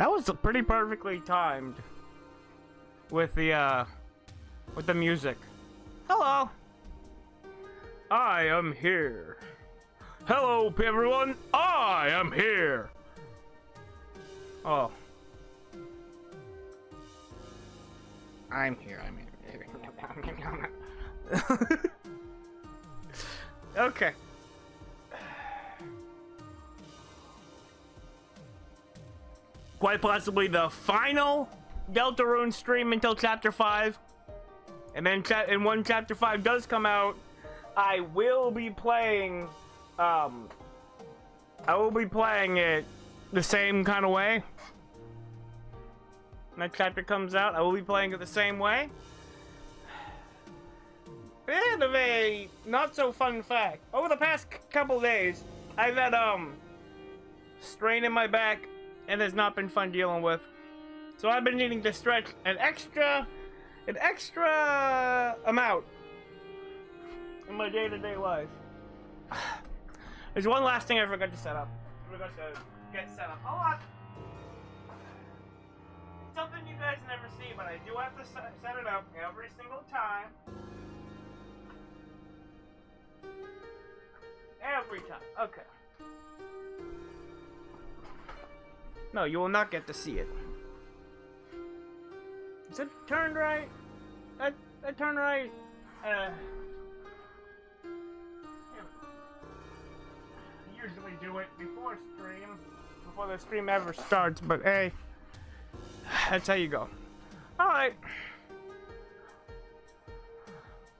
That was pretty perfectly timed with the music. Hello. I am here. Hello, everyone. I am here. Oh. I'm here. Okay. Quite possibly the final Deltarune stream until Chapter 5. And then when Chapter 5 does come out, I will be playing it the same kind of way. When that chapter comes out, I will be playing it the same way. Bit of a not so fun fact. Over the past couple days, I've had strain in my back, and it's not been fun dealing with. So I've been needing to stretch an extra amount in my day-to-day life. There's one last thing I forgot to set up. I forgot to get set up. Hold on. It's something you guys never see, but I do have to set it up every single time. Every time. Okay. No, you will not get to see it. Is it turned right? That turned right. Usually do it before the stream ever starts, but hey, that's how you go. Alright.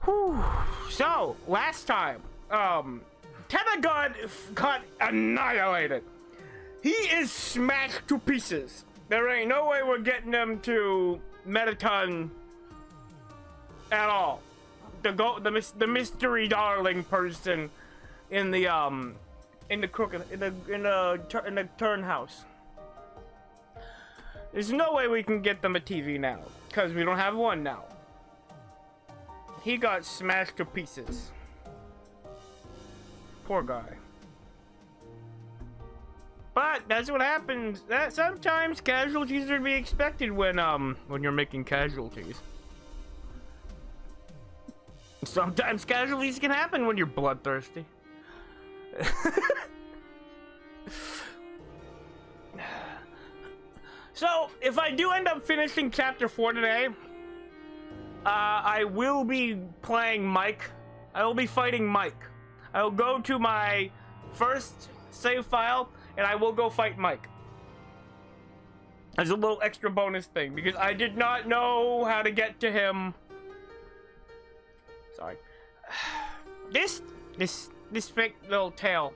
Whew. So, last time, Tentagon got annihilated. He is smashed to pieces. There ain't no way we're getting him to Metaton at all. The mystery darling person in the turn house. There's no way we can get them a TV now, because we don't have one now. He got smashed to pieces. Poor guy. But that's what happens. That sometimes casualties are to be expected when you're making casualties. Sometimes casualties can happen when you're bloodthirsty. So, if I do end up finishing Chapter 4 today, I will be playing Mike. I will be fighting Mike. I will go to my first save file, and I will go fight Mike. As a little extra bonus thing, because I did not know how to get to him. Sorry. This fake little tail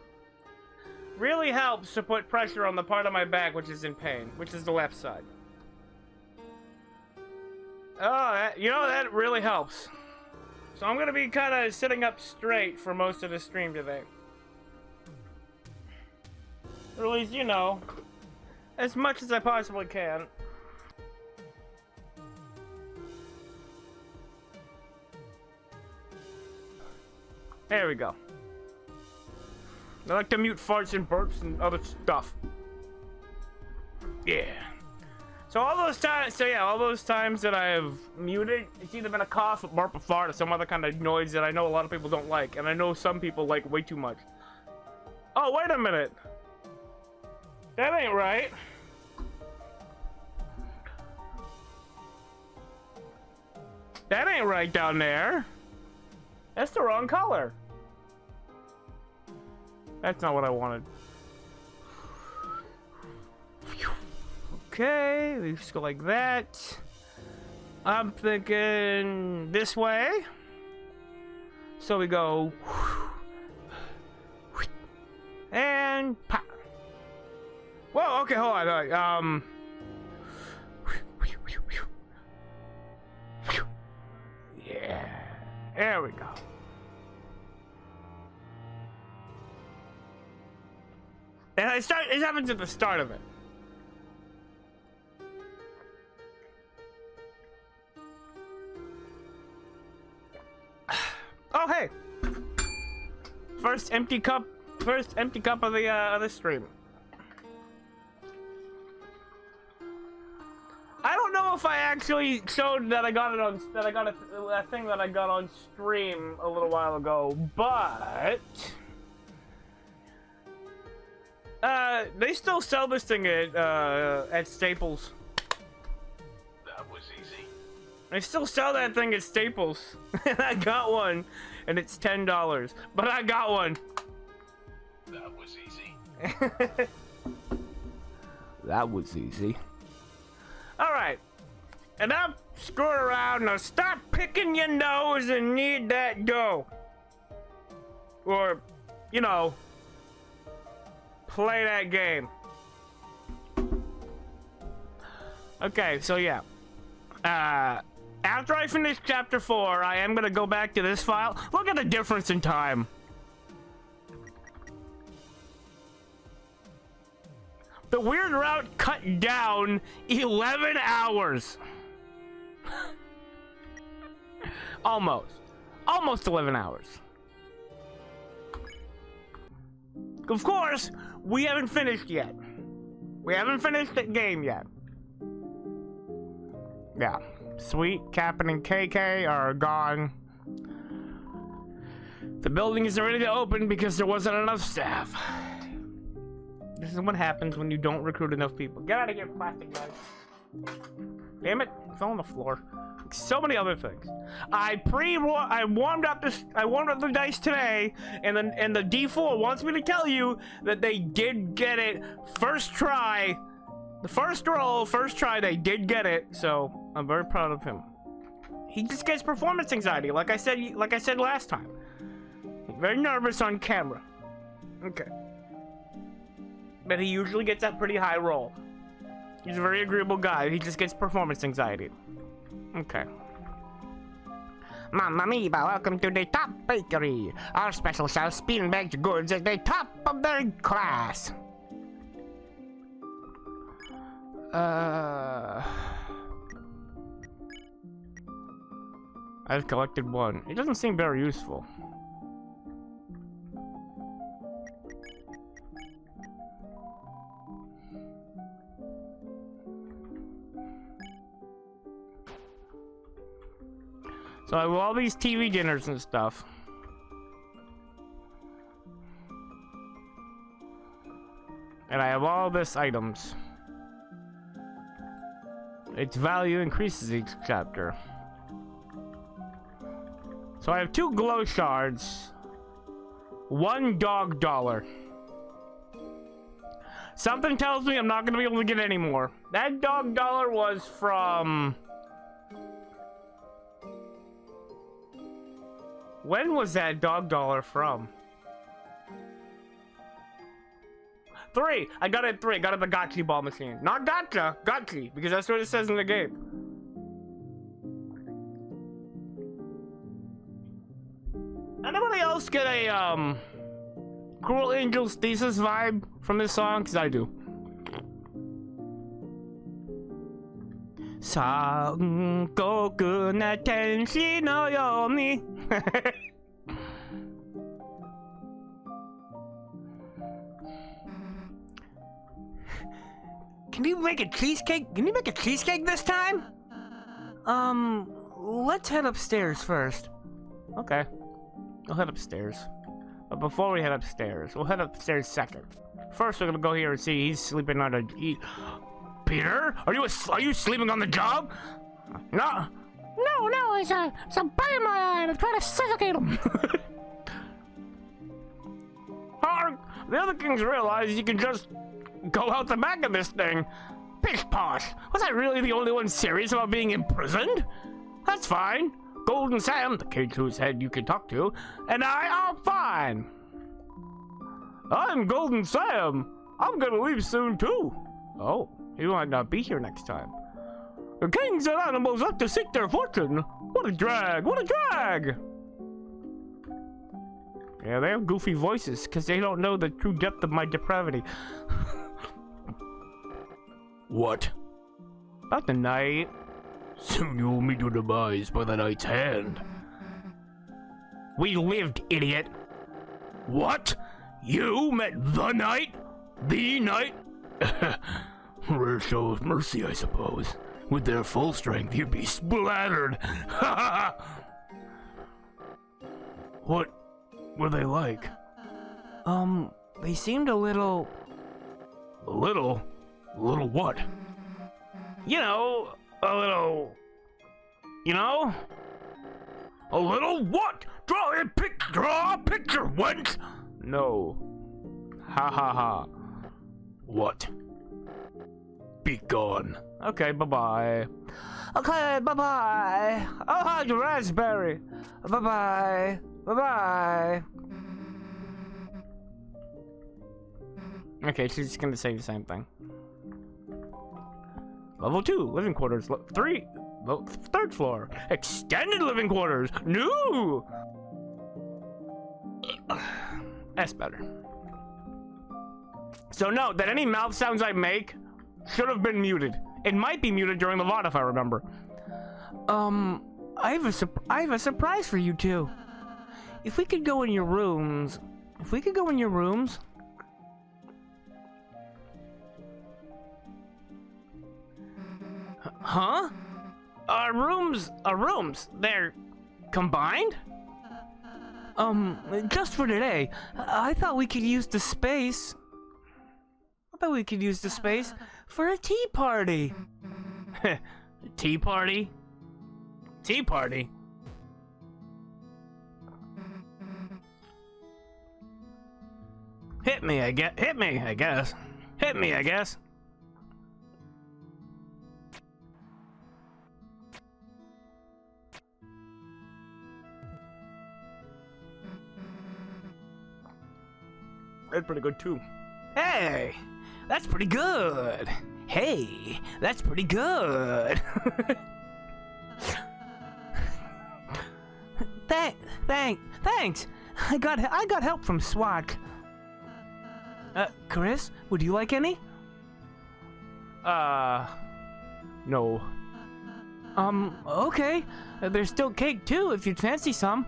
really helps to put pressure on the part of my back which is in pain, which is the left side. Oh, that really helps. So I'm gonna be kind of sitting up straight for most of the stream today. Or at least, as much as I possibly can. There we go. I like to mute farts and burps and other stuff. Yeah. So all those times that I have muted, it's either been a cough, a burp, a fart, or some other kind of noise that I know a lot of people don't like, and I know some people like way too much. Oh, wait a minute. That ain't right. That ain't right down there. That's the wrong color. That's not what I wanted. Okay, we just go like that. I'm thinking this way. So we go and pop. Whoa, okay, hold on. Yeah, there we go. And it happens at the start of it. Oh, hey! First empty cup of the stream. if I actually showed that I got it on that thing that I got on stream a little while ago, but they still sell this thing at Staples. That was easy. They still sell that thing at Staples. And I got one, and it's $10. But I got one. That was easy. That was easy. Alright. Enough screwing around. Now stop picking your nose and knead that dough. Or, you know, play that game. Okay, so yeah. After I finish chapter 4, I am gonna go back to this file. Look at the difference in time. The weird route cut down 11 hours. Almost 11 hours. Of course, we haven't finished yet. We haven't finished the game yet. Yeah. Sweet, Captain and KK are gone. The building isn't ready to open because there wasn't enough staff. This is what happens when you don't recruit enough people. Get out of here, plastic guys. Damn it, it fell on the floor. So many other things. I warmed up the dice today, and the D4 wants me to tell you that they did get it first try. The first roll, first try, they did get it, so I'm very proud of him. He just gets performance anxiety, like I said last time. He's very nervous on camera. Okay. But he usually gets that pretty high roll. He's a very agreeable guy. He just gets performance anxiety. Okay. Mamma mia, welcome to the top bakery. Our special sells bean-baked goods at the top of their class. I've collected one. It doesn't seem very useful. So I have all these TV dinners and stuff. And I have all this items. Its value increases each chapter. So I have 2 glow shards. 1 dog dollar. Something tells me I'm not gonna be able to get any more. That dog dollar was from... When was that dog dollar from? 3! I got it at 3. I got it at the gotcha ball machine. Not gotcha, gotcha, because that's what it says in the game. Anybody else get a, Cruel Angel's Thesis vibe from this song? Because I do. Sankoku na tenshi no yomi. Can you make a cheesecake? Can you make a cheesecake this time? Let's head upstairs first. Okay. We'll head upstairs. But before we head upstairs, we'll head upstairs second. First, we're gonna go here and see he's sleeping on a... Peter? Are you sleeping on the job? No. No, it's a bug in my eye and I'm trying to suffocate him. The other kings realize you can just go out the back of this thing. Pish posh. Was I really the only one serious about being imprisoned? That's fine. Golden Sam, the kid whose head you can talk to, and I are fine. I'm Golden Sam. I'm gonna leave soon too. Oh, he might not be here next time. The kings and animals have to seek their fortune. What a drag, what a drag. Yeah, they have goofy voices because they don't know the true depth of my depravity. What? About the night. Soon you will meet your demise by the night's hand. We lived, idiot. What? You met the night? The night? Rare show of mercy, I suppose. With their full strength, you'd be splattered. What were they like? They seemed a little... A little? A little what? You know, a little... You know? A little what? Draw a picture, wench! No. Ha ha ha. What? Be gone. Okay, bye-bye. Okay, bye-bye. Oh, how's your raspberry? Bye-bye. Bye-bye. Okay, she's just gonna say the same thing. Level 2, living quarters. 3, third floor. Extended living quarters. No! That's better. So note that any mouth sounds I make should have been muted. It might be muted during the VOD if I remember. I have a surprise for you two. If we could go in your rooms. Huh? Our rooms. They're combined? Just for today. I thought we could use the space. For a tea party. Tea party? Tea party? Hit me, I guess. That's pretty good too. Hey, that's pretty good. Thanks. I got help from SWAT. Chris, would you like any? No. Okay. There's still cake too if you'd fancy some.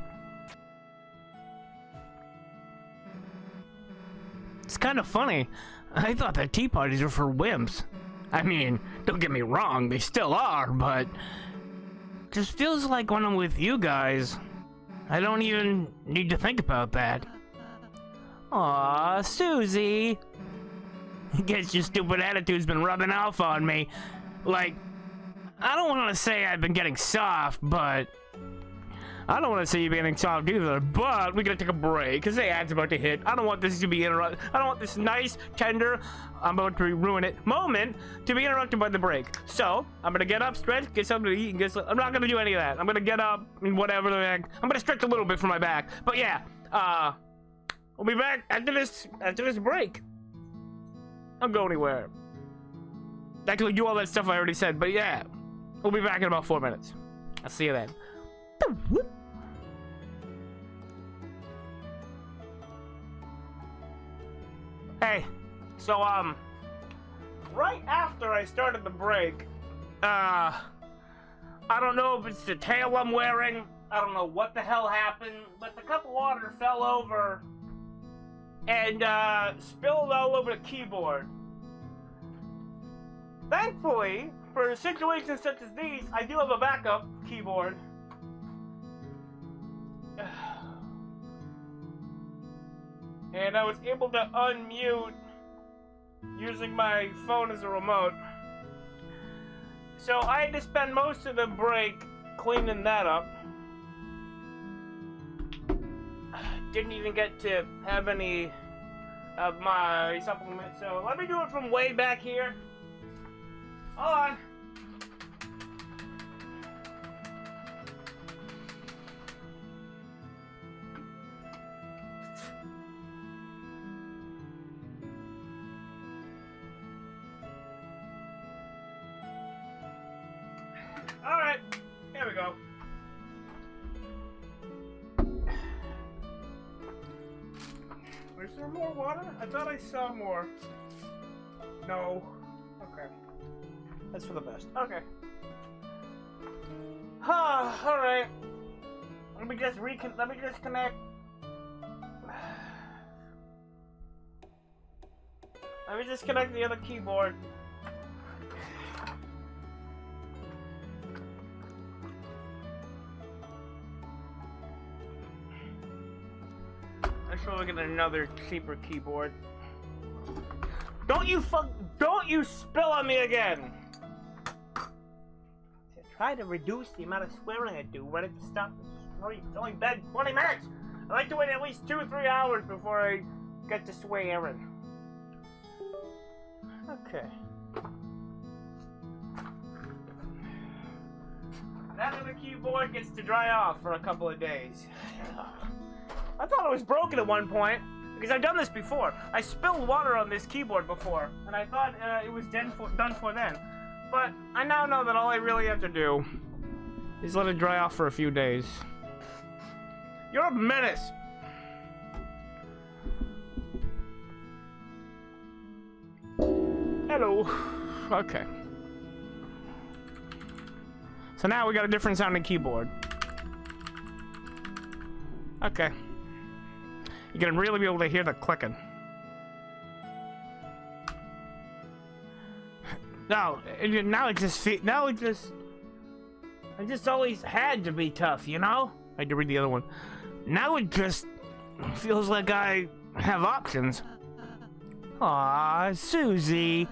It's kind of funny. I thought that tea parties were for wimps. I mean, don't get me wrong, they still are, but... Just feels like when I'm with you guys, I don't even need to think about that. Aw, Susie. Guess your stupid attitude's been rubbing off on me. Like, I don't want to say I've been getting soft, but... I don't want to say you're getting soft either, but we gotta take a break, because the ad's about to hit. I don't want this to be interrupted. I don't want this nice, tender, I'm about to ruin it, moment to be interrupted by the break. So, I'm gonna get up, stretch, get something to eat, and I'm not gonna do any of that. I'm gonna get up, and whatever the heck. I'm gonna stretch a little bit for my back. But yeah, we'll be back after this break. Don't go anywhere. Actually, do all that stuff I already said, but yeah. We'll be back in about 4 minutes. I'll see you then. Hey, so, right after I started the break, I don't know if it's the tail I'm wearing, I don't know what the hell happened, but the cup of water fell over and, spilled all over the keyboard. Thankfully, for situations such as these, I do have a backup keyboard. And I was able to unmute using my phone as a remote. So I had to spend most of the break cleaning that up. Didn't even get to have any of my supplements. So let me do it from way back here. Hold on. Alright, here we go. Is there more water? I thought I saw more. No. Okay. That's for the best. Okay. Alright. Let me just connect. Let me just connect the other keyboard. I'm sure we'll get another cheaper keyboard. Don't you spill on me again! Try to reduce the amount of swearing I do when it stops. It's only been 20 minutes! I like to wait at least 2 or 3 hours before I get to swearing. Okay. That other keyboard gets to dry off for a couple of days. I thought it was broken at one point, because I've done this before. I spilled water on this keyboard before, and I thought it was done for then. But I now know that all I really have to do is let it dry off for a few days. You're a menace! Hello. Okay. So now we got a different sounding keyboard. Okay. You're gonna really be able to hear the clicking. No, now it just always had to be tough, you know? I had to read the other one. Now it just feels like I have options. Aw, Susie,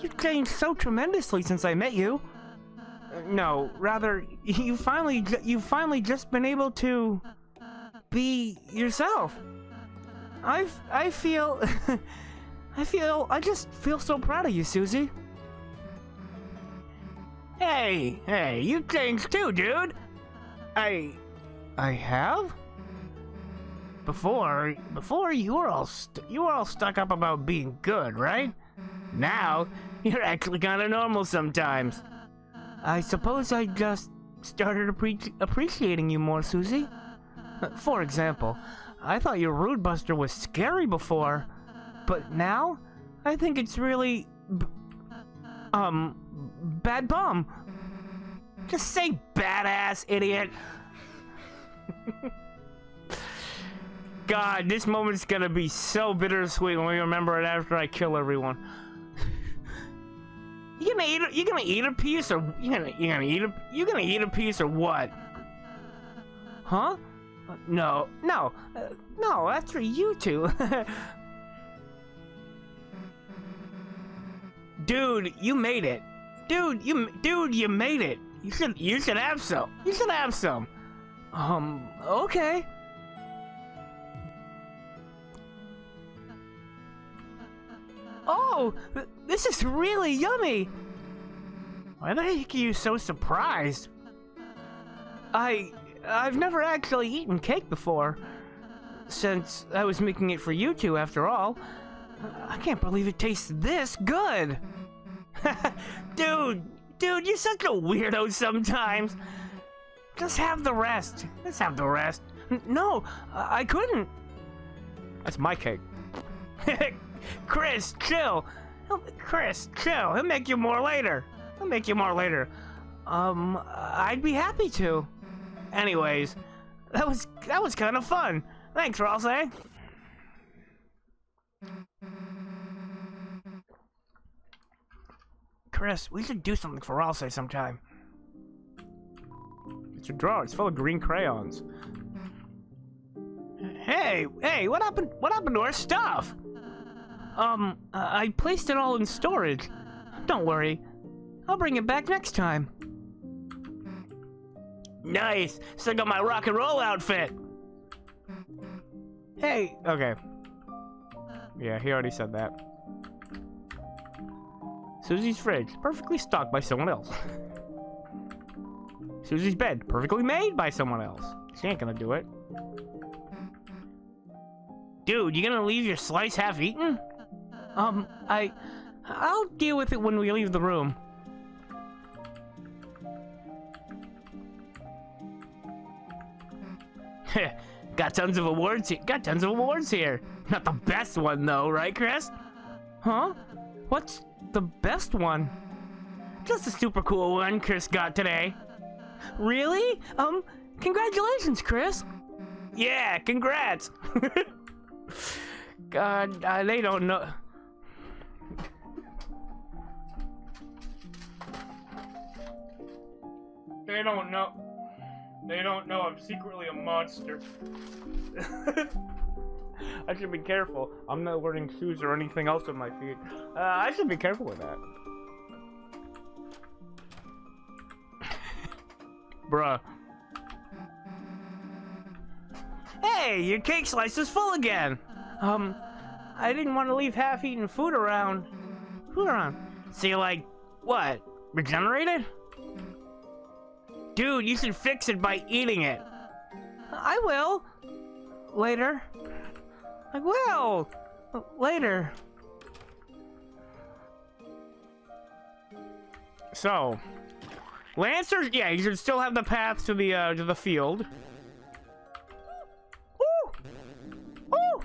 you've changed so tremendously since I met you. No, rather, you finally just been able to be yourself. I just feel so proud of you, Susie. Hey, you changed too, dude. I have? Before you were all stuck up about being good, right? Now you're actually kind of normal sometimes. I suppose I just started appreciating you more, Susie. For example, I thought your Rude Buster was scary before, but now I think it's really bad bum. Just say badass, idiot. God, this moment's gonna be so bittersweet when we remember it after I kill everyone. You gonna eat a piece, or you gonna eat a piece, or what? Huh? No, that's for you two. Dude, you made it. Dude, you made it. You should have some. You should have some. Okay. Oh, this is really yummy. Why the heck are you so surprised? I've never actually eaten cake before, since I was making it for you two after all. I can't believe it tastes this good. Dude, you're such a weirdo sometimes. Just have the rest. No, I couldn't. That's my cake. Chris, chill. He'll make you more later. I'd be happy to. Anyways, that was kind of fun. Thanks, Ralsei. Chris, we should do something for Ralsei sometime. It's a drawer. It's full of green crayons. Hey, what happened to our stuff? I placed it all in storage. Don't worry. I'll bring it back next time. Nice! Still got my rock and roll outfit! Hey, okay. Yeah, he already said that. Susie's fridge, perfectly stocked by someone else. Susie's bed, perfectly made by someone else. She ain't gonna do it. Dude, you gonna leave your slice half-eaten? I'll deal with it when we leave the room. Got tons of awards here. Not the best one though, right, Chris? Huh? What's the best one? Just a super cool one Chris got today. Really? Congratulations, Chris. Yeah, congrats. God, they don't know. They don't know. They don't know I'm secretly a monster. I should be careful. I'm not wearing shoes or anything else on my feet. I should be careful with that. Bruh. Hey, your cake slice is full again. I didn't want to leave half-eaten food around. So you're like, what? Regenerated? Dude, you should fix it by eating it. I will. Later. I will. Later. So, Lancers, yeah, you should still have the path to the field. Woo! Woo!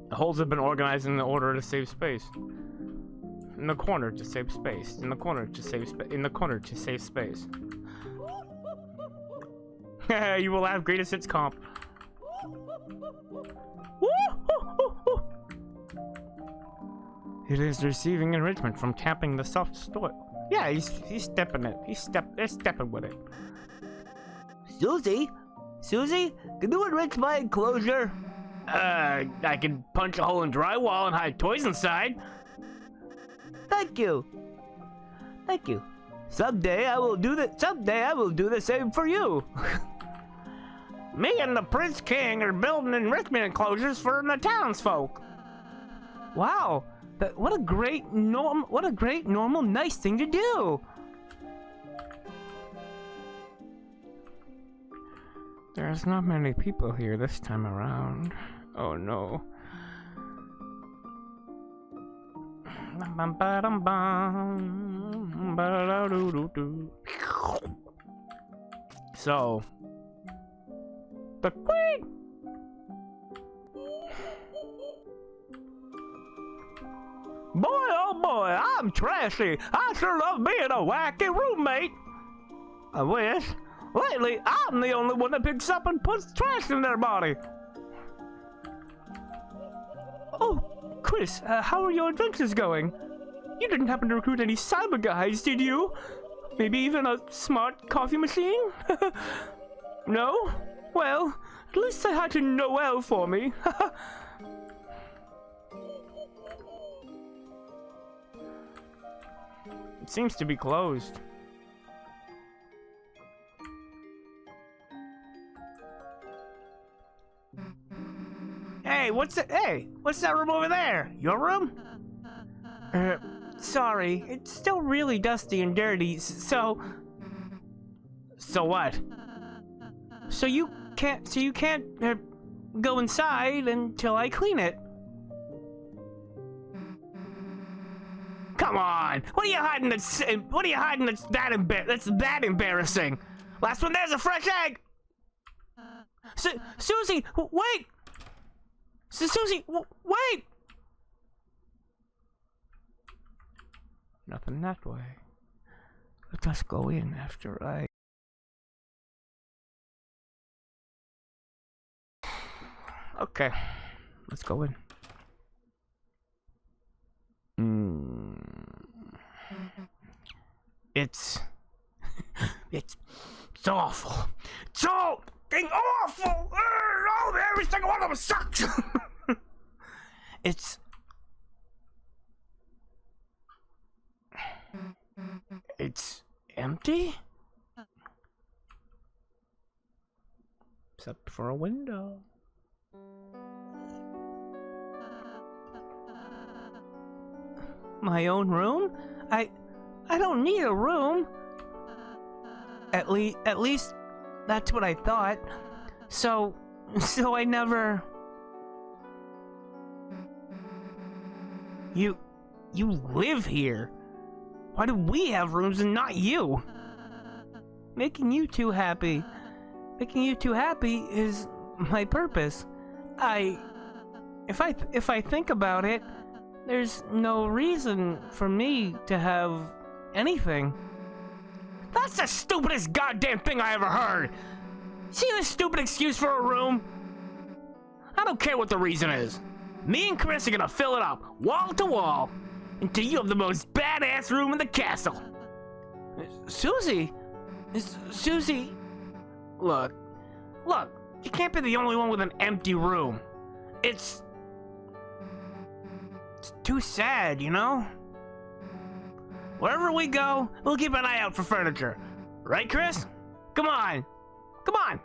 The holes have been organized in the order to save space. In the corner to save space. In the corner to save space. In the corner to save space. You will have greatest hits comp. It is receiving enrichment from tapping the soft store. Yeah, he's stepping it. They're stepping with it. Susie, can you enrich my enclosure? I can punch a hole in drywall and hide toys inside. Thank you. Someday I will do the same for you. Me and the Prince King are building enrichment enclosures for the townsfolk. Wow, what a great normal, nice thing to do. There's not many people here this time around. Oh no. So, the queen. Boy, oh boy, I'm trashy. I sure love being a wacky roommate. I wish. Lately, I'm the only one that picks up and puts trash in their body. Oh, Chris, how are your adventures going? You didn't happen to recruit any cyber guys, did you? Maybe even a smart coffee machine? No? Well, at least say hi to Noel for me. It seems to be closed. Hey, what's that room over there? Your room? Sorry, it's still really dusty and dirty, so what? So you can't go inside until I clean it. Come on! What are you hiding that's that embarrassing? Last one there's a fresh egg! Susie, wait! Susie, wait! Nothing that way. Let us go in after I... Okay, let's go in. It's awful. It's so fucking awful! Oh, every single one of them sucks! It's empty? Except for a window. My own room? I don't need a room. At least that's what I thought. So I never... You live here. Why do we have rooms and not you? Making you two happy is my purpose. If I think about it, there's no reason for me to have anything. That's the stupidest goddamn thing I ever heard. See this stupid excuse for a room? I don't care what the reason is. Me and Chris are gonna fill it up, wall to wall, until you have the most badass room in the castle. Susie, Susie, look, you can't be the only one with an empty room. It's too sad, you know? Wherever we go, we'll keep an eye out for furniture. Right, Chris? Come on. Come on.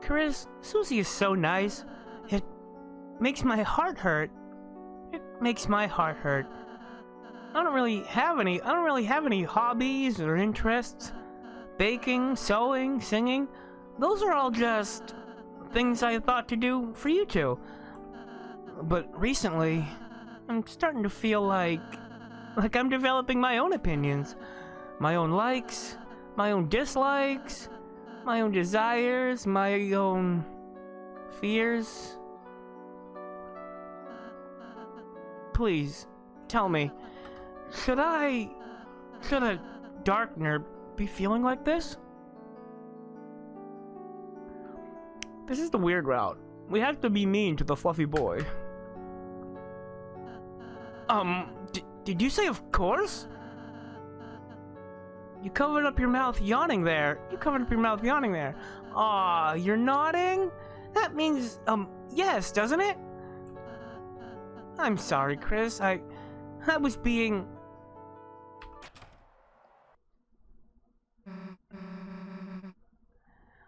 Chris, Susie is so nice. It makes my heart hurt. It makes my heart hurt. I don't really have any hobbies or interests. Baking, sewing, singing. Those are all just things I thought to do for you two. But recently, I'm starting to feel like I'm developing my own opinions. My own likes, my own dislikes, my own desires, my own fears. Please, tell me, should a dark nerd be feeling like this? This is the weird route. We have to be mean to the fluffy boy. Did you say of course? You covered up your mouth yawning there. Aw, you're nodding? That means, yes, doesn't it? I'm sorry, Chris. I was being...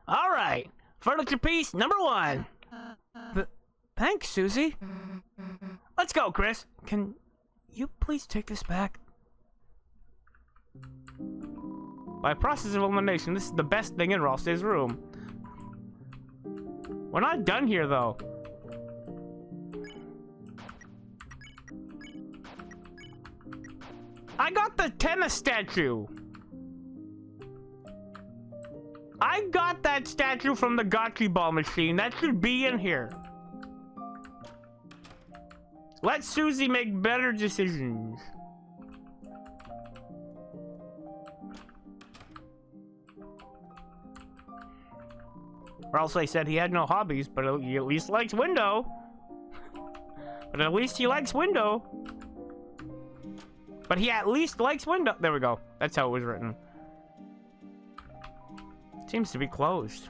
Alright, furniture piece number 1. Thanks, Susie. Let's go, Chris. Can you please take this back? By process of elimination, this is the best thing in Ralsei's room. We're not done here, though. I got the tennis statue. I got that statue from the gotcha ball machine. That should be in here. Let Susie make better decisions. Ralsei said he had no hobbies, but he at least likes window. But at least he likes window. But he at least likes window. There we go. That's how it was written. Seems to be closed.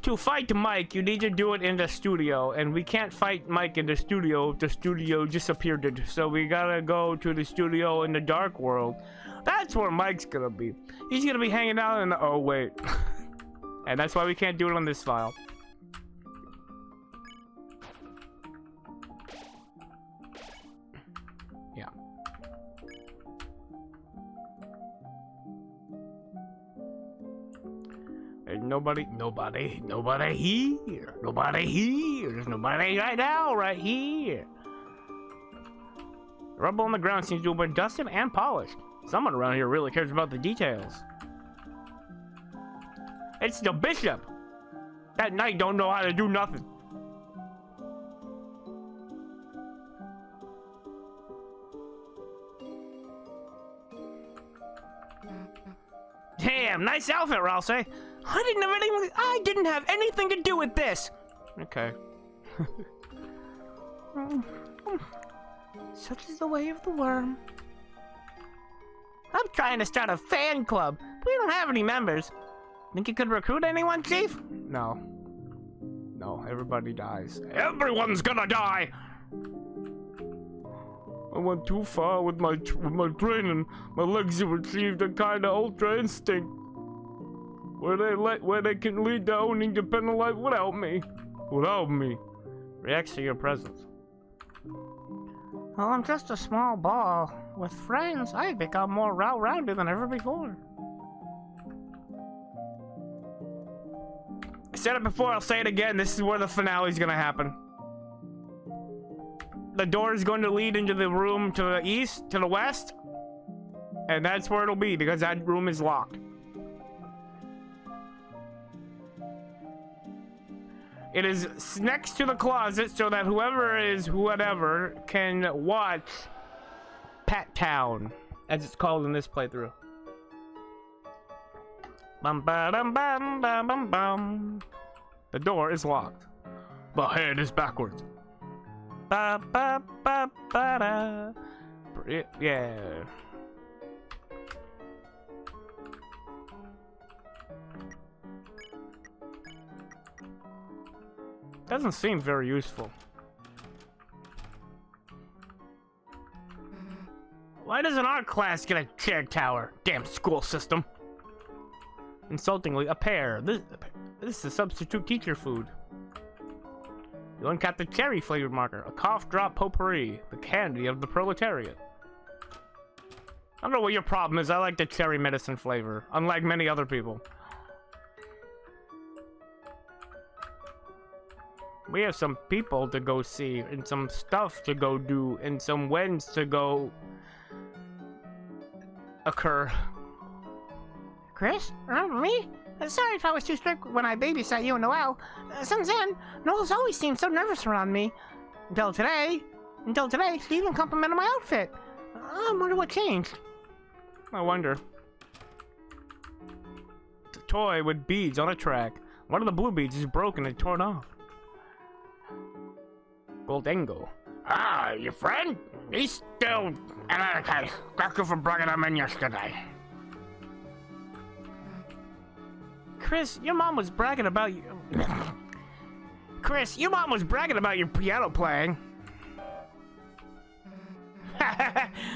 To fight Mike, you need to do it in the studio, and we can't fight Mike in the studio if the studio disappeared. So we gotta go to the studio in the dark world. That's where Mike's gonna be. He's gonna be hanging out in the... Oh, wait. And that's why we can't do it on this file. Yeah. There's nobody here. There's nobody right now, right here. The rubble on the ground seems to have been dusted and polished. Someone around here really cares about the details. It's the bishop. That knight don't know how to do nothing. Damn, nice outfit, Ralsei. I didn't have anything to do with this. Okay. Such is the way of the worm. I'm trying to start a fan club. We don't have any members. Think you could recruit anyone, Chief? No. No, everybody dies. Everyone's gonna die! I went too far with my training. My legs have achieved a kind of ultra instinct. Where they can lead their own independent life without me. Reacts to your presence. Well, I'm just a small ball. With friends, I've become more well-rounded than ever before. I said it before, I'll say it again. This is where the finale's gonna happen. The door is going to lead into the room to the east, to the west. And that's where it'll be, because that room is locked. It is next to the closet so that whoever can watch Pat Town, as it's called in this playthrough. Bum ba dum bum bum bum bum. The door is locked. The head is backwards. Ba ba ba ba da. Yeah. Doesn't seem very useful. Why doesn't our class get a chair tower? Damn school system. Insultingly, a pear. This is substitute teacher food. You uncap the cherry flavored marker. A cough drop potpourri. The candy of the proletariat. I don't know what your problem is. I like the cherry medicine flavor, unlike many other people. We have some people to go see, and some stuff to go do, and some wins to go occur. Chris, remember me? Sorry if I was too strict when I babysat you and Noel. Since then, Noel's always seemed so nervous around me. Until today, she even complimented my outfit. I wonder what changed. I wonder. It's a toy with beads on a track. One of the blue beads is broken and torn off. Goldengo. Ah, your friend? He's still... Okay, thank you for bringing him in yesterday. Chris, your mom was bragging about you. Chris, your mom was bragging about your piano playing.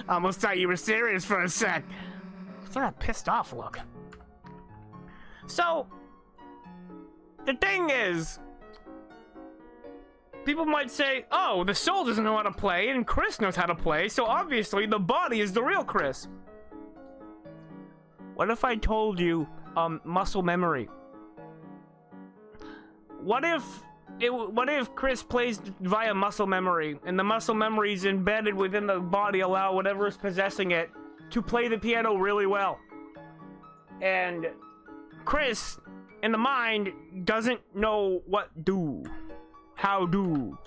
Almost thought you were serious for a sec. Sort of pissed off look. So, the thing is, people might say, oh, the soul doesn't know how to play, and Chris knows how to play, so obviously the body is the real Chris. What if I told you, muscle memory? What if Chris plays via muscle memory, and the muscle memory is embedded within the body, allow whatever is possessing it to play the piano really well? And Chris, in the mind, doesn't know what do. How do.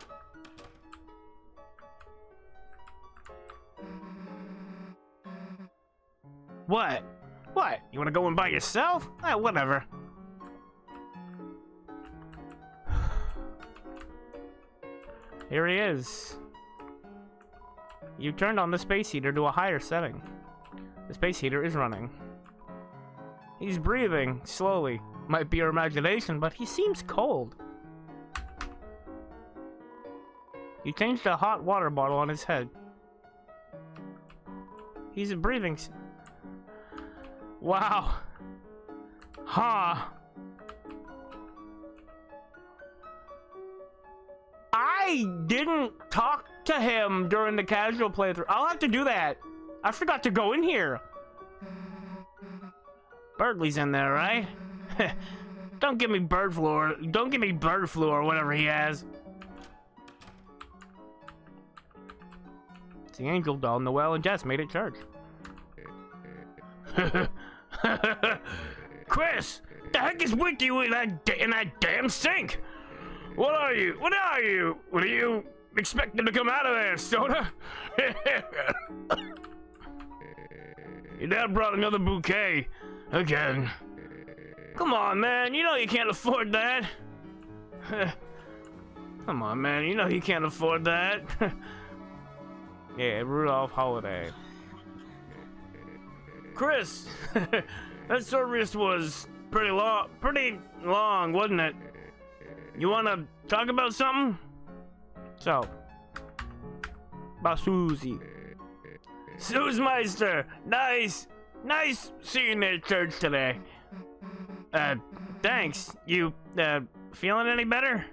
What? What? You wanna go in by yourself? Whatever. Here he is. You turned on the space heater to a higher setting. The space heater is running. He's breathing slowly. Might be your imagination, but he seems cold. You changed a hot water bottle on his head. He's breathing. Wow. Huh. I didn't talk to him during the casual playthrough. I'll have to do that. I forgot to go in here. Birdley's in there, right? Don't give me bird flu or whatever he has. It's the angel doll Noel and Jess made at church. Chris, the heck is with you in that damn sink? What are you? What are you expecting to come out of there, Soda? Your dad brought another bouquet. Again. Come on, man. You know you can't afford that. Come on, man. You know you can't afford that. Yeah, Rudolph Holiday. Chris, that service was pretty long, wasn't it? You wanna talk about something? So, about Susie. Susemeister, nice seeing you at church today. Thanks. You, feeling any better?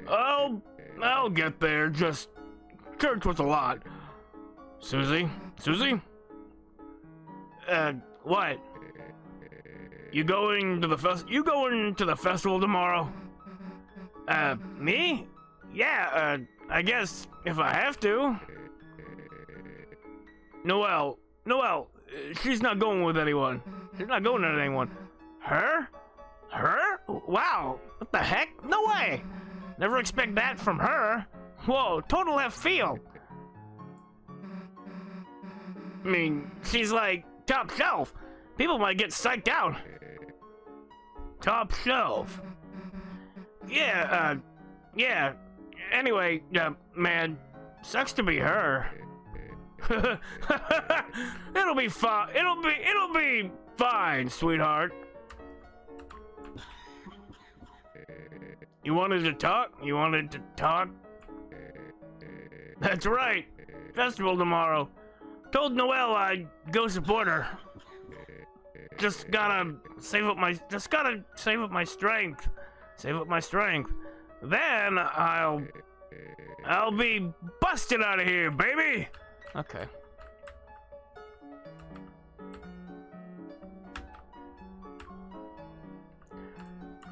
I'll get there, just, church was a lot. Susie? What? You going to the festival tomorrow? Me? Yeah, I guess if I have to. Noel, she's not going with anyone. She's not going with anyone. Her? Wow, what the heck? No way! Never expect that from her. Whoa, total left field. I mean, she's like top shelf. People might get psyched out. Top shelf. Yeah, Yeah. Anyway, man, sucks to be her. It'll be fine. It'll be fine, sweetheart. You wanted to talk? You wanted to talk? That's right. Festival tomorrow. Told Noelle I'd go support her. Just gotta save up my strength. Save up my strength. Then I'll be busted out of here, baby. Okay.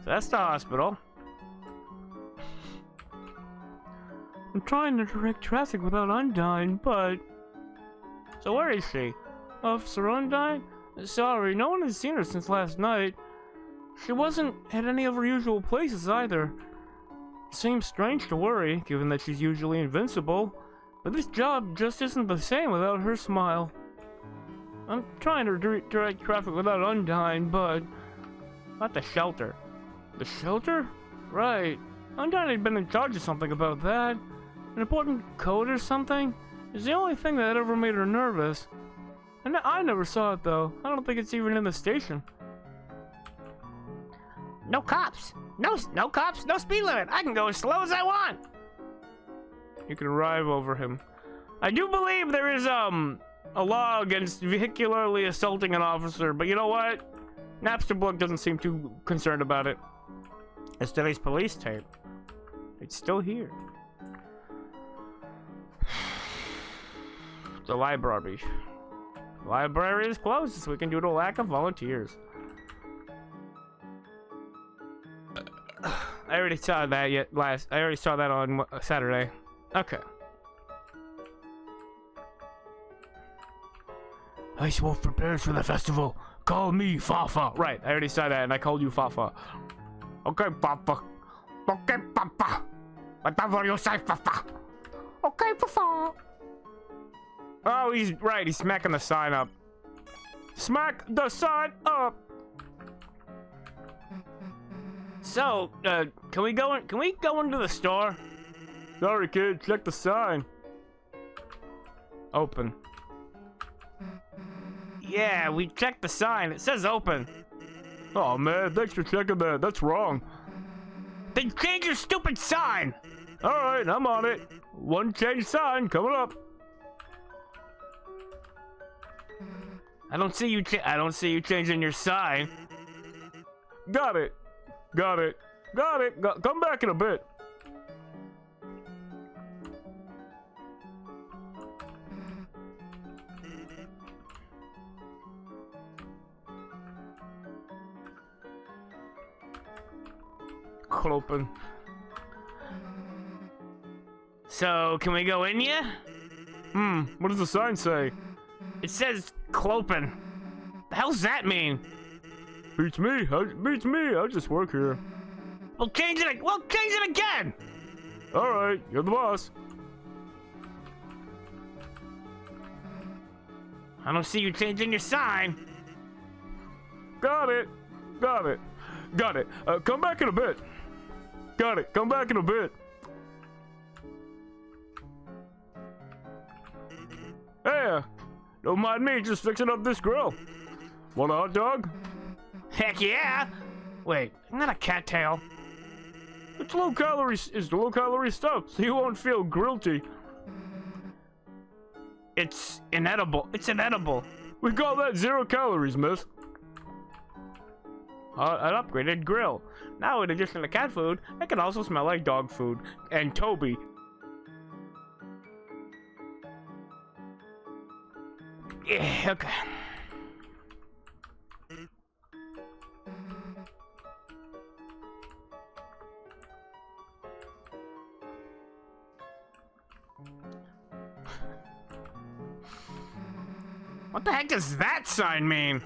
So that's the hospital. I'm trying to direct traffic without Undyne, but... So where is she? Officer Undyne? Sorry, no one has seen her since last night. She wasn't at any of her usual places either. Seems strange to worry, given that she's usually invincible, but this job just isn't the same without her smile. I'm trying to direct traffic without Undyne, but... Not the shelter. The shelter? Right. Undyne had been in charge of something about that. An important code or something? It's the only thing that ever made her nervous. And I never saw it though. I don't think it's even in the station. No cops. No cops. No speed limit. I can go as slow as I want. You can arrive over him. I do believe there is a law against vehicularly assaulting an officer, but you know what? Napster Blood doesn't seem too concerned about it. It's today's police tape. It's still here. The library. The library is closed, so we can due to lack of volunteers. I already saw that I already saw that on Saturday. Okay. Ice Wolf prepares for the festival. Call me Fafa. Right, I already saw that, and I called you Fafa. Okay, Papa. Okay, Papa. Whatever you say, Fafa. Okay, Fafa. Oh, he's right. He's smacking the sign up. Smack the sign up. So, can we go into the store? Sorry, kid. Check the sign. Open. Yeah, we checked the sign. It says open. Oh man, thanks for checking that. That's wrong. Then change your stupid sign. All right, I'm on it. One change sign coming up. I don't see you changing your sign. Got it. Come back in a bit. Open. So, can we go in yet? What does the sign say? It says Clopen. The hell's that mean? Beats me. I just work here. We'll change it again. All right, you're the boss. I don't see you changing your sign. Got it. Come back in a bit. Got it. Come back in a bit. Hey, don't mind me, just fixing up this grill. Want a hot dog? Heck yeah! Wait, not a cattail. It's low calorie stuff, so you won't feel guilty. It's inedible. We call that 0 calories, miss. An upgraded grill. Now, in addition to cat food, it can also smell like dog food. And Toby. Yeah, okay. What the heck does that sign mean?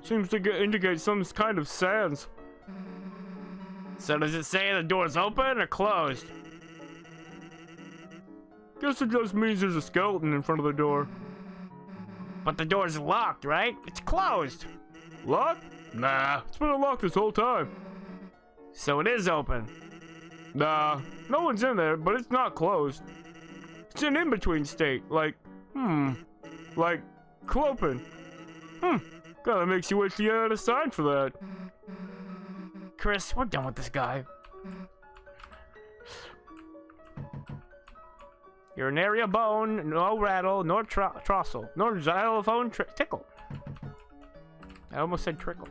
Seems to indicate some kind of sense. So does it say the door's open or closed? Guess it just means there's a skeleton in front of the door. But the door's locked, right? It's closed. Locked? Nah, it's been unlocked this whole time. So it is open. Nah, no one's in there, but it's not closed. It's an in-between state, like clopin. Kinda makes you wish you had a sign for that. Chris, we're done with this guy. Urinaria bone, no rattle, nor trossel, nor xylophone tickle. I almost said trickle.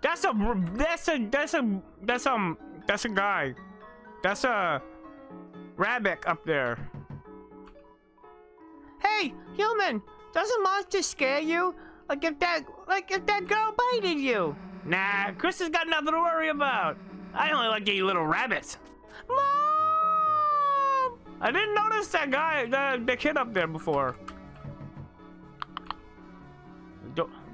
That's a guy. That's a rabbit up there. Hey, human! Doesn't monster scare you? Like if that girl bited you? Nah, Chris has got nothing to worry about. I only like to eat little rabbits. Mom! I didn't notice that guy, the kid up there before.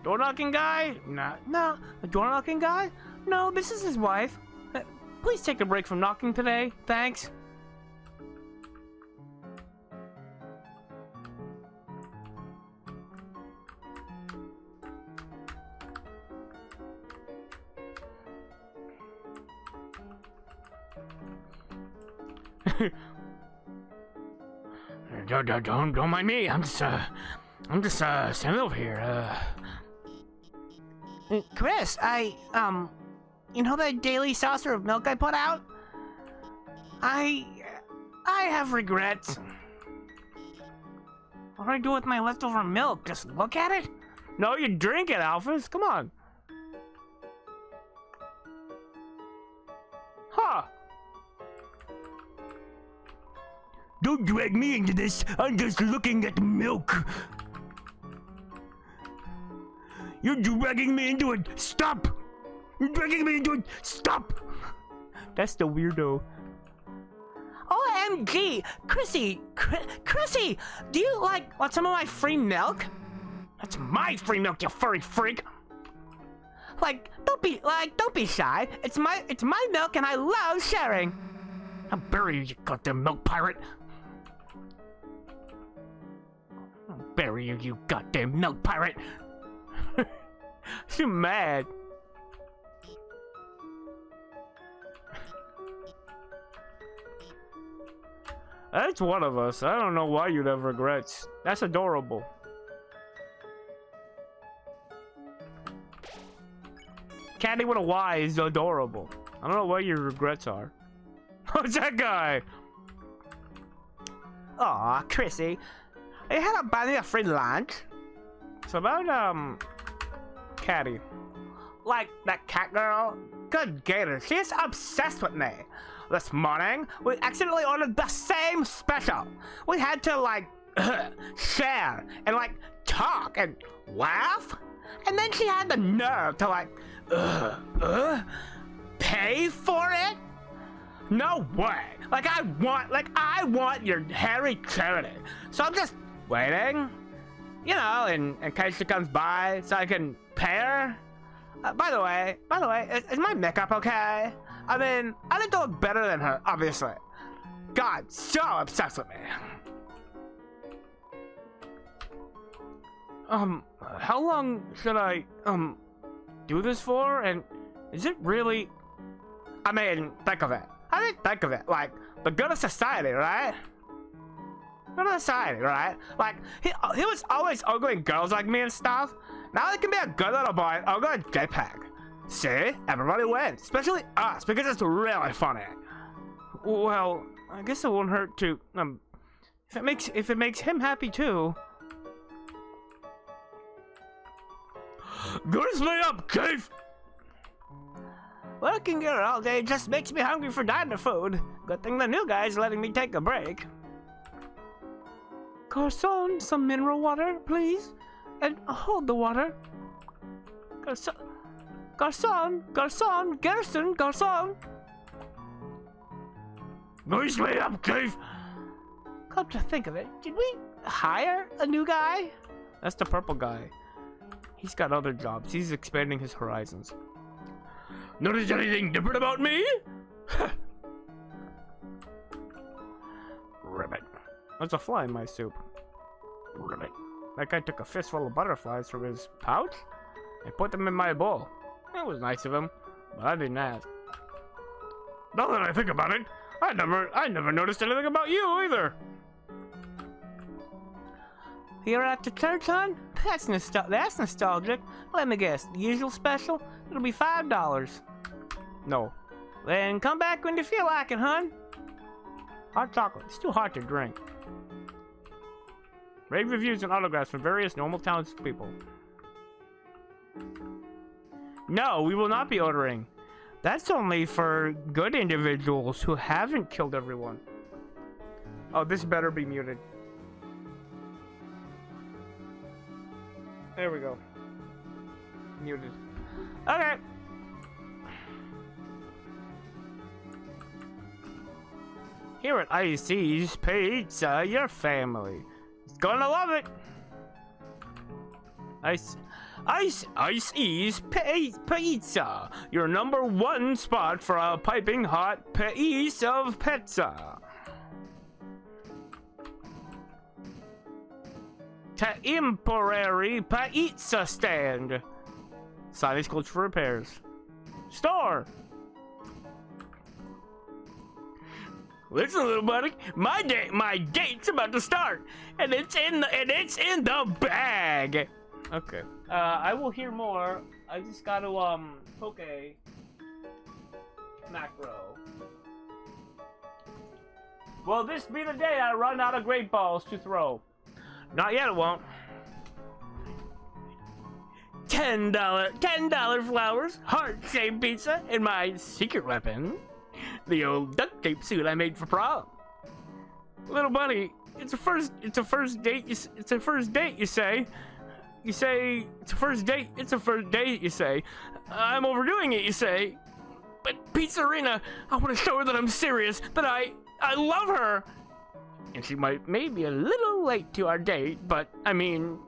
Door knocking guy? Nah. No, a door knocking guy? No, this is his wife. Please take a break from knocking today. Thanks. Don't mind me. I'm just standing over here. Chris, you know that daily saucer of milk I put out? I have regrets. What do I do with my leftover milk? Just look at it? No, you drink it, Alphys. Come on. Huh. Don't drag me into this. I'm just looking at the milk. You're dragging me into it. Stop. You're dragging me into it. Stop. That's the weirdo. OMG! Chrissy! Chrissy! Do you want some of my free milk? That's my free milk, you furry freak. Don't be shy. It's my milk and I love sharing. I'll bury you, you goddamn milk pirate. I'll bury you, you goddamn milk pirate. She's mad. That's one of us. I don't know why you'd have regrets. That's adorable. Caddy with a Y is adorable. I don't know what your regrets are. Who's that guy? Aw, Chrissy. You had to buy me a free lunch? It's about, Caddy. Like that cat girl? Good gator, she's obsessed with me. This morning, we accidentally ordered the same special. We had to, share and, talk and laugh. And then she had the nerve to, pay for it? No way. I want your hairy charity. So I'm just waiting, in case she comes by so I can pay her. By the way, is my makeup okay? I mean, I didn't look better than her, obviously. God, so obsessed with me. How long should I, do this for? And is it really... I mean, think of it. The good of society, right? Good of society, right? He was always ogling girls like me and stuff. Now he can be a good little boy and ogle a JPEG. See? Everybody wins. Especially us, because it's really funny. Well, I guess it won't hurt to, if it makes him happy too. Goose me up, Keith! Working here all day just makes me hungry for diner food. Good thing the new guy's letting me take a break. Garçon, some mineral water, please? And hold the water. Garçon. Goose me up, Keith! Come to think of it, did we hire a new guy? That's the purple guy. He's got other jobs. He's expanding his horizons. Notice anything different about me? Ribbit. There's a fly in my soup. Ribbit. That guy took a fistful of butterflies from his pouch and put them in my bowl. That was nice of him, but I didn't ask. Now that I think about it, I never noticed anything about you either. You're at the church, hon? That's nostalgic. Let me guess, the usual special? It'll be $5. No. Then come back when you feel like it, hon. Hot chocolate. It's too hot to drink. Rave reviews and autographs from various normal townspeople. No, we will not be ordering. That's only for good individuals who haven't killed everyone. Oh, this better be muted. There we go. Muted. Okay. Here at Icy's Pizza, your family is gonna love it. Icy's Pizza, your #1 spot for a piping hot piece of pizza. Temporary pizza stand. Signage closed for repairs. Store. Listen, little buddy, my date's about to start, and it's in the bag. Okay. I will hear more. I just got to poke a macro. Will this be the day I run out of great balls to throw? Not yet, it won't. $10 flowers, heart-shaped pizza, and my secret weapon, the old duct tape suit I made for prom. Little buddy, it's a first date. It's a first date. You say it's a first date. It's a first date. You say I'm overdoing it. You say, but Pizzarina, I want to show her that I'm serious. That I love her. And she may be a little late to our date, but I mean,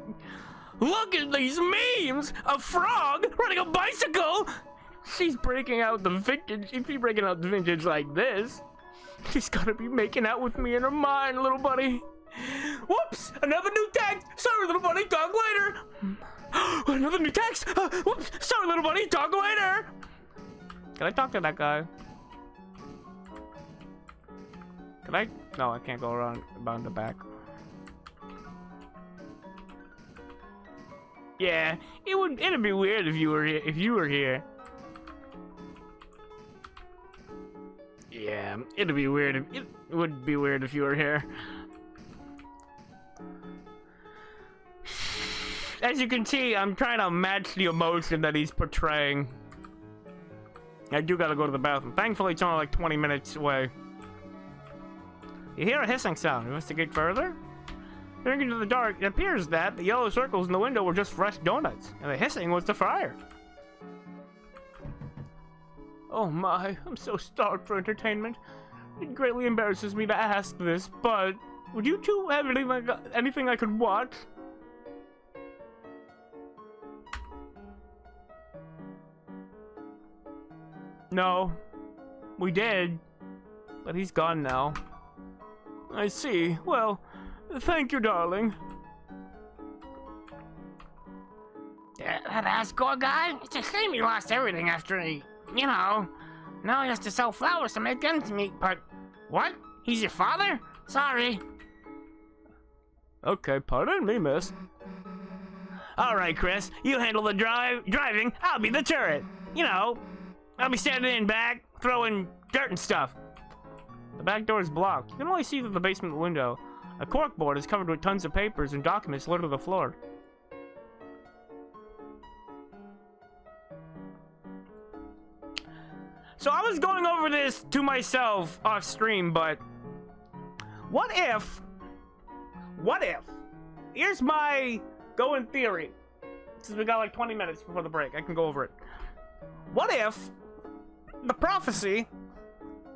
look at these memes! A frog riding a bicycle! She's breaking out the vintage. If she's breaking out the vintage like this, she's gotta be making out with me in her mind, little buddy. Whoops! Another new text! Sorry, little buddy, talk later! Another new text! Whoops! Sorry, little buddy, talk later! Can I talk to that guy? Can I? No, I can't go around the back. Yeah, it'd be weird if you were here. Yeah, it'd be weird. It would be weird if you were here. As you can see, I'm trying to match the emotion that he's portraying. I do gotta go to the bathroom. Thankfully, it's only like 20 minutes away. You hear a hissing sound. Investigate further? Peering into the dark, it appears that the yellow circles in the window were just fresh donuts, and the hissing was the fire. Oh my, I'm so starved for entertainment. It greatly embarrasses me to ask this, but would you two have anything I could watch? No, we did, but he's gone now. I see. Well, thank you, darling. That Asgore guy? It's a shame he lost everything after he, now he has to sell flowers to make ends meet, but... What? He's your father? Sorry. Okay, pardon me, miss. Alright, Chris, you handle the driving, I'll be the turret. I'll be standing in back, throwing dirt and stuff. The back door is blocked. You can only see through the basement window. A corkboard is covered with tons of papers and documents littered the floor. So I was going over this to myself off stream, but what if, here's my going theory, since we got like 20 minutes before the break, I can go over it. What if the prophecy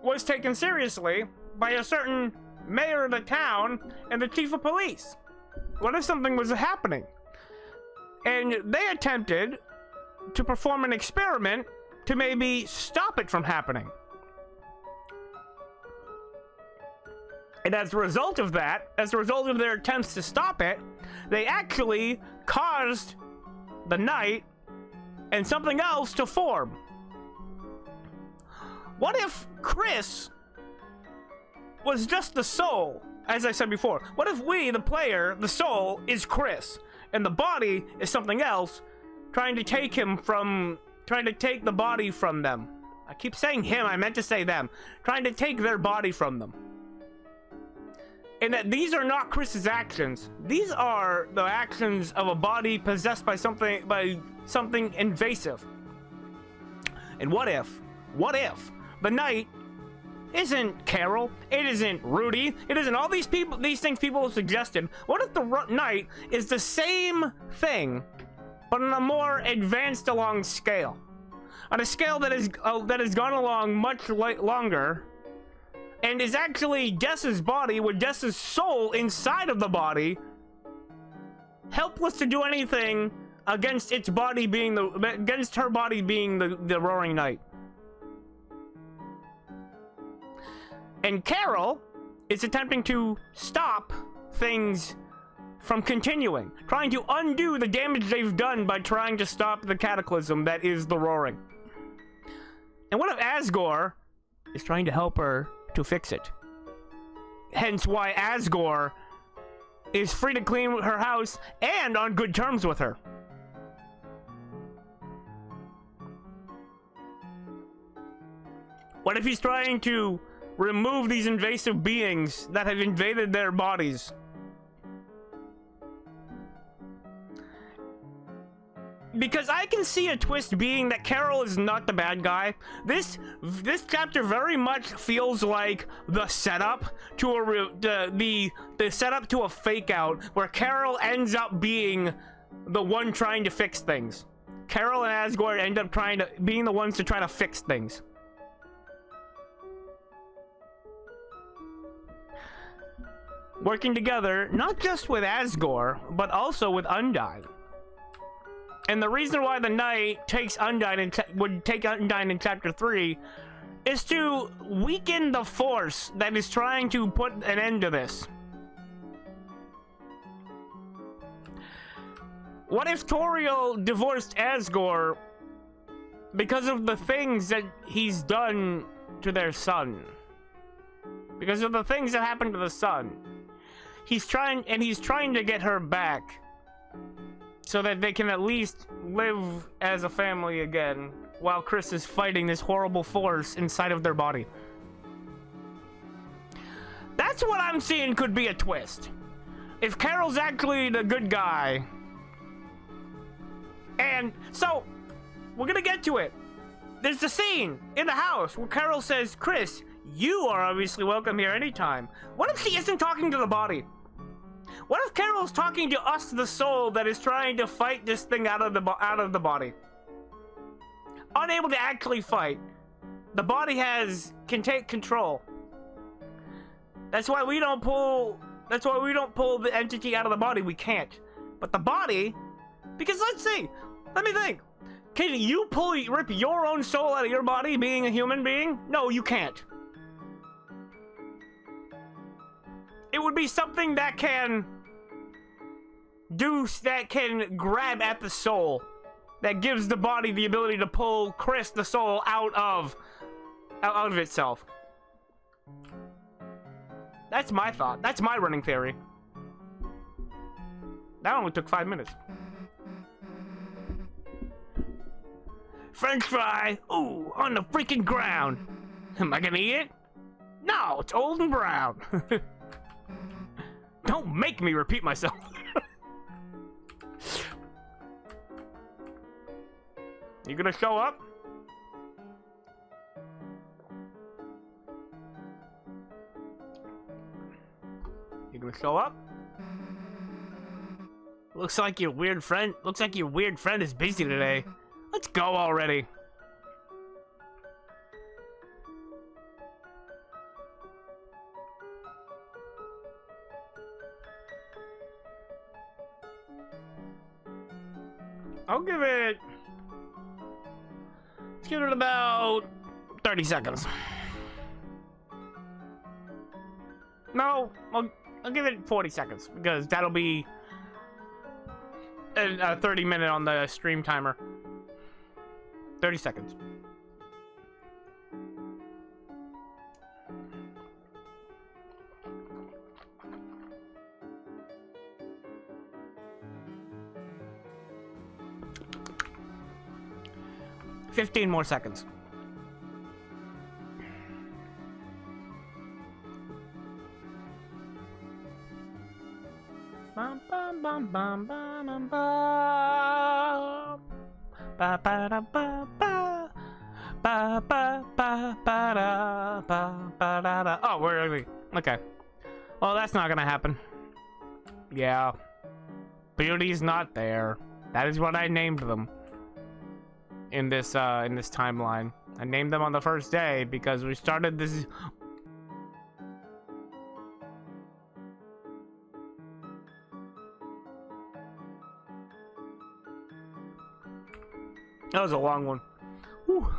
was taken seriously by a certain mayor of the town and the chief of police? What if something was happening and they attempted to perform an experiment to maybe stop it from happening? And as a result of that, as a result of their attempts to stop it, they actually caused the night and something else to form. What if Chris was just the soul, as I said before? What if we, the player, the soul, is Chris, and the body is something else, trying to take the body from them? I keep saying him, I meant to say them. Trying to take their body from them. And that these are not Chris's actions. These are the actions of a body possessed by something invasive. And what if the Knight isn't Carol, it isn't Rudy, it isn't all these things people have suggested. What if the Knight is the same thing, but on a more advanced along scale? On a scale that has gone along much longer, and is actually Jess's body with Jess's soul inside of the body, helpless to do anything against its body being against her body being the Roaring Knight. And Carol is attempting to stop things from continuing, trying to undo the damage they've done by trying to stop the cataclysm that is the Roaring. And what if Asgore is trying to help her to fix it? Hence why Asgore is free to clean her house and on good terms with her. What if he's trying to remove these invasive beings that have invaded their bodies? Because I can see a twist being that Carol is not the bad guy. This chapter very much feels like the setup to the setup to a fake out where Carol ends up being the one trying to fix things. Carol and Asgore end up being the ones to try to fix things. Working together, not just with Asgore, but also with Undyne. And the reason why the Knight would take Undyne in Chapter 3 is to weaken the force that is trying to put an end to this. What if Toriel divorced Asgore because of the things that he's done to their son? Because of the things that happened to the son. He's trying to get her back so that they can at least live as a family again while Chris is fighting this horrible force inside of their body. That's what I'm seeing could be a twist. If Carol's actually the good guy. And so, we're gonna get to it. There's the scene in the house where Carol says, "Chris, you are obviously welcome here anytime." What if she isn't talking to the body? What if Carol's talking to us, the soul that is trying to fight this thing out of the body? Unable to actually fight. The body can take control. That's why we don't pull the entity out of the body. We can't. But the body, because let me think. Can you rip your own soul out of your body being a human being? No, you can't. It would be something that can grab at the soul, that gives the body the ability to pull Chris, the soul, out of itself. That's my thought. That's my running theory. That only took 5 minutes. French fry, ooh, on the freaking ground. Am I gonna eat it? No, it's old and brown. Don't make me repeat myself. You gonna show up? You gonna show up? Looks like your weird friend is busy today. Let's go already. Let's give it about 30 seconds. No, I'll give it 40 seconds because that'll be a 30-minute on the stream timer. 30 seconds. $15 more seconds. Bum, bum, bum, bum, bum, bum, bum. Ba, ba, da, ba, ba. Ba, ba, ba, ba, da, ba, ba, da, da. Oh, where are we? Okay. Well, that's not gonna happen. Yeah. Beauty's not there. That is what I named them. In this timeline. I named them on the first day because we started this. That was a long one. Whew.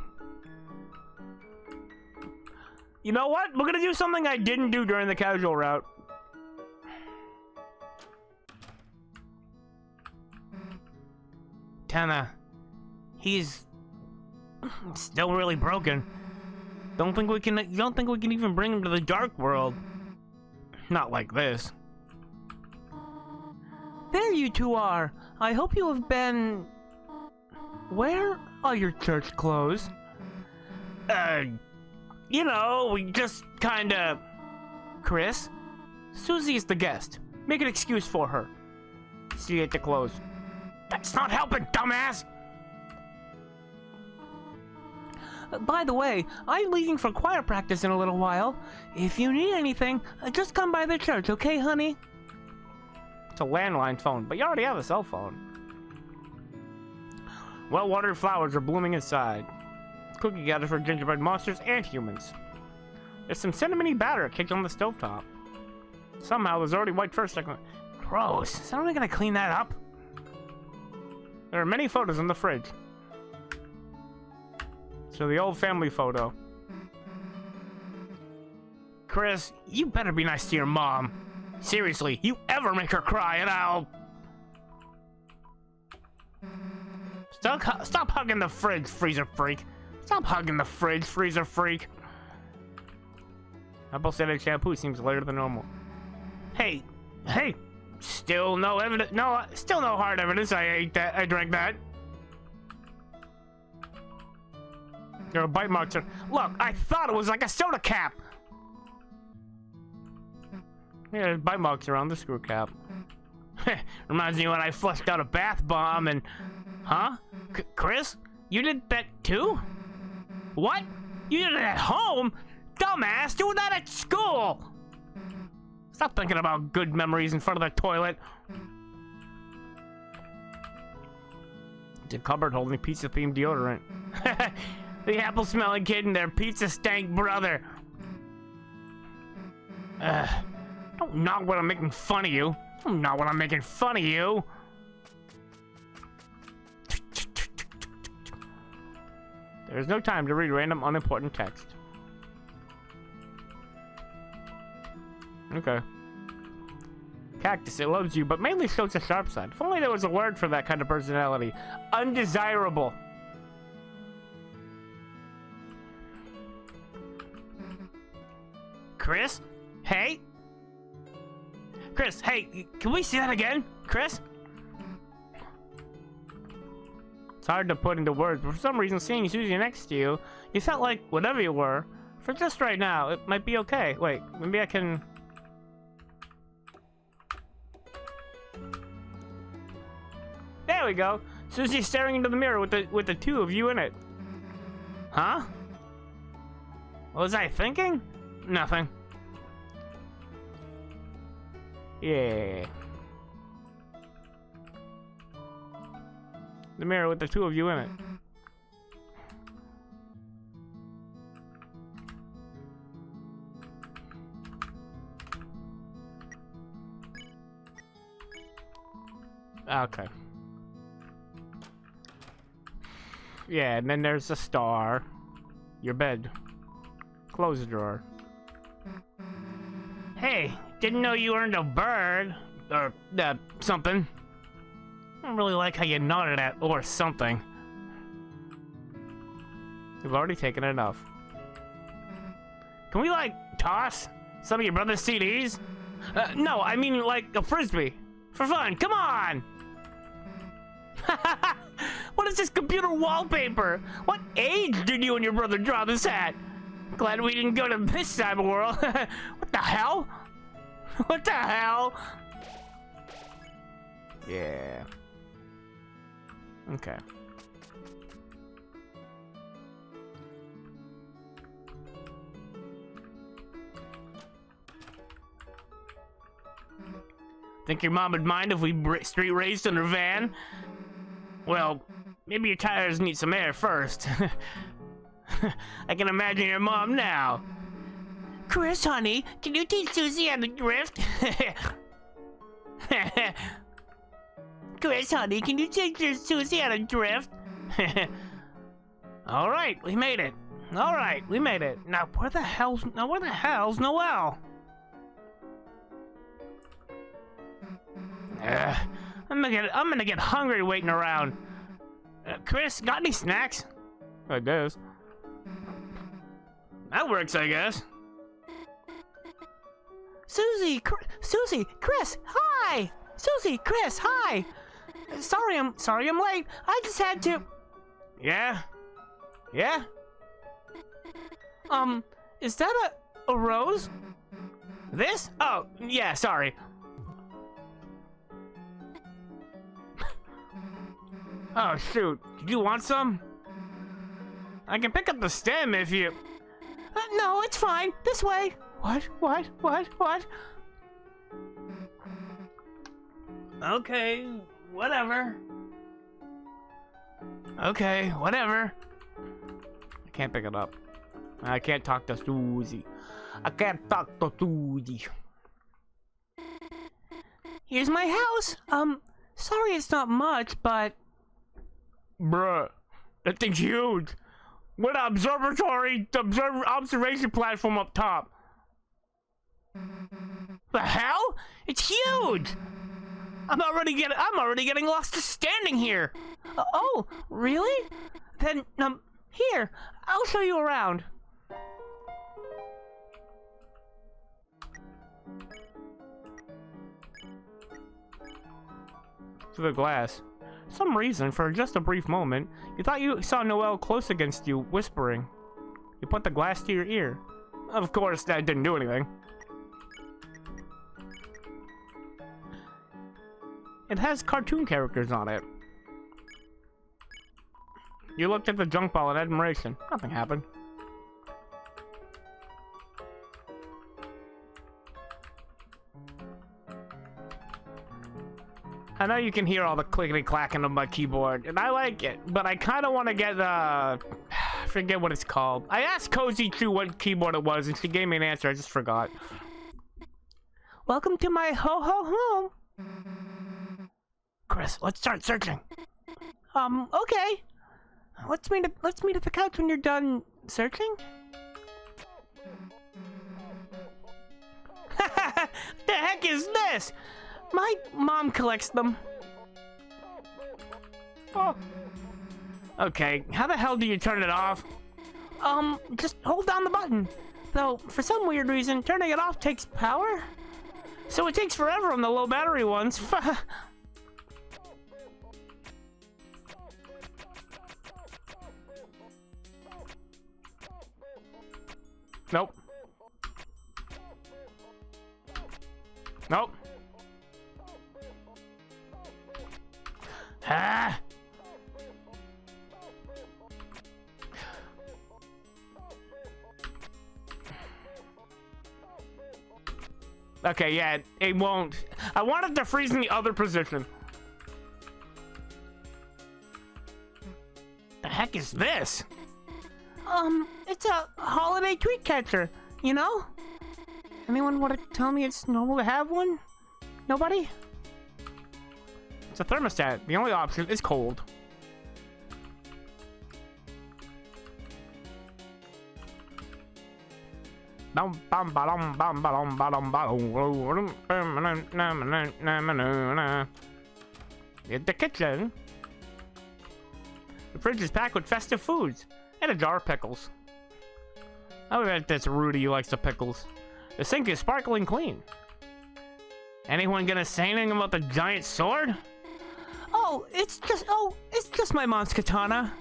You know what? We're gonna do something I didn't do during the casual route. Tana, he's still really broken. Don't think we can even bring him to the dark world. Not like this. There you two are. I hope you have been. Where are your church clothes? You know, we just kinda. Chris, Susie's the guest. Make an excuse for her. See you at the close. That's not helping, dumbass! By the way, I'm leaving for choir practice in a little while. If you need anything, just come by the church, okay, honey? It's a landline phone, but you already have a cell phone. Well-watered flowers are blooming inside. Cookie gathers for gingerbread monsters and humans. There's some cinnamony batter caked on the stovetop. Somehow there's already white first second. Gross. Is somebody gonna clean that up? There are many photos in the fridge. So the old family photo. Chris, you better be nice to your mom. Seriously, you ever make her cry and I'll... Stop hugging the fridge, freezer freak. Stop hugging the fridge, freezer freak. Apple cider shampoo seems lighter than normal. Hey. Still no evidence. No, still no hard evidence. I ate that. I drank that. There are bite marks. Look, I thought it was like a soda cap. Yeah, there's bite marks around the screw cap. Reminds me when I flushed out a bath bomb and... Huh? Chris? You did that too? What? You did it at home? Dumbass, do that at school! Stop thinking about good memories in front of the toilet. The cupboard holding pizza-themed deodorant. The apple-smelling kid and their pizza-stank brother. Don't knock when I'm making fun of you. Don't knock when I'm making fun of you. There's no time to read random unimportant text. Okay. Cactus, it loves you, but mainly shows the sharp side. If only there was a word for that kind of personality. Undesirable. Chris? Hey? Chris, hey, can we see that again? Chris? It's hard to put into words, but for some reason, seeing Susie next to you, you felt like whatever you were, for just right now, it might be okay. Wait, maybe I can... There we go. Susie's staring into the mirror with the two of you in it. Huh? What was I thinking? Nothing. Yeah. The mirror with the two of you in it. Okay. Yeah, and then there's the star. Your bed. Close the drawer. Hey, didn't know you earned a bird. Or, something. I don't really like how you nodded at or something. We've already taken enough. Can we, like, toss some of your brother's CDs? No, I mean, like, a frisbee. For fun, come on! What is this computer wallpaper? What age did you and your brother draw this at? Glad we didn't go to this cyber world. What the hell? What the hell? Yeah. Okay. Think your mom would mind if we street raced in her van? Well, maybe your tires need some air first. I can imagine your mom now. Chris, honey, can you teach Susie how to drift? Chris, honey, can you teach your Susie how to drift? All right, we made it. All right, we made it. Now, where the hell's Noelle? I'm gonna get hungry waiting around. Chris, got any snacks? I guess. That works, I guess. Susie, Chris, hi! Susie, Chris, hi! Sorry I'm late. I just had to... Yeah? Yeah? Is that a rose? This? Oh, yeah, sorry. Oh, shoot. Did you want some? I can pick up the stem if you... No, it's fine. This way. What? Okay, whatever. Okay, whatever. I can't pick it up. I can't talk to Susie. I can't talk to Susie. Here's my house. Sorry it's not much, but... Bruh, that thing's huge. What observation platform up top? The hell? It's huge. I'm already getting lost just standing here. Oh, really? Then, here, I'll show you around. Through the glass. For some reason, for just a brief moment, you thought you saw Noelle close against you, whispering. You put the glass to your ear. Of course, that didn't do anything. It has cartoon characters on it. You looked at the junk ball in admiration. Nothing happened. I know you can hear all the clickety-clacking of my keyboard, and I like it, but I kind of want to get, I forget what it's called. I asked Cozy Chew what keyboard it was, and she gave me an answer. I just forgot. Welcome to my ho-ho home. Chris, let's start searching. Okay. Let's meet at the couch when you're done searching. The heck is this? My mom collects them. Oh. Okay, how the hell do you turn it off? Just hold down the button. Though, for some weird reason, turning it off takes power. So it takes forever on the low battery ones. Nope. Nope. Ah! Okay, yeah, it won't. I wanted to freeze in the other position. The heck is this? It's a holiday tweet catcher, you know? Anyone want to tell me it's normal to have one? Nobody? It's a thermostat. The only option is cold. The kitchen. The fridge is packed with festive foods and a jar of pickles. I bet that's Rudy who likes the pickles. The sink is sparkling clean. Anyone gonna say anything about the giant sword? Oh, it's just my mom's katana.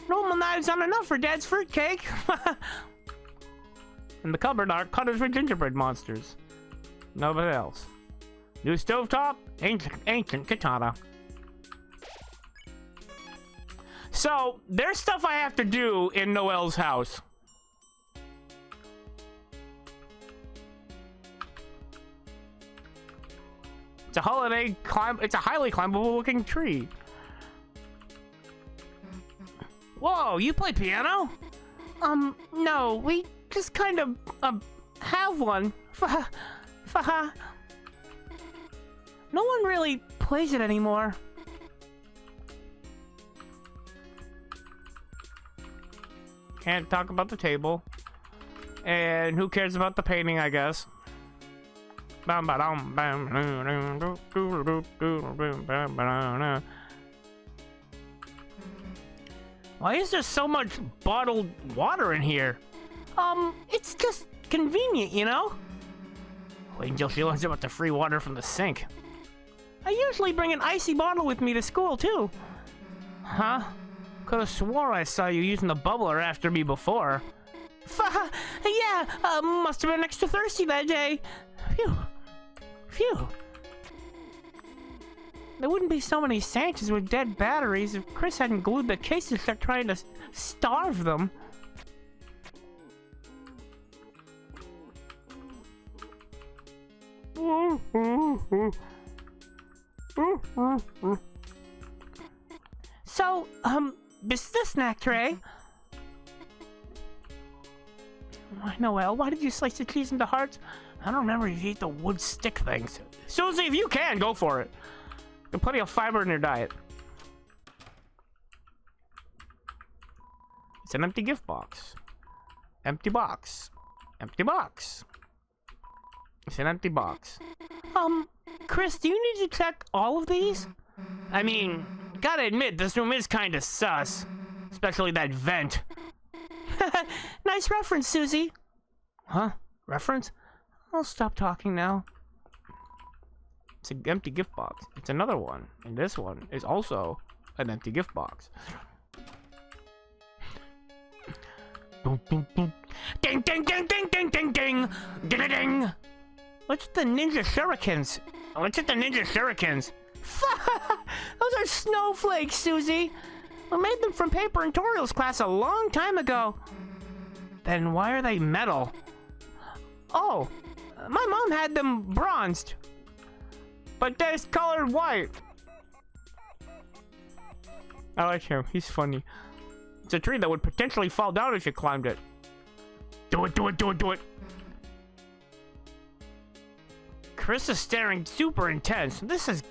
Normal knives aren't enough for Dad's fruitcake. In the cupboard are cutters for gingerbread monsters. Nobody else. New stovetop, ancient katana. So, there's stuff I have to do in Noelle's house. It's a it's a highly climbable looking tree. Whoa, you play piano? No, we just kind of, have one. No one really plays it anymore. Can't talk about the table. And who cares about the painting, I guess. Why is there so much bottled water in here? It's just convenient, you know? Wait until she learns about the free water from the sink. I usually bring an icy bottle with me to school, too. Huh? Could've swore I saw you using the bubbler after me before. Yeah, must have been extra thirsty that day. Phew. There wouldn't be so many Sanchez with dead batteries if Chris hadn't glued the cases shut trying to starve them. So, this is the snack tray. Why, Noelle, why did you slice the cheese into hearts? I don't remember if you eat the wood stick things. Susie, if you can, go for it. There's plenty of fiber in your diet. It's an empty gift box. Empty box. Empty box. It's an empty box. Chris, do you need to check all of these? I mean, gotta admit, this room is kinda sus. Especially that vent. Nice reference, Susie. Huh? Reference? I'll stop talking now. It's an empty gift box. It's another one. And this one is also an empty gift box. Boom, boom, boom. Ding, ding, ding, ding, ding, ding, ding. Ding, ding, ding. What's the ninja shurikens? What's with the ninja shurikens? Those are snowflakes, Susie. We made them from paper in tutorials class a long time ago. Then why are they metal? Oh, my mom had them bronzed. But they're colored white. I like him. He's funny. It's a tree that would potentially fall down if you climbed it. Do it, do it, do it, do it. Chris is staring super intense. This has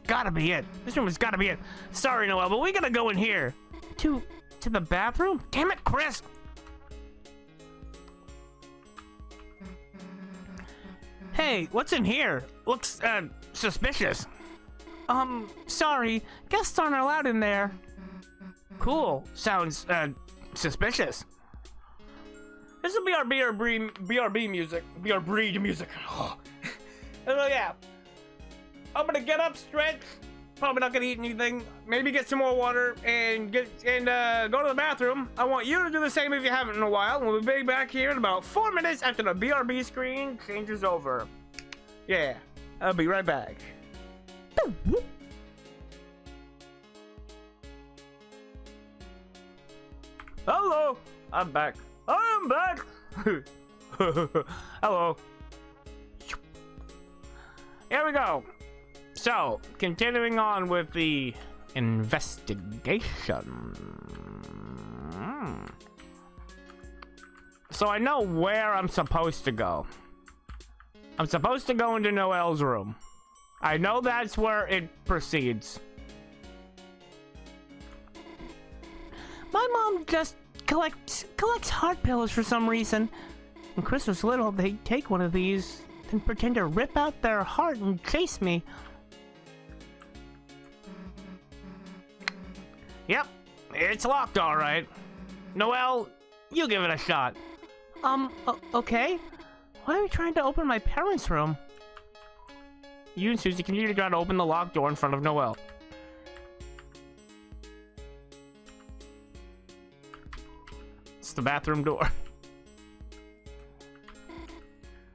gotta be it. This room has gotta be it. Sorry, Noelle, but we gotta go in here. To the bathroom? Damn it, Chris! Hey, what's in here? Looks, suspicious. Sorry. Guests aren't allowed in there. Cool. Sounds, suspicious. This will be our BRB music. BRB music. So yeah. I'm gonna get up, stretch. Probably not gonna eat anything. Maybe get some more water and go to the bathroom. I want you to do the same if you haven't in a while. We'll be back here in about 4 minutes after the BRB screen changes over. Yeah, I'll be right back. Hello, I'm back. I'm back. Hello. Here we go. So, continuing on with the investigation. So I know where I'm supposed to go. I'm supposed to go into Noelle's room. I know that's where it proceeds. My mom just collects heart pillows for some reason. When Chris was little, they'd take one of these, then pretend to rip out their heart and chase me. Yep, it's locked all right. Noelle, you give it a shot. Okay. Why are we trying to open my parents' room? You and Susie continue to try to open the locked door in front of Noelle. It's the bathroom door.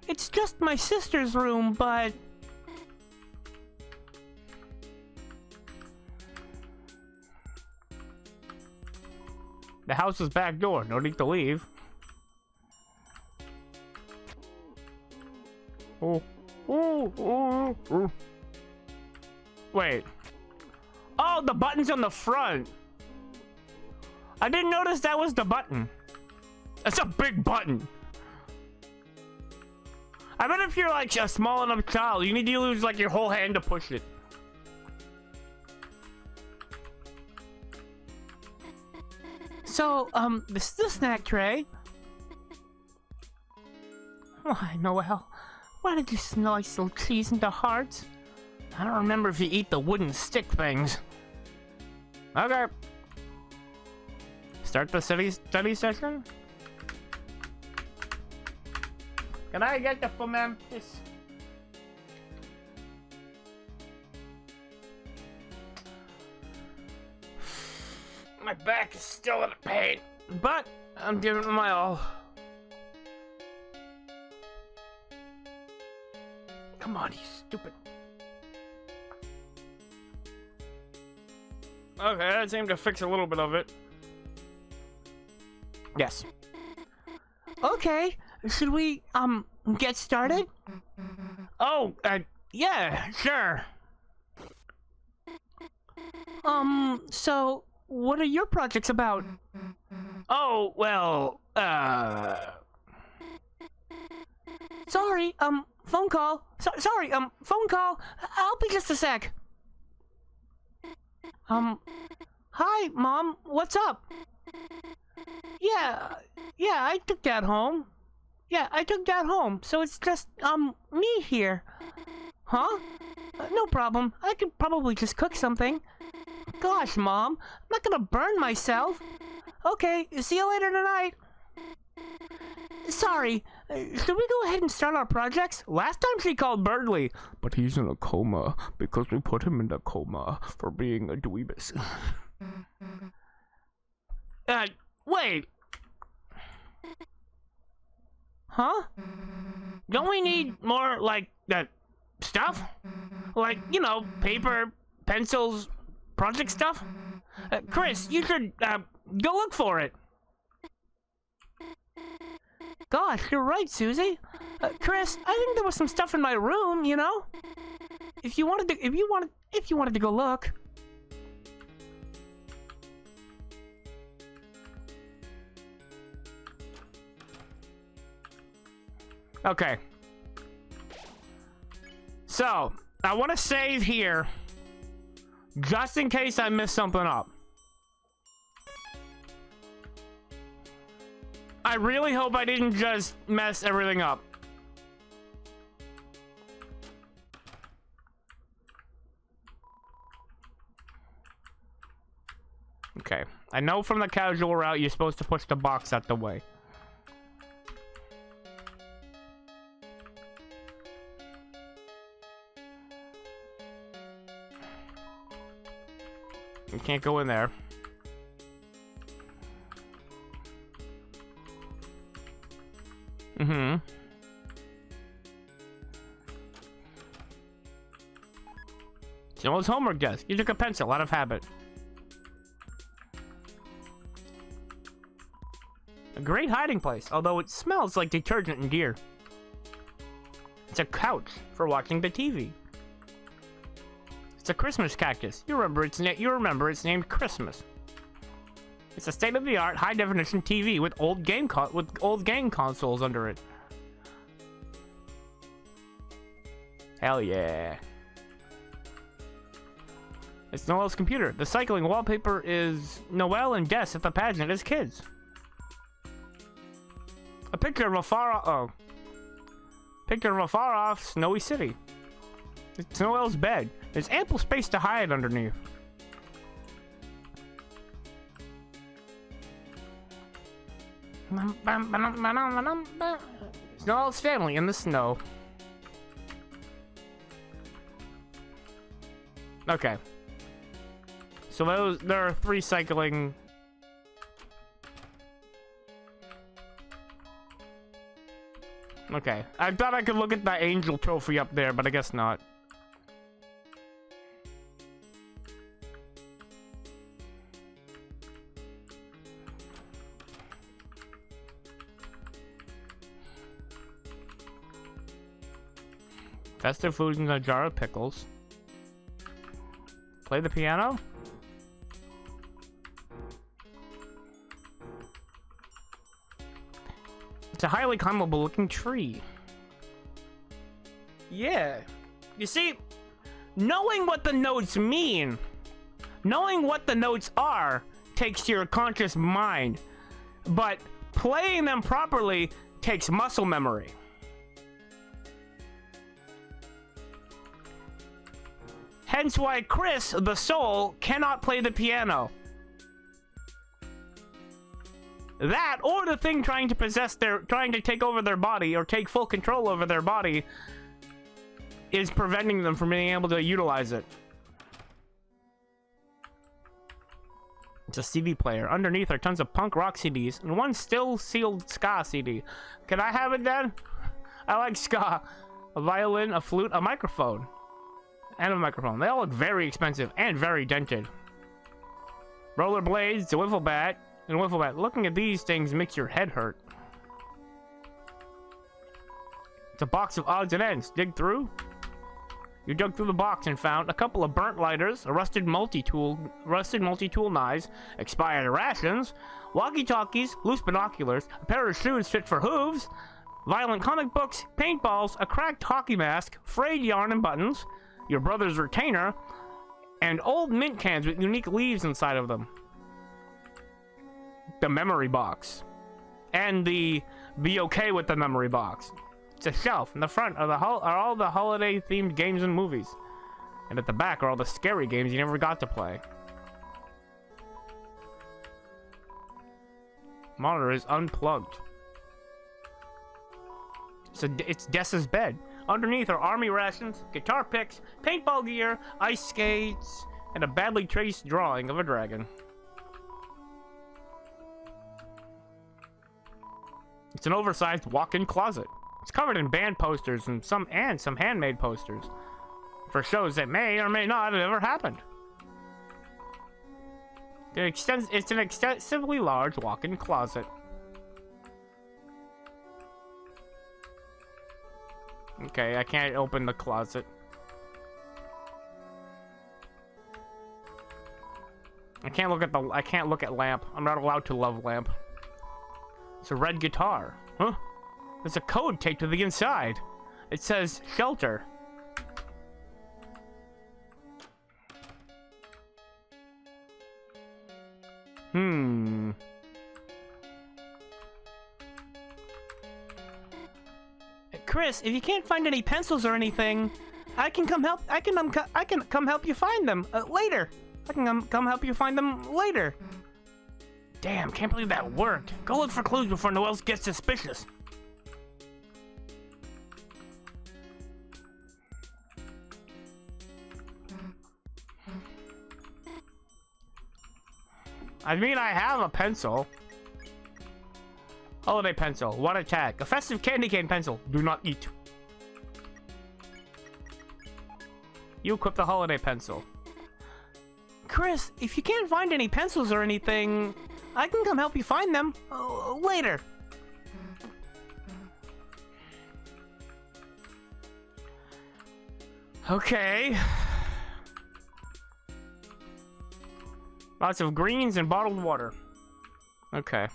It's just my sister's room, but... The house's back door. No need to leave. Oh. Wait. Oh, the button's on the front. I didn't notice that was the button. That's a big button. I bet if you're like a small enough child, you need to use like your whole hand to push it. So, this is the snack tray. Why, Noelle? Why did you slice little cheese into hearts? I don't remember if you eat the wooden stick things. Okay. Start the study session. Can I get the fomentis? My back is still in pain, but I'm giving it my all. Come on, you stupid. Okay, that seemed to fix a little bit of it. Yes. Okay, should we, get started? Oh, yeah, sure. So, what are your projects about? Oh, well, Sorry, phone call. Sorry, phone call. I'll be just a sec. Hi, Mom, what's up? Yeah, I took Dad home. Yeah, I took Dad home, so it's just, me here. Huh? No problem. I could probably just cook something. Gosh, Mom, I'm not gonna burn myself. Okay, see you later tonight. Sorry, should we go ahead and start our projects? last time she called Birdley, but he's in a coma because we put him in a coma for being a dweebus. Wait. Huh? Don't we need more, like, that stuff? Like, you know, paper, pencils, project stuff? Chris, you should, go look for it. Gosh, you're right, Susie. Chris, I think there was some stuff in my room, you know? If you wanted to go look. Okay. So, I want to save here, just in case I miss something up. I really hope I didn't just mess everything up. Okay. I know from the casual route you're supposed to push the box out the way. You can't go in there. Mm-hmm. Noel's homework desk. You took a pencil out of habit. A great hiding place, although it smells like detergent and gear. It's a couch for watching the TV. It's a Christmas cactus. You remember it's named Christmas. It's a state-of-the-art, high-definition TV with old game consoles under it. Hell yeah! It's Noel's computer. The cycling wallpaper is Noel and Des at the pageant as kids. A picture of a far off snowy city. It's Noel's bed. There's ample space to hide underneath. It's Noel's family in the snow. Okay. So there are 3 cycling. Okay. I thought I could look at that angel trophy up there, but I guess not. Festive foods in a jar of pickles. Play the piano? It's a highly climbable looking tree. Yeah. You see, knowing what the notes mean, knowing what the notes are, takes your conscious mind. But playing them properly takes muscle memory. Hence why Chris, the soul, cannot play the piano. That, or the thing trying to take over their body, or take full control over their body, is preventing them from being able to utilize it. It's a CD player. Underneath are tons of punk rock CDs, and one still sealed ska CD. Can I have it, Dad? I like ska. A violin, a flute, a microphone. And a microphone. They all look very expensive and very dented. Rollerblades, a wiffle bat, and a wiffle bat. Looking at these things makes your head hurt. It's a box of odds and ends. Dig through? You dug through the box and found a couple of burnt lighters, a rusted multi-tool knives, expired rations, walkie-talkies, loose binoculars, a pair of shoes fit for hooves, violent comic books, paintballs, a cracked hockey mask, frayed yarn and buttons, your brother's retainer, and old mint cans with unique leaves inside of them. The memory box. And the be okay with the memory box. It's a shelf. In the front are all the holiday-themed games and movies. And at the back are all the scary games you never got to play. Monitor is unplugged. So it's Dessa's bed. Underneath are army rations, guitar picks, paintball gear, ice skates, and a badly traced drawing of a dragon. It's an oversized walk-in closet. It's covered in band posters and some handmade posters for shows that may or may not have ever happened. It's an extensively large walk-in closet. Okay, I can't open the closet. I can't look at lamp. I'm not allowed to love lamp. It's a red guitar. Huh? There's a code taped to the inside. It says shelter. Chris, if you can't find any pencils or anything, I can come help. I can come help you find them later. I can come help you find them later. Damn, can't believe that worked. Go look for clues before Noel gets suspicious. I mean, I have a pencil. Holiday pencil. What attack? A festive candy cane pencil. Do not eat. You equip the holiday pencil. Chris, if you can't find any pencils or anything, I can come help you find them later. Okay. Lots of greens and bottled water. Okay.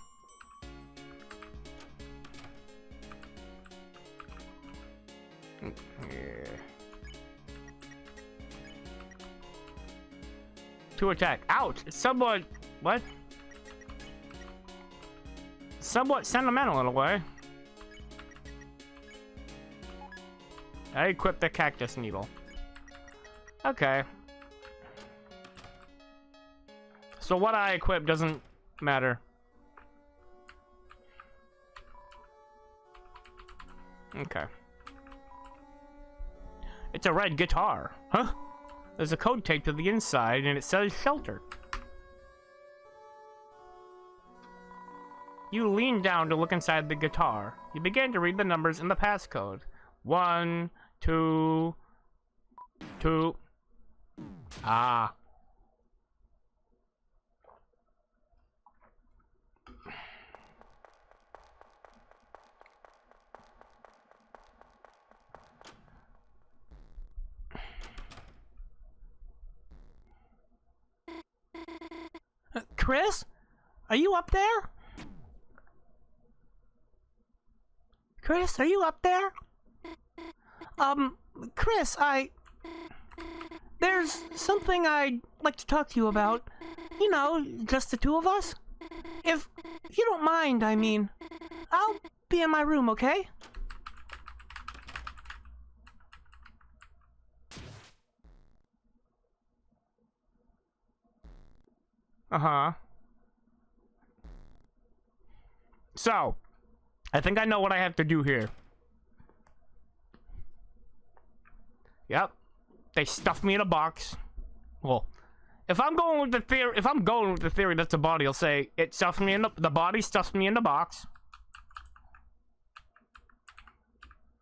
To attack. Ouch! It's somewhat... What? Somewhat sentimental in a way. I equipped the cactus needle. Okay. So what I equip doesn't matter. Okay. It's a red guitar. Huh? There's a code taped to the inside and it says shelter. You lean down to look inside the guitar. You begin to read the numbers in the passcode. 1, 2, 2. Ah. Chris? Are you up there? Chris, are you up there? Chris, there's something I'd like to talk to you about. You know, just the two of us. If you don't mind, I mean. I'll be in my room, okay? Uh-huh. So, I think I know what I have to do here. Yep. They stuffed me in a box. Well, if I'm going with the theory that's the body, I'll say it stuffed me in the body stuffs me in the box.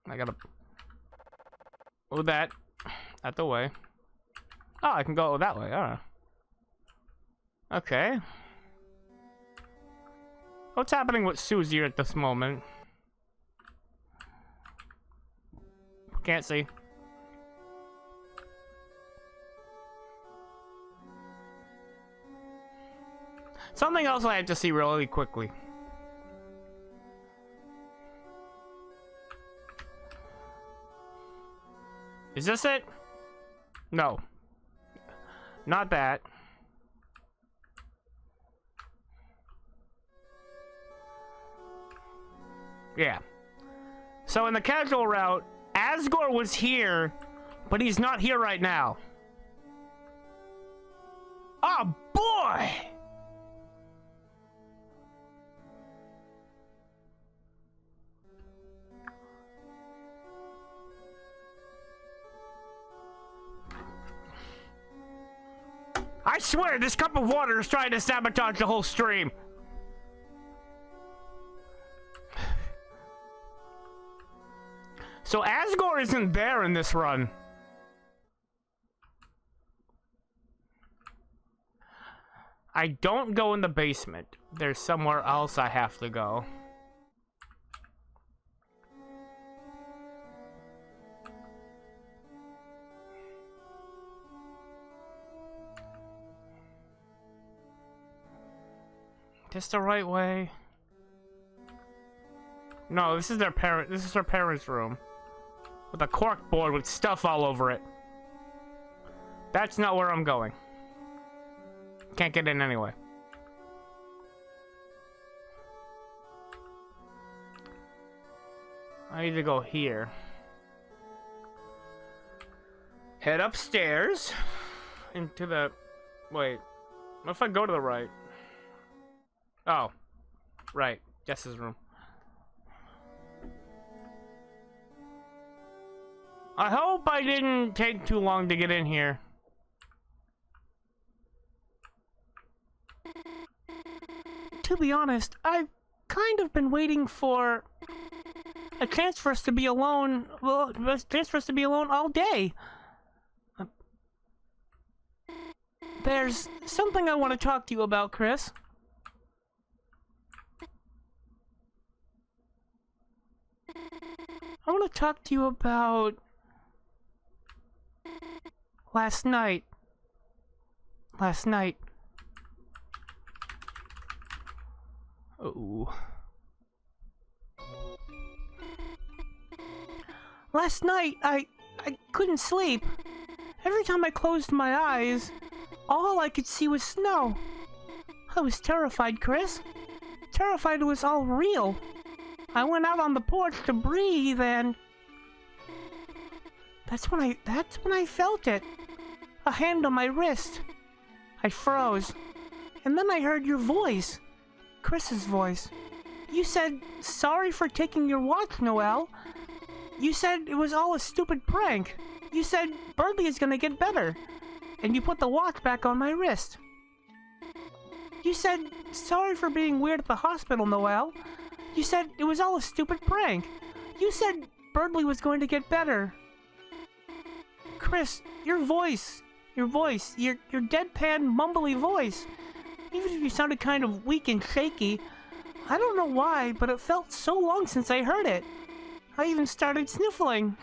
I gotta move that out the way. Oh, I can go that way. Alright. Okay. What's happening with Susie at this moment? Can't see. Something else I have to see really quickly. Is this it? No. Not that. Yeah. So in the casual route, Asgore was here, but he's not here right now. Oh boy! I swear this cup of water is trying to sabotage the whole stream. So Asgore isn't there in this run. I don't go in the basement. There's somewhere else I have to go. This the right way? No, this is their parent. This is her parents' room. With a cork board with stuff all over it. That's not where I'm going. Can't get in anyway. I need to go here. Head upstairs. Into the... Wait. What if I go to the right? Oh. Right. Jess's room. I hope I didn't take too long to get in here. To be honest, I've kind of been waiting for a chance for us to be alone. Well, a chance for us to be alone all day. There's something I want to talk to you about, Chris. I want to talk to you about last night. Oh. Last night, I couldn't sleep. Every time I closed my eyes, all I could see was snow. I was terrified, Chris. Terrified it was all real. I went out on the porch to breathe and... That's when I felt it. A hand on my wrist. I froze. And then I heard your voice. Chris's voice. You said, sorry for taking your watch, Noelle. You said it was all a stupid prank. You said Birdie is gonna get better. And you put the watch back on my wrist. You said, sorry for being weird at the hospital, Noelle. You said it was all a stupid prank. You said Birdie was going to get better. Chris, your voice, your deadpan, mumbly voice. Even if you sounded kind of weak and shaky, I don't know why, but it felt so long since I heard it. I even started sniffling.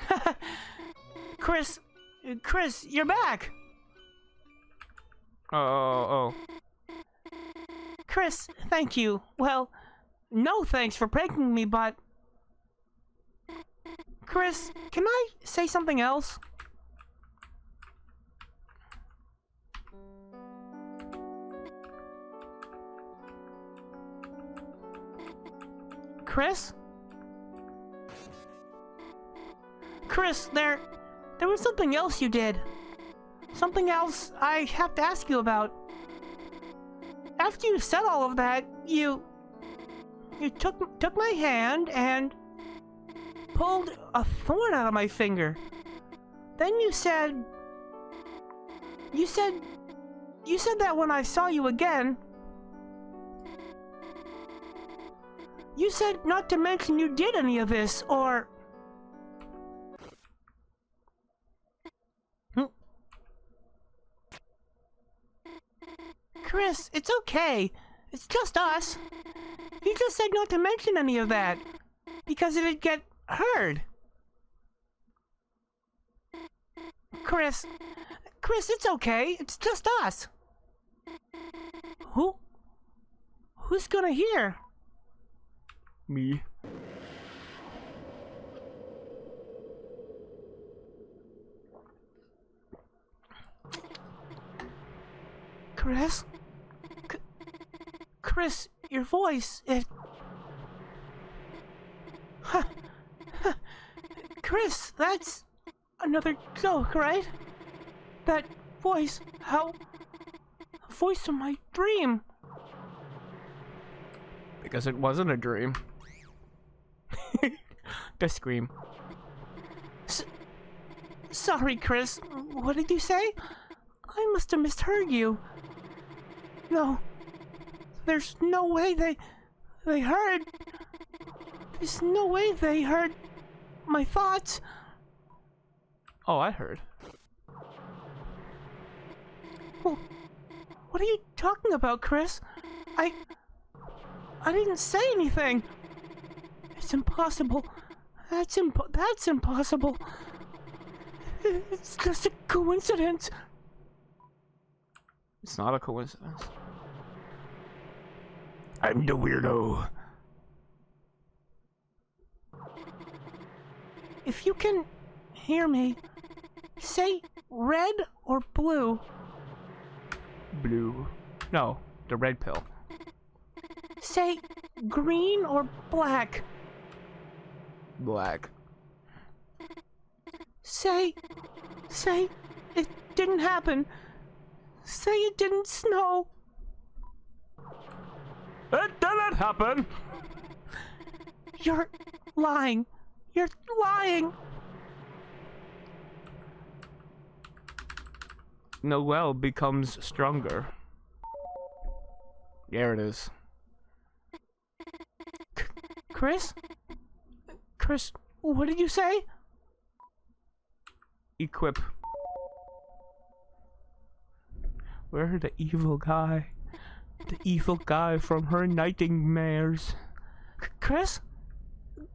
Chris, you're back. Oh. Chris, thank you. Well, no thanks for pranking me, but... Chris, can I say something else? Chris? Chris, there was something else you did. Something else I have to ask you about. After you said all of that, you took my hand and pulled a thorn out of my finger. Then you said that when I saw you again, you said not to mention you did any of this, or... Chris, it's okay. It's just us. You just said not to mention any of that, because it'd get heard. Chris, it's okay. It's just us. Who's gonna hear? Me. Chris? Chris, your voice, it... Chris, that's another joke, right? That voice, voice of my dream. Because it wasn't a dream. The scream. Sorry, Chris. What did you say? I must have misheard you. No. There's no way they heard. There's no way they heard my thoughts. Oh, I heard. Well, what are you talking about, Chris? I didn't say anything. It's impossible. That's impossible. It's just a coincidence. It's not a coincidence. I'm the weirdo. If you can hear me, say red or blue. Blue. No, the red pill. Say green or black. Black. Say it didn't happen. Say it didn't snow. It didn't happen! You're lying. You're lying. Noelle becomes stronger. There it is. Chris? Chris, what did you say? Equip. We're the evil guy. The evil guy from her nightmares. Chris?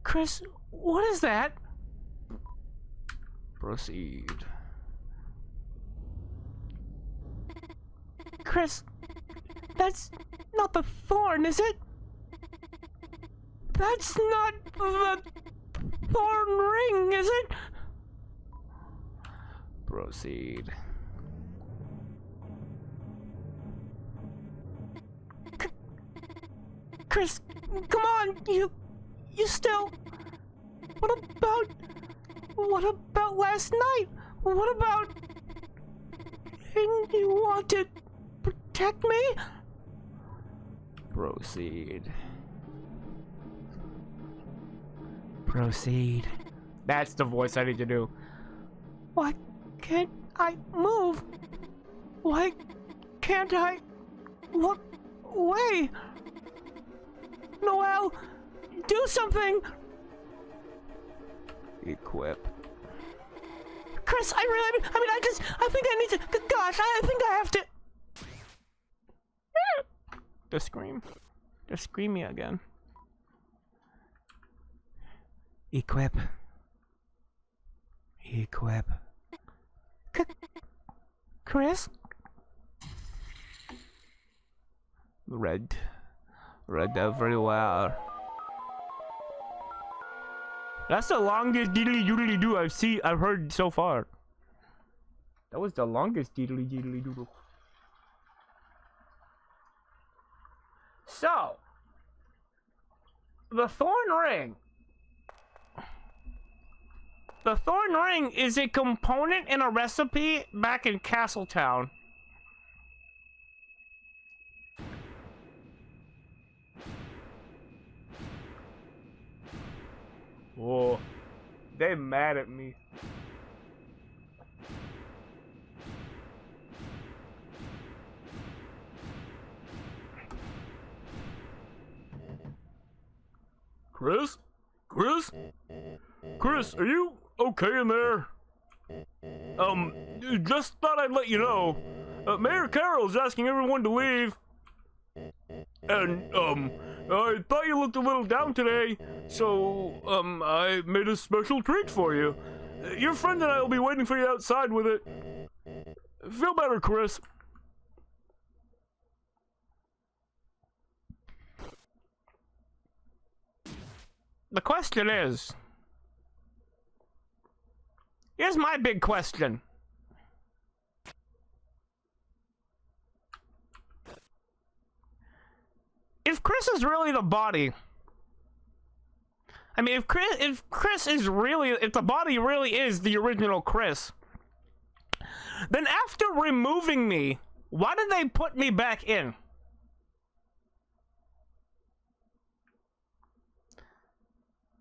Chris, what is that? Proceed. Chris, that's not the thorn, is it? That's not the thorn ring, is it? Proceed. Chris, come on, you still... What about last night? What about... Didn't you want to protect me? Proceed. Proceed. That's the voice I need to do. Why can't I move? Why can't I look away? Noel, do something! Equip. Chris, I think I need to, gosh, I think I have to. The scream. They're screaming again. Equip. Equip. Chris? Read everywhere. That's the longest diddly doodly doo I've heard so far. That was the longest diddly diddly doodle. So, the Thorn Ring. The Thorn Ring is a component in a recipe back in Castletown. Whoa, they mad at me. Chris? Chris? Chris, are you okay in there? Just thought I'd let you know. Mayor Carroll's asking everyone to leave. And, I thought you looked a little down today, so, I made a special treat for you. Your friend and I will be waiting for you outside with it. Feel better, Chris. The question is... Here's my big question. If Chris is really the body... I mean, if Chris is really... If the body really is the original Chris... Then after removing me, why did they put me back in?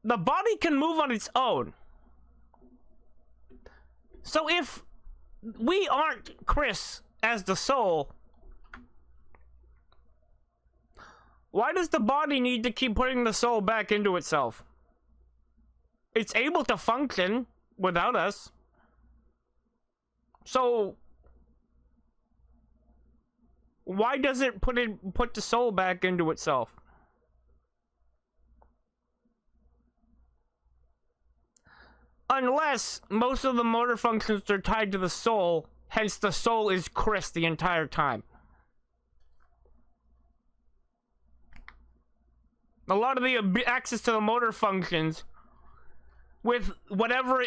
The body can move on its own. So if we aren't Chris as the soul, why does the body need to keep putting the soul back into itself? It's able to function without us. So why does it put the soul back into itself? Unless most of the motor functions are tied to the soul, hence the soul is Chris the entire time. A lot of the access to the motor functions, with whatever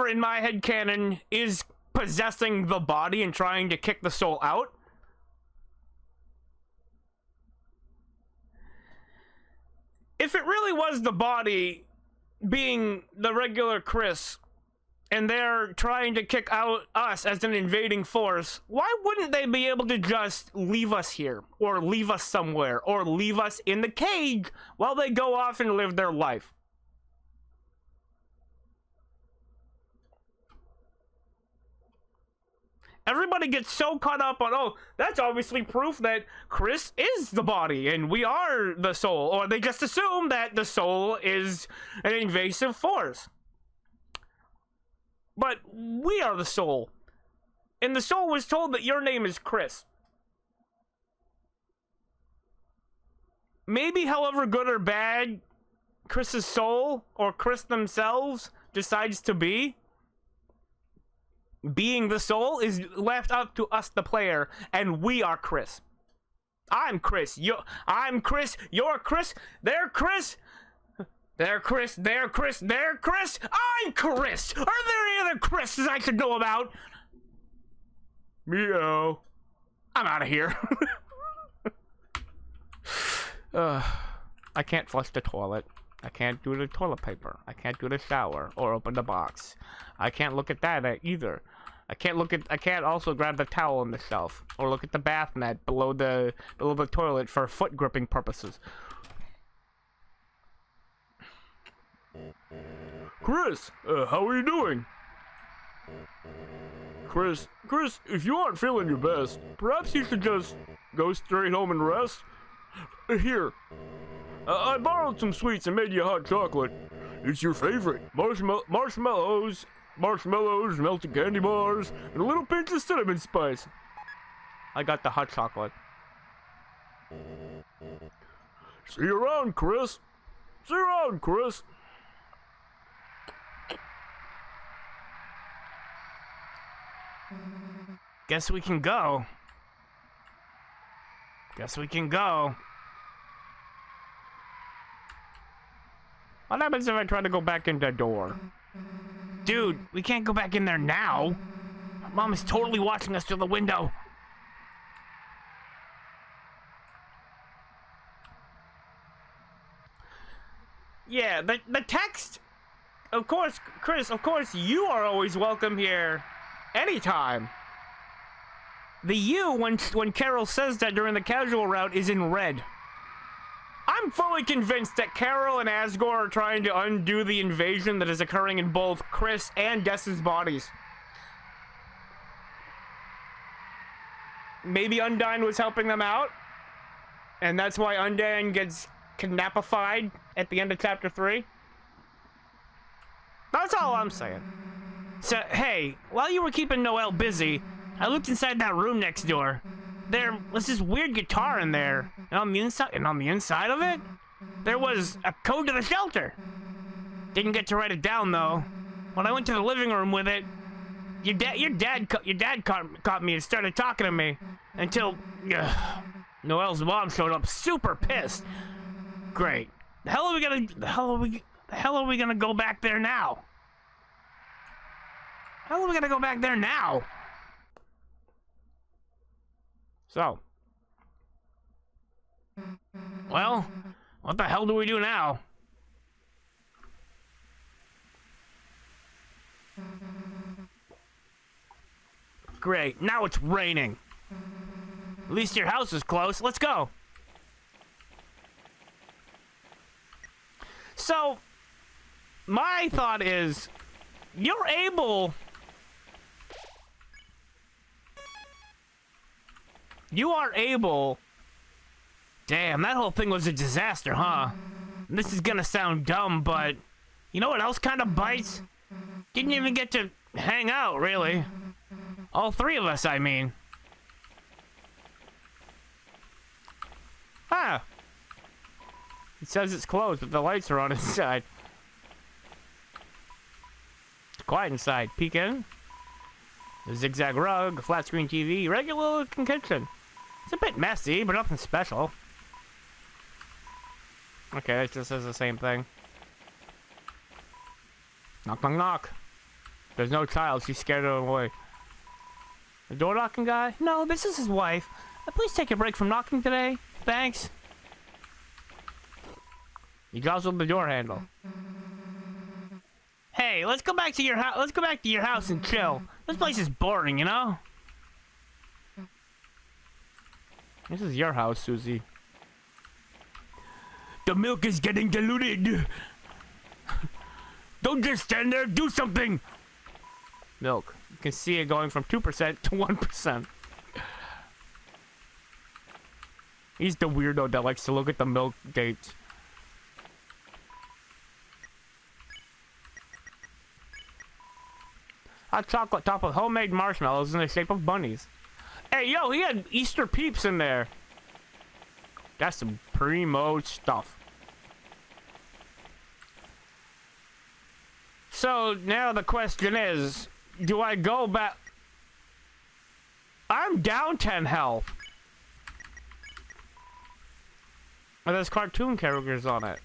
in my headcanon is possessing the body and trying to kick the soul out. If it really was the body being the regular Chris, and they're trying to kick out us as an invading force, why wouldn't they be able to just leave us here, or leave us somewhere, or leave us in the cage while they go off and live their life? Everybody gets so caught up on, oh, that's obviously proof that Chris is the body and we are the soul. Or they just assume that the soul is an invasive force. But we are the soul. And the soul was told that your name is Chris. Maybe, however good or bad Chris's soul or Chris themselves decides to be, being the soul is left up to us, the player, and we are Chris. I'm Chris. I'm Chris. You're Chris. They're Chris. They're Chris. They're Chris. They're Chris. I'm Chris. Are there any other Chris's I should know about? Meow. I'm out of here. I can't flush the toilet. I can't do the toilet paper. I can't do the shower or open the box. I can't look at that either. I can't also grab the towel on the shelf or look at the bath mat below the toilet for foot gripping purposes. Chris, how are you doing? Chris, if you aren't feeling your best, perhaps you should just go straight home and rest. Here, I borrowed some sweets and made you hot chocolate. It's your favorite. Marshmallows, melted candy bars, and a little pinch of cinnamon spice. I got the hot chocolate. See you around, Chris. See you around, Chris. Guess we can go. What happens if I try to go back in the door? Dude, we can't go back in there now. Mom is totally watching us through the window. Yeah, the text. Of course, Chris, of course, you are always welcome here. Anytime. The U, when Carol says that during the casual route, is in red. I'm fully convinced that Carol and Asgore are trying to undo the invasion that is occurring in both Chris and Des's bodies. Maybe Undyne was helping them out, and that's why Undyne gets kidnapified at the end of chapter 3. That's all I'm saying. So, hey, while you were keeping Noelle busy, I looked inside that room next door. There was this weird guitar in there, and on the inside of it, there was a code to the shelter. Didn't get to write it down though. When I went to the living room with it, your dad caught me and started talking to me until Noelle's mom showed up, super pissed. Great. The hell are we gonna go back there now? How are we gonna go back there now? So, well, what the hell do we do now? Great, now it's raining. At least your house is close. Let's go. So, my thought is, you're able... You are able... Damn, that whole thing was a disaster, huh? This is gonna sound dumb, but... You know what else kind of bites? Didn't even get to hang out, really. All three of us, I mean. Ah! It says it's closed, but the lights are on inside. It's quiet inside. Peek in. A zigzag rug, a flat screen TV, regular looking kitchen. It's a bit messy, but nothing special. Okay, it just says the same thing. Knock, knock, knock. There's no child. She's scared of him away. The door knocking guy? No, this is his wife. Please take a break from knocking today. Thanks. He jostled the door handle. Hey, let's go back to your house. Let's go back to your house and chill. This place is boring, you know? This is your house, Susie. The milk is getting diluted. Don't just stand there, do something. Milk. You can see it going from 2% to 1%. He's the weirdo that likes to look at the milk dates. Hot chocolate topped with homemade marshmallows in the shape of bunnies. Hey, yo, he had Easter peeps in there. That's some primo stuff. So, now the question is, do I go back? I'm down 10 health. Oh, there's cartoon characters on it.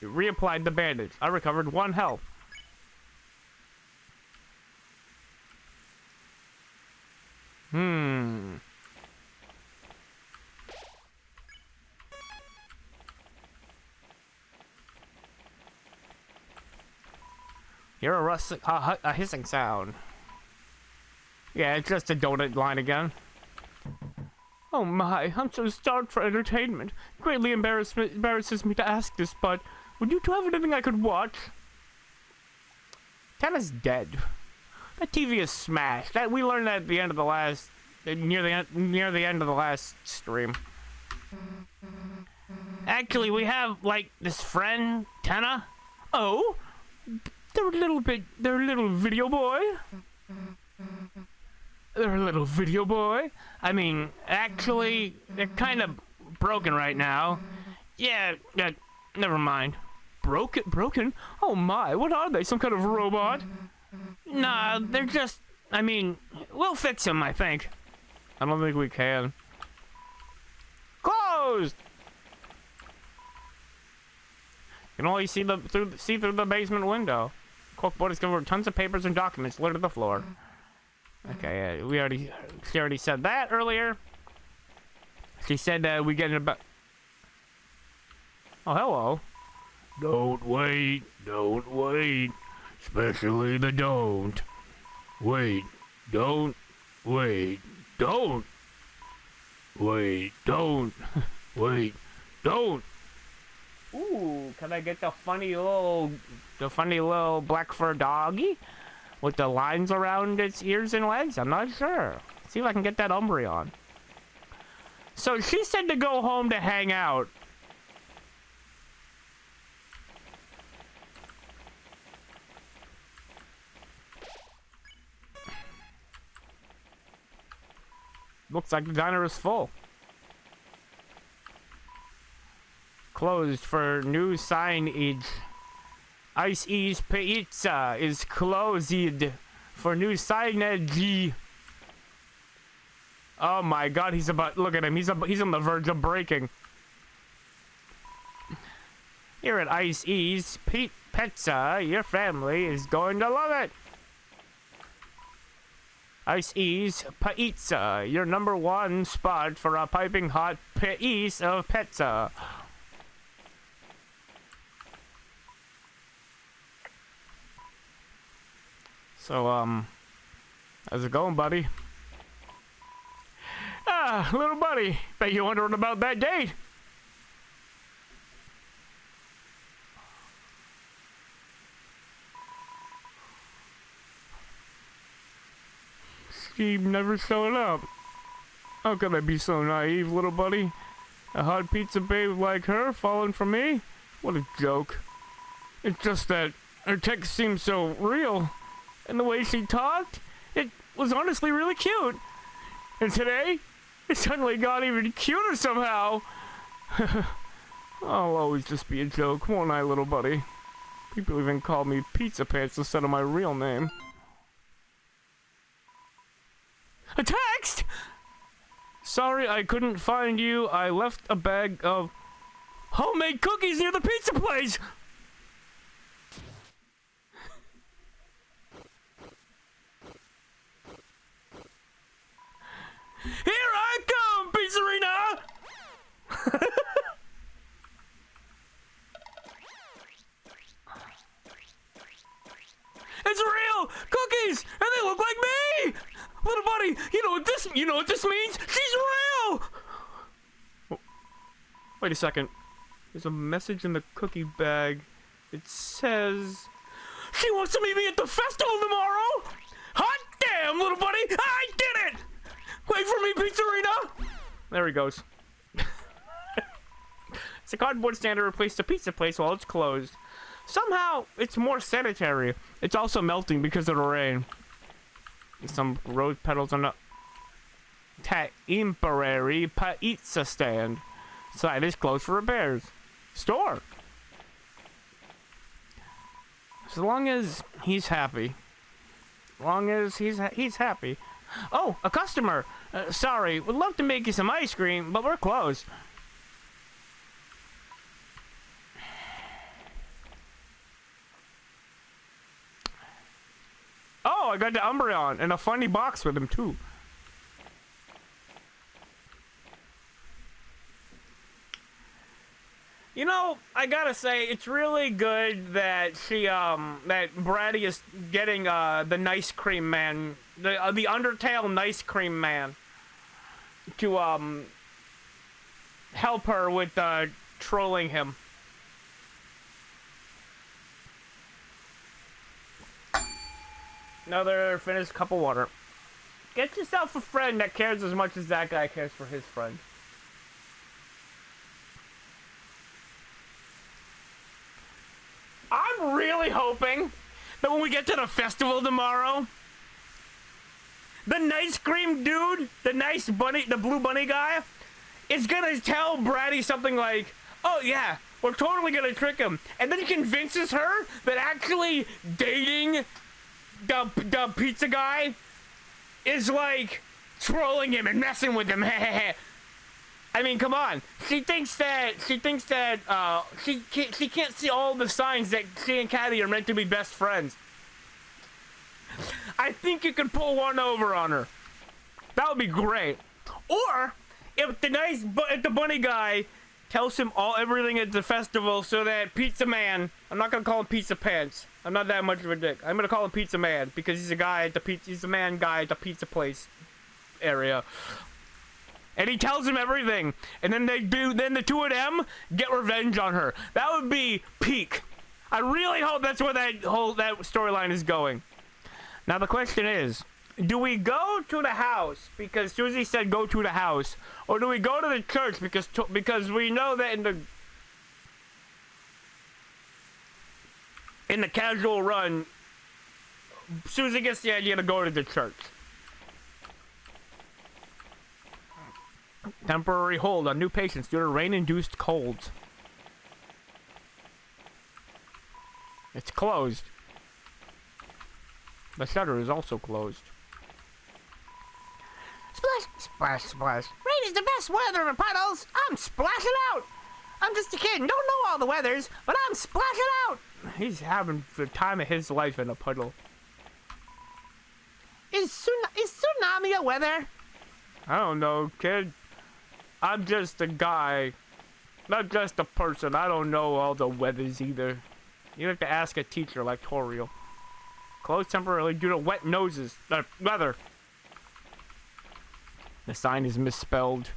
It reapplied the bandage. I recovered 1 health. Hear a hissing sound. Yeah, it's just a donut line again. Oh my, I'm so starved for entertainment. Greatly embarrasses me to ask this, but would you two have anything I could watch? Tana's dead. That TV is smashed. That we learned that at the end of the last, near the end of the last stream. Actually, we have like this friend, Tana. Oh, they're a little video boy. They're a little video boy. I mean, actually, they're kind of broken right now. Yeah, never mind. Broken? Oh my, what are they? Some kind of robot? Nah, they're just, I mean, we'll fix them, I think. I don't think we can. Closed! You can only see through the basement window. Corkboard discovered tons of papers and documents littered the floor. Okay, she already said that earlier. She said we get about. Oh, hello. Don't wait, especially the don't. Wait, don't, wait, don't. Wait, don't, wait, don't. Ooh, can I get the funny little black fur doggy with the lines around its ears and legs? I'm not sure. See if I can get that Umbreon. So she said to go home to hang out. Looks like the diner is full. Closed for new signage. Ice Ease Pizza is closed for new signage. Oh my god, he's about, look at him, he's on the verge of breaking. Here at Ice Ease Pizza, your family is going to love it. Ice Ease Pizza, your #1 spot for a piping hot piece of pizza. So, how's it going, buddy? Ah, little buddy, bet you're wondering about that date. Steve never showing up. How could I be so naive, little buddy? A hot pizza babe like her falling for me? What a joke. It's just that her text seemed so real. And the way she talked, it was honestly really cute. And today, it suddenly got even cuter somehow. I'll always just be a joke, won't I, little buddy? People even call me Pizza Pants instead of my real name. A text? Sorry I couldn't find you. I left a bag of homemade cookies near the pizza place. Here I come, Pizzerina! It's real! Cookies! And they look like me! Little buddy, you know what this means? She's real! Oh, wait a second. There's a message in the cookie bag. It says... She wants to meet me at the festival tomorrow! Hot damn, little buddy! I did it! Wait for me, Pizzerina! There he goes. It's a cardboard stand to replace the pizza place while it's closed. Somehow, it's more sanitary. It's also melting because of the rain. Some rose petals on a temporary pizza stand. Side is closed for repairs. Store. As long as he's happy. As long as he's happy. Oh, a customer. Sorry, would love to make you some ice cream, but we're closed. Oh, I got the Umbreon and a funny box with him too. You know, I gotta say, it's really good that that Bratty is getting, the Nice Cream Man, the Undertale Nice Cream Man to, help her with, trolling him. Another finished cup of water. Get yourself a friend that cares as much as that guy cares for his friend. I'm really hoping that when we get to the festival tomorrow, the Nice Cream dude, the nice bunny, the blue bunny guy, is gonna tell Bratty something like, oh yeah, we're totally gonna trick him. And then he convinces her that actually dating the pizza guy is like trolling him and messing with him. I mean, come on. She thinks that she can't see all the signs that she and Caddy are meant to be best friends. I think you could pull one over on her. That would be great. Or if the bunny guy tells him everything at the festival, so that Pizza Man, I'm not gonna call him Pizza Pants. I'm not that much of a dick. I'm gonna call him Pizza Man because he's a guy at he's the man guy at the pizza place area. And he tells him everything, and then then the two of them get revenge on her. That would be peak. I really hope that's where that storyline is going. Now the question is, do we go to the house because Susie said go to the house, or do we go to the church because we know that in the casual run, Susie gets the idea to go to the church. Temporary hold on new patients due to rain-induced colds. It's closed. The shutter is also closed. Splash, splash, splash. Rain is the best weather in puddles. I'm splashing out. I'm just a kid and don't know all the weathers, but I'm splashing out. He's having the time of his life in a puddle. Is tsunami a weather? I don't know, kid. I'm just a guy. Not just a person. I don't know all the weathers either. You have to ask a teacher like Toriel. Closed temporarily due to wet noses. Weather. The sign is misspelled.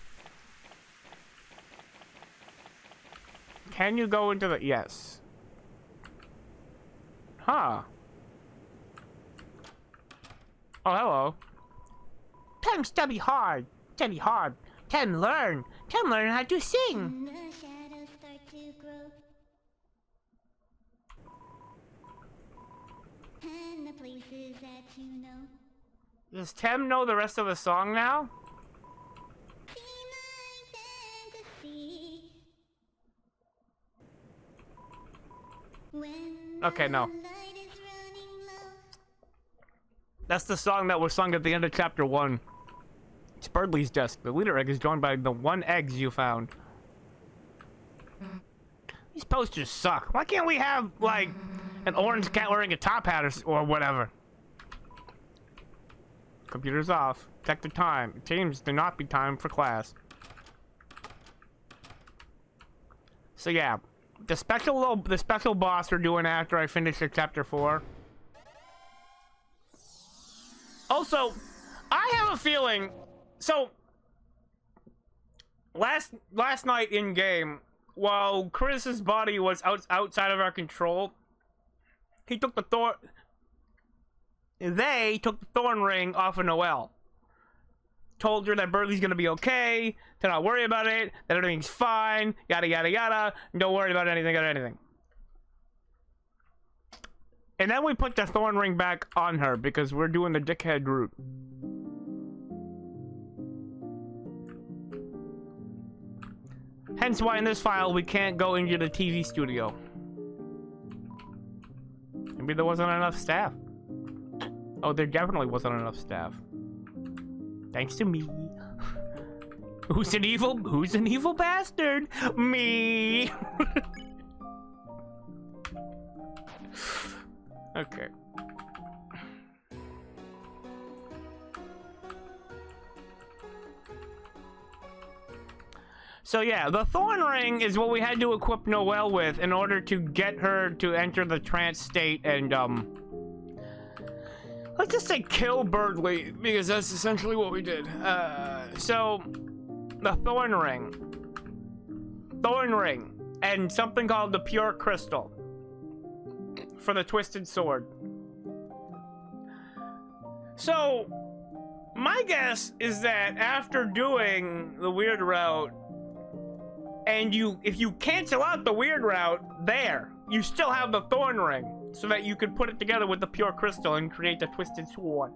Can you go into the... Yes. Huh. Oh, hello. Time study hard. Study hard. Time learn. Time learn how to sing. The shadows start to grow, and the places that you know Does Tem know the rest of the song now? seem like fantasy. When Okay, no. the light is running low, That's the song that was sung at the end of chapter 1. It's Birdley's desk. The leader egg is joined by the 1 eggs you found. These posters suck. Why can't we have, like, an orange cat wearing a top hat or whatever? Computer's off. Check the time. It seems to not be time for class. So yeah, the special boss we're doing after I finish the chapter 4. Also, I have a feeling. So last night in game, while Chris's body was outside of our control, he took the thorn. They took the thorn ring off of Noelle. Told her that Burley's gonna be okay, to not worry about it, that everything's fine, yada yada yada, don't worry about anything or anything. And then we put the thorn ring back on her because we're doing the dickhead route. Hence why in this file we can't go into the TV studio. Maybe there wasn't enough staff. Oh, there definitely wasn't enough staff. Thanks to me. Who's an evil bastard? Me. Okay. So yeah, the thorn ring is what we had to equip Noelle with in order to get her to enter the trance state and, let's just say kill Birdley, because that's essentially what we did. So, the thorn ring, and something called the pure crystal for the twisted sword. So, my guess is that after doing the weird route, and if you cancel out the weird route, you still have the thorn ring, so that you could put it together with the pure crystal and create the twisted sword.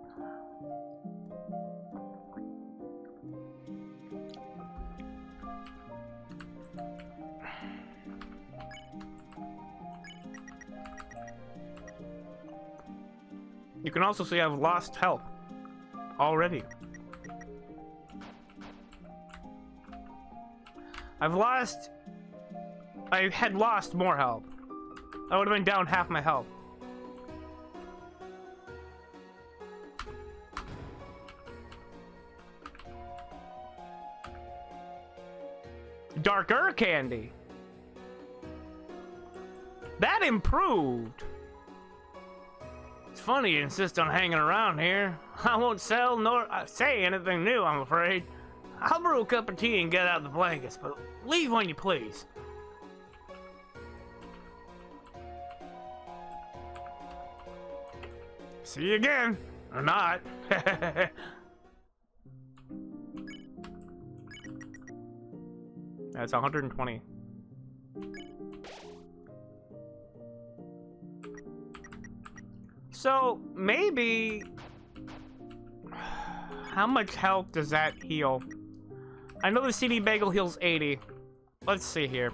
You can also see I've lost health already. I had lost more health. I would have been down half my health. Darker candy. That improved. It's funny you insist on hanging around here. I won't sell nor say anything new, I'm afraid. I'll brew a cup of tea and get out the blankets, but leave when you please. See you again. Or not. That's 120. So, maybe... How much health does that heal? I know the CD Bagel heals 80. Let's see here.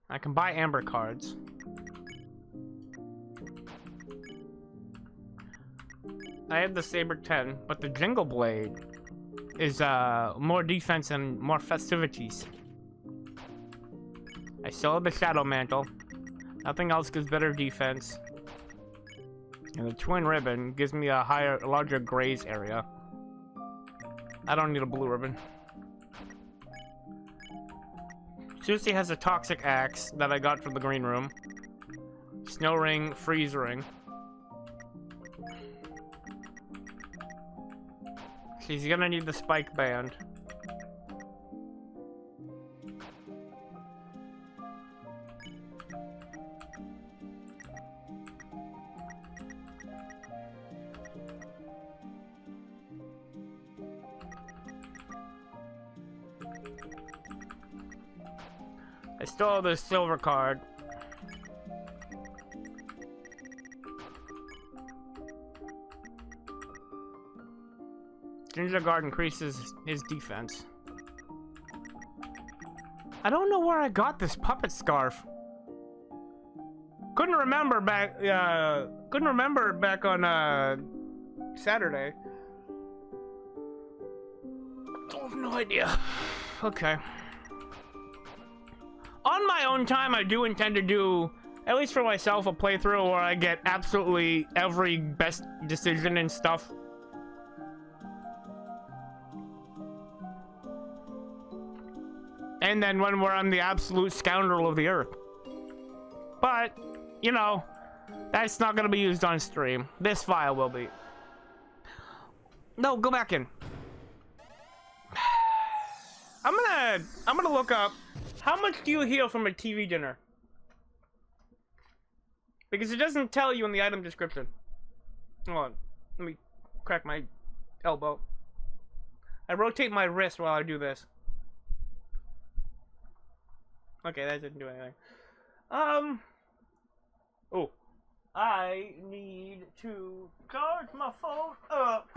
I can buy amber cards. I have the Saber 10, but the Jingle Blade is more defense and more festivities. I still have the Shadow Mantle. Nothing else gives better defense. And the Twin Ribbon gives me a larger graze area. I don't need a blue ribbon. Susie has a Toxic Axe that I got from the green room. Snow Ring, Freeze Ring. She's gonna need the Spike Band. I still have this silver card. Ginger Guard increases his defense. I don't know where I got this puppet scarf. Couldn't remember back on Saturday. I have no idea. Okay. On my own time, I do intend to do, at least for myself, a playthrough where I get absolutely every best decision and stuff. And then one where I'm the absolute scoundrel of the earth. But, you know, that's not gonna be used on stream. This file will be. No, go back in. I'm gonna look up, how much do you heal from a TV dinner? Because it doesn't tell you in the item description. Hold on, let me crack my elbow. I rotate my wrist while I do this. Okay, that didn't do anything. Oh. I need to charge my phone up.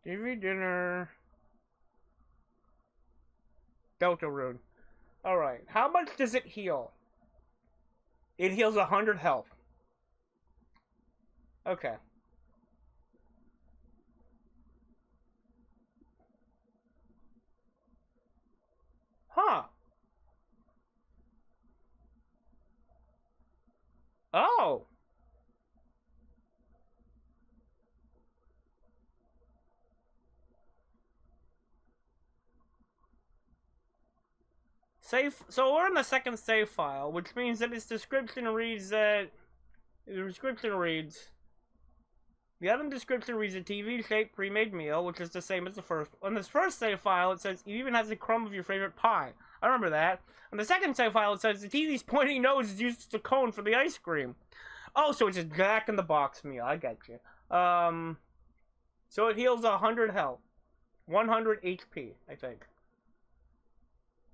TV dinner. Deltarune. Alright, how much does it heal? It heals 100 health. Okay. Save. So we're in the second save file, which means that its description reads that. The description reads. The item description reads a TV-shaped pre-made meal, which is the same as the first. On this first save file, it says it even has a crumb of your favorite pie. I remember that. On the second save file, it says the TV's pointy nose is used as a cone for the ice cream. Oh, so it's a Jack-in-the-Box meal. I get you. So it heals 100 health. 100 HP, I think.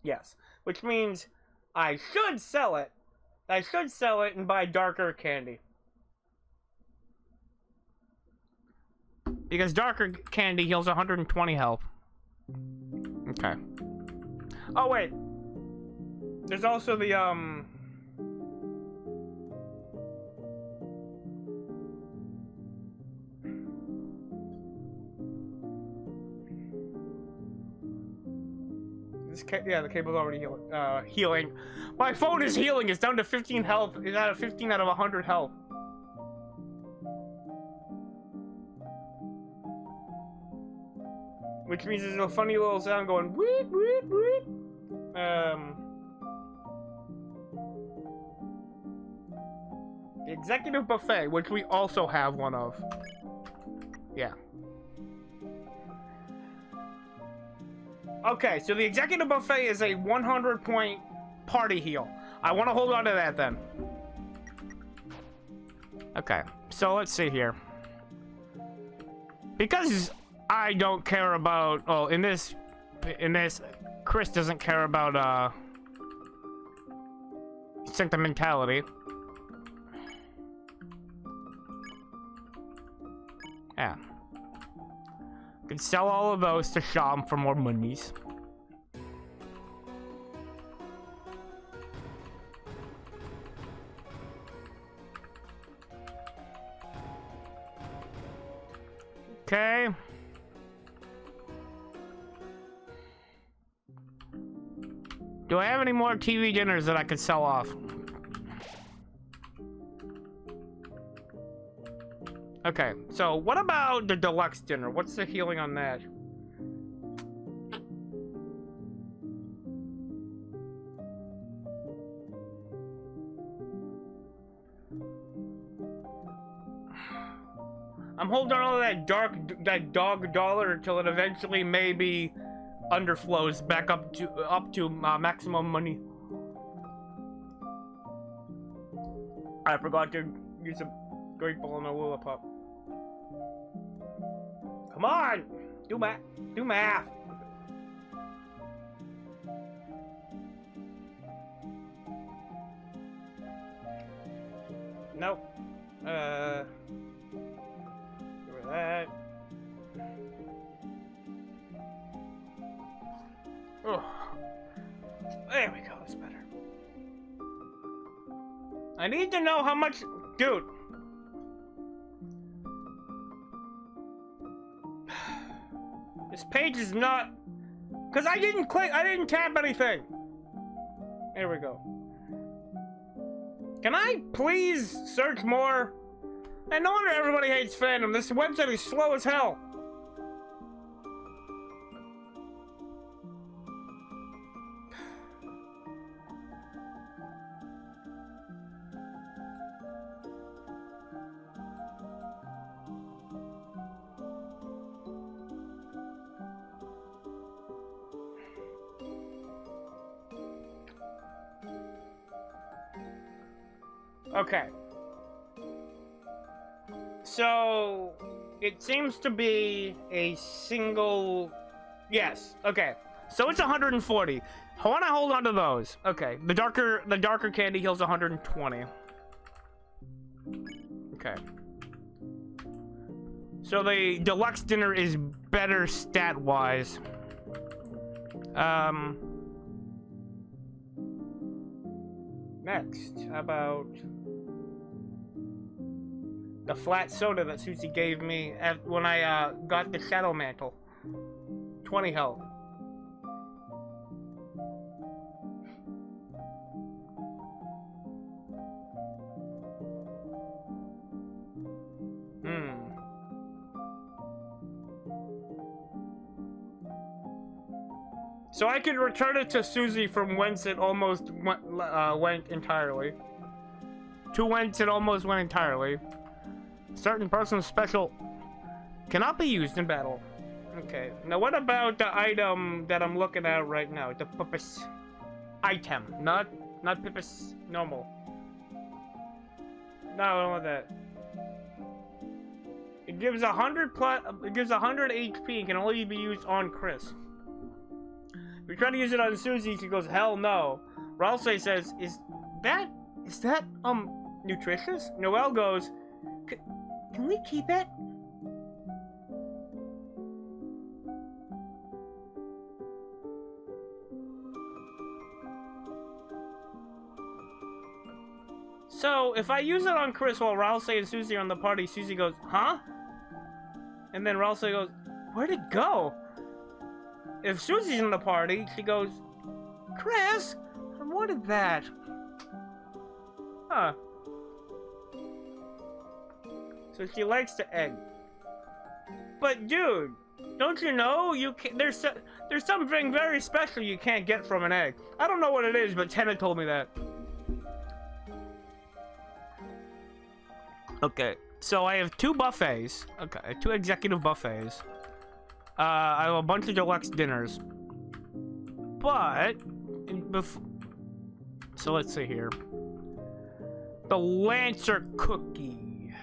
Yes. Which means I should sell it. I should sell it and buy darker candy. Because darker candy heals 120 health. Okay. Oh, wait. There's also the, yeah, the cable's already healing. My phone is healing. It's down to 15 health. It's out of 15 out of 100 health. Which means there's a funny little sound going wheat, wheat, wheat. The executive buffet, which we also have one of. Yeah. Okay, so the executive buffet is a 100-point party heal. I want to hold on to that then. Okay, so let's see here. Because I don't care about, oh, in this, Chris doesn't care about, sentimentality. Yeah. Could sell all of those to Sham for more monies. Okay. Do I have any more TV dinners that I could sell off? Okay, so what about the deluxe dinner? What's the healing on that? I'm holding on to that dog dollar until it eventually maybe underflows back up to maximum money. I forgot to use a great ball and a Lilliput. Come on! Do math! Nope. Over that. Oh. There we go, that's better. I need to know how much... Dude. This page is not... Because I didn't tap anything. There we go. Can I please search more? And no wonder everybody hates fandom. This website is slow as hell. Okay. So, it seems to be a single... Yes, okay. So it's 140. I want to hold on to those. Okay, the darker candy heals 120. Okay. So the deluxe dinner is better stat-wise. Next, how about the flat soda that Susie gave me when I got the Shadow Mantle? 20 health. So I could return it to Susie from whence it almost went entirely. To whence it almost went entirely. Certain person's special cannot be used in battle. Okay, now what about the item that I'm looking at right now? The purpose item, not purpose normal. No, I don't want that. It gives 100 HP and can only be used on Chris. If you try to use it on Susie, she goes, hell no. Ralsei says, is that nutritious? Noelle goes, can we keep it? So, if I use it on Chris while Ralsei and Susie are on the party, Susie goes, huh? And then Ralsei goes, where'd it go? If Susie's in the party, she goes, Chris, I wanted that. Huh. So she likes the egg. But dude, don't you know you can, there's something very special you can't get from an egg. I don't know what it is, but Tenna told me that. Okay, so I have 2 buffets. Okay, 2 executive buffets. I have a bunch of deluxe dinners. But so let's see here. The Lancer cookie.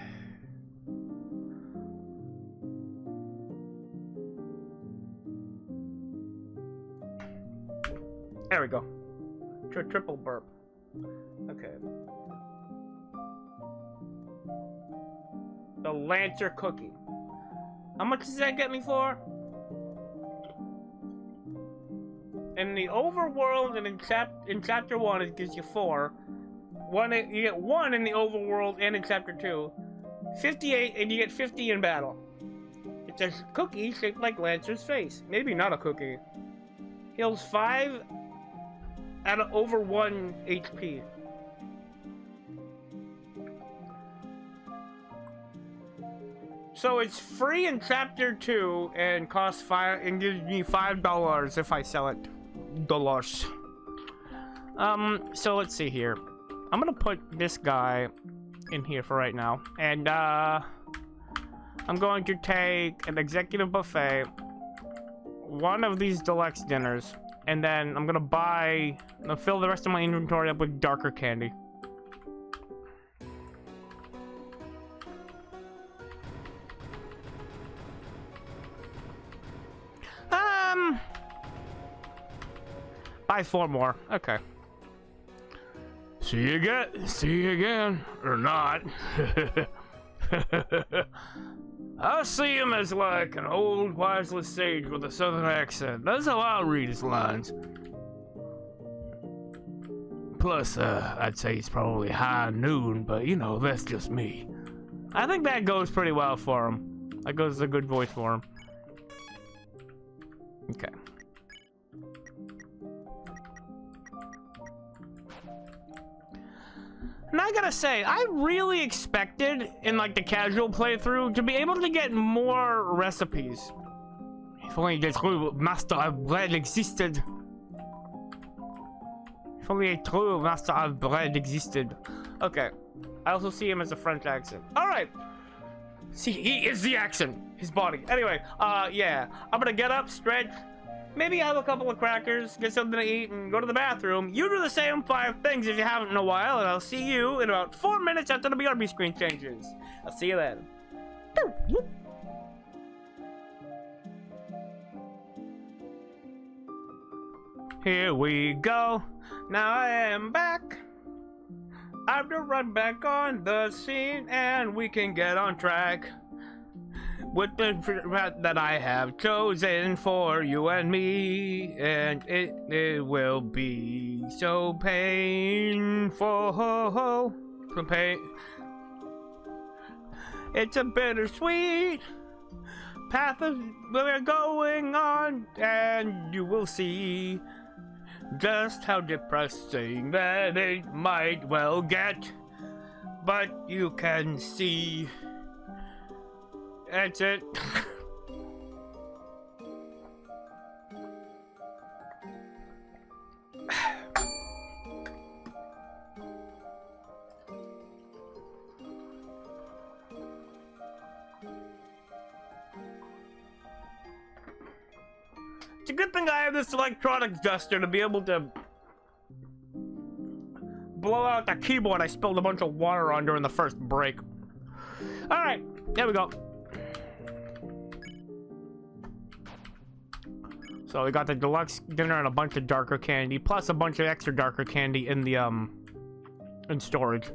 There we go. Triple burp. Okay. The Lancer cookie. How much does that get me for? In the overworld and in chapter 1 it gives you 4. You get 1 in the overworld and in chapter 2. 58 and you get 50 in battle. It's a cookie shaped like Lancer's face. Maybe not a cookie. Heals 5 out of over 1 HP. So it's free in chapter 2 and costs 5 and gives me $5 if I sell it. Dollars. So let's see here. I'm gonna put this guy in here for right now, and I'm going to take an executive buffet, 1 of these deluxe dinners, and then I'm gonna fill the rest of my inventory up with darker candy. Buy 4 more. Okay. See you again, or not. I see him as like an old wiseless sage with a southern accent. That's how I'll read his lines. Plus, I'd say he's probably high noon, but you know, that's just me. I think that goes pretty well for him. That goes as a good voice for him. Okay. And I gotta say, I really expected, in like the casual playthrough, to be able to get more recipes. If only the true master of bread existed. If only a true master of bread existed. Okay. I also see him as a French accent. Alright. See, he is the accent. His body. Anyway, yeah. I'm gonna get up, stretch, maybe have a couple of crackers, get something to eat, and go to the bathroom. You do the same 5 things if you haven't in a while, and I'll see you in about 4 minutes after the BRB screen changes. I'll see you then. Here we go. Now I am back. I have to run back on the scene, and we can get on track with the that I have chosen for you and me, and it will be so painful. It's a bittersweet path of we're going on, and you will see just how depressing that it might well get, but you can see. That's it. It's a good thing I have this electronics duster to be able to blow out the keyboard I spilled a bunch of water on during the first break. Alright, there we go. So we got the deluxe dinner and a bunch of darker candy, plus a bunch of extra darker candy in the, in storage.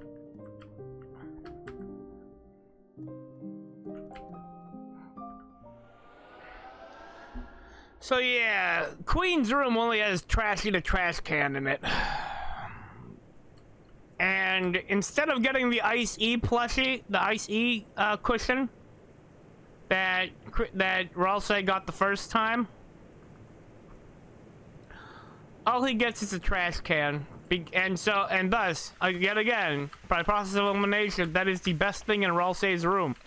So yeah, Queen's room only has trashy to trash can in it. And instead of getting the Ice E plushie, the Ice E cushion that Ralsei got the first time, all he gets is a trash can. And thus, yet again, by process of elimination, that is the best thing in Ralsei's room.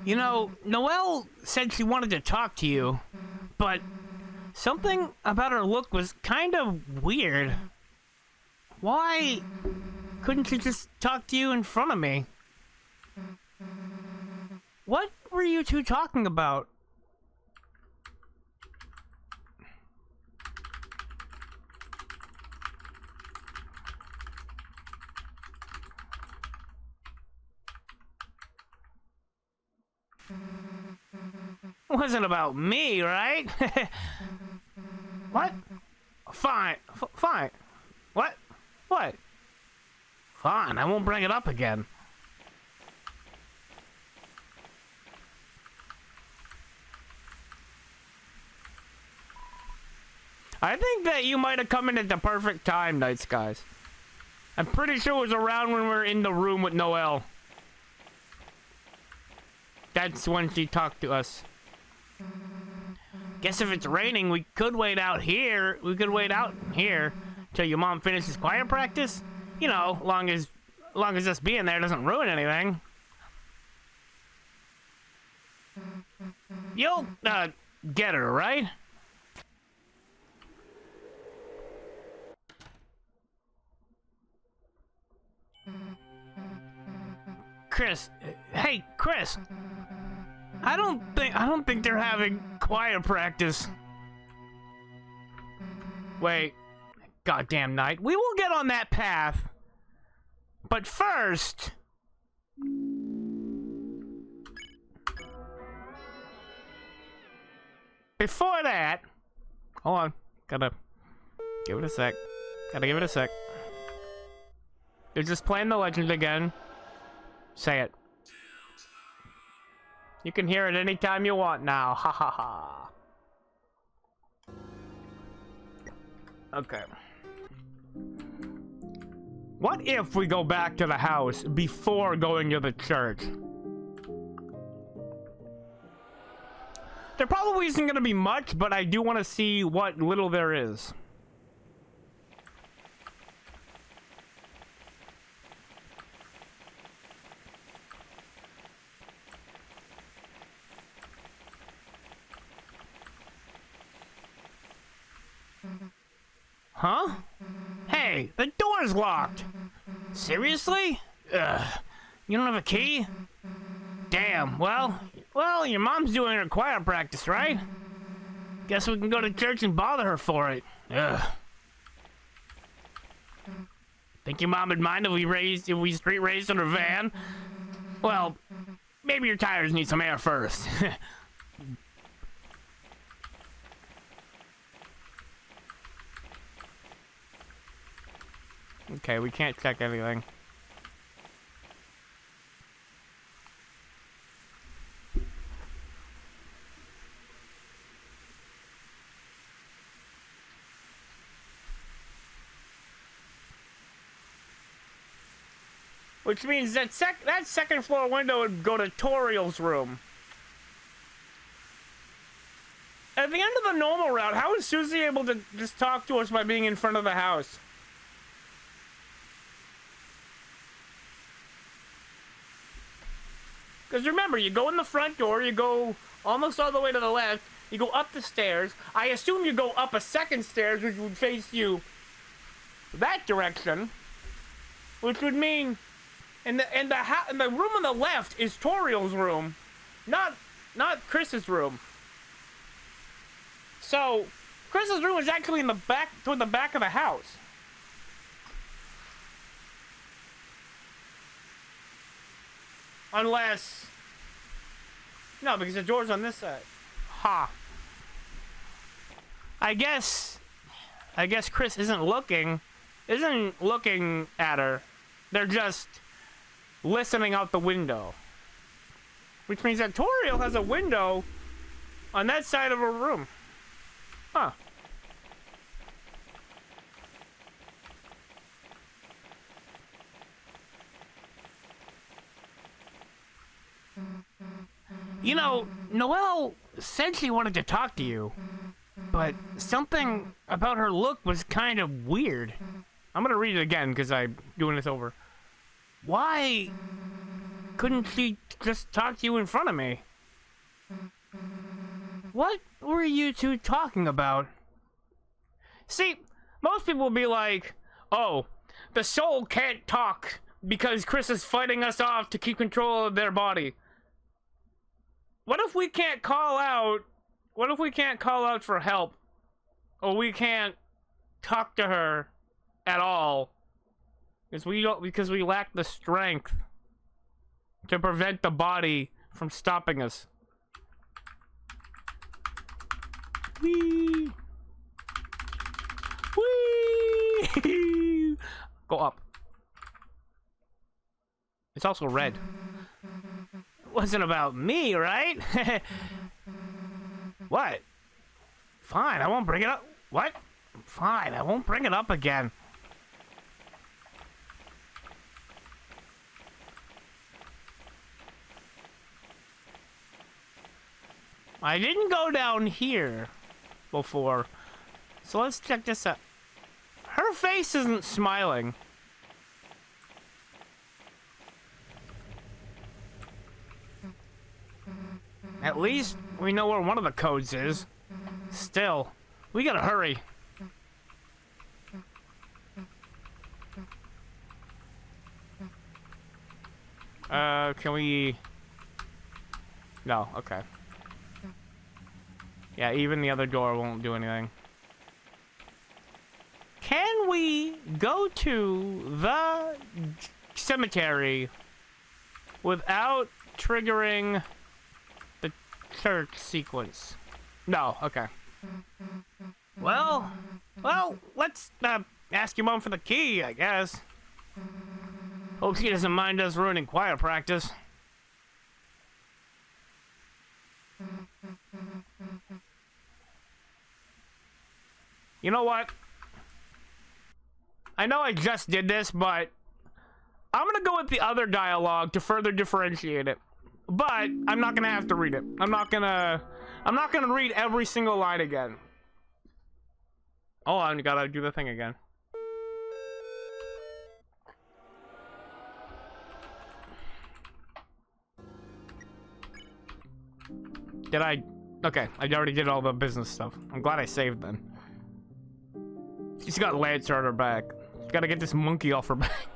You know, Noelle said she wanted to talk to you, but something about her look was kind of weird. Why couldn't she just talk to you in front of me? What were you two talking about? Wasn't about me, right? What? Fine. Fine. What? What? Fine, I won't bring it up again. I think that you might have come in at the perfect time, Night Skies. I'm pretty sure it was around when we were in the room with Noelle. That's when she talked to us. Guess if it's raining, we could wait out here. We could wait out here till your mom finishes choir practice. You know, long as us being there doesn't ruin anything. You'll get her, right? Chris, hey, Chris. I don't think they're having choir practice. Wait. Goddamn night. We will get on that path. But first, before that, hold on. Gotta give it a sec. They're just playing the legend again. Say it. You can hear it anytime you want now. Ha ha ha. Okay. What if we go back to the house before going to the church? There probably isn't going to be much, but I do want to see what little there is. Huh? Hey, the door's locked. Seriously? Ugh. You don't have a key? Damn, well, your mom's doing her choir practice, right? Guess we can go to church and bother her for it. Ugh. Think your mom would mind if we street raced in her van? Well, maybe your tires need some air first. Okay, we can't check anything. Which means that second floor window would go to Toriel's room. At the end of the normal route, how is Susie able to just talk to us by being in front of the house? Because remember, you go in the front door, you go almost all the way to the left, you go up the stairs. I assume you go up a second stairs, which would face you that direction. Which would mean And the room on the left is Toriel's room, not Chris's room. So Chris's room is actually in the back, toward the back of the house. Unless, no, because the door's on this side. Ha. I guess Chris isn't looking at her. They're just listening out the window. Which means that Toriel has a window on that side of her room. Huh. You know, Noelle said she wanted to talk to you, but something about her look was kind of weird. I'm gonna read it again because I'm doing this over. Why couldn't she just talk to you in front of me? What were you two talking about? See, most people will be like, oh, the soul can't talk because Chris is fighting us off to keep control of their body. What if we can't call out? What if we can't call out for help? Or we can't talk to her at all? Because we lack the strength to prevent the body from stopping us. Whee! Whee! Go up. It's also red. It wasn't about me, right? What? Fine, I won't bring it up. What? Fine, I won't bring it up again. I didn't go down here before, so let's check this out. Her face isn't smiling. At least we know where one of the codes is. Still, we gotta hurry. Can we... No, okay. Yeah, even the other door won't do anything. Can we go to the cemetery without triggering the church sequence? No, okay. Well, let's ask your mom for the key, I guess. Hope she doesn't mind us ruining choir practice. You know what? I know I just did this, but I'm gonna go with the other dialogue to further differentiate it. But I'm not gonna have to read it. I'm not gonna read every single line again. Oh, I gotta do the thing again. Did I? Okay, I already did all the business stuff. I'm glad I saved then. She's got Lancer on her back. Gotta get this monkey off her back.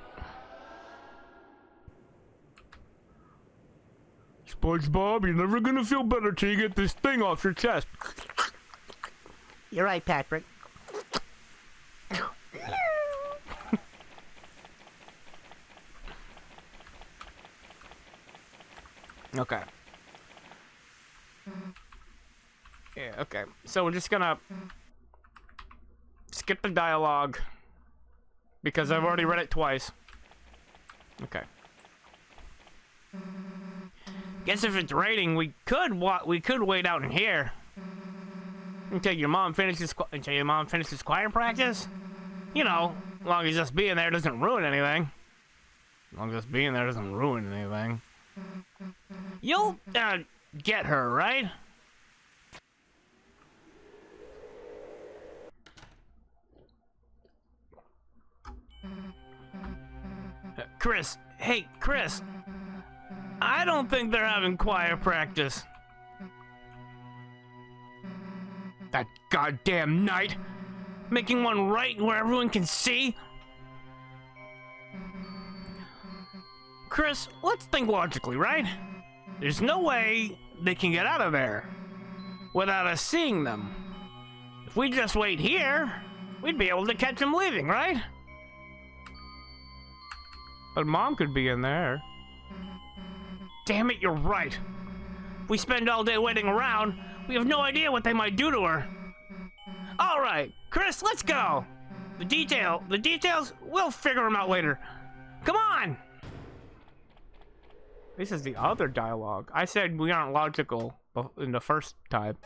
SpongeBob, you're never gonna feel better till you get this thing off your chest. You're right, Patrick. Okay. Yeah, okay. So we're just gonna skip the dialogue because I've already read it twice. Okay. Guess if it's raining, we could wait out in here until your mom finishes choir practice. You know, as long as just being there doesn't ruin anything. As long as just being there doesn't ruin anything. You'll get her, right? Chris, hey, Chris. I don't think they're having choir practice. That goddamn knight! Making one right where everyone can see? Chris, let's think logically, right? There's no way they can get out of there without us seeing them. If we just wait here, we'd be able to catch them leaving, right? But Mom could be in there. Damn it, you're right. If we spend all day waiting around, we have no idea what they might do to her. All right, Chris, let's go. The details, we'll figure them out later. Come on! This is the other dialogue. I said we aren't logical in the first time.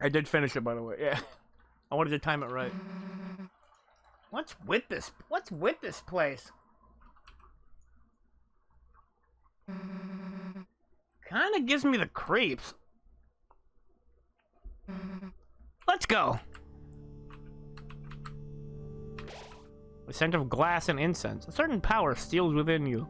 I did finish it, by the way. Yeah, I wanted to time it right. What's with this? What's with this place? Kind of gives me the creeps. Let's go. The scent of glass and incense. A certain power steals within you.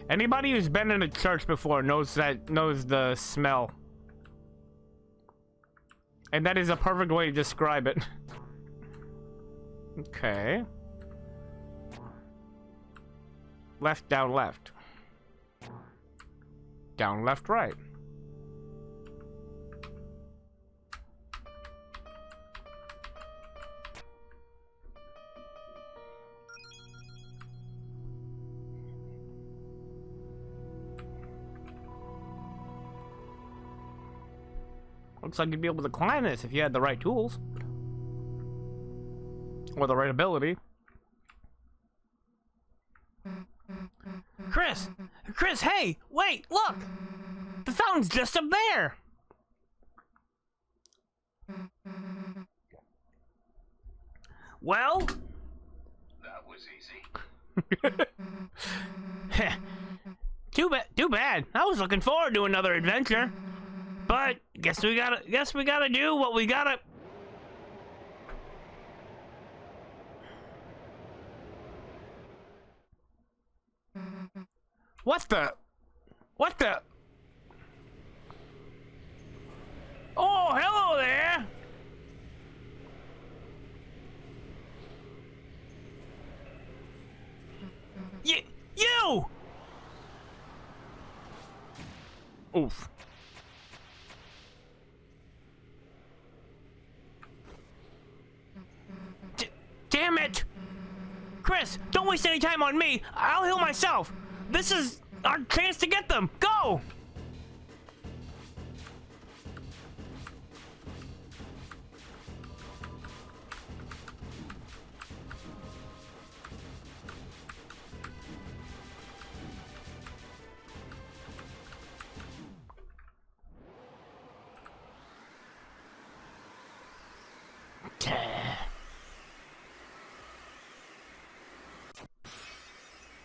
Anybody who's been in a church before knows the smell. And that is a perfect way to describe it. Okay. Left, down, left. Down, left, right. Looks like you'd be able to climb this if you had the right tools. Or the right ability. Chris, hey! Wait, look! The fountain's just up there! Well? That was easy. Too bad. I was looking forward to another adventure. But guess we gotta do what we gotta. What the? Oh, hello there. You! Oof. Damn it! Chris, don't waste any time on me. I'll heal myself. This is our chance to get them. Go!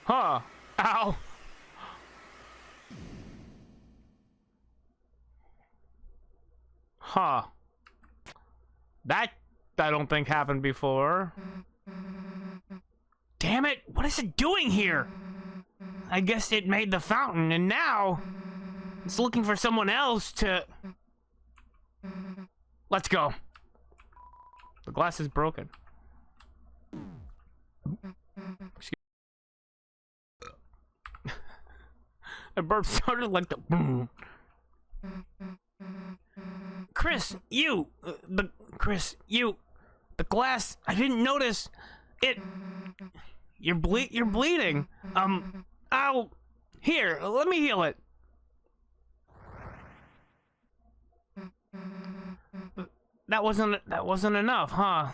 Huh. Ow. Huh. That I don't think happened before. Damn it, what is it doing here? I guess it made the fountain and now it's looking for someone else to... Let's go. The glass is broken. The burp started like the boom. Chris, the glass. I didn't notice it. You're bleeding. Ow. Here, let me heal it. That wasn't enough, huh?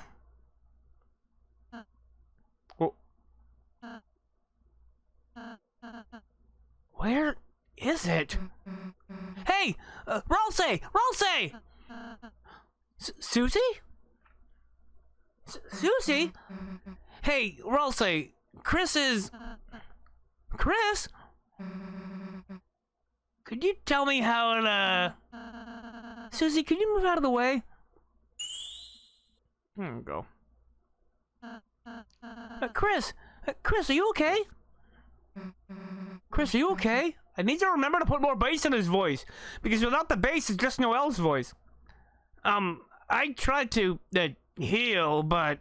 Oh. Where is it? Hey, Ralsei! Susie? Susie? Hey, Ralsei, Chris? Could you tell me how to... Susie, could you move out of the way? There we go. Chris, Chris, are you okay? Chris, are you okay? I need to remember to put more bass in his voice, because without the bass, it's just Noel's voice. I tried to heal, but...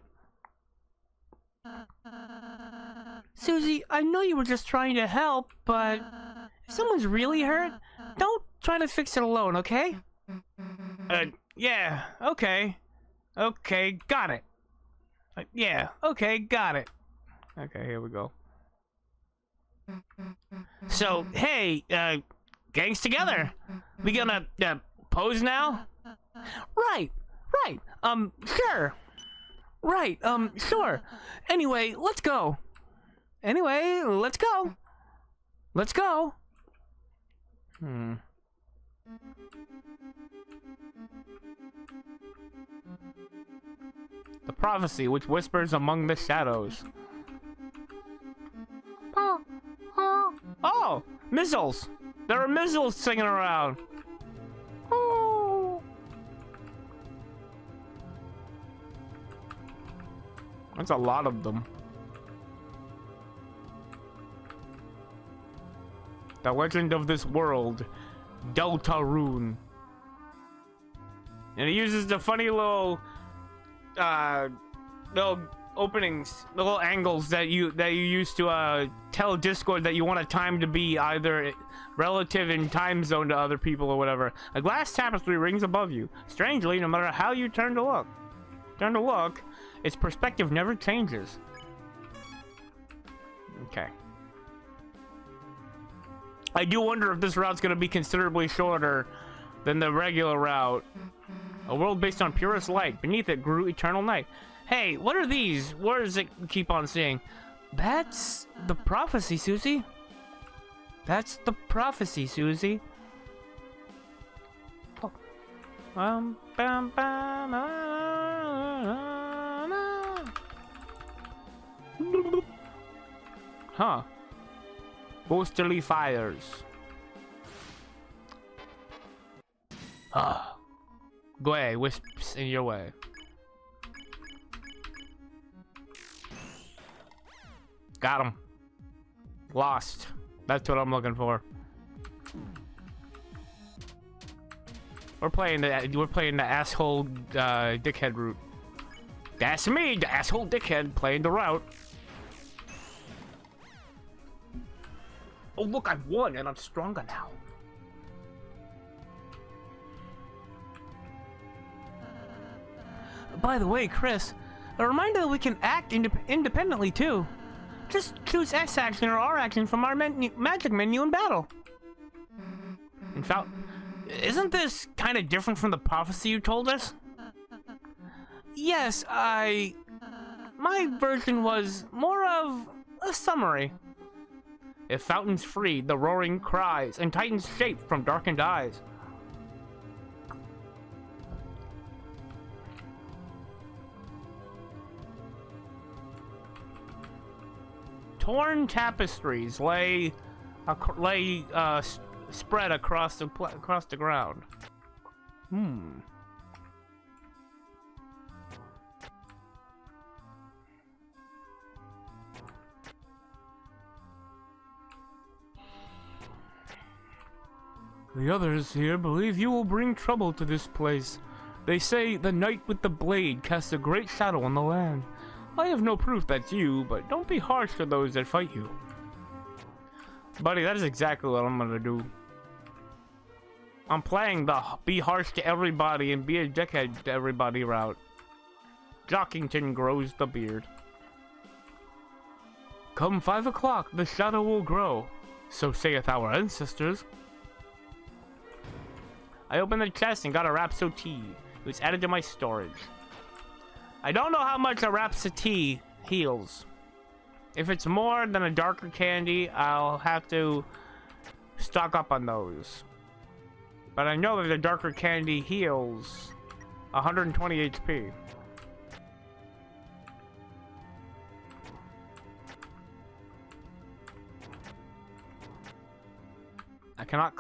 Susie, I know you were just trying to help, but if someone's really hurt, don't try to fix it alone, okay? Yeah, okay. Okay, got it. Yeah, okay, got it. Okay, here we go. So, hey, gangs together. We gonna, pose now? Right, sure. Right, sure. Anyway, let's go. Let's go. The prophecy which whispers among the shadows. Oh, missiles! There are missiles singing around. Oh. That's a lot of them. The legend of this world, Deltarune. And it uses the funny little openings, little angles that you use to tell Discord that you want a time to be either relative in time zone to other people or whatever. A glass tapestry rings above you. Strangely, no matter how you turn to look, its perspective never changes. Okay. I do wonder if this route's gonna be considerably shorter than the regular route. A world based on purest light. Beneath it grew eternal night. Hey, what are these? What does it keep on saying? That's the prophecy, Susie. That's the prophecy, Susie. Oh. Huh. Ghostly fires. Ah. Go away, wisps in your way. Got him. Lost. That's what I'm looking for. We're playing the asshole dickhead route. That's me, the asshole dickhead, playing the route. Oh look, I won and I'm stronger now. By the way, Chris, a reminder that we can act independently too. Just choose S action or R action from our magic menu in battle. In fact, isn't this kind of different from the prophecy you told us? Yes, my version was more of a summary. If fountains freed, the roaring cries, and titans shaped from darkened eyes. Torn tapestries lay spread across the ground. The others here believe you will bring trouble to this place. They say the knight with the blade casts a great shadow on the land. I have no proof that's you, but don't be harsh to those that fight you. Buddy, that is exactly what I'm gonna do. I'm playing the be harsh to everybody and be a dickhead to everybody route. Jockington grows the beard. Come 5 o'clock, the shadow will grow. So saith our ancestors. I opened the chest and got a Rhapsody. It was added to my storage. I don't know how much a Rhapsody heals. If it's more than a darker candy, I'll have to stock up on those. But I know that the darker candy heals 120 HP. I cannot...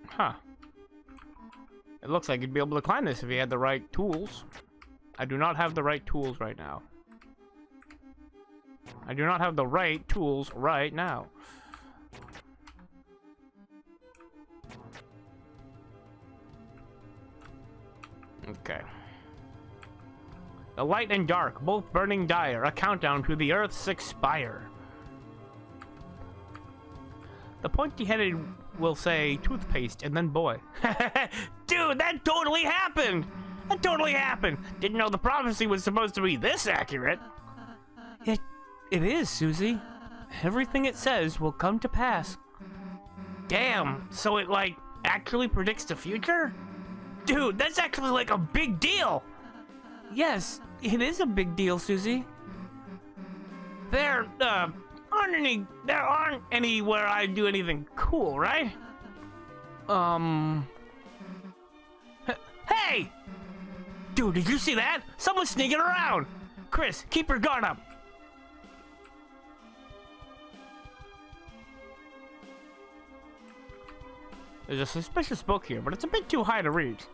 Huh. It looks like you'd be able to climb this if you had the right tools. I do not have the right tools right now. I do not have the right tools right now. Okay. The light and dark, both burning dire, a countdown to the Earth's expire. The pointy-headed will say toothpaste and then boy. Dude, that totally happened! That totally happened! Didn't know the prophecy was supposed to be this accurate. It is, Susie. Everything it says will come to pass. Damn, so it, like, actually predicts the future? Dude, that's actually, like, a big deal! Yes, it is a big deal, Susie. There aren't any where I do anything cool, right? Hey! Dude, did you see that? Someone's sneaking around! Chris, keep your guard up! There's a suspicious book here, but it's a bit too high to reach.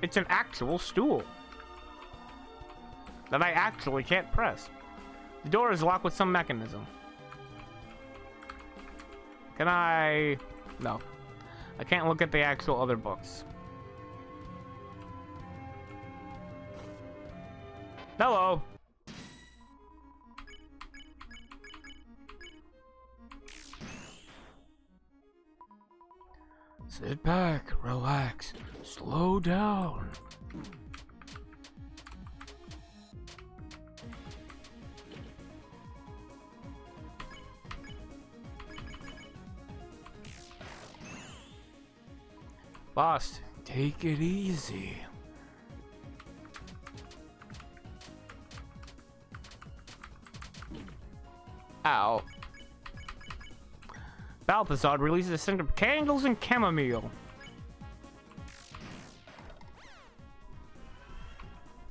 It's an actual stool that I actually can't press. The door is locked with some mechanism. Can I... No. I can't look at the actual other books. Hello. Sit back, relax, slow down. Boss, take it easy. Ow. Balthazar releases a scent of candles and chamomile.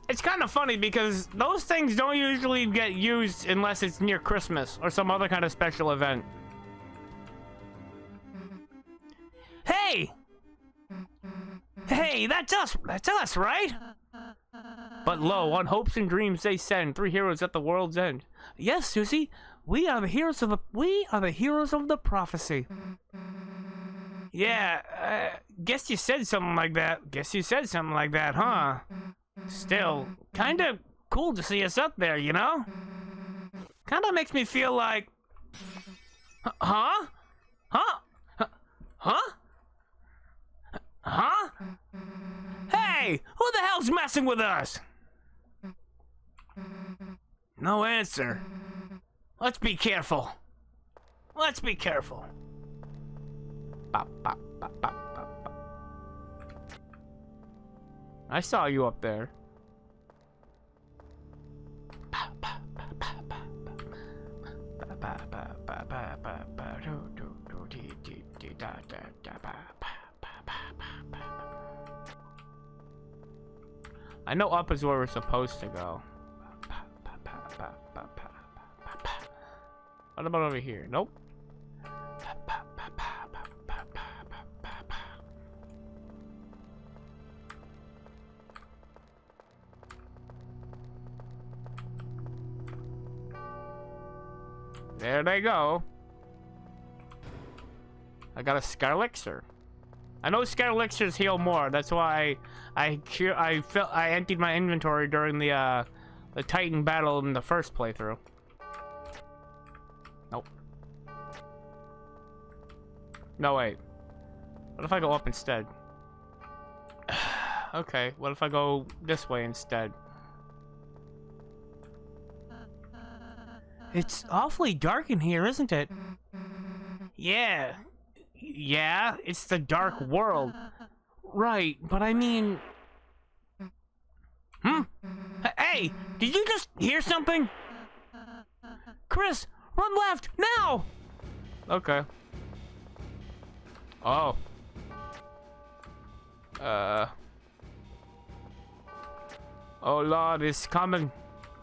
It's kind of funny because those things don't usually get used unless it's near Christmas or some other kind of special event. Hey! Hey, that's us! That's us, right? But lo, on hopes and dreams they send, 3 heroes at the world's end. Yes, Susie, we are the heroes of the prophecy. Yeah, guess you said something like that. Huh? Still, kinda cool to see us up there, you know? Kinda makes me feel like... Huh? Huh? Huh? Huh? Hey! Who the hell's messing with us? No answer. Let's be careful. Let's be careful. Bop, bop, bop, bop, bop, bop. I saw you up there. I know up is where we're supposed to go. What about over here? Nope. There they go. I got a Scarlixer. I know Scarlixers heal more. That's why I emptied my inventory during the Titan battle in the first playthrough. Nope. No, wait. What if I go up instead? Okay, what if I go this way instead? It's awfully dark in here, isn't it? Yeah. Yeah, it's the dark world. Right, but I mean... Hey, did you just hear something? Chris, run left, now! Okay. Oh. Oh Lord, it's coming.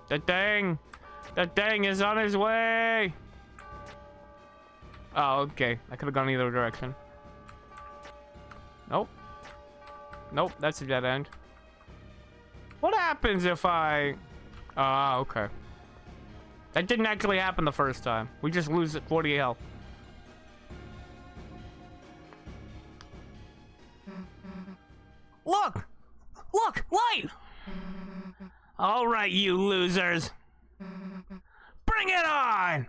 The thing is on his way. Oh, okay. I could have gone either direction. Nope. Nope, that's a dead end. What happens if I... Ah, okay. That didn't actually happen the first time. We just lose 40 health. Look! Look! Light! All right, you losers. Bring it on!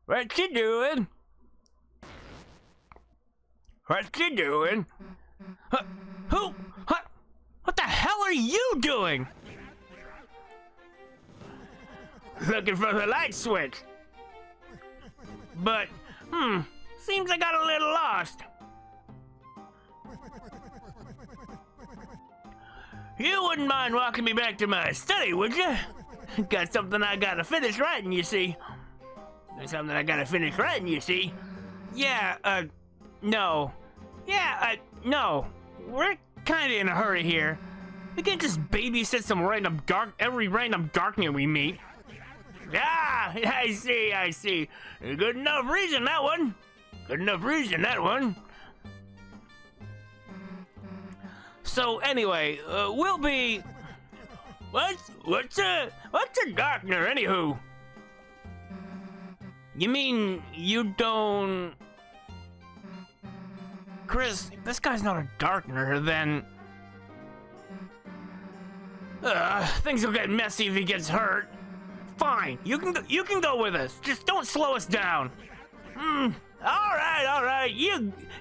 What you doing? What you doing? Who? What the hell are you doing? Looking for the light switch. But, seems I got a little lost. You wouldn't mind walking me back to my study, would you? Got something I gotta finish writing, you see. There's something I gotta finish writing, you see. Yeah, no. Yeah, no. We're kinda in a hurry here. We can't just babysit every random Darkner we meet. Ah, I see. Good enough reason, that one. Good enough reason, that one. So anyway, we'll be... What's a Darkner, anywho? You mean you don't... Chris, this guy's not a Darkner, then... Things will get messy if he gets hurt. Fine, you can go with us. Just don't slow us down. All right.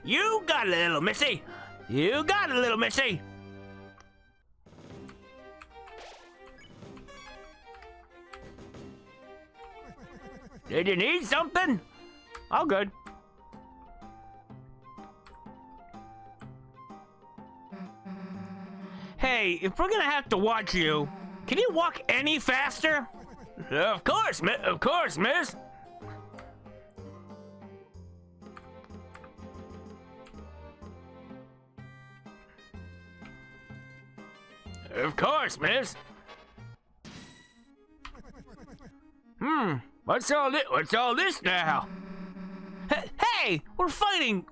You got a little missy. You got a little missy. Did you need something? All good. Hey, if we're gonna have to watch you, can you walk any faster? Of course, miss. Of course, miss. What's all this now? Hey, we're fighting.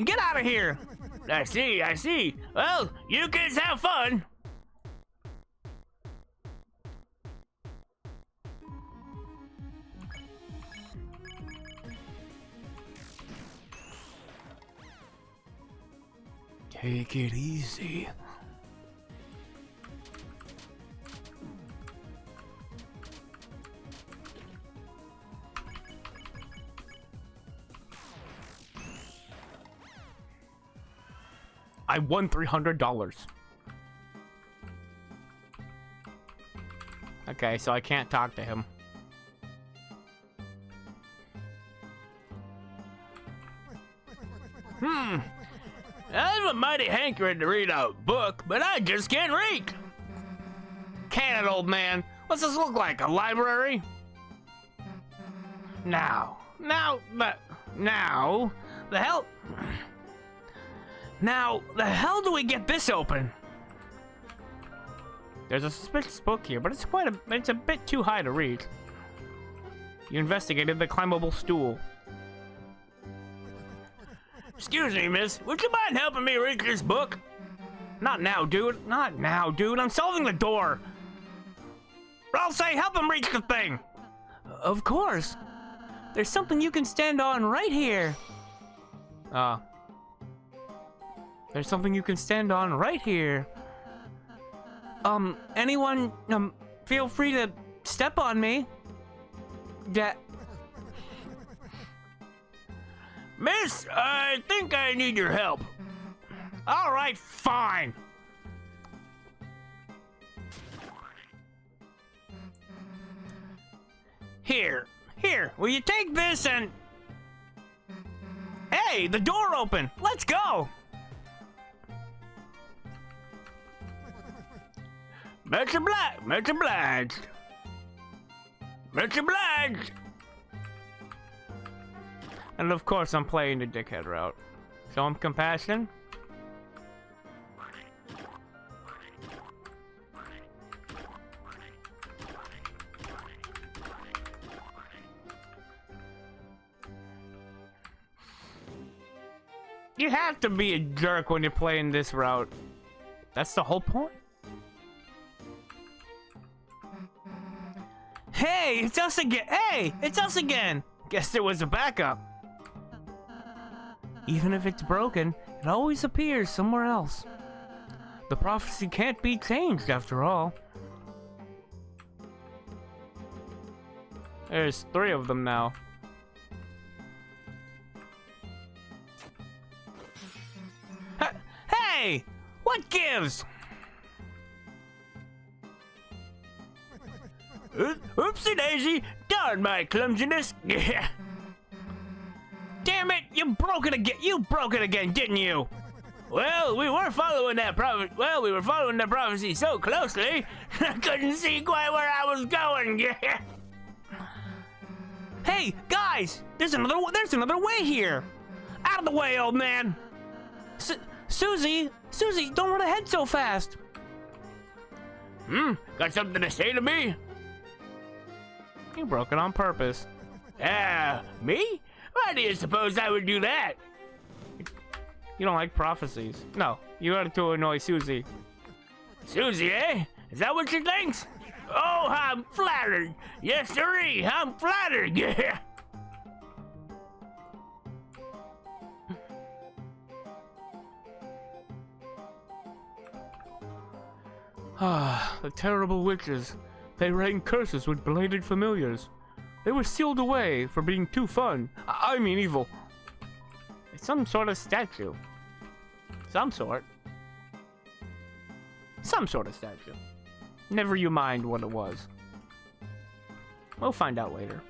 Get out of here. I see. Well, you kids have fun. Take it easy. I won $300. Okay, so I can't talk to him. I have a mighty hankering to read a book, but I just can't read. Can it, old man? What's this look like, a library? Now, the hell do we get this open? There's a suspicious book here, but it's a bit too high to read. You investigated the climbable stool. Excuse me, miss. Would you mind helping me read this book? Not now, dude. I'm solving the door. I'll say help him reach the thing. Of course. There's something you can stand on right here. There's something you can stand on right here. Anyone, feel free to step on me. Miss, I think I need your help. All right, fine. Here, will you take this and... Hey, the door open. Let's go. Much obliged. And of course, I'm playing the dickhead route. Show him compassion. You have to be a jerk when you're playing this route. That's the whole point. Hey, it's us again. Hey, it's us again. Guess there was a backup. Even if it's broken, it always appears somewhere else. The prophecy can't be changed after all. There's 3 of them now. Hey! What gives? Oopsie daisy! Darn my clumsiness! Damn it! You broke it again! You broke it again, didn't you? Well, we were following that prophecy so closely, I couldn't see quite where I was going. Hey, guys! There's another way here. Out of the way, old man. Susie, don't run ahead so fast. Got something to say to me? You broke it on purpose. Me? Why do you suppose I would do that? You don't like prophecies. No, you got to annoy Susie. Susie, eh? Is that what she thinks? Oh, I'm flattered. Yes, sirree, I'm flattered. Yeah. Ah, the terrible witches. They rained curses with belated familiars. They were sealed away for being too fun. I mean evil. It's some sort of statue. Some sort of statue. Never you mind what it was. We'll find out later.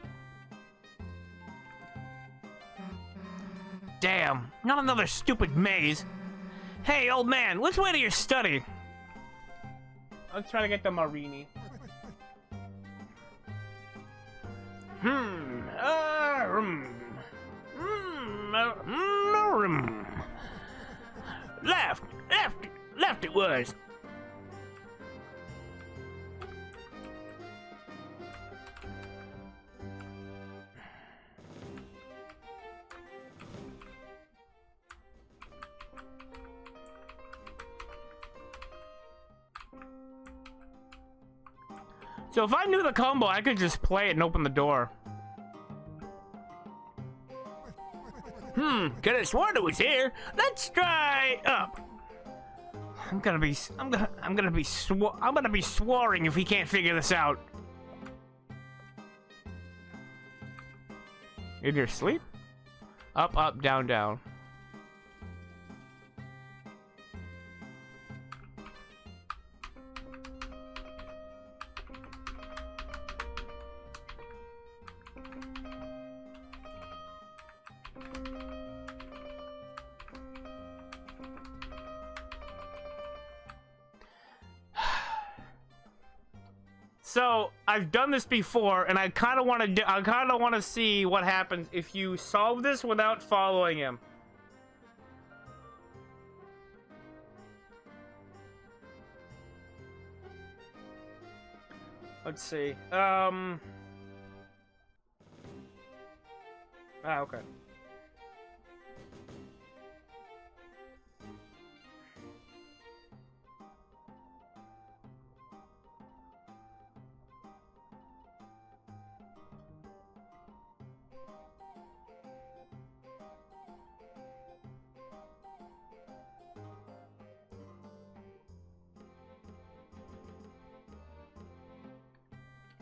Damn, not another stupid maze. Hey, old man, which way to your study? Let's try to get the Marini. Left it was. So if I knew the combo, I could just play it and open the door. Could have sworn it was here. Let's try up. I'm gonna be swearing if he can't figure this out. In your sleep? Up, up, down, down. So I've done this before, and I kind of want to see what happens if you solve this without following him. Let's see. Okay.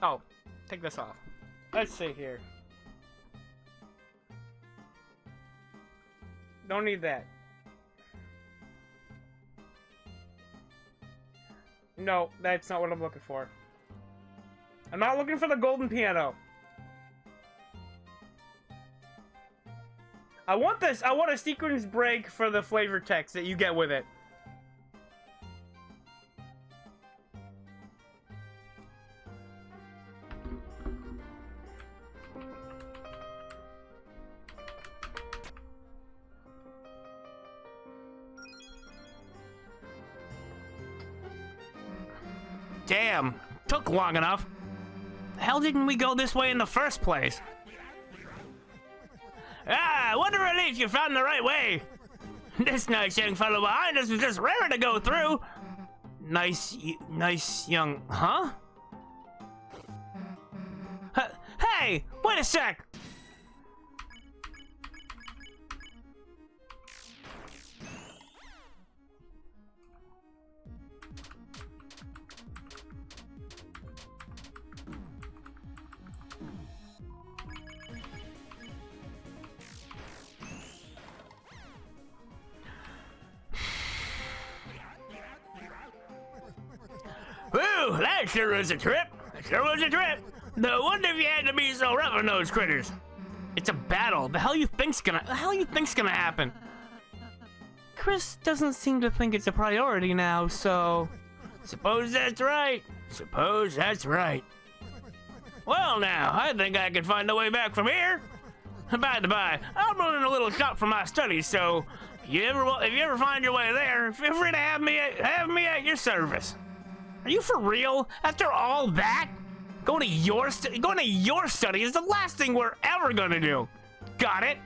Oh, take this off. Let's see here. Don't need that. No, that's not what I'm looking for. I'm not looking for the golden piano. I want this. I want a sequence break for the flavor text that you get with it. Damn, took long enough. The hell didn't we go this way in the first place? Ah, what a relief you found the right way. This nice young fellow behind us was just raring to go through. Nice young, huh? Hey, wait a sec. Whew, that sure was a trip. That sure was a trip. No wonder you had to be so rough on those critters. It's a battle. The hell you think's gonna happen? Chris doesn't seem to think it's a priority now, so suppose that's right. Suppose that's right. Well now, I think I can find a way back from here. By the by, I'm running a little shop for my studies, so if you ever find your way there, feel free to have me at your service. Are you for real? After all that? Going to your study is the last thing we're ever gonna do. Got it?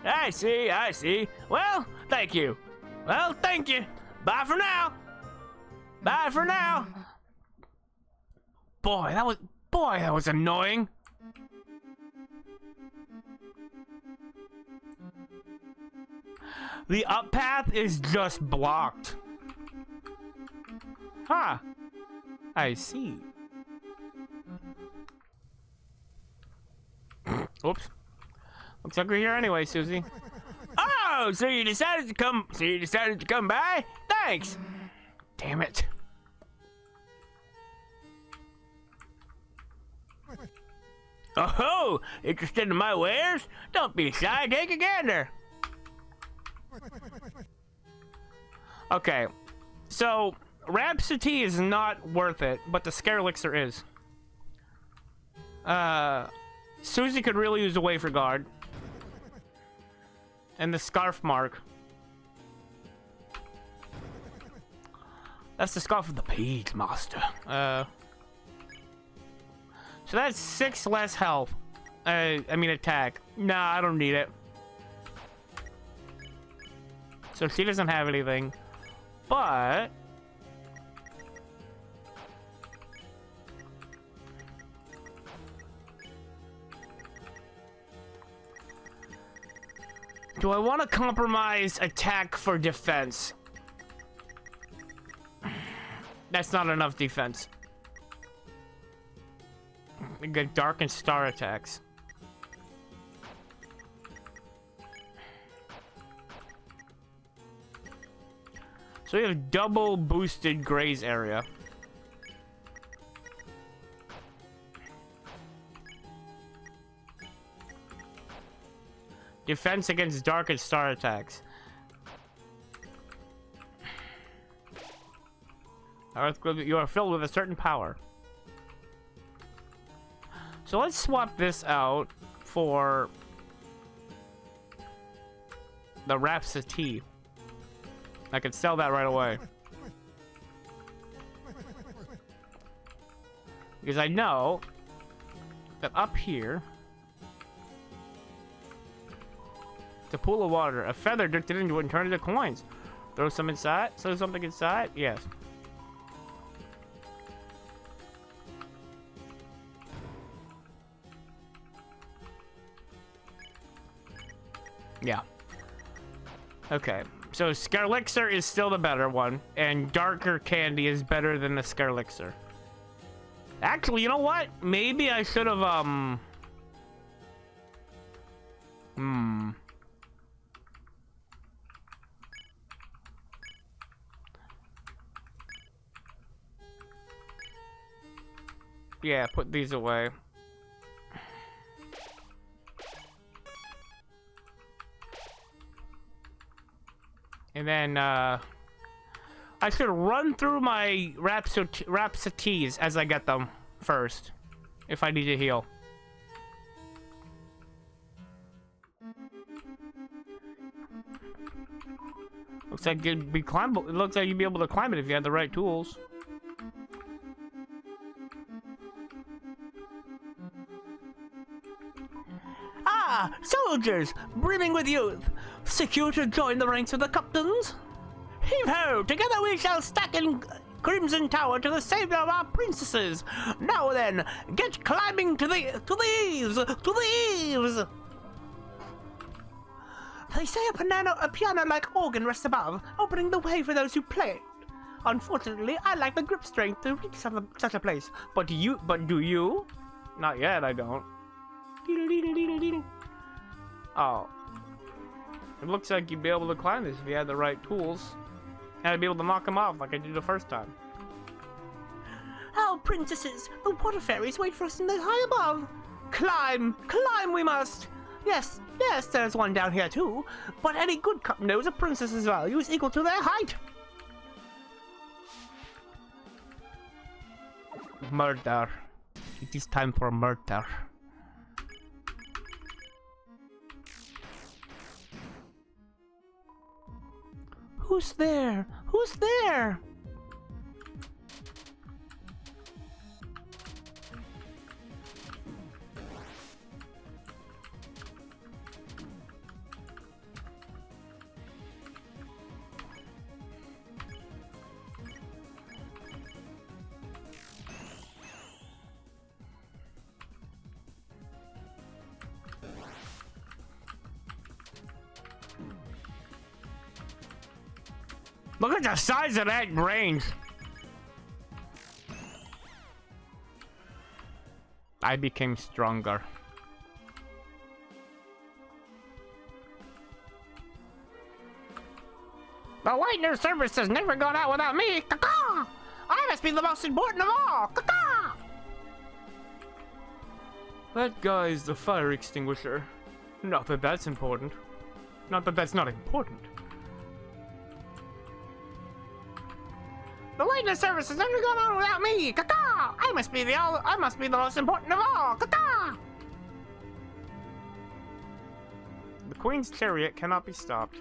I see. Well, thank you. Bye for now. Boy, that was annoying. The up path is just blocked. Huh. I see. Oops. Looks like we're here anyway, Susie. Oh, so you decided to come by? Thanks. Damn it. Oh, interested in my wares? Don't be shy, take a gander. Okay, so Rhapsody is not worth it, but the Scare Elixir is. Susie could really use a Wafer Guard. And the Scarf Mark. That's the Scarf of the Page Master. So that's 6 less health. I mean attack. Nah, I don't need it. So she doesn't have anything. But do I want to compromise attack for defense? That's not enough defense. We get Dark and Star attacks. So we have double boosted Graze area. Defense against Dark and Star attacks. You are filled with a certain power. So let's swap this out for the Rhapsody. I could sell that right away. Because I know that up here, the pool of water, a feather dipped into it and turned into coins. Throw some inside, throw something inside, yes. Yeah. Okay. So Scare Elixir is still the better one, and Darker Candy is better than the Scare Elixir. Actually, you know what? Maybe I should have yeah, put these away. And then, I should run through my Rhapsodies as I get them first, if I need to heal. Looks like it'd be climbable. It looks like you'd be able to climb it if you had the right tools. Ah, soldiers, brimming with youth, secure to join the ranks of the captains. Heave ho! Together we shall stack and Crimson Tower to the savior of our princesses. Now then, get climbing to the eaves, to the eaves. They say a piano-like organ rests above, opening the way for those who play it. Unfortunately, I lack the grip strength to reach such a place. But do you? Not yet, I don't. Oh. It looks like you'd be able to climb this if you had the right tools. And I'd be able to knock them off like I did the first time. Oh, princesses, the water fairies wait for us in the high above. Climb, climb we must. Yes, there's one down here too. But any good cop knows a princess's value is equal to their height. Murder. It is time for murder. Who's there? Who's there? Look at the size of that range. I became stronger. The Whitener service has never gone out without me. Caw-caw! I must be the most important of all. Caw-caw! That guy's the fire extinguisher. Not that that's important. Not that that's not important. The Whitener service has never gone on without me. Caw-caw! I must be the most important of all. Caw-caw! The Queen's chariot cannot be stopped.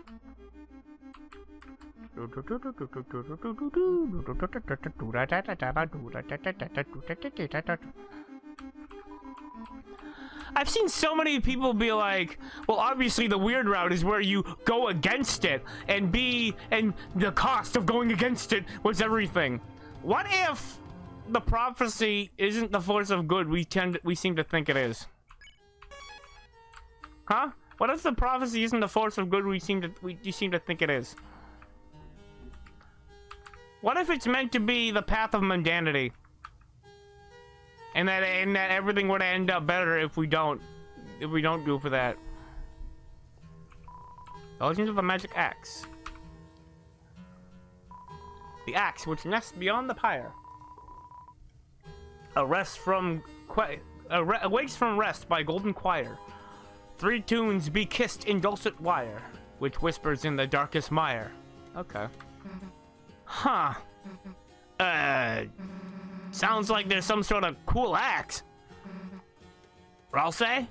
I've seen so many people be like, well, obviously the weird route is where you go against it, and the cost of going against it was everything. What if the prophecy isn't the force of good we seem to think it is? Huh? What if the prophecy isn't the force of good you seem to think it is? What if it's meant to be the path of mundanity? And that everything would end up better if we don't go for that. The Legend of the Magic Axe. The axe which nests beyond the pyre. Awakes from rest by golden choir. 3 tunes be kissed in dulcet wire, which whispers in the darkest mire. Okay. Huh. Sounds like there's some sort of cool axe. Ralsei?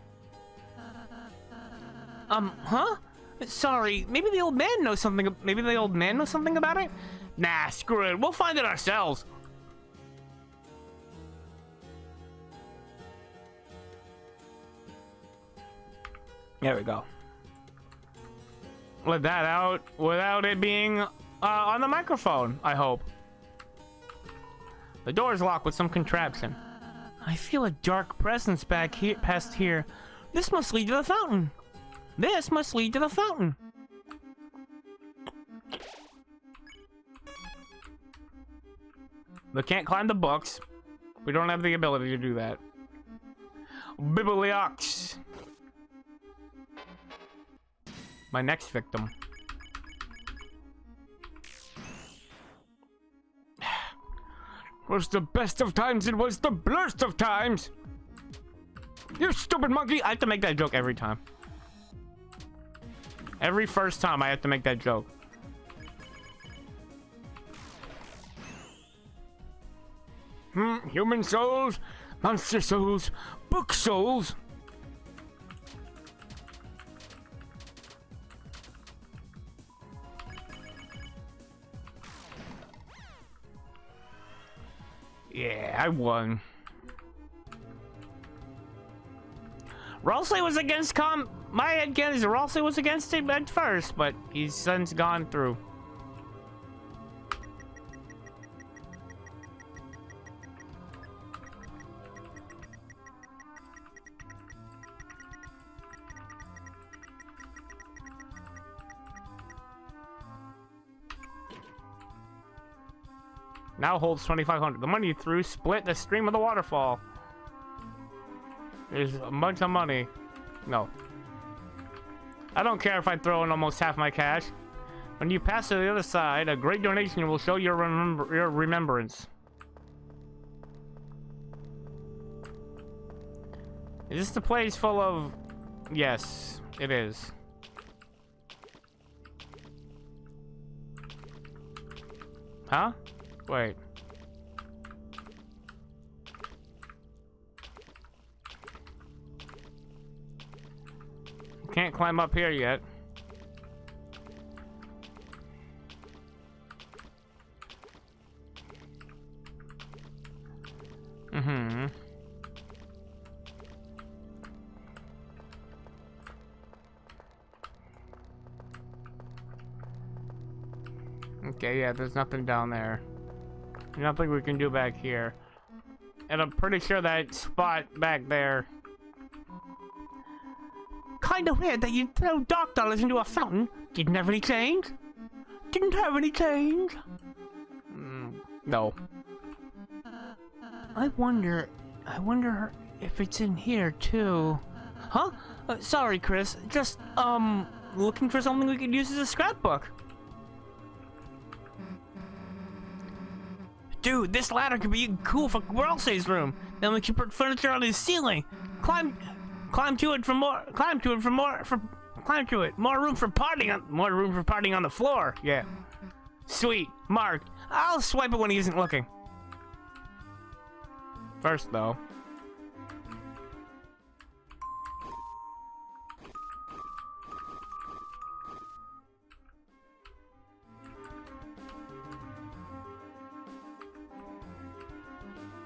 Huh? Sorry, maybe the old man knows something about it? Nah, screw it. We'll find it ourselves. There we go. Let that out without it being on the microphone, I hope. The door is locked with some contraption. I feel a dark presence back here, past here. This must lead to the fountain. This must lead to the fountain. We can't climb the books. We don't have the ability to do that. Bibliox. My next victim. Was the best of times, it was the blurst of times. You stupid monkey! I have to make that joke every time. Every first time I have to make that joke. Human souls, monster souls, book souls. Yeah, I won. Ralsei was against my head canon is Ralsei was against it at first, but he's since gone through. Now holds 2,500. The money you threw split the stream of the waterfall. There's a bunch of money. No. I don't care if I throw in almost half my cash. When you pass to the other side, a great donation will show your remembrance. Is this the place full of... Yes, it is. Huh? Wait. Can't climb up here yet. Mm-hmm. Okay, yeah, there's nothing down there. Nothing we can do back here. And I'm pretty sure that spot back there. Kinda weird that you'd throw dark dollars into a fountain. Didn't have any change? Didn't have any change? No. I wonder if it's in here too. Huh? Sorry, Chris. Just, looking for something we could use as a scrapbook. Dude, this ladder could be cool for Ralsei's room. Then we can put furniture on his ceiling. Climb to it for more. Climb to it. More room for partying on the floor. Yeah. Sweet. Mark. I'll swipe it when he isn't looking. First, though.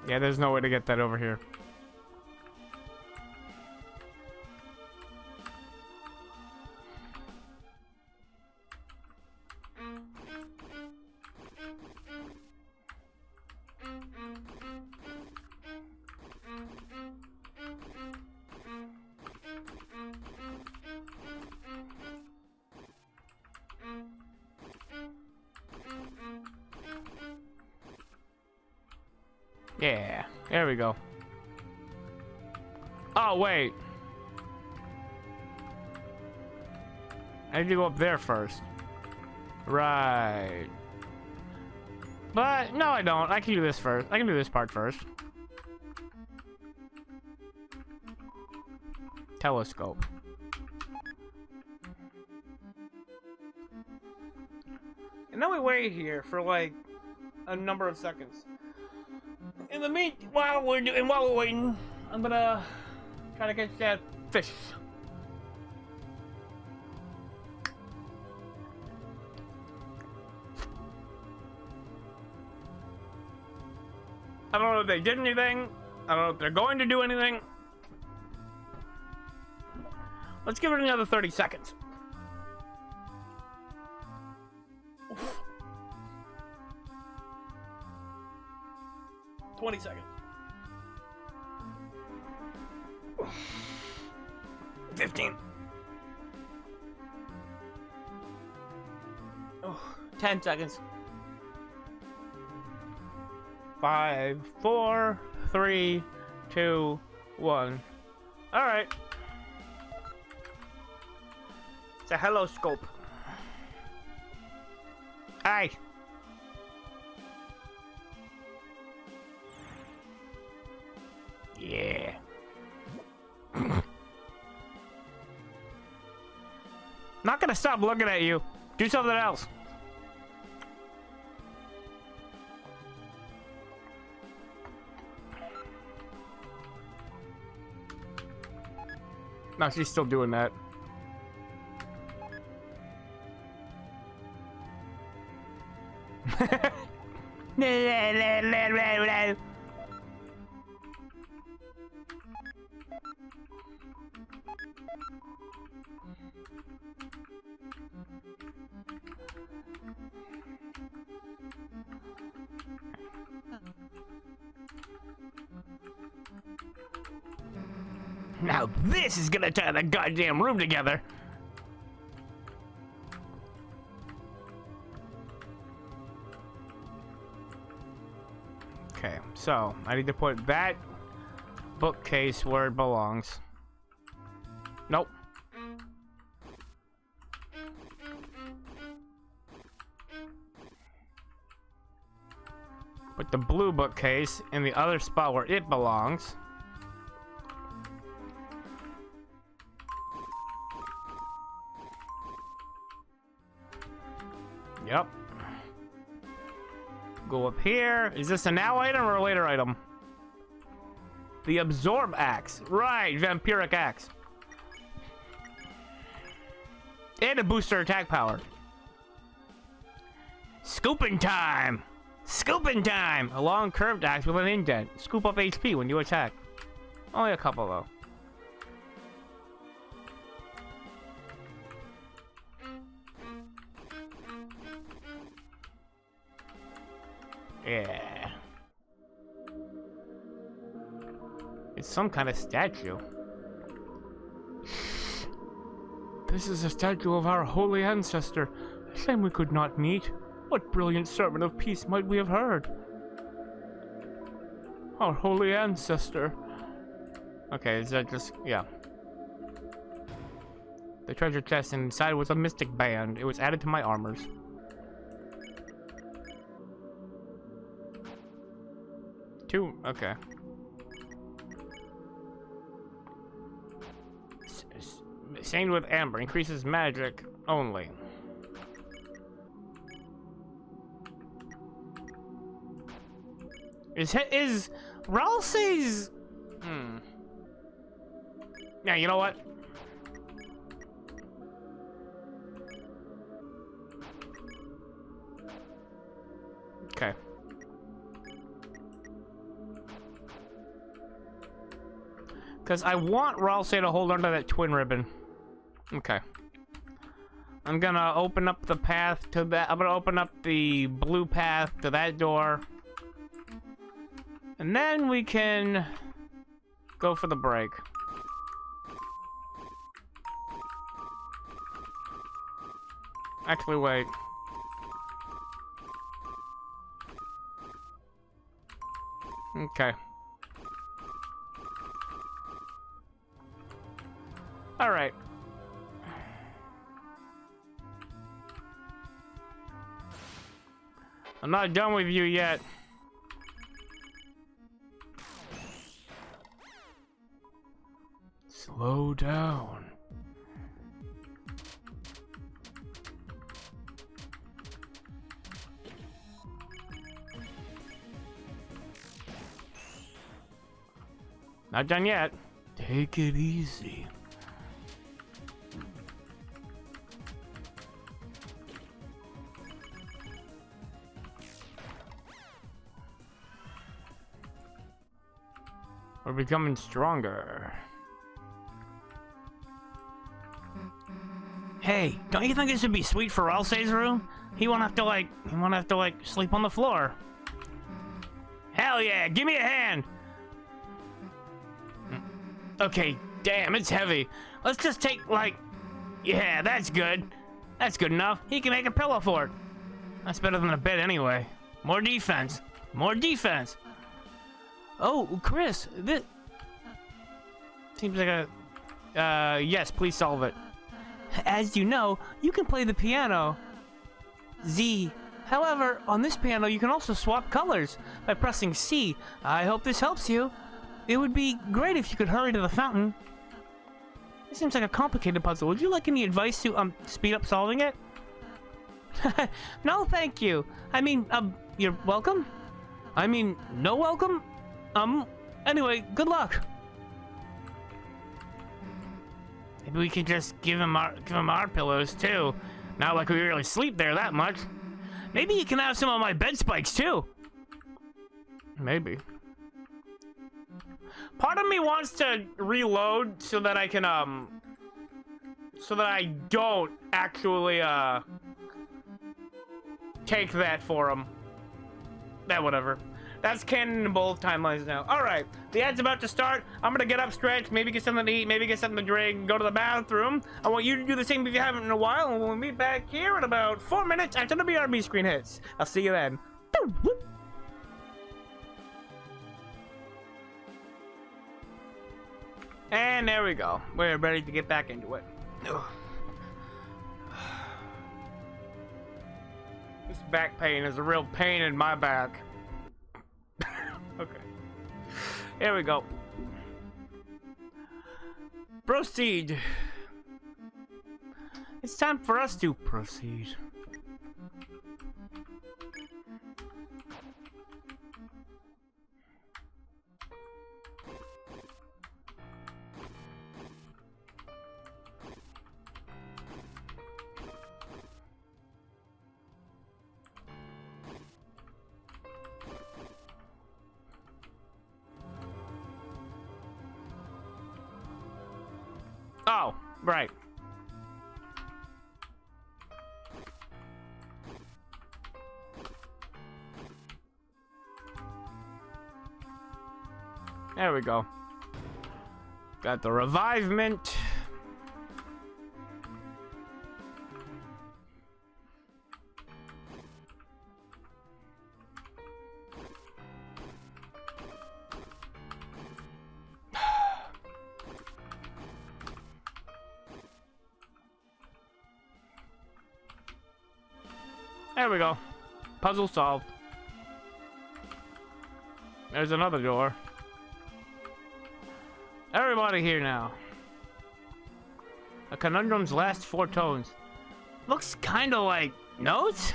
Yeah, there's no way to get that over here. Yeah, there we go. Oh, wait. I need to go up there first. Right. But, no, I don't. I can do this first. I can do this part first. Telescope. And then we wait here for, like, a number of seconds. In the while we're waiting, I'm gonna try to catch that fish. I don't know if they did anything. I don't know if they're going to do anything. Let's give it another 30 seconds. 20 seconds. 15. 10 seconds. 5, 4, 3, 2, 1. All right. It's a hello scope. Hi. Yeah. Not gonna stop looking at you. Do something else. No, she's still doing that. Now this is gonna tie the goddamn room together. Okay, so I need to put that bookcase where it belongs. Nope. Put the blue bookcase in the other spot where it belongs. Yep. Go up here. Is this a now item or a later item? The absorb axe. Right, vampiric axe. And a booster attack power. Scooping time! Scooping time! A long curved axe with an indent. Scoop up HP when you attack. Only a couple though. Yeah. It's some kind of statue. This is a statue of our holy ancestor. Shame we could not meet. What brilliant sermon of peace might we have heard? Our holy ancestor. Okay, is that just... yeah. The treasure chest inside was a mystic band. It was added to my armors. Two, okay. Stained with amber, increases magic only. Is Ralsei's... Yeah, you know what? Okay. Because I want Ralsei to hold onto that twin ribbon. Okay. I'm gonna open up the path to that. I'm gonna open up the blue path to that door. And then we can go for the break. Actually, wait. Okay. All right. I'm not done with you yet. Slow down. Not done yet. Take it easy. We're becoming stronger. Hey, don't you think this would be sweet for Ralsei's room? He won't have to like sleep on the floor. Hell yeah, give me a hand. Okay, damn, it's heavy. Let's just take like, yeah, that's good. That's good enough. He can make a pillow fort. That's better than a bed anyway. More defense. More defense. Oh, Chris, this seems like a... yes, please solve it. As you know, you can play the piano. Z. However, on this piano, you can also swap colors by pressing C. I hope this helps you. It would be great if you could hurry to the fountain. This seems like a complicated puzzle. Would you like any advice to, speed up solving it? No, thank you. I mean, you're welcome? I mean, no welcome? Anyway, good luck. Maybe we could just give him our pillows too. Not like we really sleep there that much. Maybe you can have some of my bed spikes too. Maybe. Part of me wants to reload so that I can so that I don't actually take that for him. Whatever. That's canon in both timelines now. Alright, the ad's about to start. I'm gonna get up, stretch, maybe get something to eat, maybe get something to drink, go to the bathroom. I want you to do the same if you haven't in a while, and we'll meet back here in about 4 minutes after the BRB screen hits. I'll see you then. And there we go. We're ready to get back into it. Ugh. This back pain is a real pain in my back. Okay. Here we go. Proceed. It's time for us to proceed. Oh, right. There we go. Got the revivement. There we go. Puzzle solved. There's another door. Everybody here now. A conundrum's last 4 tones. Looks kinda like notes?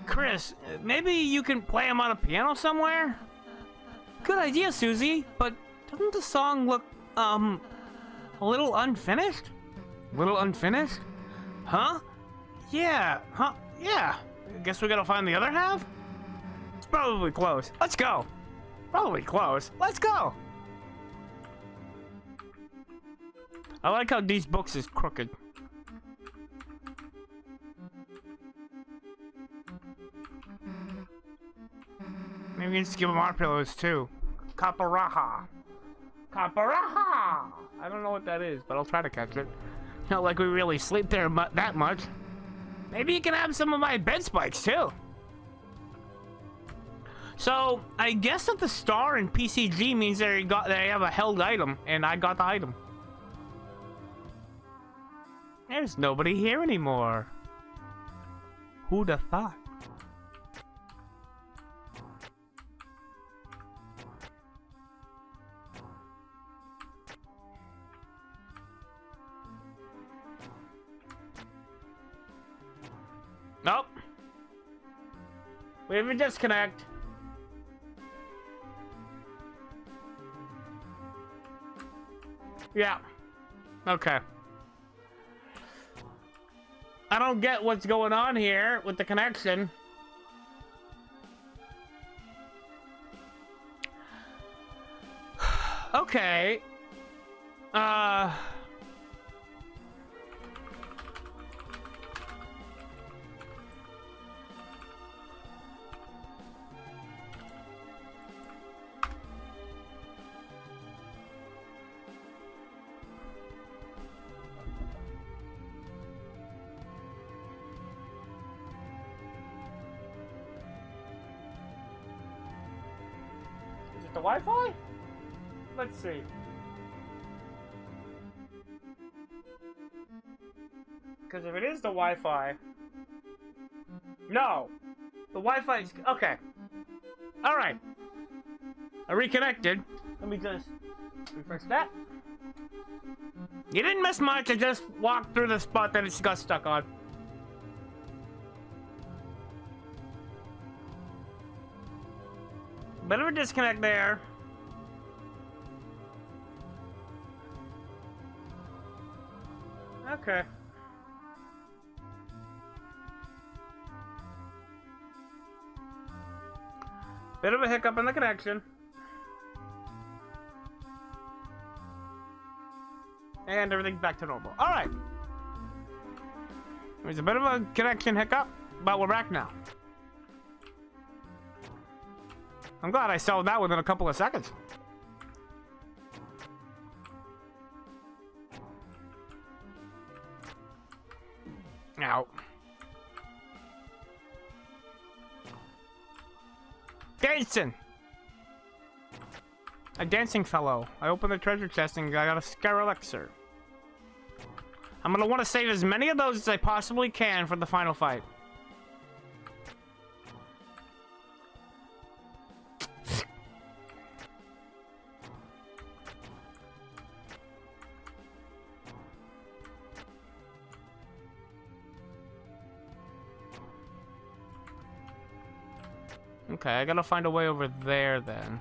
Chris, maybe you can play them on a piano somewhere? Good idea, Susie, but doesn't the song look, a little unfinished? Little unfinished? Huh? Yeah, huh? Yeah. Guess we gotta find the other half? It's probably close. Let's go. Probably close. Let's go. I like how these books is crooked. Maybe we can just give them our pillows too. Caparaha. Caparaha! I don't know what that is, but I'll try to catch it. Not like we really sleep there that much. Maybe you can have some of my bed spikes too. So I guess that the star in PCG means they have a held item, and I got the item. There's nobody here anymore. Who'd have thought? Nope. We have a disconnect. Yeah. Okay. I don't get what's going on here with the connection. Okay. The Wi-Fi? Let's see. Because if it is the Wi-Fi... No! The Wi-Fi is... Okay. Alright. I reconnected. Let me just refresh that. You didn't miss much. I just walked through the spot that it got stuck on. Bit of a disconnect there. Okay. Bit of a hiccup in the connection. And everything's back to normal. Alright. There's a bit of a connection hiccup, but we're back now. I'm glad I solved that within a couple of seconds. Now. Jason! A dancing fellow. I opened the treasure chest and I got a scare elixir. I'm gonna want to save as many of those as I possibly can for the final fight. Okay, I gotta find a way over there then.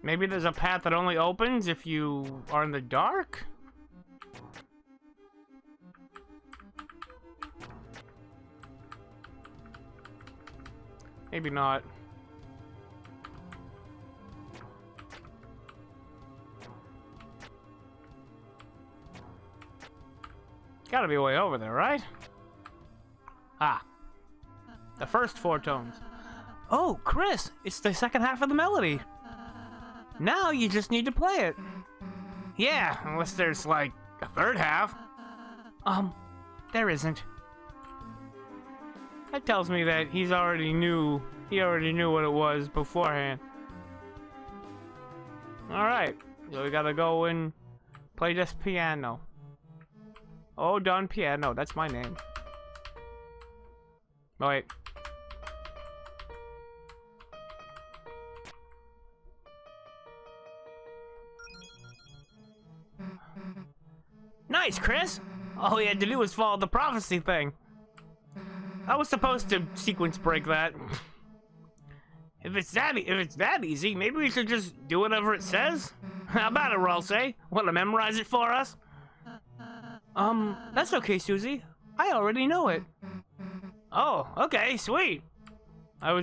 Maybe there's a path that only opens if you are in the dark? Maybe not. Gotta be a way over there, right? Ah. The first 4 tones. Oh, Chris, it's the second half of the melody. Now you just need to play it. Yeah, unless there's like a third half. There isn't. That tells me that he already knew what it was beforehand. Alright, so we gotta go and play this piano. Oh, Don Piano, that's my name. Oh, wait. Nice, Chris! All we had to do was follow the prophecy thing. I was supposed to sequence break that. If it's that easy, maybe we should just do whatever it says? How about it, Ralsei? Want to memorize it for us? That's okay, Susie. I already know it. Oh, okay, sweet. I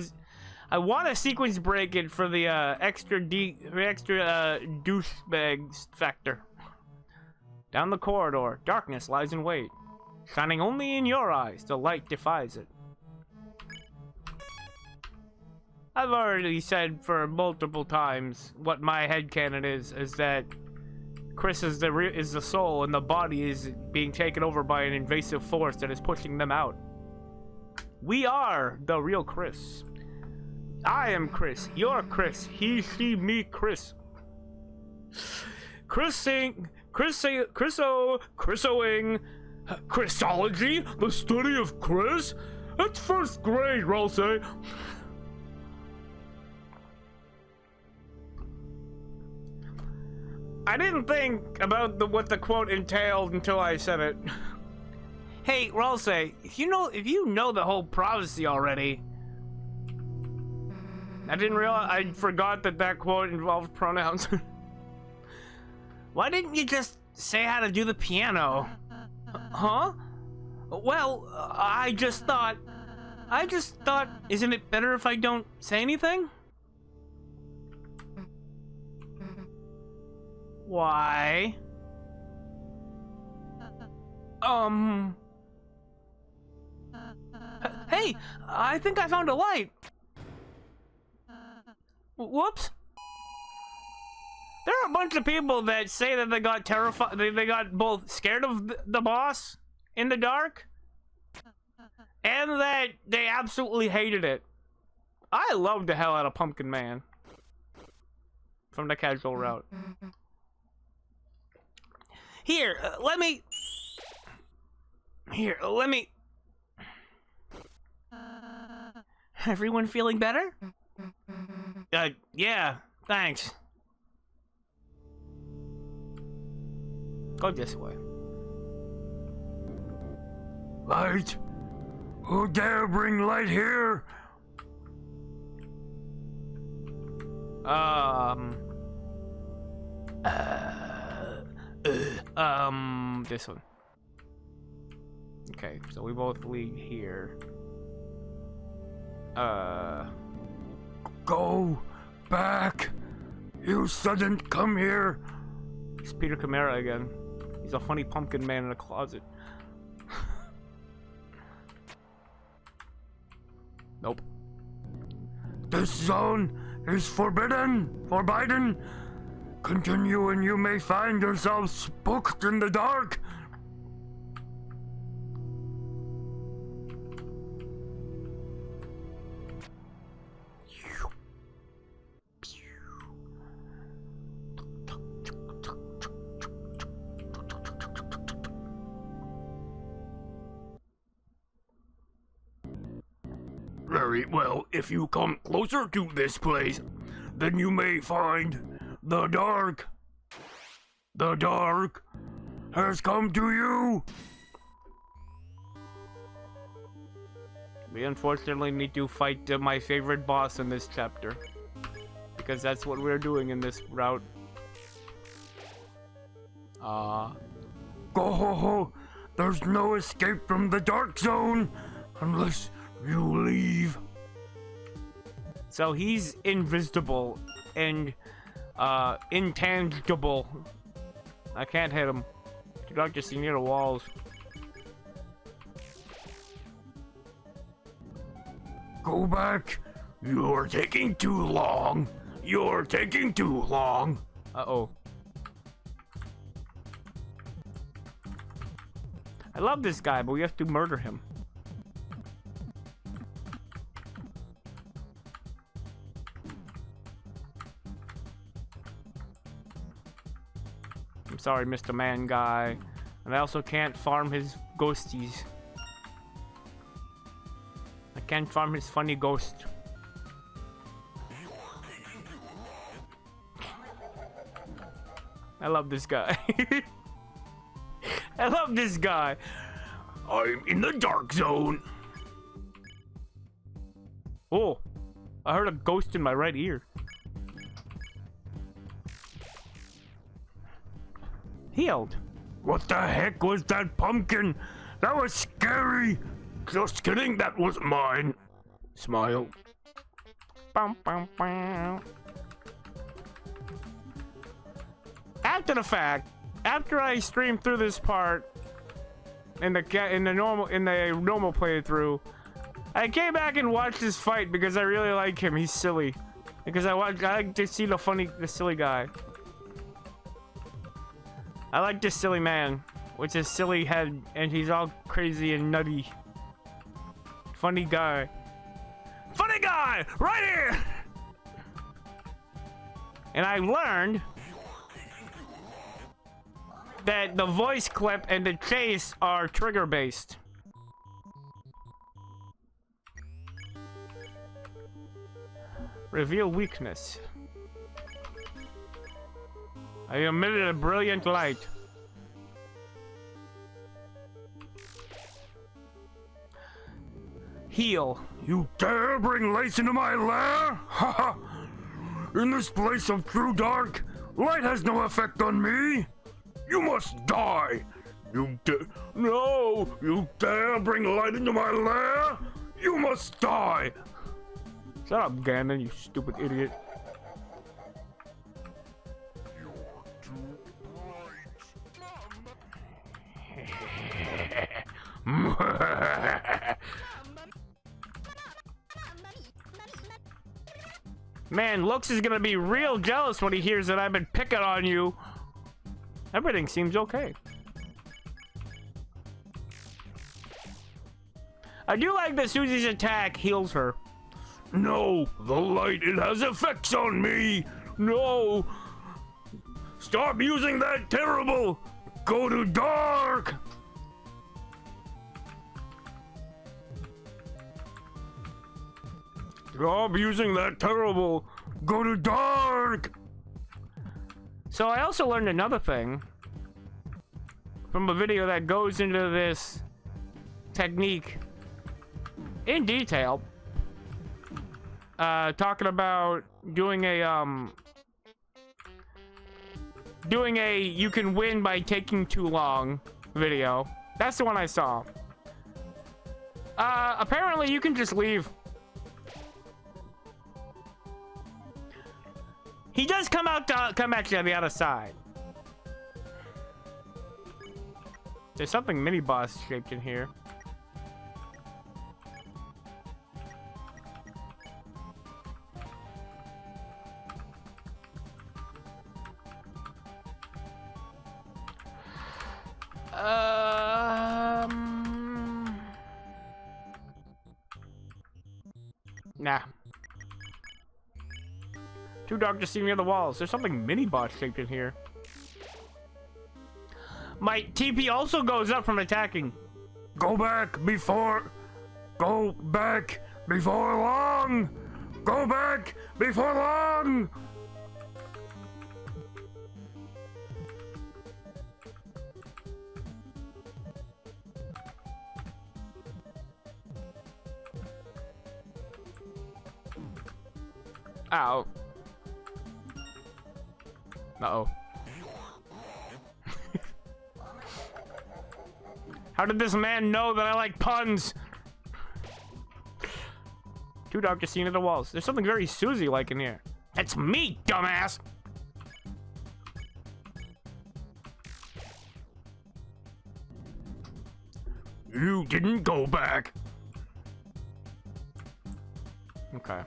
want to sequence break it for the extra douchebag factor. Down the corridor, darkness lies in wait. Shining only in your eyes, the light defies it. I've already said for multiple times what my headcanon is that Chris is the soul and the body is being taken over by an invasive force that is pushing them out. We are the real Chris. I am Chris, you're Chris, he, she, me, Chris. Chrisoing, Chrisology, the study of Chris? That's first grade, Ralsei. I didn't think about what the quote entailed until I said it. Hey, Ralsei, if you know the whole prophecy already. I forgot that quote involved pronouns. Why didn't you just say how to do the piano? Huh? Well, I just thought, isn't it better if I don't say anything? Why? Hey, I think I found a light. Whoops. There are a bunch of people that say that they got terrified, they got both scared of the boss in the dark, and that they absolutely hated it. I loved the hell out of Pumpkin Man from the casual route. Here, let me... Everyone feeling better? Yeah, thanks. Go this way. Light? Who dare bring light here? This one. Okay, so we both lead here. Go back. You shouldn't come here. It's Peter Chimera again. He's a funny pumpkin man in a closet. Nope. This zone is forbidden. Continue and you may find yourself spooked in the dark. Very well, if you come closer to this place, then you may find the dark. The dark has come to you. We unfortunately need to fight my favorite boss in this chapter. Because that's what we're doing in this route. Go ho ho! There's no escape from the dark zone unless you leave. So he's invisible and intangible. I can't hit him. Too dark to see near the walls. Go back. You're taking too long. You're taking too long. Uh-oh. I love this guy, but we have to murder him. I'm sorry, Mr. Man Guy. And I also can't farm his ghosties. I can't farm his funny ghost. I love this guy. I love this guy. I'm in the dark zone. Oh, I heard a ghost in my right ear. Healed. What the heck was that pumpkin? That was scary. Just kidding, that was mine. Smile. Bum, bum, bum. After the fact, after I streamed through this part in the normal playthrough, I came back and watched this fight because I really like him. He's silly. Because I like to see the silly guy. I like this silly man with his silly head, and he's all crazy and nutty. Funny guy. Funny guy! Right here! And I learned that the voice clip and the chase are trigger based. Reveal weakness. I emitted a brilliant light. Heal. You dare bring lights into my lair? Ha ha! In this place of true dark, light has no effect on me. You must die. No! You dare bring light into my lair? You must die. Shut up, Ganon, you stupid idiot. Man, Lux is gonna be real jealous when he hears that I've been picking on you. Everything seems okay. I do like that Susie's attack heals her. No, the light, it has effects on me. No. Stop using that terrible. Go to dark. Stop using that terrible. Go to dark. So I also learned another thing from a video that goes into this technique in detail. Talking about doing a you can win by taking too long video. That's the one I saw. Apparently you can just leave. He does come at you on the other side. There's something mini boss shaped in here. Nah. Too dark to see near the walls. There's something mini-boss shaped in here. My TP also goes up from attacking. Go back before long. Go back before long. Ow. Uh-oh. How did this man know that I like puns? Too dark to see into the walls. There's something very Susie-like in here. That's me, dumbass! You didn't go back. Okay.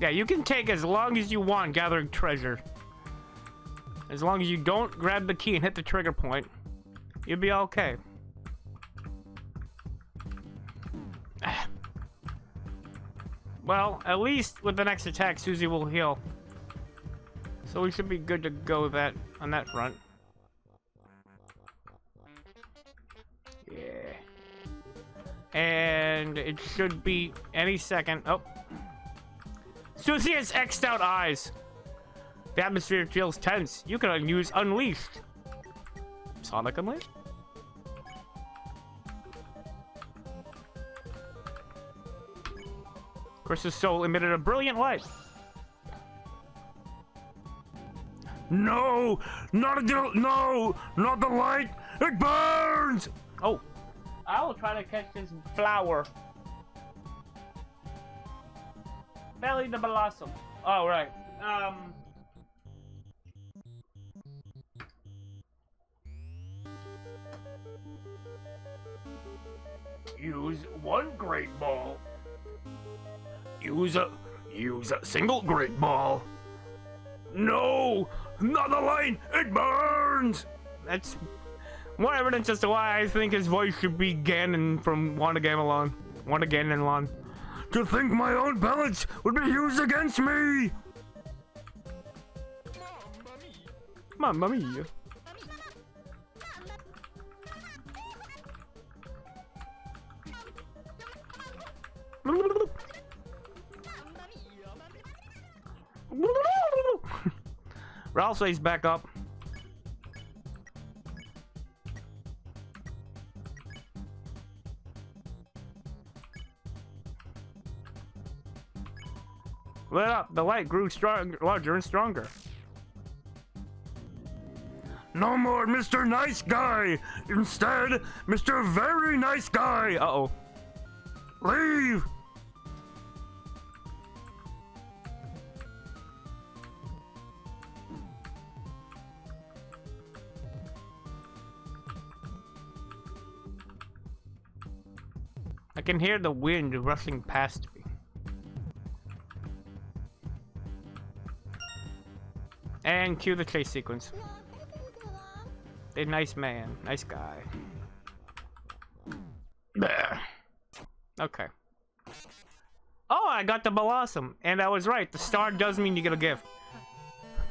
Yeah, you can take as long as you want gathering treasure. As long as you don't grab the key and hit the trigger point, you'll be okay. Well, at least with the next attack, Susie will heal. So we should be good to go on that front. Yeah. And it should be any second. Oh. Susie has X'd out eyes. The atmosphere feels tense. You can use Unleashed. Sonic Unleashed? Chris's soul emitted a brilliant light. No, not the light. It burns. Oh, I will try to catch this flower. Belly the blossom. Oh, right. Use one great ball. Use a single great ball. No, not the light. It burns. That's more evidence as to why I think his voice should be Ganon from Wanda Gamelon. Wanda Ganon. To think my own pellets would be used against me. Mamma mia. Ralph says back up. Lit up. The light grew larger and stronger. No more Mr. Nice Guy. Instead, Mr. Very Nice Guy. Uh-oh. Leave. I can hear the wind rushing past me. And cue the chase sequence. A nice man, nice guy. Bleh. Okay. Oh, I got the blossom, and I was right. The star does mean you get a gift.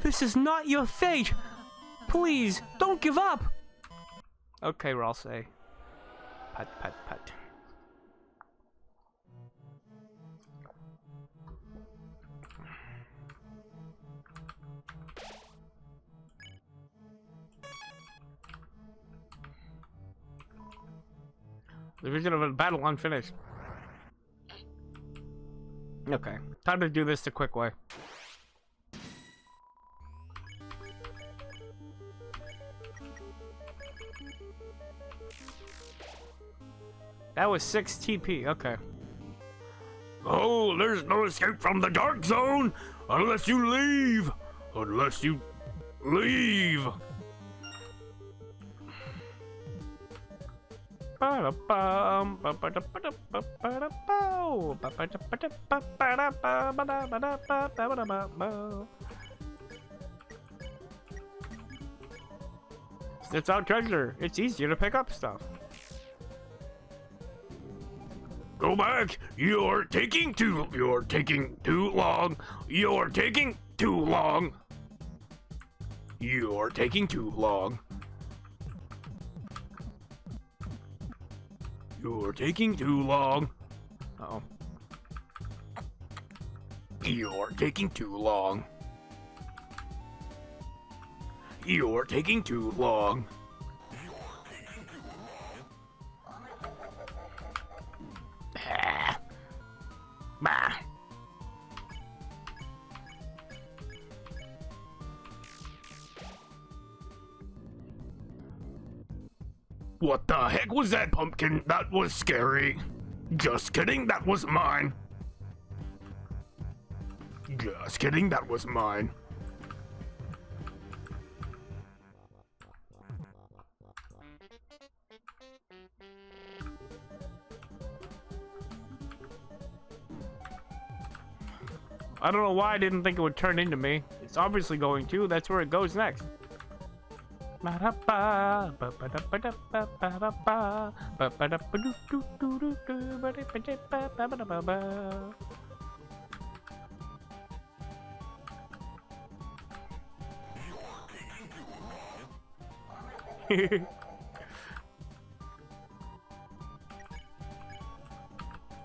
This is not your fate. Please, don't give up. Okay, I'll say. Pat, pat, pat. The vision of a battle unfinished. Okay, time to do this the quick way. That was 6 TP, okay. Oh, there's no escape from the dark zone unless you leave. Unless you leave. It's our treasure. It's easier to pick up stuff. Go back! You're taking too long! You're taking too long! You're taking too long! You're taking too long! You're taking too long! Uh-oh. You're taking too long! You're taking too long! Bah. What the heck was that, pumpkin? That was scary. Just kidding, that was mine. Just kidding, that was mine. I don't know why I didn't think it would turn into me. It's obviously going to. That's where it goes next.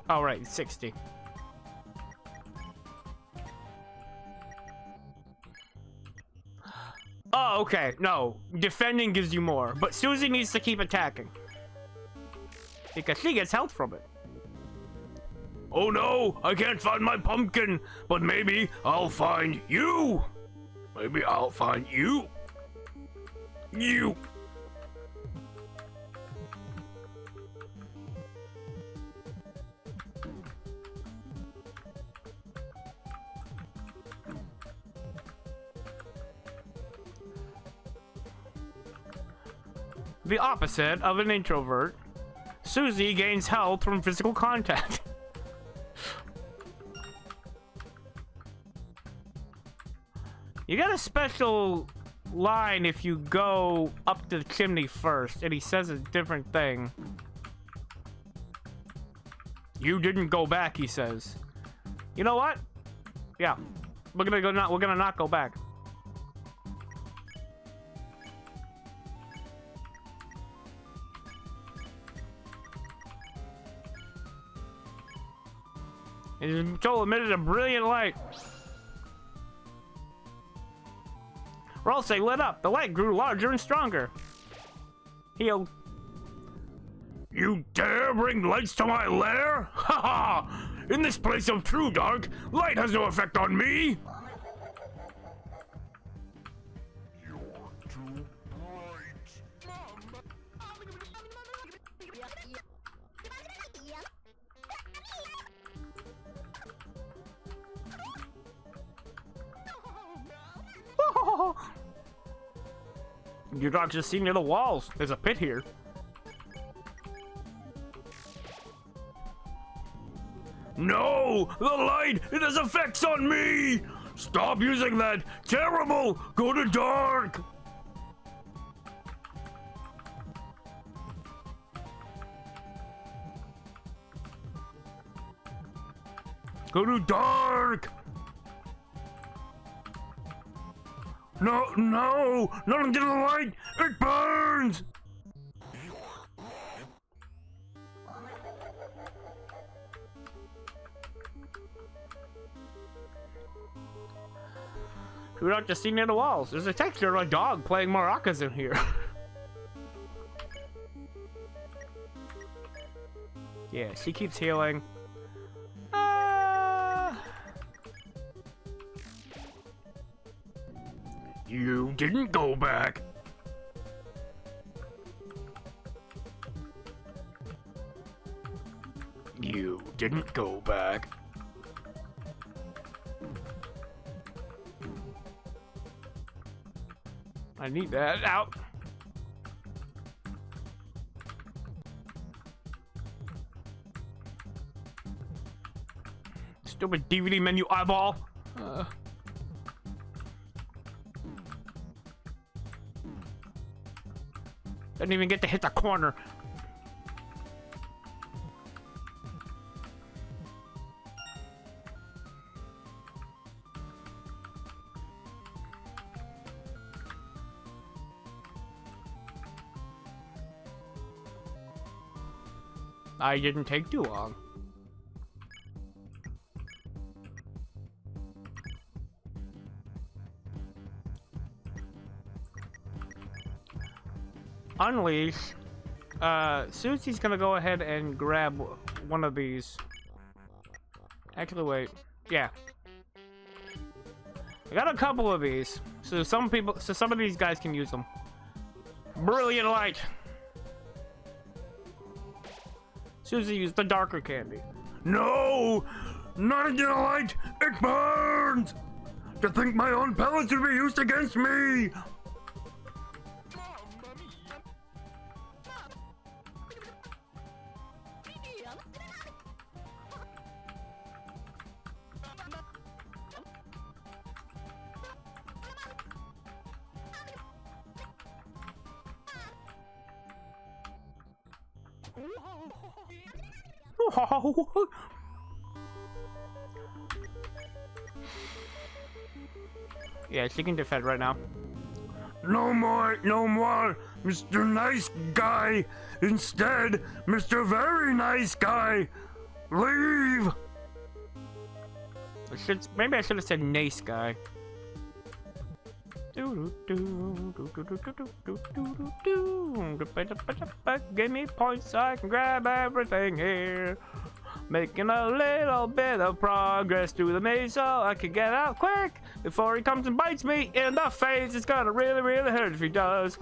All right, 60. Oh, okay. No, defending gives you more, but Susie needs to keep attacking because she gets health from it. Oh no, I can't find my pumpkin, but maybe I'll find you. Maybe I'll find you. You. The opposite of an introvert, Susie gains health from physical contact. You get a special line if you go up to the chimney first, and he says a different thing. You didn't go back, he says. You know what? Yeah, we're gonna not go back. And Joel emitted a brilliant light. Rolse lit up. The light grew larger and stronger. Healed. You dare bring lights to my lair? Ha ha! In this place of true dark, light has no effect on me! Your dog just seen near the walls. There's a pit here. No! The light! It has effects on me! Stop using that! Terrible! Go to dark! Go to dark! No, no! Not into the light! It burns! We're not just seen near the walls. There's a texture of a dog playing maracas in here. Yeah, she keeps healing. You didn't go back. You didn't go back. I need that out. Stupid DVD menu eyeball. Didn't even get to hit the corner. I didn't take too long. Unleash. Susie's gonna go ahead and grab one of these. Actually, wait. Yeah. I got a couple of these, so some of these guys can use them. Brilliant light. Susie used the darker candy. No! Not again, light! It burns! To think my own pellets would be used against me! Yeah, she can defend right now. No more, Mr. Nice Guy. Instead, Mr. Very Nice Guy. Leave. Maybe I should have said nice guy. Give me points so I can grab everything here. Making a little bit of progress through the maze so I can get out quick before he comes and bites me in the face. It's gonna really, really hurt if he does.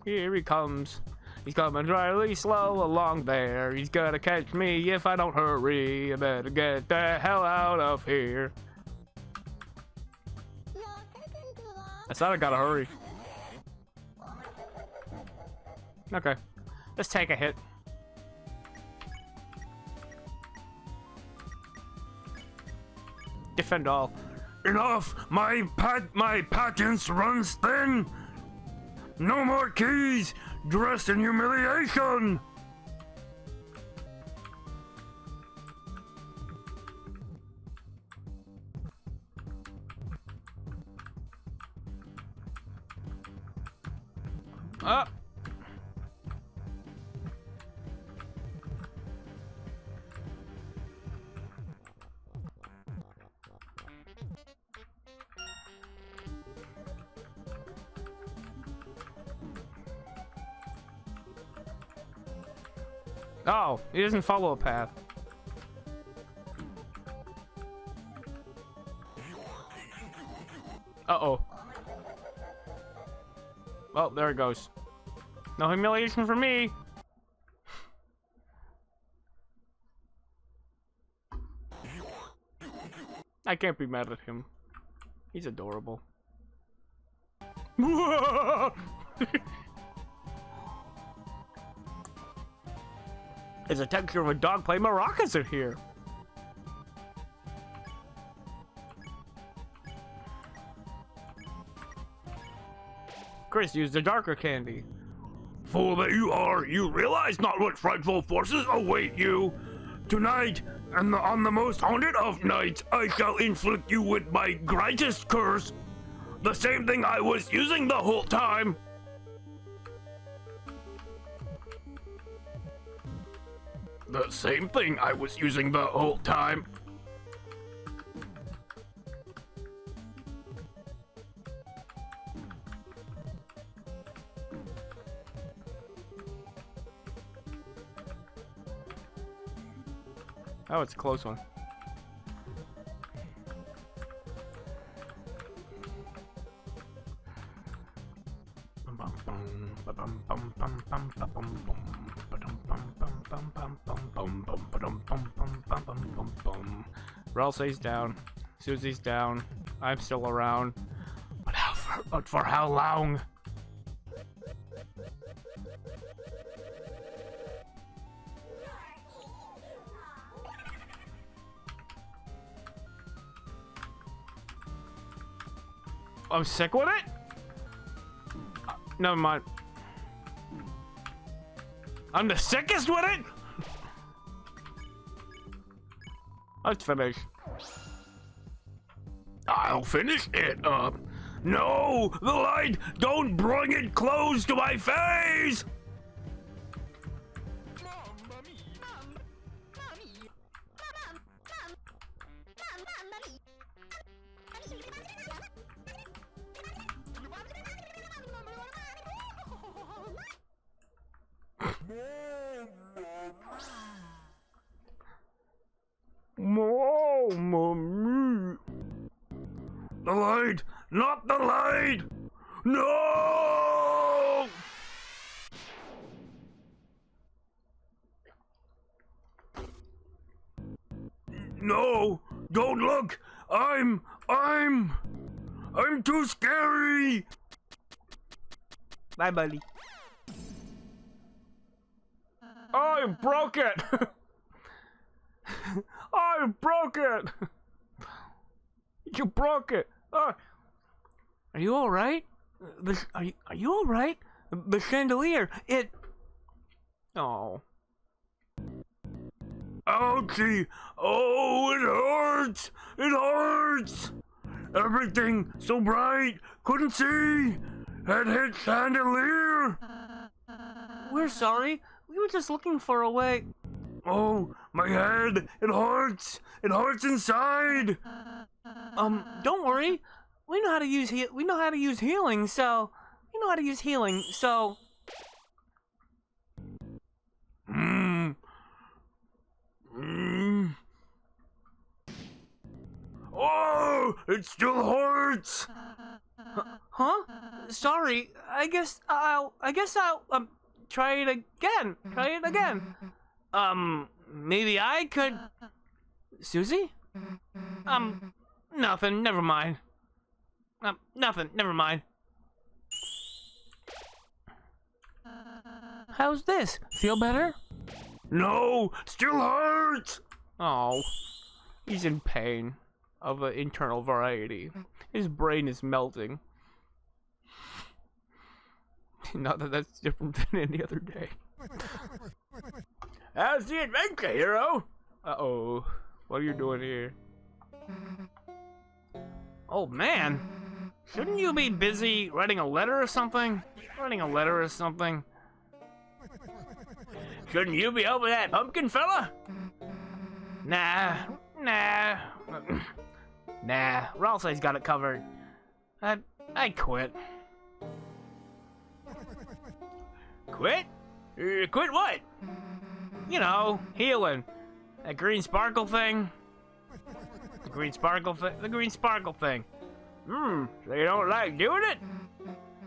Here he comes. He's coming really slow along there. He's gonna catch me if I don't hurry. I better get the hell out of here. I thought I gotta hurry. Okay, let's take a hit. Defend all. Enough! My patience runs thin! No more keys! Dressed in humiliation! Up. Oh, he doesn't follow a path. Uh-oh. Oh, there it goes. No humiliation for me. I can't be mad at him. He's adorable. There's a texture of a dog playing maracas in here. Chris used the darker candy. Fool that you are, you realize not what frightful forces await you. Tonight, and on the most haunted of nights, I shall inflict you with my greatest curse. The same thing I was using the whole time. The same thing I was using the whole time. Oh, it's a close one. Ralsei's down. Susie's down. I'm still around. But for how long? I'm sick with it? Never mind. I'm the sickest with it? Let's finish. I'll finish it up. No, the light! Don't bring it close to my face! Mommy. The light! Not the light! No! No! Don't look! I'm too scary! Bye, buddy. I broke it! I broke it! You broke it! Are you alright? Are you alright? The chandelier, it... Oh. Ouchie! Oh, it hurts! It hurts! Everything so bright, couldn't see! Had hit chandelier! We're sorry. We were just looking for a way... Oh, my head! It hurts! It hurts inside! Don't worry. We know how to use healing, so... We know how to use healing, so... Oh, it still hurts! Huh? Sorry. I guess I'll try it again. Try it again. Maybe I could... Susie? Nothing. Never mind. Nothing. Never mind. How's this? Feel better? No, still hurts! Oh. He's in pain of an internal variety. His brain is melting. Not that that's different than any other day. How's the adventure, hero? Uh-oh. What are you doing here? Oh, man. Shouldn't you be busy writing a letter or something? Writing a letter or something? Shouldn't you be helping that pumpkin fella? Nah. Ralsei's got it covered. I quit. Quit? Quit what? You know, healing. That green sparkle thing. The green sparkle thing. So you don't like doing it?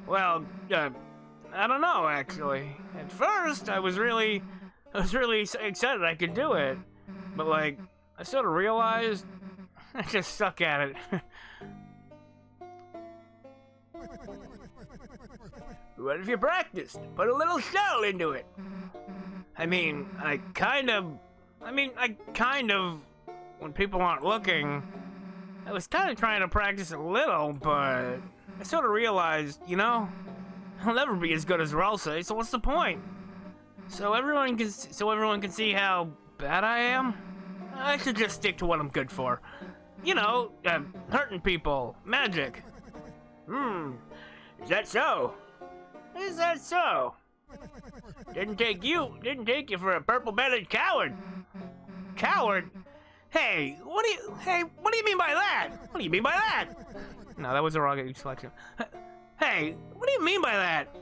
Well, I don't know, actually. At first, I was really excited I could do it. But, like, I sort of realized I just suck at it. What if you practiced? Put a little shell into it. I kind of, when people aren't looking, I was kind of trying to practice a little, but I sort of realized, you know, I'll never be as good as Ralsei, so what's the point? So everyone can see how bad I am? I should just stick to what I'm good for. You know, hurting people, magic. Is that so? Is that so? Didn't take you for a purple-bellied coward. Coward? Hey, what do you mean by that? What do you mean by that? No, that was a wrong selection. Hey, what do you mean by that?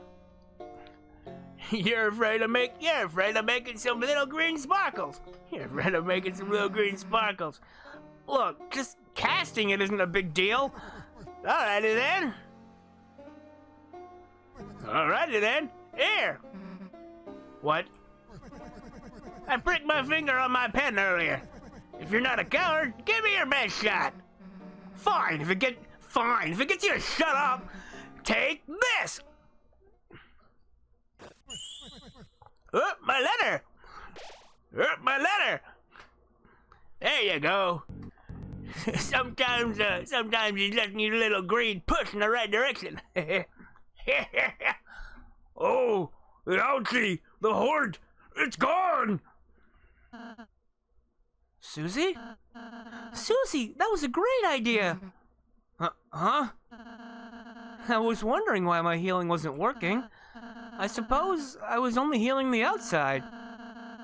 You're afraid of making some little green sparkles. You're afraid of making some little green sparkles. Look, just casting it isn't a big deal. Alrighty then. Alrighty then. Here. What? I pricked my finger on my pen earlier. If you're not a coward, give me your best shot. Fine, if it gets you to shut up, take this. My letter. My letter. There you go. sometimes you just need a little green push in the right direction. Oh, ouchie! The horde! It's gone! Susie? Susie, that was a great idea! Huh? I was wondering why my healing wasn't working. I suppose I was only healing the outside.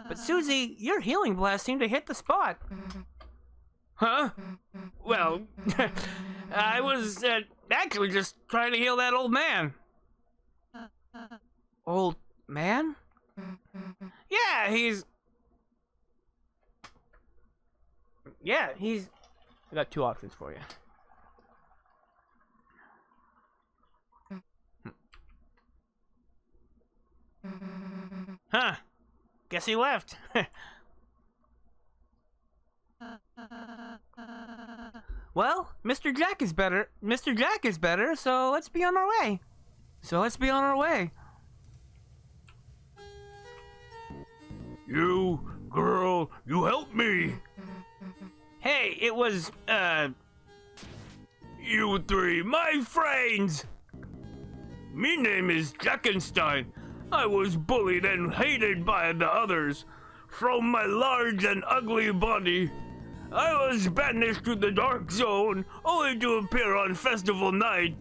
But Susie, your healing blast seemed to hit the spot. Huh? Well, I was actually just trying to heal that old man. Old man? Yeah, he's... I got two options for you. Huh. Guess he left. Well, Mr. Jack is better. Mr. Jack is better, so let's be on our way. You, girl, you helped me! Hey, it was, You three, my friends! Me name is Jackenstein. I was bullied and hated by the others. From my large and ugly body, I was banished to the dark zone, only to appear on festival night.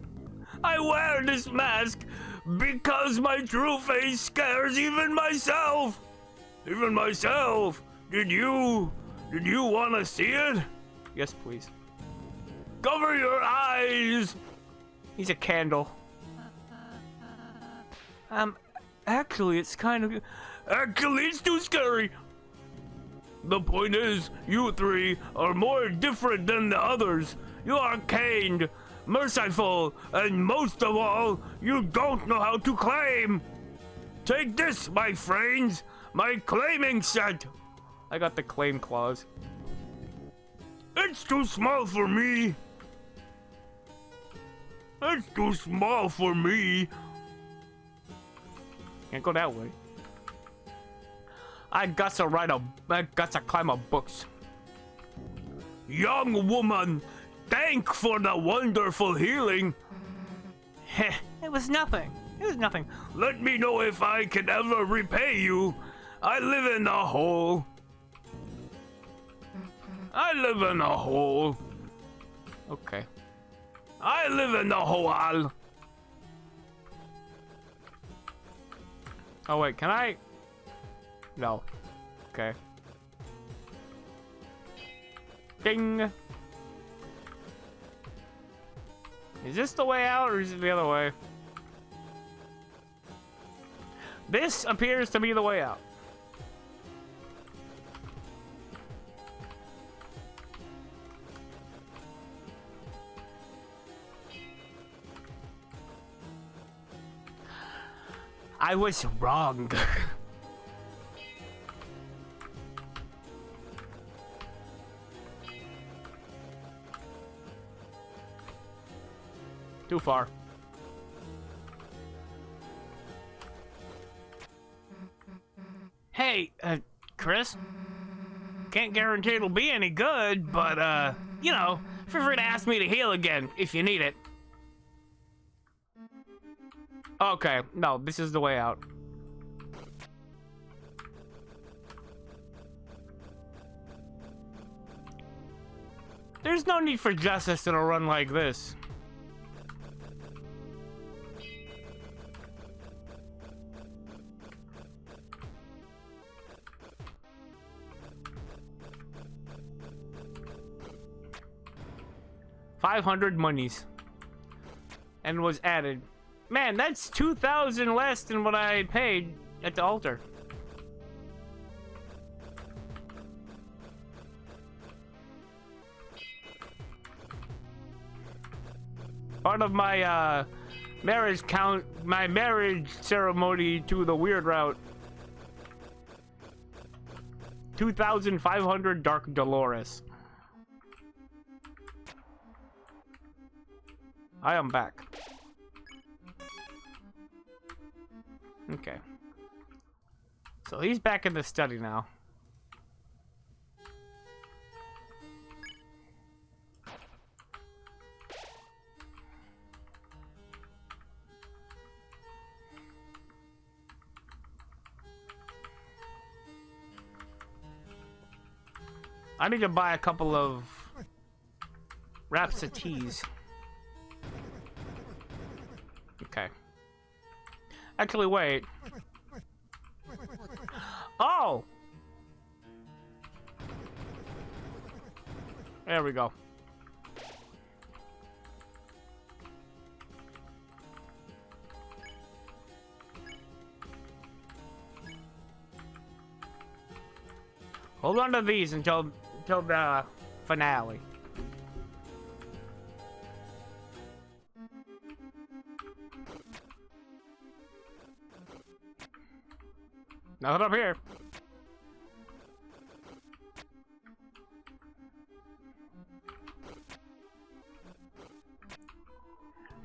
I wear this mask because my true face scares even myself. Even myself. Did you want to see it? yes, please. Cover your eyes. He's a candle. Actually, it's kind of... Actually, it's too scary. The point is, you three are more different than the others. You are kind, merciful, and most of all, you don't know how to claim. Take this, my friends, my claiming set. I got the claim clause. It's too small for me. It's too small for me. Can't go that way. I got to climb up books. Young woman, thank for the wonderful healing. Heh, it was nothing. Let me know if I can ever repay you. I live in a hole. Okay. I live in a hole. Oh wait, can I? No. Okay. Ding. Is this the way out or is it the other way? This appears to be the way out. I was wrong. Too far. Hey, Chris? Can't guarantee it'll be any good, but, you know, feel free to ask me to heal again if you need it. Okay, no, this is the way out. There's no need for justice in a run like this. $500 monies. And was added. Man, that's 2,000 less than what I paid at the altar. Part of my marriage ceremony to the weird route. 2,500 Dark Dolores. I am back. Okay. So he's back in the study now. I need to buy a couple of Rhapsodies. Okay. Actually, wait. Oh! There we go. Hold on to these until the finale. Nothing up here.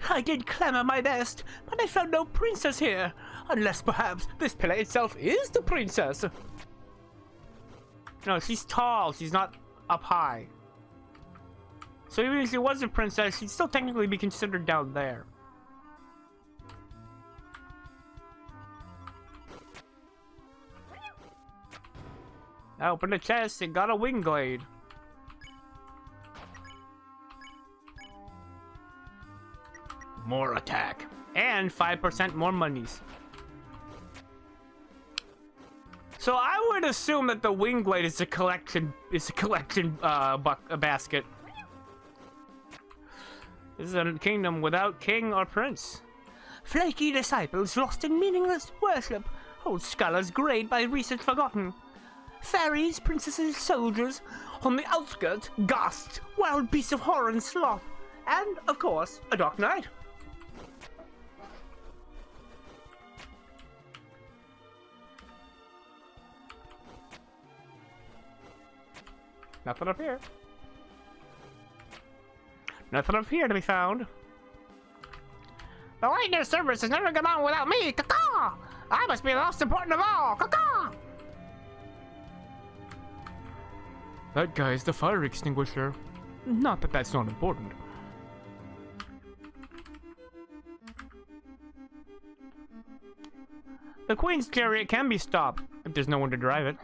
I did clamor my best, but I found no princess here. Unless perhaps this pillar itself is the princess. No, she's tall. She's not up high. So even if she was a princess, she'd still technically be considered down there. I opened the chest and got a wing glade. More attack. And 5% more monies. So I would assume that the wing blade is a collection basket. This is a kingdom without king or prince. Flaky disciples lost in meaningless worship. Old scholars grayed by research forgotten. Fairies, princesses, soldiers, on the outskirts, ghasts, wild beasts of horror and sloth. And, of course, a dark night. Nothing up here. Nothing up here to be found. The lightning service has never gone on without me. Caw-caw! I must be the most important of all. Caw-caw! That guy is the fire extinguisher. Not that that's not important. The Queen's chariot can be stopped if there's no one to drive it.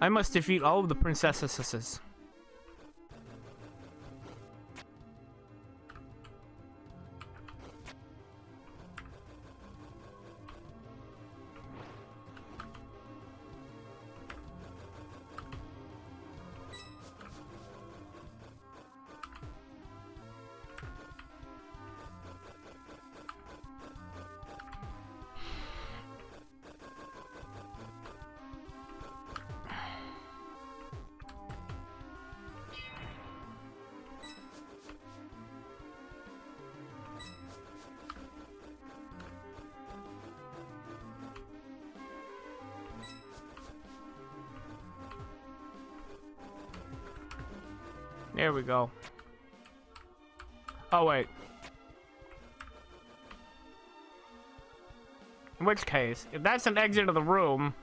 I must defeat all of the princesses. There we go. Oh, wait. In which case, if that's an exit of the room,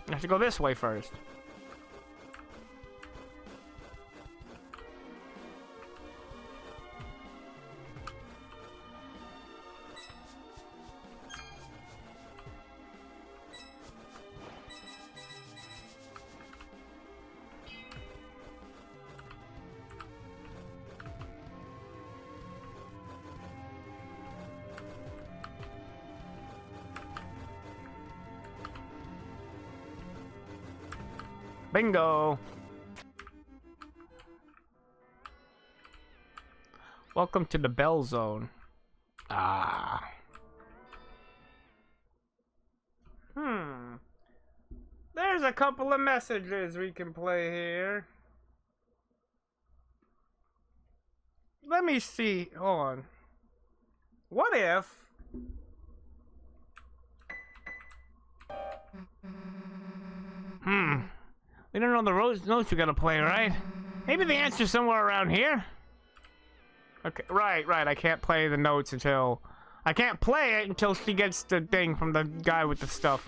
I have to go this way first. Bingo! Welcome to the Bell Zone. Ah. There's a couple of messages we can play here. Let me see. Hold on. What if... We don't know the notes we gotta play, right? Maybe the answer's somewhere around here? Okay, right. I can't play the notes until... I can't play it until she gets the thing from the guy with the stuff.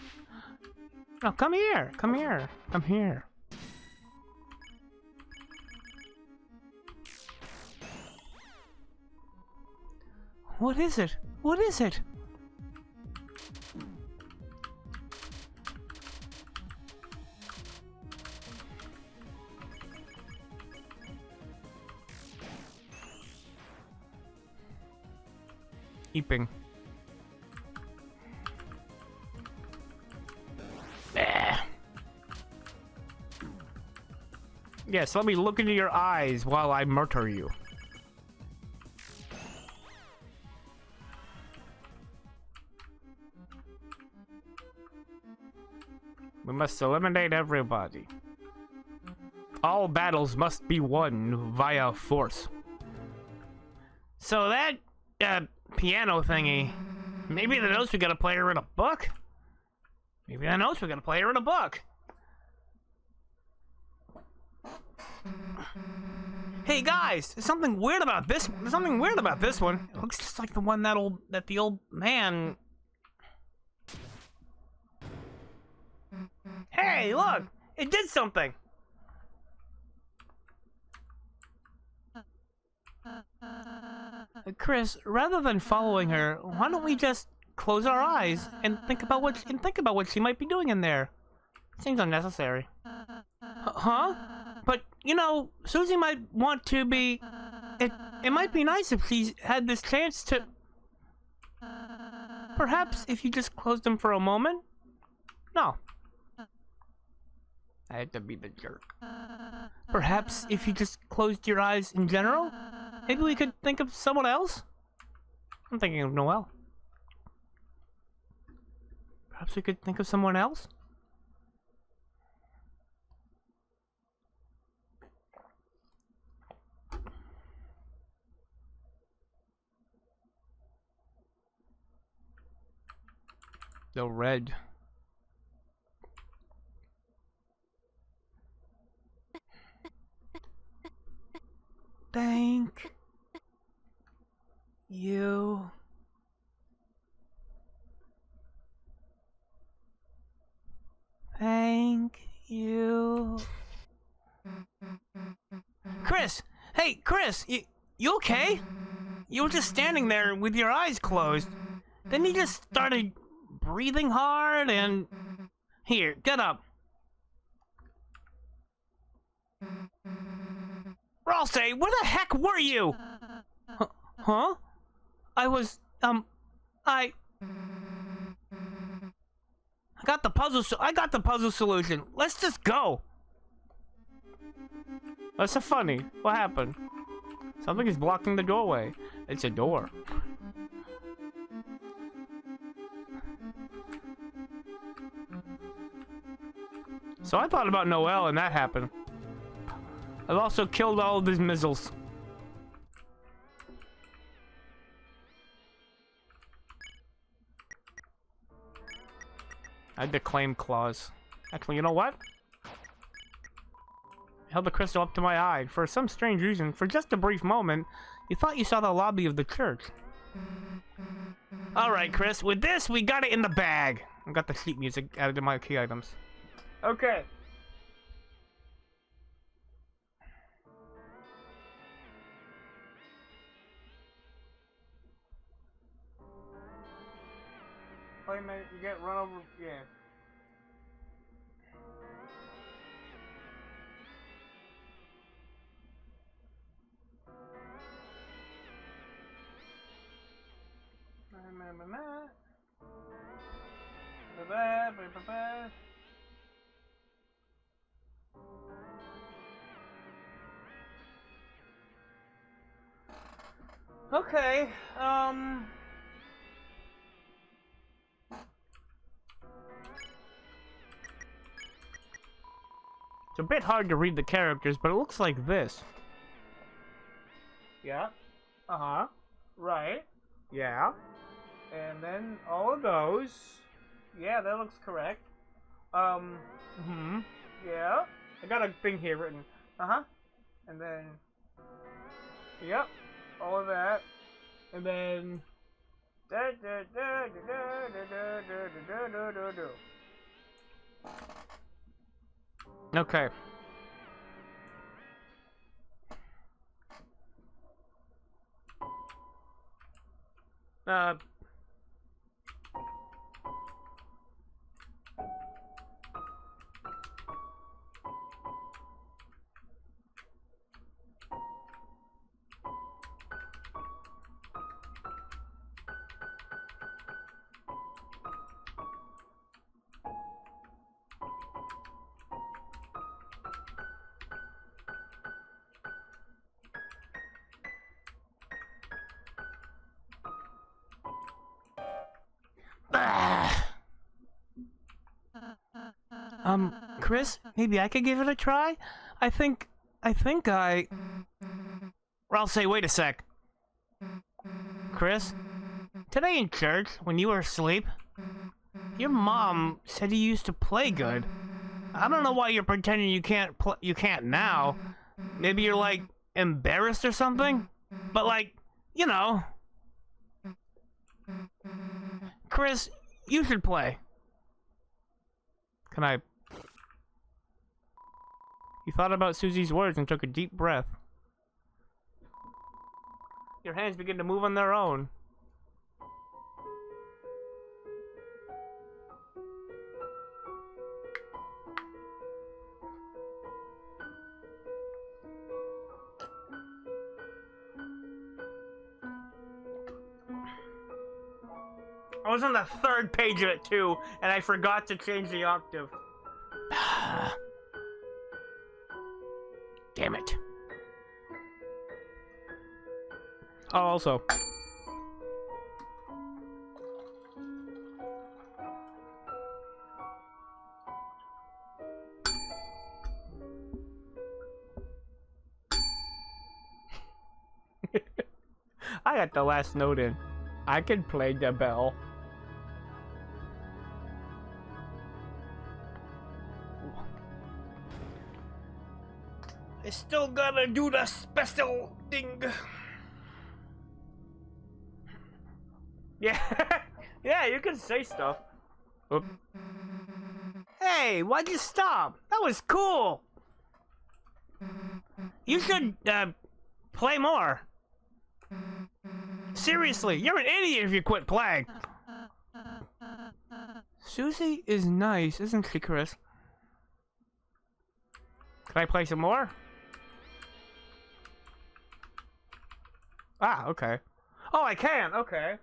No, come here. Come here. Come here. What is it? What is it? heaping. Yes, let me look into your eyes while I murder you. We must eliminate everybody. All battles must be won via force. So that, piano thingy, maybe the notes we gotta play her in a book? Maybe the notes we gotta play her in a book. Hey guys, there's something weird about this. There's something weird about this one. It looks just like the one that the old man. Hey, look! It did something! Chris, rather than following her, why don't we just close our eyes and think about what she might be doing in there? Seems unnecessary. Huh? But, you know, Susie might want to be... It might be nice if she had this chance to... Perhaps if you just closed them for a moment? No. I had to be the jerk. Perhaps if you just closed your eyes in general? Maybe we could think of someone else? I'm thinking of Noelle. Perhaps we could think of someone else? The red. Thank you. Thank you. Chris! Hey, Chris! You okay? You were just standing there with your eyes closed. Then you just started breathing hard and... Here, get up. Rosse, where the heck were you? Huh? I was, I got the puzzle solution. Let's just go. That's so funny. What happened? Something is blocking the doorway. It's a door. So I thought about Noelle and that happened. I've also killed all of these missiles. I had the claim clause. Actually, you know what? I held the crystal up to my eye. For some strange reason, for just a brief moment, you thought you saw the lobby of the church. Alright, Chris, with this, we got it in the bag. I got the sheet music added to my key items. Okay. Wait a minute, you get run over, yeah. Okay, it's a bit hard to read the characters, but it looks like this. Yeah. Uh-huh. Right. Yeah. And then all of those. Yeah, that looks correct. Yeah. I got a thing here written. Uh-huh. And then... Yep. All of that. And then... Okay. Chris, maybe I could give it a try? I think I... Or I'll say, wait a sec. Chris, today in church, when you were asleep, your mom said you used to play good. I don't know why you're pretending you can't now. Maybe you're, like, embarrassed or something? But, like, you know. Chris, you should play. Can I... He thought about Susie's words and took a deep breath. Your hands begin to move on their own. I was on the third page of it too, and I forgot to change the octave. Damn it. Oh, also. I got the last note in. I can play the bell. I still gotta do the special thing. Yeah, yeah, you can say stuff. Oop. Hey, why'd you stop? That was cool. You should, play more. Seriously, you're an idiot if you quit playing. Susie is nice, isn't she, Chris? Can I play some more? Ah, okay. Oh, I can, okay.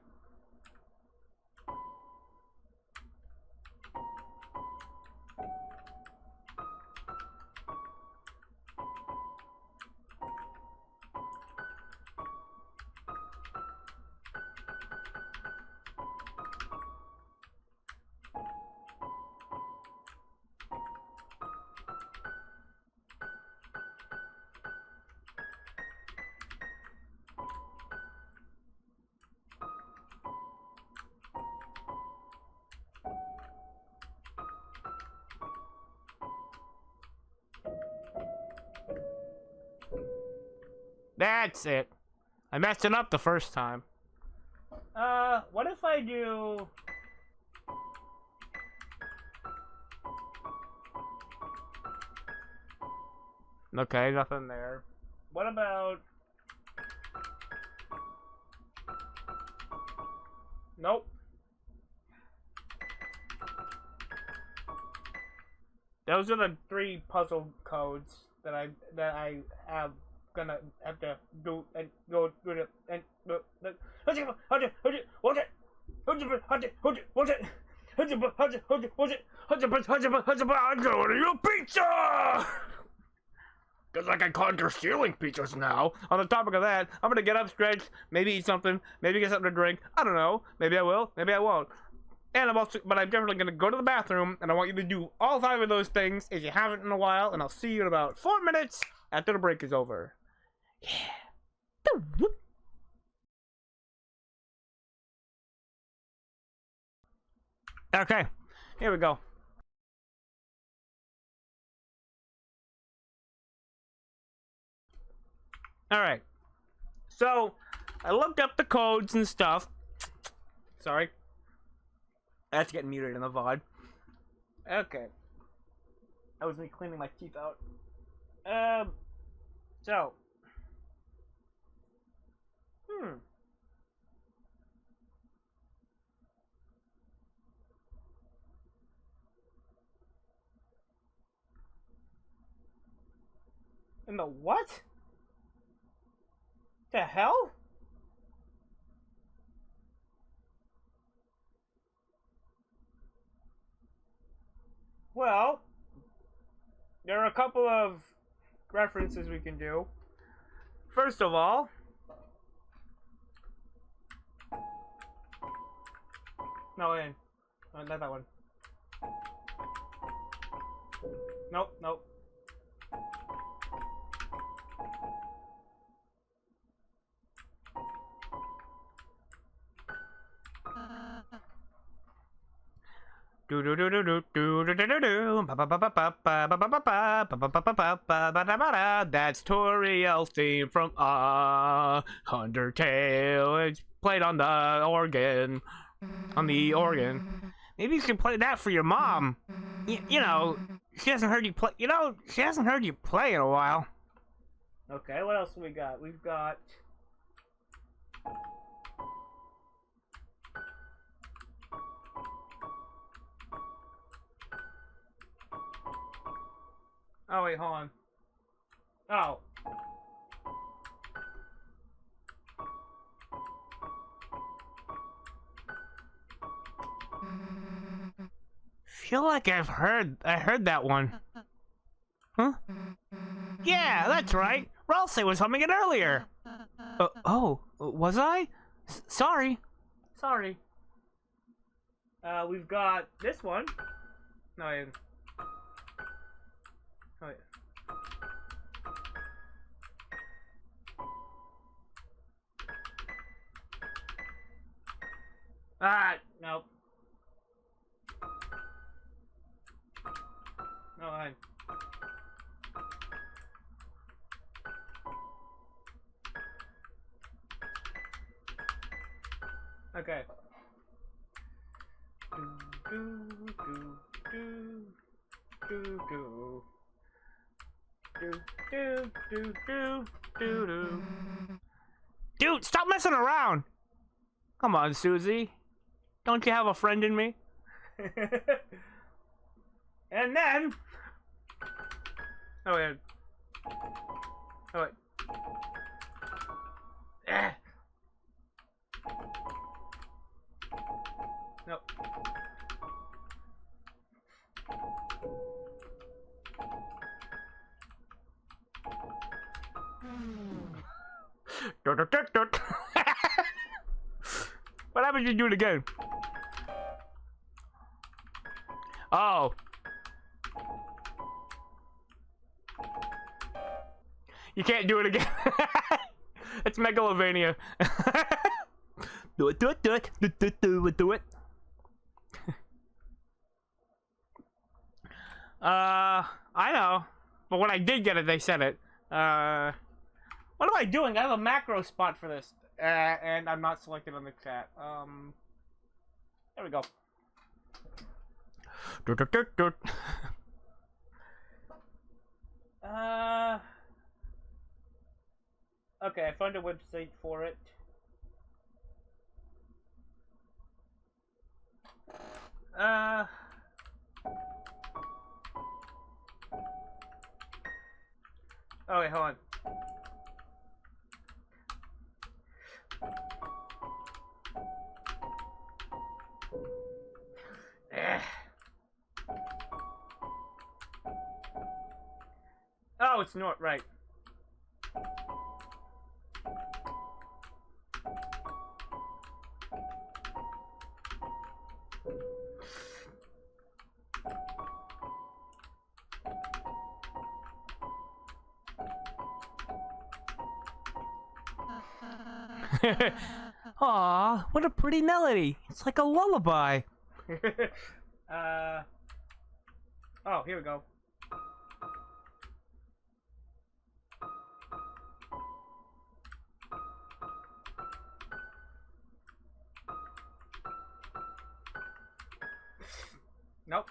That's it. I messed it up the first time. What if I do... Okay, nothing there. What about... Nope. Those are the 3 puzzle codes that I have gonna have to do and go through it and I'm going to your pizza! Cause I can conjure ceiling pizzas now. On the topic of that, I'm gonna get up, stretch, maybe eat something, maybe get something to drink. I don't know. Maybe I will, maybe I won't. And but I'm definitely gonna go to the bathroom, and I want you to do all 5 of those things if you haven't in a while, and I'll see you in about 4 minutes after the break is over. Yeah. Okay, here we go. Alright. So, I looked up the codes and stuff. Sorry. That's getting muted in the VOD. Okay. That was me cleaning my teeth out. So. In the what? The hell? Well, there are a couple of references we can do. First of all, no, not that one. Nope, nope. Do do do do do do do do do do. Ba ba ba ba ba ba ba ba ba ba ba ba ba ba ba ba ba da ba da. That's Toriel's theme from Undertale. It's played on the organ. On the organ. Maybe you should play that for your mom. You know, she hasn't heard you play. You know, she hasn't heard you play in a while. Okay, what else we got? We've got. Oh wait, hold on. Oh. Feel like I heard that one. Huh? Yeah, that's right. Ralsei was humming it earlier. Oh, was I? Sorry. Sorry. We've got this one. No, I didn't. Oh, yeah. Ah, nope. No, I. Okay. Do do do do do do do do do do do. Dude, stop messing around! Come on, Susie. Don't you have a friend in me? And then. Oh wait. Oh wait. Nope. What happens if you do it again? Oh. You can't do it again. It's megalovania. Do it, do it, do it, do it. I know. But when I did get it, they said it. What am I doing? I have a macro spot for this. And I'm not selected on the chat. There we go. Okay, I found a website for it. Oh wait, hold on. Oh, it's not right. Aw, what a pretty melody. It's like a lullaby. Oh, here we go. Nope.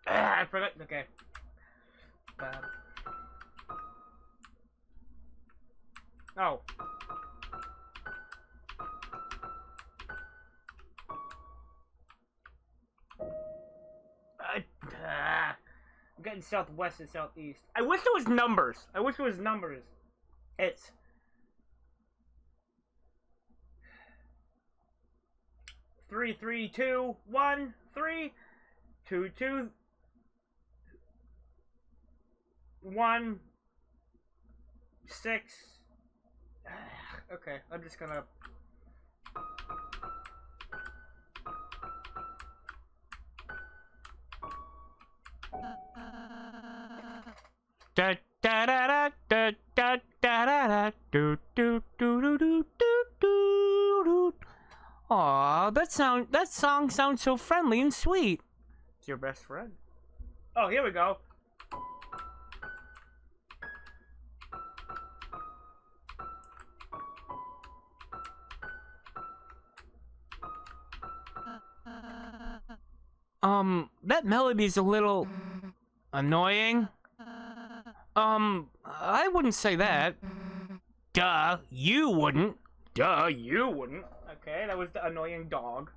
I forgot. Okay. Oh. I'm getting southwest and southeast. I wish it was numbers. I wish it was numbers. It's 3 3 2 1 3 2 2 1, 6. Okay, I'm just gonna. Da da da da da da da da do do do do do do do. Aw, that song sounds so friendly and sweet. It's your best friend. Oh, here we go. That melody's a little annoying. I wouldn't say that. Duh, you wouldn't. Duh, you wouldn't. Okay, that was the annoying dog.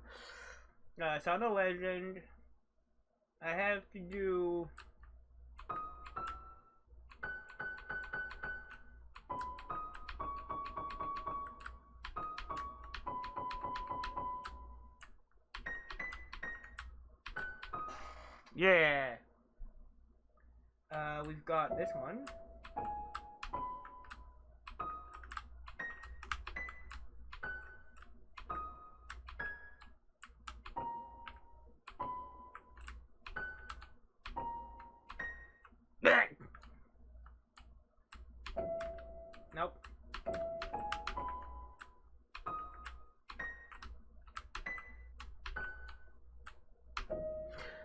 Sound of Legend. I have to do. Yeah. We've got this one. Nope.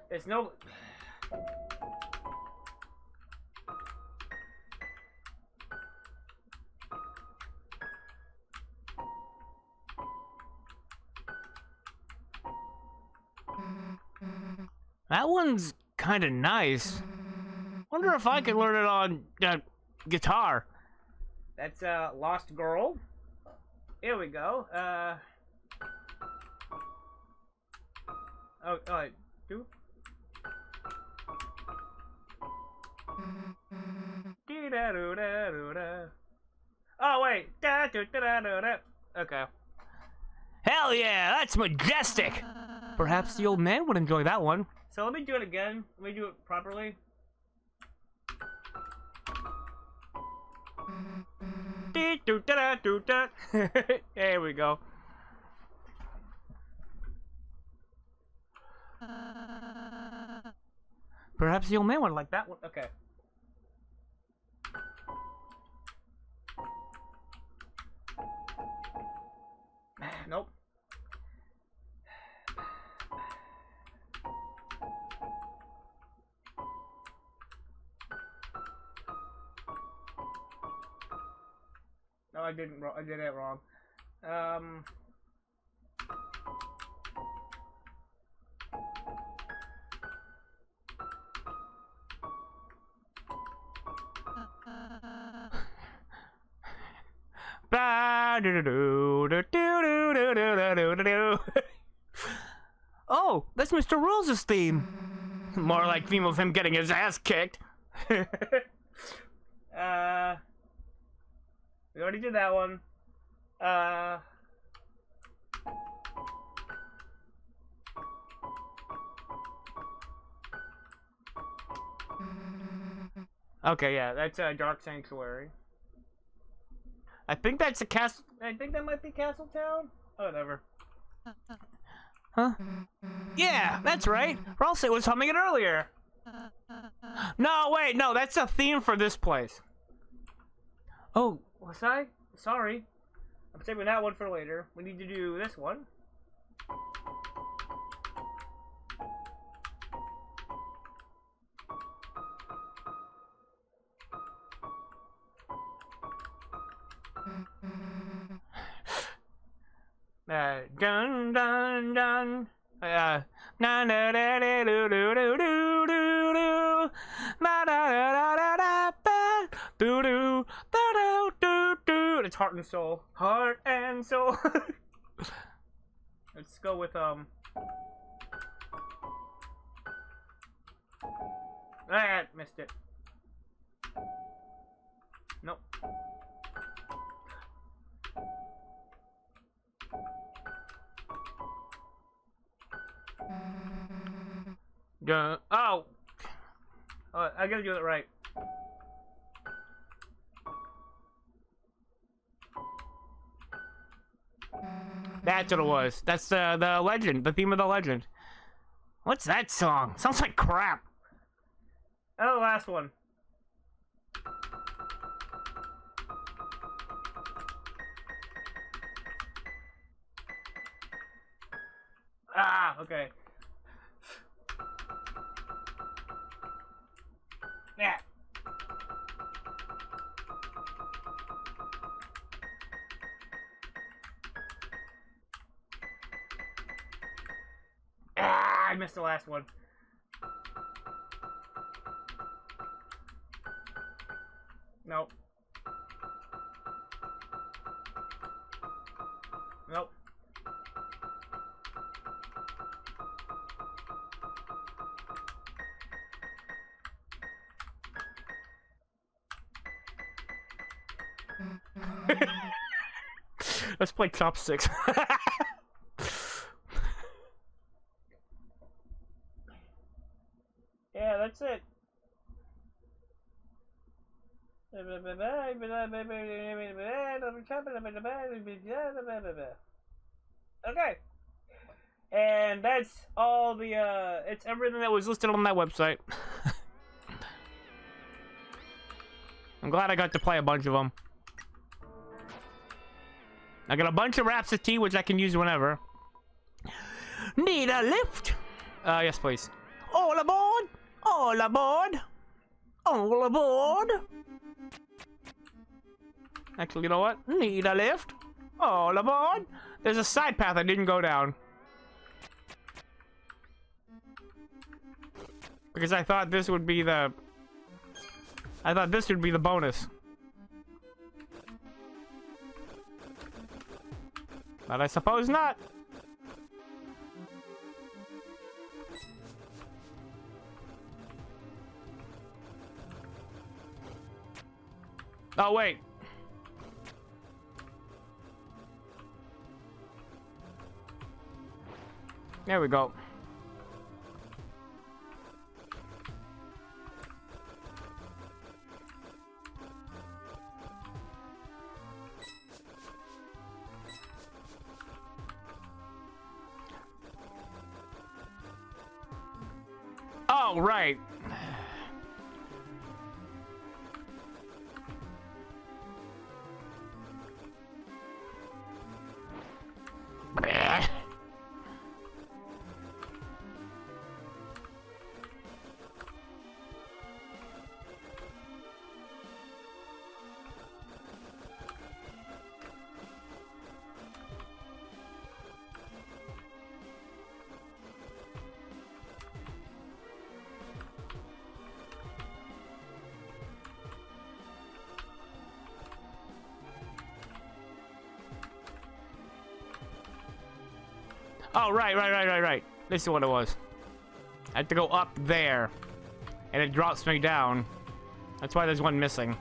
There's no. That one's kind of nice. Wonder if I could learn it on guitar. That's Lost Girl. Here we go. Oh, do. Oh wait. Okay. Hell yeah, that's majestic. Perhaps the old man would enjoy that one. So let me do it again. Let me do it properly. There we go. Perhaps the old man would like that one. Okay. Nope. No, I didn't. I did it wrong. Oh, that's Mr. Rules' theme. More like theme of him getting his ass kicked. We already did that one. Okay, yeah, that's Dark Sanctuary. I think that's a castle. I think that might be Castletown. Oh, whatever. Huh? Yeah, that's right. Ralsei was humming it earlier. No, wait, no, that's a theme for this place. Oh, was I? Sorry. I'm saving that one for later. We need to do this one. Dun dun dun. Na na da da do do do do do do. Na da da da da da da do do da do do do. It's Heart and Soul. Heart and Soul. Let's go with Ah, missed it. Nope. Oh, I gotta do it right. That's what it was. That's the legend, the theme of the legend. What's that song? Sounds like crap. Oh, the last one. Ah, okay. Yeah. Ah, I missed the last one. Nope. Nope. Let's play chopsticks. Yeah, that's it. Okay. And that's all the, it's everything that was listed on that website. I'm glad I got to play a bunch of them. I got a bunch of wraps of tea, which I can use whenever. Need a lift? Yes, please. All aboard! All aboard! All aboard! Actually, you know what? Need a lift? All aboard! There's a side path I didn't go down. Because I thought this would be the... I thought this would be the bonus. But I suppose not. Oh, wait. There we go. Oh, right. Oh, right. This is what it was. I have to go up there. And it drops me down. That's why there's one missing.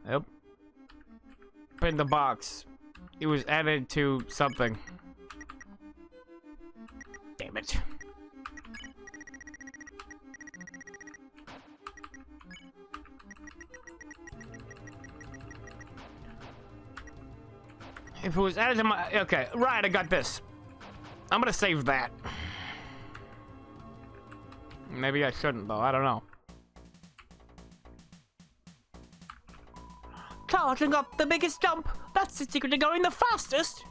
Yep. Put in the box. It was added to something. Damn it. If it was added to my... Okay, right, I got this. I'm gonna save that. Maybe I shouldn't, though. I don't know. Charging up the biggest jump. That's the secret to going the fastest.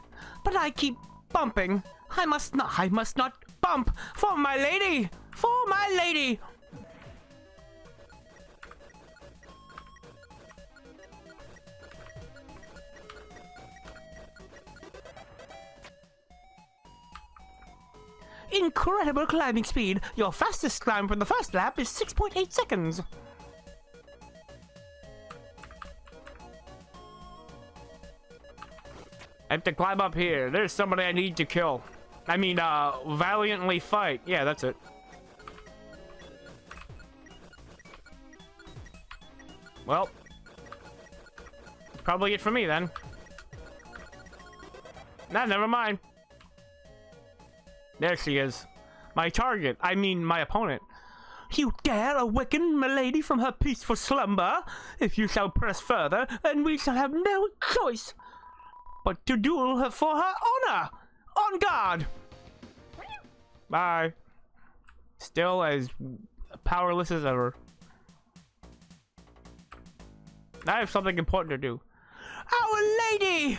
But I keep bumping. I must not bump. For my lady. For my lady. Incredible climbing speed. Your fastest climb from the first lap is 6.8 seconds. I have to climb up here. There's somebody I need to kill. I mean, valiantly fight. Yeah, that's it. Well, probably it for me then. Nah, never mind. There she is. My target, I mean my opponent. You dare awaken milady from her peaceful slumber? If you shall press further, then we shall have no choice but to duel her for her honor. On guard. Bye. Still as powerless as ever. I have something important to do. Our Lady!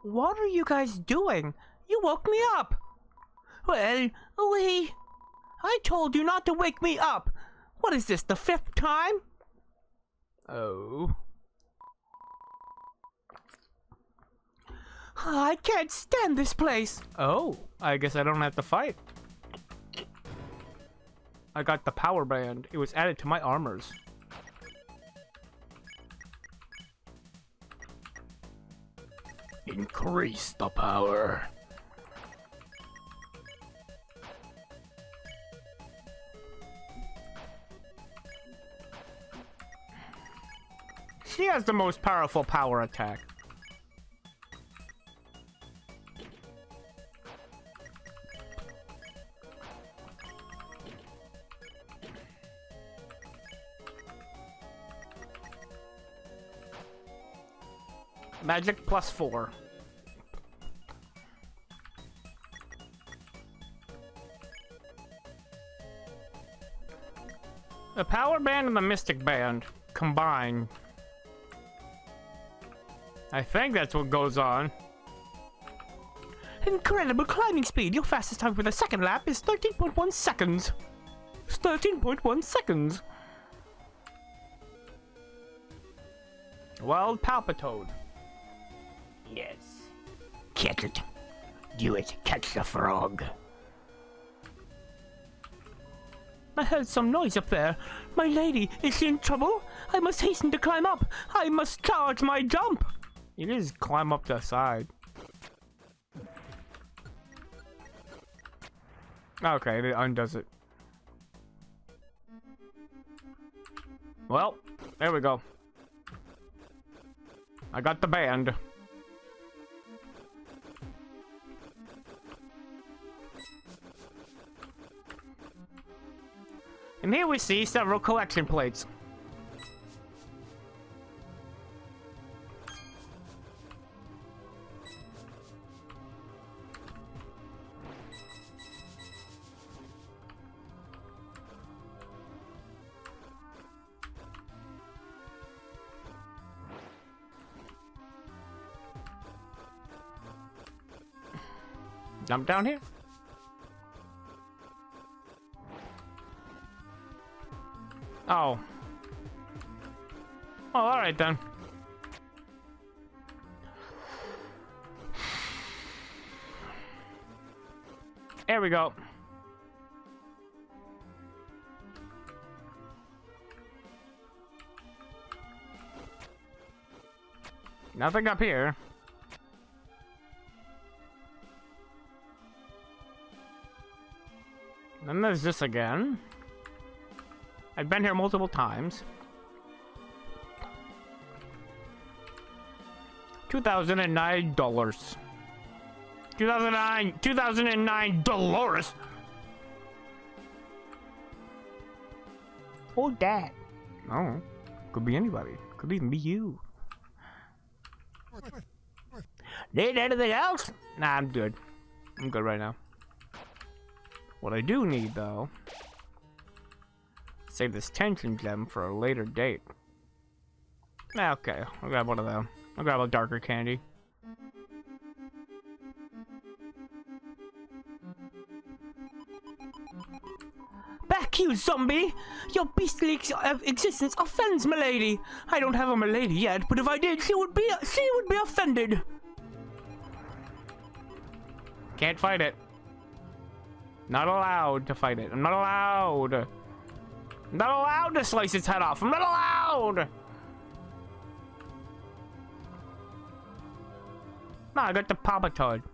What are you guys doing? You woke me up. Well, I told you not to wake me up. What is this, the 5th time? Oh. I can't stand this place. Oh, I guess I don't have to fight. I got the power band. It was added to my armors. Increase the power. She has the most powerful power attack. Magic +4. The power band and the mystic band combine. I think that's what goes on. Incredible climbing speed. Your fastest time for the second lap is 13.1 seconds. 13.1 seconds. Wild Palpitoad. Yes. Catch it. Do it. Catch the frog. I heard some noise up there. My lady, is she in trouble? I must hasten to climb up. I must charge my jump. You just climb up the side. Okay, it undoes it. Well, there we go. I got the band. And here we see several collection plates. Jump down here. Oh. Oh, alright then. There we go. Nothing up here. Then there's this again. I've been here multiple times. $2009. 2009 Dolores. Who's that? Oh, could be anybody. Could even be you. Need anything else? Nah, I'm good. I'm good right now. What I do need, though, save this tension gem for a later date. Okay, I'll grab one of them. I'll grab a darker candy. Back you, zombie! Your beastly existence offends milady. I don't have a milady yet, but if I did, she would be offended. Can't fight it. Not allowed to fight it. I'm not allowed. I'm not allowed to slice its head off. I'm not allowed. No, I got the Palpitoad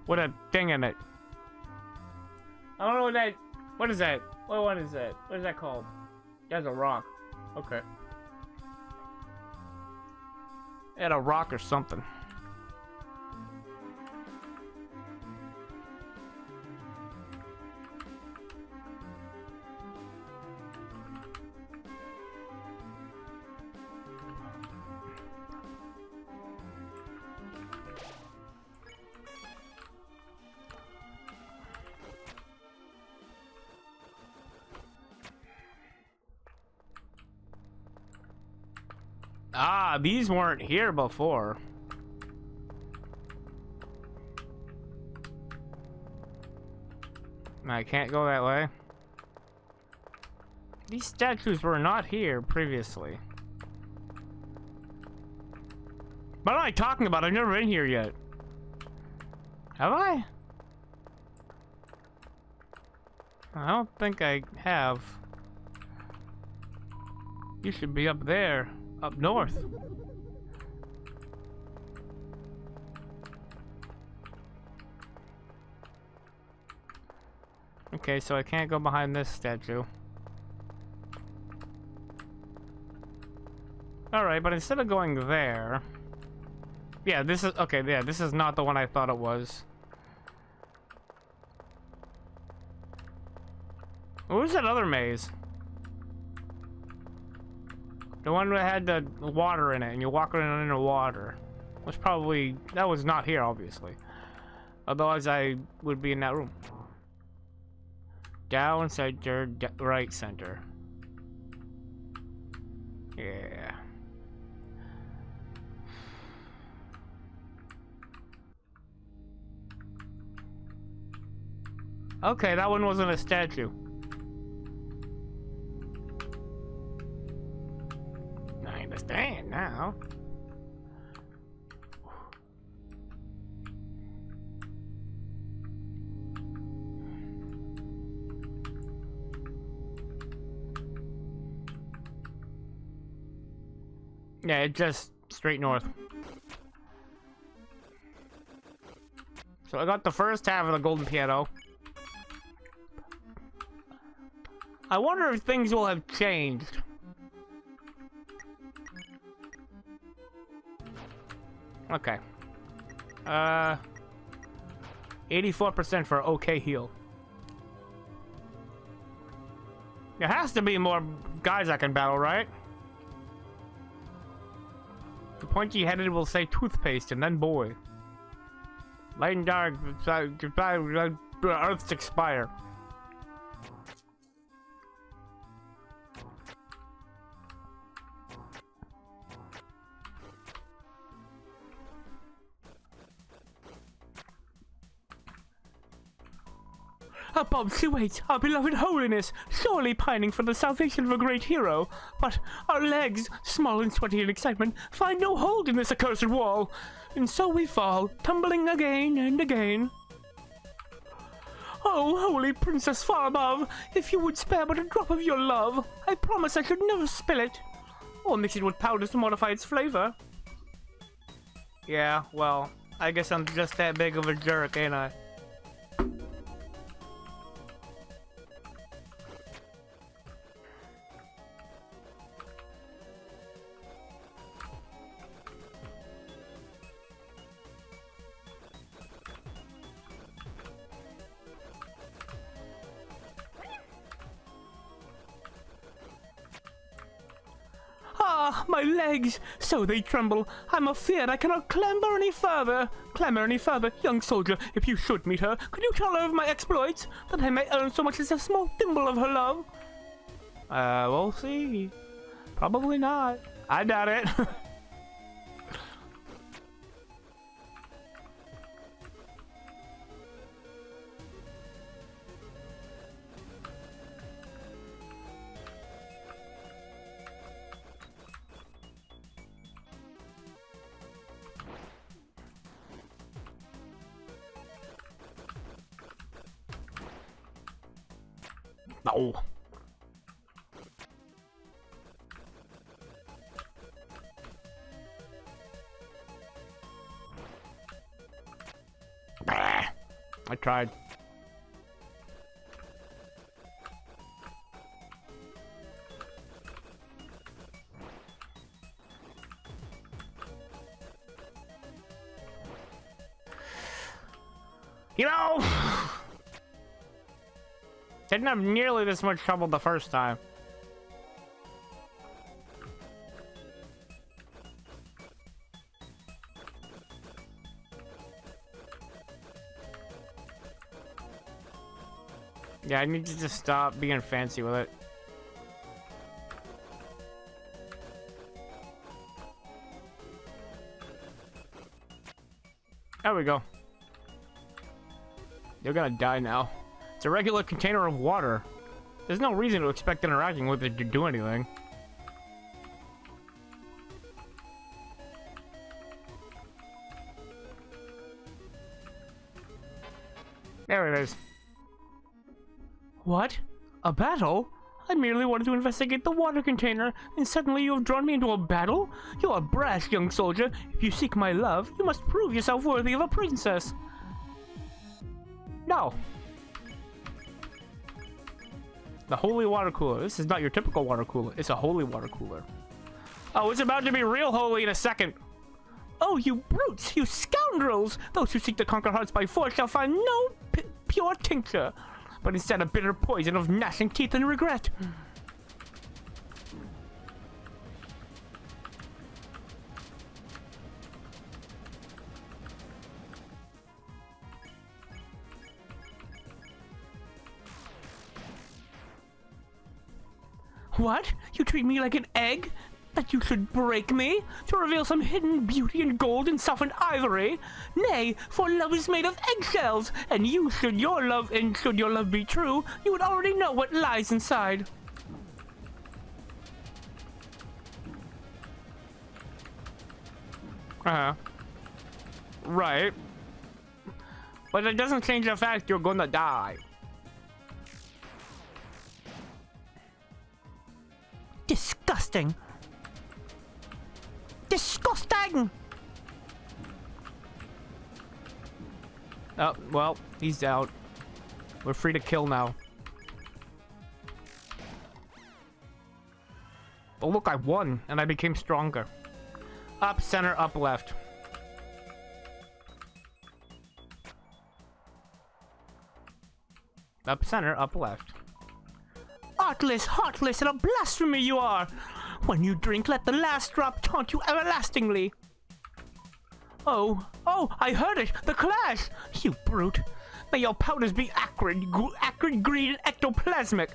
with a thing in it. I don't know what that. What is that? What is that? What is that called? That's a rock. Okay. At a rock or something. Ah, these weren't here before. I can't go that way. These statues were not here previously. What am I talking about? I've never been here yet. Have I? I don't think I have. You should be up there. Up north. Okay, so I can't go behind this statue. Alright, but instead of going there... Yeah, this is... Okay, yeah, this is not the one I thought it was. What was that other maze? The one that had the water in it, and you walk around in the water. Was probably... That was not here, obviously. Otherwise, I would be in that room. Down center, right center. Yeah. Okay, that one wasn't a statue. I understand now. Yeah, it's just straight north. So I got the first half of the golden piano. I wonder if things will have changed. Okay. 84% for okay heal. There has to be more guys I can battle, right? The pointy headed will say toothpaste and then boy. Light and dark, goodbye, Earth's expire. Above she waits, our beloved holiness, sorely pining for the salvation of a great hero. But our legs, small and sweaty in excitement, find no hold in this accursed wall. And so we fall, tumbling again and again. Oh, holy princess far above, if you would spare but a drop of your love, I promise I should never spill it. Or mix it with powders to modify its flavor. Yeah, well, I guess I'm just that big of a jerk, ain't I? Ah, my legs! So they tremble. I'm afeard I cannot clamber any further. Clamber any further. Young soldier, if you should meet her, could you tell her of my exploits, that I may earn so much as a small thimble of her love? We'll see. Probably not. I doubt it. No. Bah. I tried. You know, didn't have nearly this much trouble the first time. Yeah, I need to just stop being fancy with it. There we go. You're gonna die now. It's a regular container of water. There's no reason to expect interacting with it to do anything. There it is. What? A battle? I merely wanted to investigate the water container, and suddenly you have drawn me into a battle? You are brash, young soldier. If you seek my love, you must prove yourself worthy of a princess. No. The holy water cooler. This is not your typical water cooler. It's a holy water cooler. Oh, it's about to be real holy in a second. Oh, you brutes, you scoundrels! Those who seek to conquer hearts by force shall find no pure tincture, but instead a bitter poison of gnashing teeth and regret. What? You treat me like an egg? That you should break me, to reveal some hidden beauty in gold and softened ivory? Nay, for love is made of eggshells, and should your love be true, you would already know what lies inside. Right. But it doesn't change the fact you're gonna die. Disgusting. Disgusting! Oh, well, he's out. We're free to kill now. Oh, look, I won, and I became stronger. Up, center, up, left. Up, center, up, left. Artless, heartless, and a blasphemy you are! When you drink, let the last drop taunt you everlastingly. Oh, I heard it! The clash! You brute! May your powders be acrid, green, and ectoplasmic!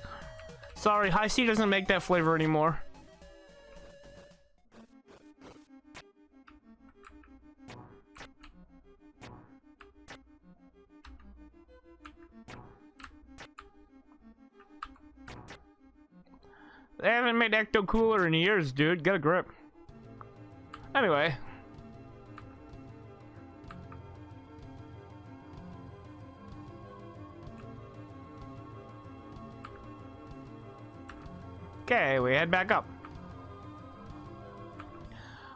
Sorry, High C doesn't make that flavor anymore. They haven't made Ecto Cooler in years, dude. Get a grip. Anyway. Okay, we head back up.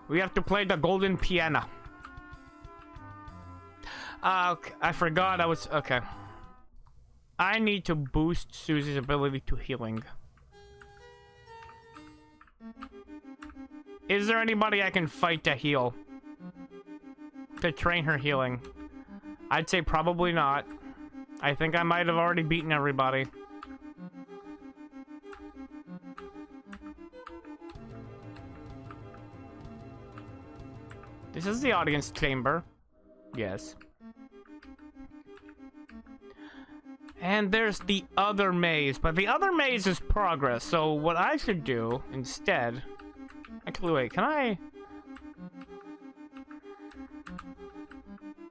We have to play the golden piano. Okay, I forgot I was... Okay. I need to boost Susie's ability to healing. Is there anybody I can fight to heal? To train her healing? I'd say probably not. I think I might have already beaten everybody. This is the audience chamber. Yes. And there's the other maze, but the other maze is progress, so what I should do instead... Actually, wait, can I...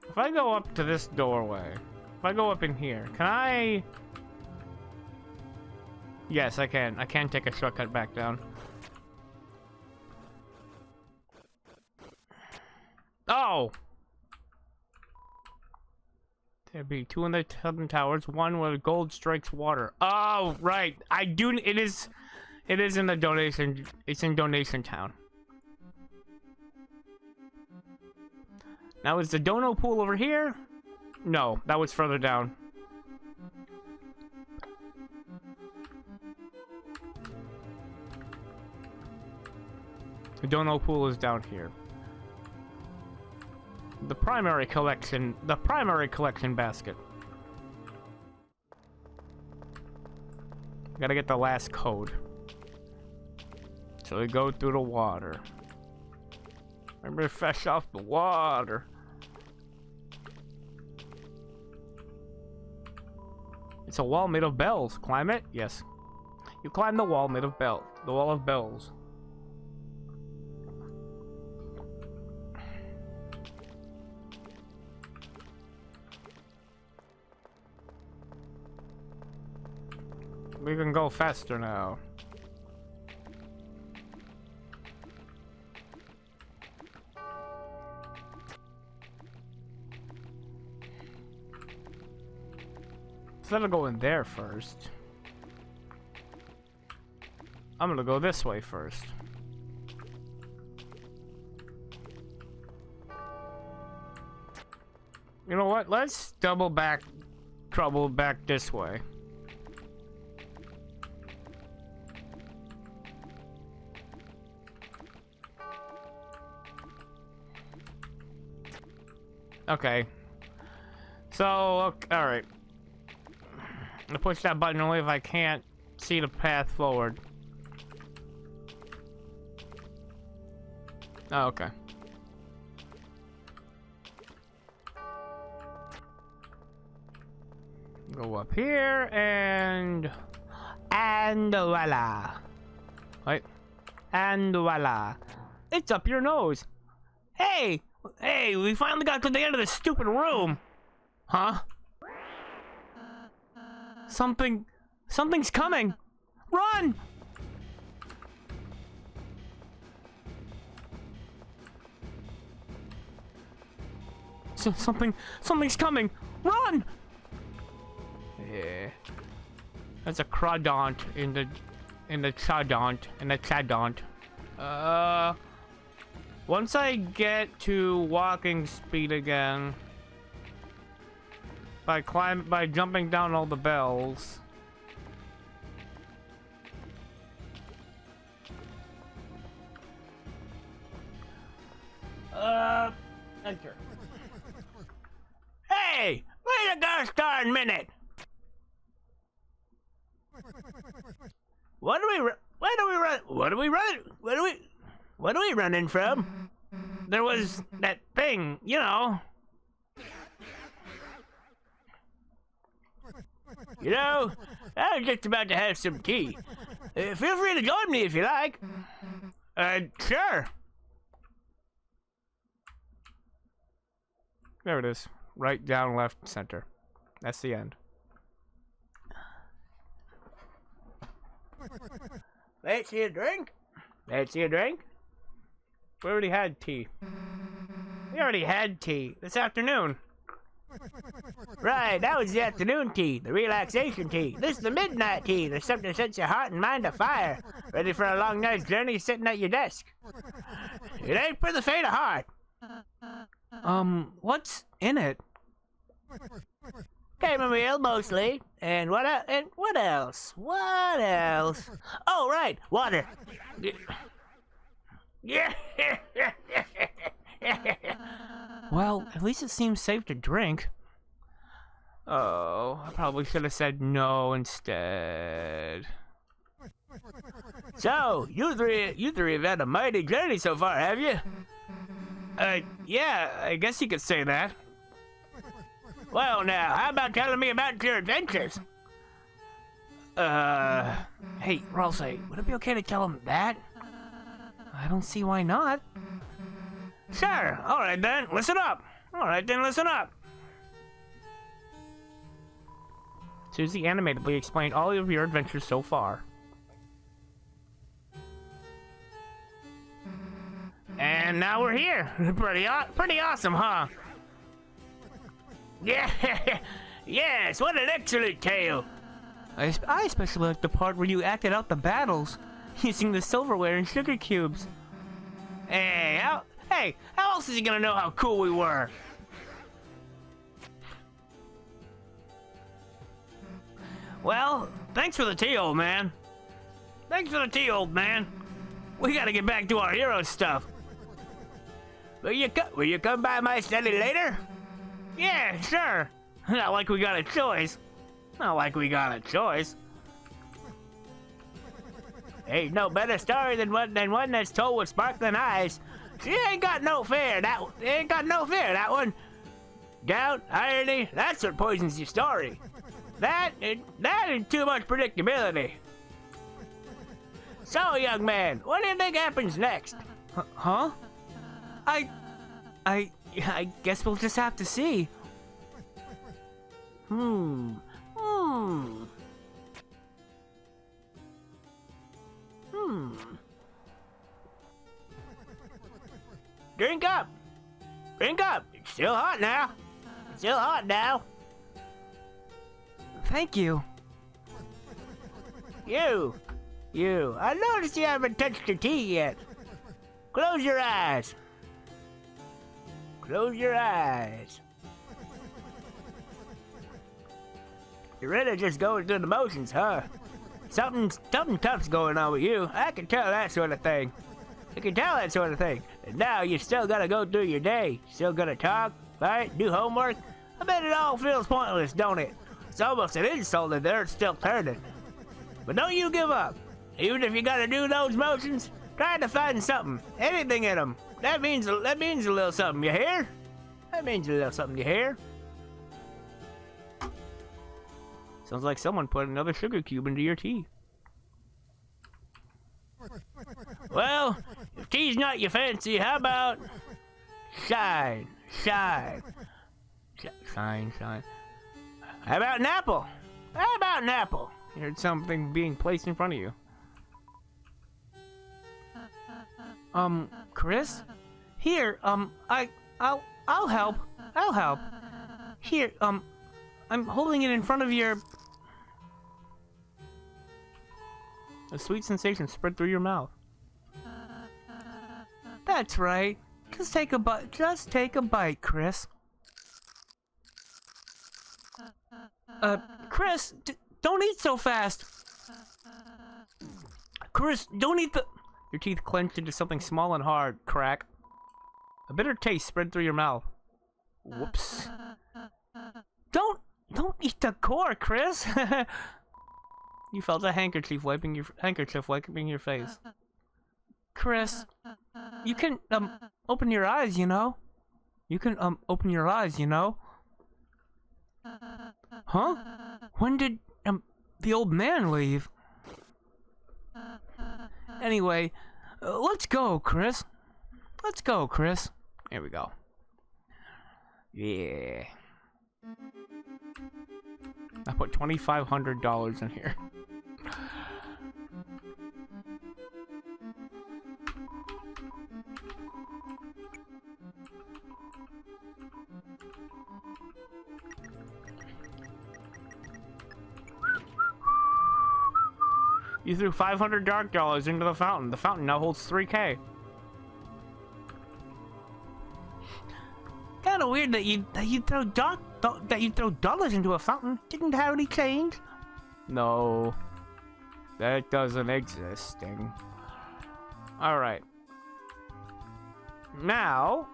If I go up to this doorway, if I go up in here, can I... Yes, I can. I can take a shortcut back down. Oh! There'd be 2 in the southern towers, 1 where gold strikes water. Oh, right. It is in the donation. It's in Donation Town. Now, is the dono pool over here? No, that was further down. The dono pool is down here. the primary collection basket. Gotta get the last code. So we go through the water. Remember to fish off the water. It's a wall made of bells. Climb it? Yes. You climb the wall made of the wall of bells. We can go faster now. Instead of going there first, I'm gonna go this way first. You know what? Let's double back this way. Okay. So, alright. I'm gonna push that button only if I can't see the path forward. Oh, okay. Go up here and voila. Wait. And voila. It's up your nose. Hey! Hey, we finally got to the end of this stupid room. Huh? Something's coming. Run! Something's coming. Run! Yeah. That's a crawdont in the chadont. Once I get to walking speed again, by jumping down all the bells. Enter. Hey! Wait a gosh darn minute! What are we running from? There was that thing, you know. You know, I was just about to have some tea. Feel free to join me if you like. Sure. There it is. Right, down, left, center. That's the end. Fancy a drink? Fancy a drink? We already had tea. We already had tea this afternoon. Right, that was the afternoon tea, the relaxation tea. This is the midnight tea, the stuff that sets your heart and mind afire. Ready for a long night's journey sitting at your desk. It ain't for the faint of heart. What's in it? Chamomile mostly. And what else? What else? Oh, right, water. Yeah. Well, at least it seems safe to drink. Oh, I probably should have said no instead. So, you three have had a mighty journey so far, have you? Yeah, I guess you could say that. Well now, how about telling me about your adventures? Hey, Ralsei, would it be okay to tell him that? I don't see why not. Sure, alright then, listen up. Alright then, listen up. Susie animatedly explained all of your adventures so far. And now we're here. Pretty awesome, huh? Yeah, yes, what an excellent tale. I especially like the part where you acted out the battles, using the silverware and sugar cubes. Hey, how else is he gonna know how cool we were? Well, thanks for the tea, old man. Thanks for the tea, old man. We gotta get back to our hero stuff. Will you come by my study later? Yeah, sure. Not like we got a choice. Not like we got a choice. Ain't no better story than one that's told with sparkling eyes. She ain't got no fear, that one. Doubt, irony, that's what poisons your story. That and too much predictability. So, young man, what do you think happens next? Huh? I guess we'll just have to see. Drink up. Drink up. It's still hot now. It's still hot now. Thank you. You. I noticed you haven't touched your tea yet. Close your eyes. Close your eyes. You're really just going through the motions, huh? Something tough's going on with you. I can tell that sort of thing. And now you still gotta go through your day. Still gotta talk, fight, do homework. I bet it all feels pointless, don't it? It's almost an insult that they're still turning. But don't you give up. Even if you gotta do those motions, try to find something, anything in them. That means a little something, you hear? That means a little something, you hear? Sounds like someone put another sugar cube into your tea. Well, if tea's not your fancy, how about shine? How about an apple? You heard something being placed in front of you. Chris? Here, I'll help. Here, I'm holding it in front of your... A sweet sensation spread through your mouth. That's right. Just take a bite, Chris. Chris, don't eat so fast. Chris, don't eat the... Your teeth clenched into something small and hard. Crack. A bitter taste spread through your mouth. Whoops. Don't eat the core, Chris. You felt a handkerchief wiping your face. Chris, you can open your eyes, you know. Huh? When did the old man leave? Anyway, let's go, Chris. Here we go. Yeah. I put $2,500 in here. You threw 500 dark dollars into the fountain. The fountain now holds 3K. Kind of weird that you throw dollars into a fountain. Didn't have any change. No, that doesn't exist. All right. Now,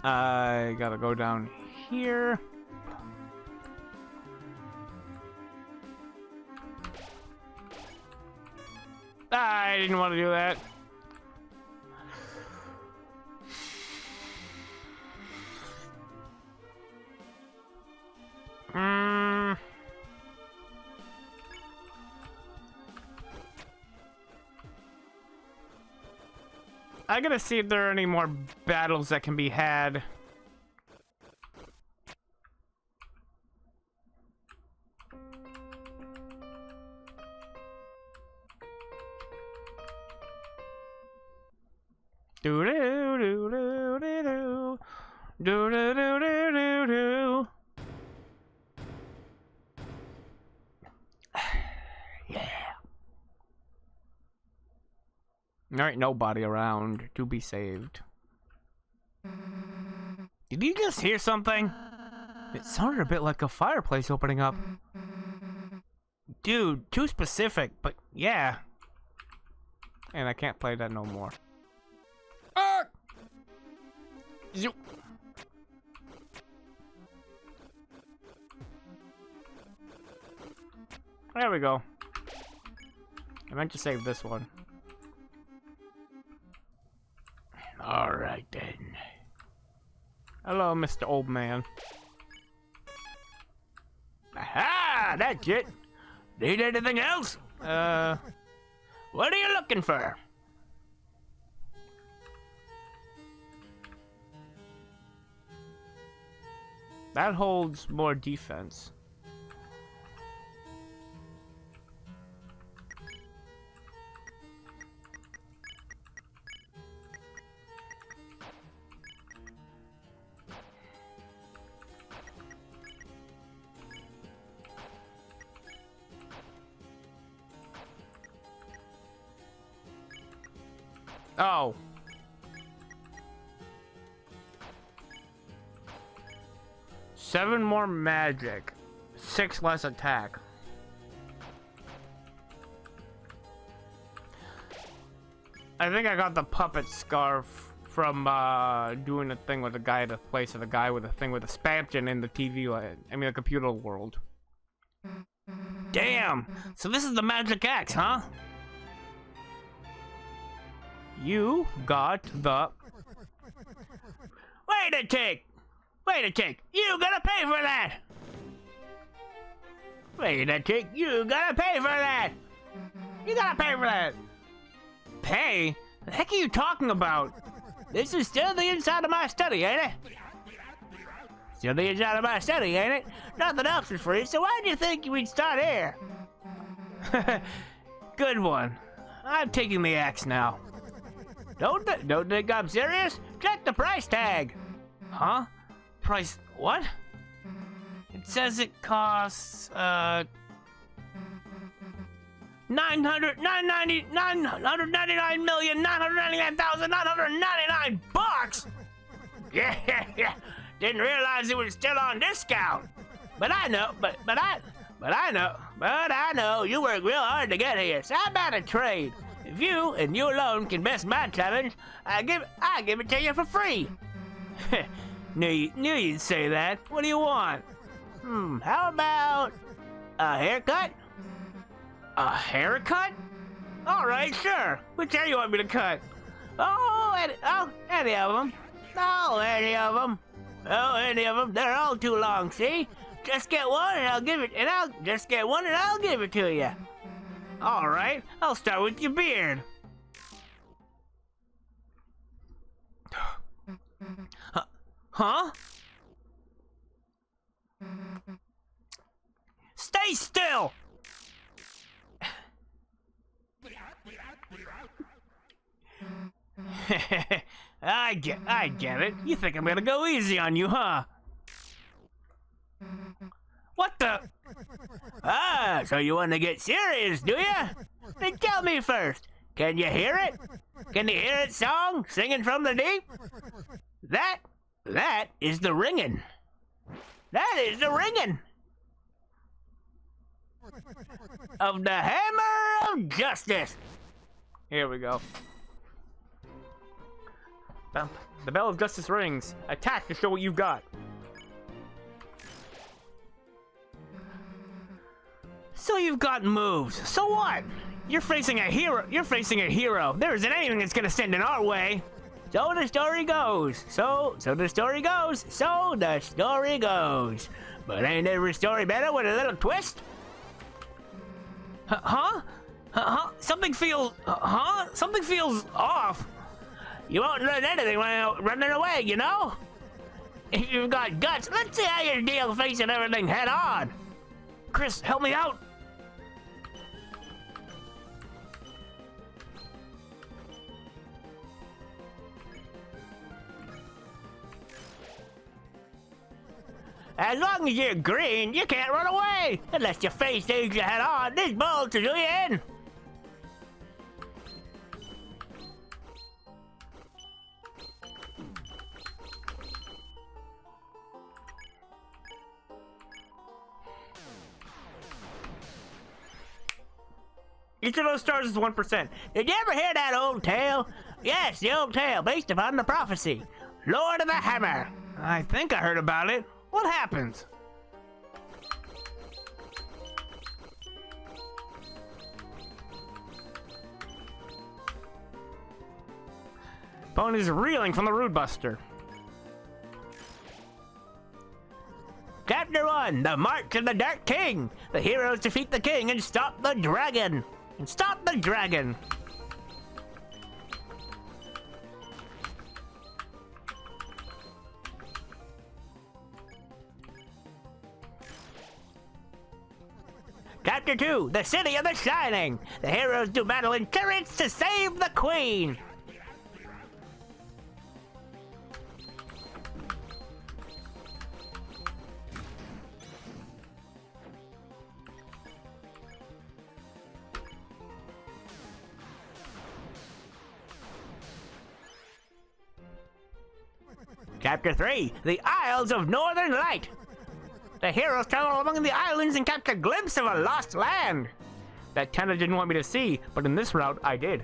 I gotta go down here. I didn't want to do that. I gotta see if there are any more battles that can be had. Do do do do do do do do do do do. Yeah. There ain't nobody around to be saved. Did you just hear something? It sounded a bit like a fireplace opening up. Dude, too specific, but yeah. And I can't play that no more. Zoop. There we go. I meant to save this one. Alright then. Hello, Mr. Old Man. Aha! That's it! Need anything else? What are you looking for? That holds more defense. Oh. Seven more magic. 6 less attack. I think I got the puppet scarf from doing a thing with a guy at the place of the guy with a thing with a spamton in the TV, I mean the computer world. Damn! So this is the magic axe, huh? You got the... Wait a tick! Wait a tick! You gotta pay for that! Wait a tick! You gotta pay for that! You gotta pay for that! Pay? The heck are you talking about? This is still the inside of my study, ain't it? Still the inside of my study, ain't it? Nothing else is free, so why do you think we'd start here? Good one. I'm taking the axe now. Don't think I'm serious? Check the price tag. Huh? Price what? It says it costs 999,999,999 bucks. Yeah. Didn't realize it was still on discount. But I know you work real hard to get here. So how about a trade? If you and you alone can best my challenge, I give it to you for free. knew you'd say that. What do you want? How about a haircut? A haircut? All right, sure. Which hair you want me to cut? Any of them. Any of them. Any of them. They're all too long. See? Just get one, and I'll give it to you. All right, I'll start with your beard. Huh? Stay still! I get it. You think I'm gonna go easy on you, huh? What the? So you want to get serious, do ya? Then tell me first. Can you hear it? Can you hear its song singing from the deep? That is the ringing. That is the ringing of the hammer of justice. Here we go. The bell of justice rings. Attack to show what you've got. So you've got moves. So what? You're facing a hero. There isn't anything that's gonna stand in our way. So the story goes. So the story goes. But ain't every story better with a little twist? Something feels off. You won't learn anything running away, you know? If you've got guts, let's see how you deal facing everything head on. Chris, help me out. As long as you're green, you can't run away. Unless your face takes you head on. This bolts will do you in. Each of those stars is 1%. Did you ever hear that old tale? Yes, the old tale, based upon the prophecy. Lord of the Hammer. I think I heard about it. What happens? Opponent is reeling from the Rude Buster. Chapter 1, The March of the Dark King. The heroes defeat the king and stop the dragon. Chapter 2, The City of the Shining. The heroes do battle in chariots to save the queen. Chapter 3, The Isles of Northern Light. The heroes travel among the islands and catch a glimpse of a lost land. That Tana didn't want me to see, but in this route, I did.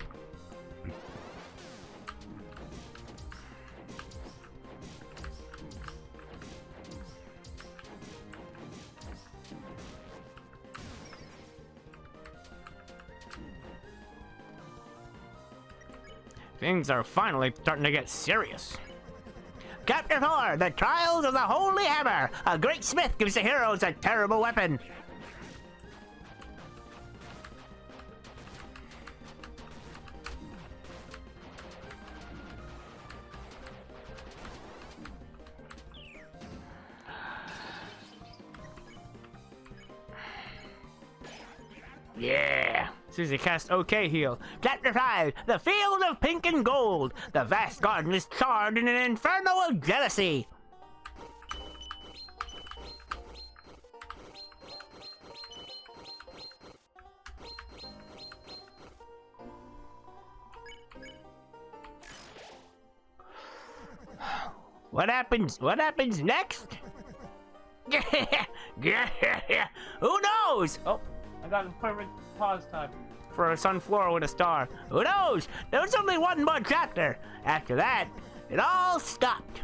Things are finally starting to get serious. Chapter 4, The Trials of the Holy Hammer. A great smith gives the heroes a terrible weapon. Yeah. Susie cast OK heal. Chapter 5, The Field of Pink and Gold. The vast garden is charred in an inferno of jealousy. What happens next? Who knows? Oh, I got the perfect pause time for a sunflower with a star. Who knows? There was only one more chapter. After that, it all stopped.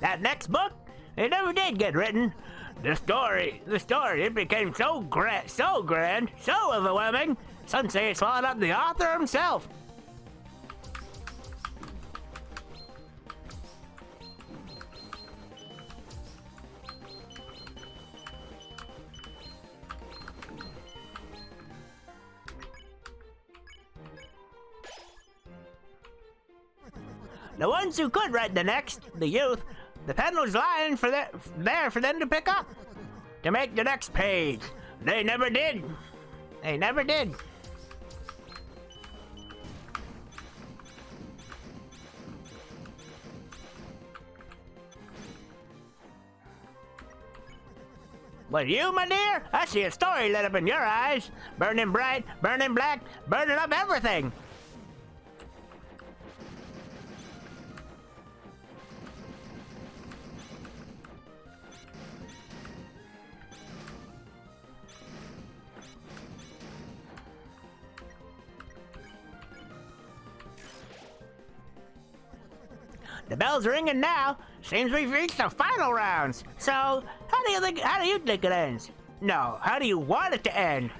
That next book, it never did get written. The story, it became so grand, so overwhelming, some say it swallowed up the author himself. The ones who could write the next, the youth, the pen was lying there for them to pick up, to make the next page. They never did. They never did. But you, my dear, I see a story lit up in your eyes. Burning bright, burning black, burning up everything. The bell's ringing now. Seems we've reached the final rounds. So, how do you think it ends? No, how do you want it to end?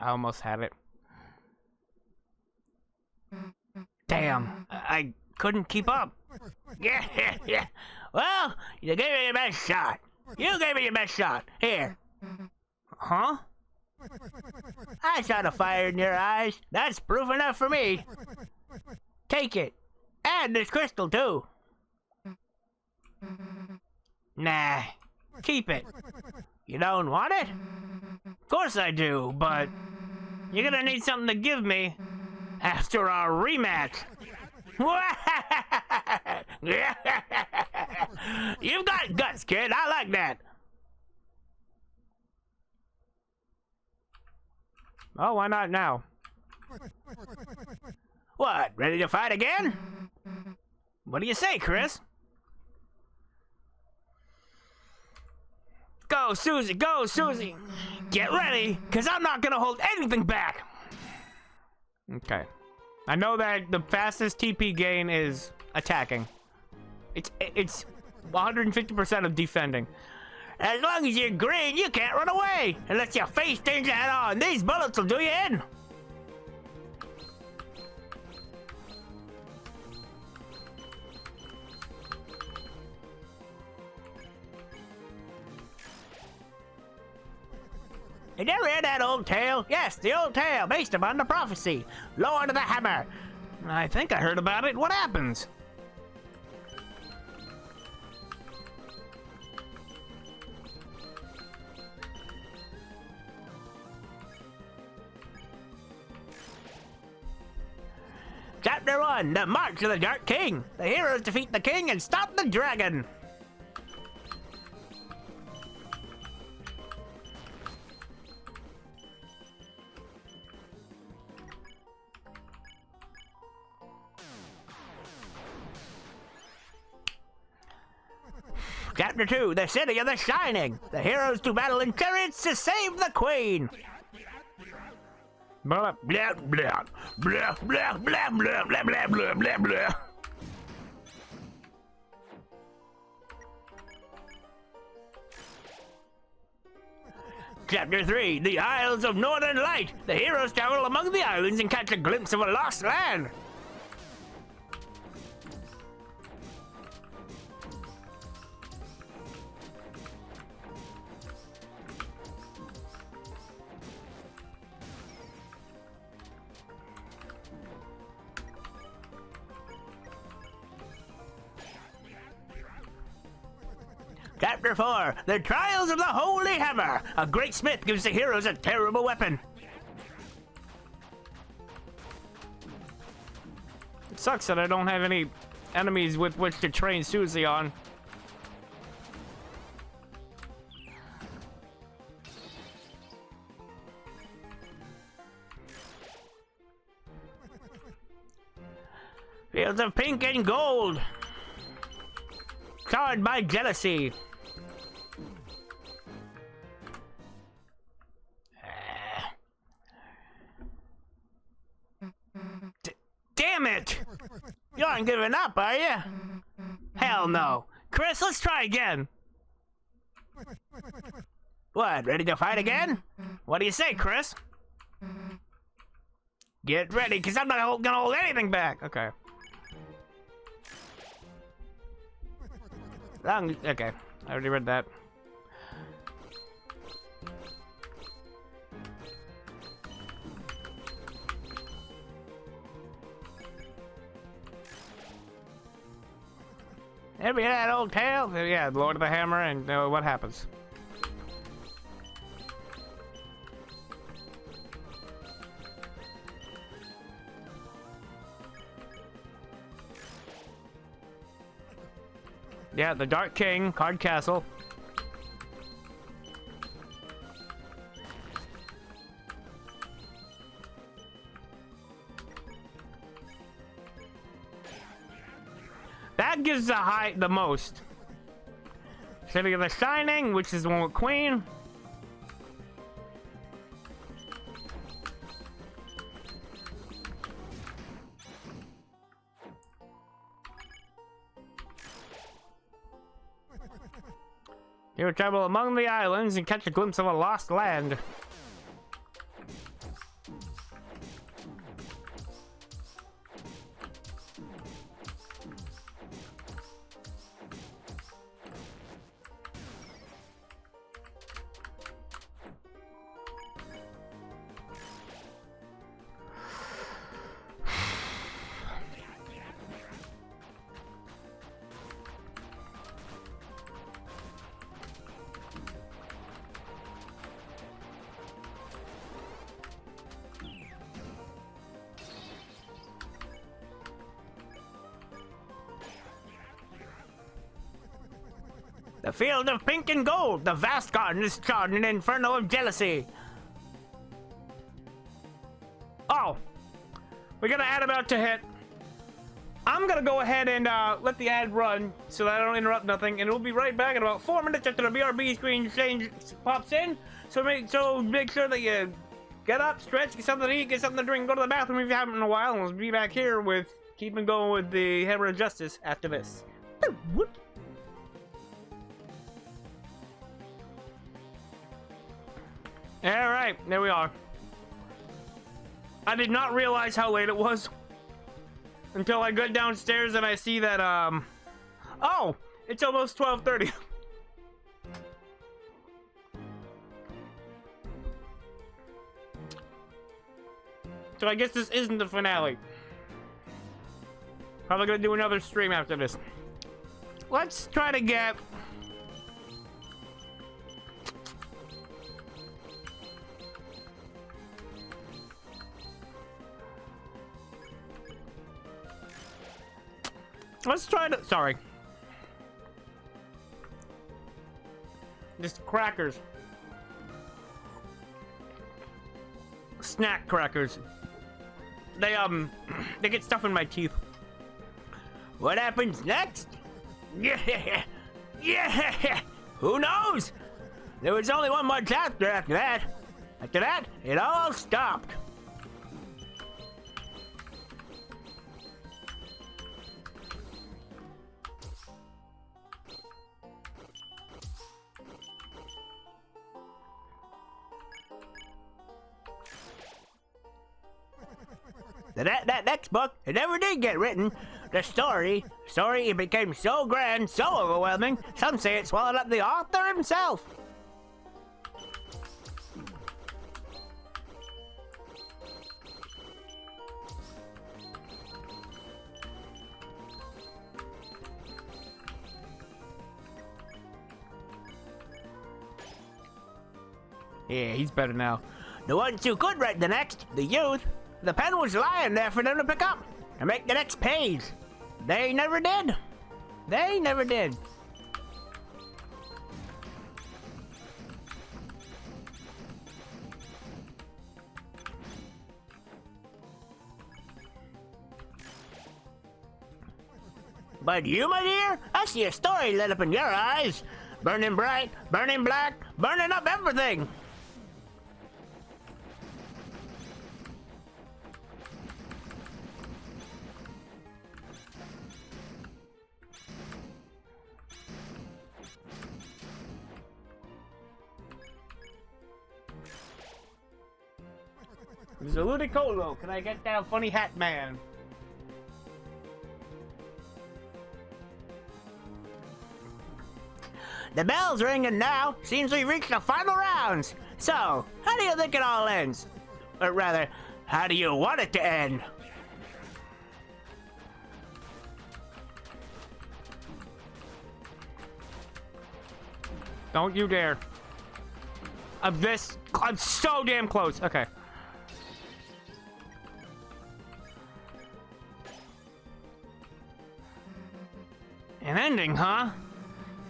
I almost had it. Damn, I couldn't keep up. Yeah. Well, you gave me your best shot. You gave me your best shot. Here. Huh? I saw the fire in your eyes. That's proof enough for me. Take it. And this crystal, too. Nah. Keep it. You don't want it? Of course I do, but you're gonna need something to give me after our rematch. You've got guts, kid. I like that. Oh, why not now? What, ready to fight again? What do you say, Chris? Go, Susie, go, Susie! Get ready, because I'm not gonna hold anything back! Okay. I know that the fastest TP gain is attacking. It's 150% of defending. As long as you're green, you can't run away! Unless your face turns head on, these bullets will do you in! You never heard that old tale? Yes, the old tale, based upon the prophecy. Lord of the Hammer. I think I heard about it. What happens? Chapter 1, The March of the Dark King. The heroes defeat the king and stop the dragon. Chapter 2, The City of the Shining. The heroes do battle in chariots to save the queen. Blah, blah, blah, blah, blah, blah, blah, blah, blah, blah, blah, blah. Chapter 3, The Isles of Northern Light. The heroes travel among the islands and catch a glimpse of a lost land. Chapter 4, The Trials of the Holy Hammer. A great smith gives the heroes a terrible weapon. It sucks that I don't have any enemies with which to train Susie on. Fields of pink and gold. Charred by jealousy. Damn it! You aren't giving up, are you? Hell no. Chris, let's try again. What, ready to fight again? What do you say, Chris? Get ready, because I'm not gonna hold anything back. Okay. Okay, I already read that. Ever hear that old tale? Yeah, Lord of the Hammer, and what happens? Yeah, the Dark King, Card Castle. That gives the most. City of the Shining, which is the one with Queen. You travel among the islands and catch a glimpse of a lost land. The field of pink and gold. The vast garden is charred in an inferno of jealousy. We got an ad about to hit. I'm gonna go ahead and let the ad run so that I don't interrupt nothing, and we'll be right back in about 4 minutes after the BRB screen pops in. So make sure that you get up, stretch, get something to eat, get something to drink, go to the bathroom if you haven't in a while, and we'll be back here with keeping going with the Hammer of Justice after this. All right, there we are. I did not realize how late it was until I got downstairs and I see that, oh, it's almost 12:30. So I guess this isn't the finale. Probably gonna do another stream after this. Let's try to get... Let's try to... Sorry. Just crackers. Snack crackers. They get stuff in my teeth. What happens next? Yeah, yeah. Who knows? There was only one more chapter after that. After that, it all stopped. That next book, it never did get written. The story, it became so grand, so overwhelming, some say it swallowed up the author himself. Yeah, he's better now. The ones who could write the next, the youth, the pen was lying there for them to pick up and make the next page. They never did. They never did. But you, my dear, I see a story lit up in your eyes. Burning bright, burning black, burning up everything. Ludicolo, can I get that funny hat man? The bell's ringing now. Seems we've reached the final rounds. So, how do you think it all ends? Or rather, how do you want it to end? Don't you dare. I'm so damn close. Okay. An ending, huh?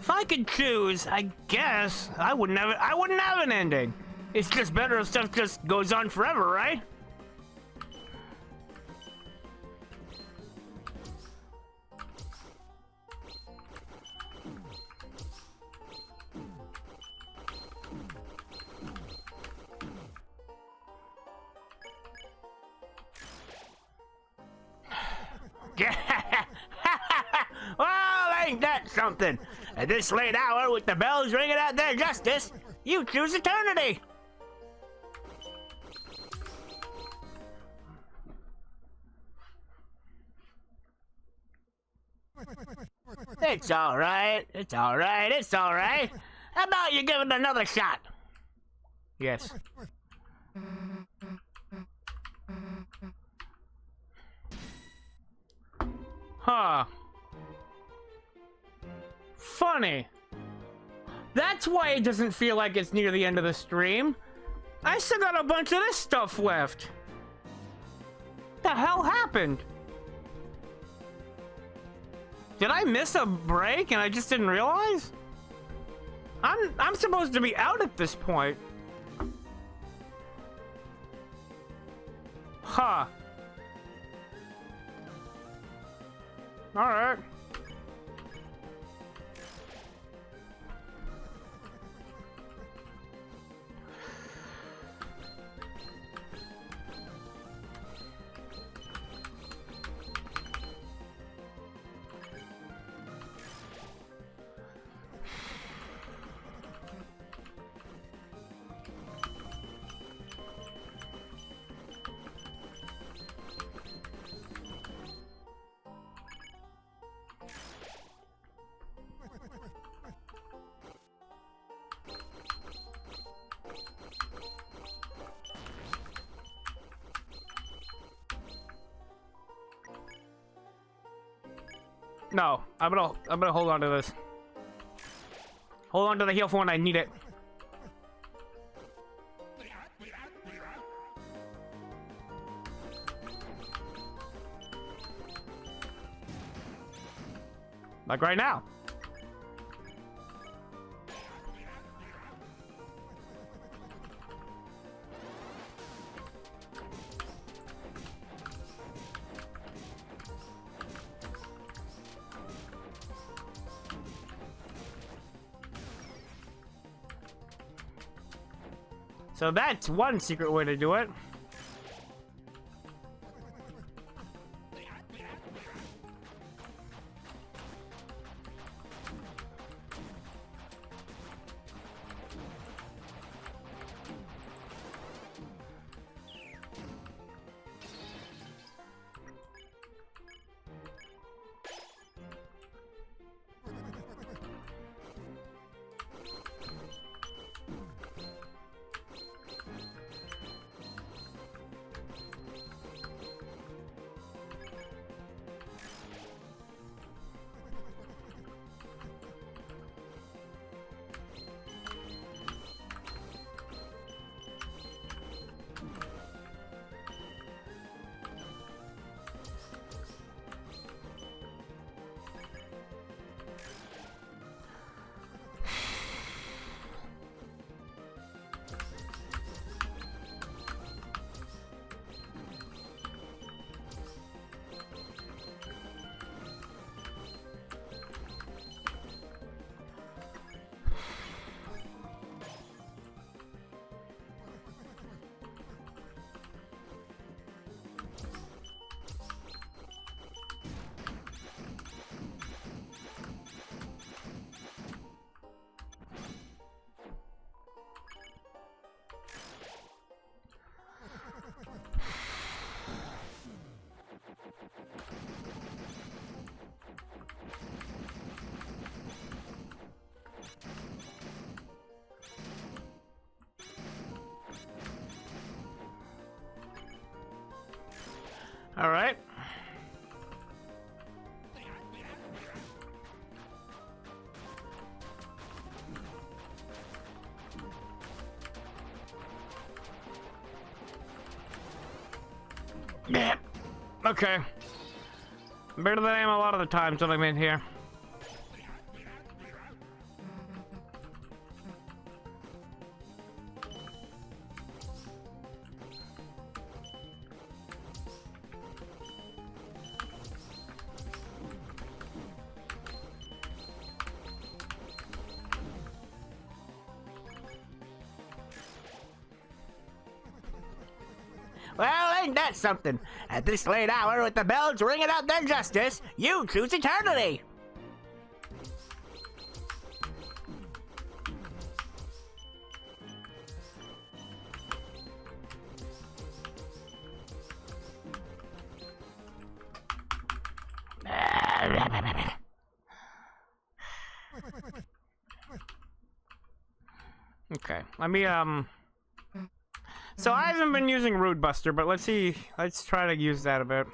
If I could choose, I guess I wouldn't have an ending. It's just better if stuff just goes on forever, right? Well, ain't that something? At this late hour, with the bells ringing out their justice, you choose eternity. It's all right. It's all right. It's all right. How about you give it another shot? Yes. Huh. Funny. That's why it doesn't feel like it's near the end of the stream. I still got a bunch of this stuff left. The hell happened? Did I miss a break and I just didn't realize? I'm supposed to be out at this point. Huh. All right. No, I'm gonna hold on to this. Hold on to the heal for when I need it. Like right now. So that's one secret way to do it. All right. Yeah. Okay. Better than I am a lot of the times when I'm in here. Well, ain't that something? At this late hour, with the bells ringing out their justice, you choose eternity. Okay, let me so I haven't been using Rude Buster, but let's see. Let's try to use that a bit.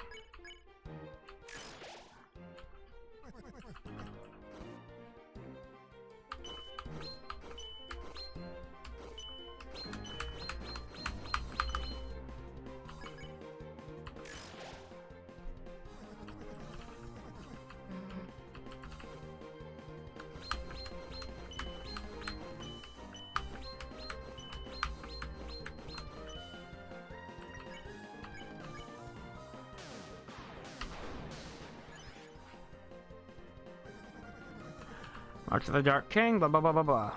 March of the Dark King, blah blah blah blah blah.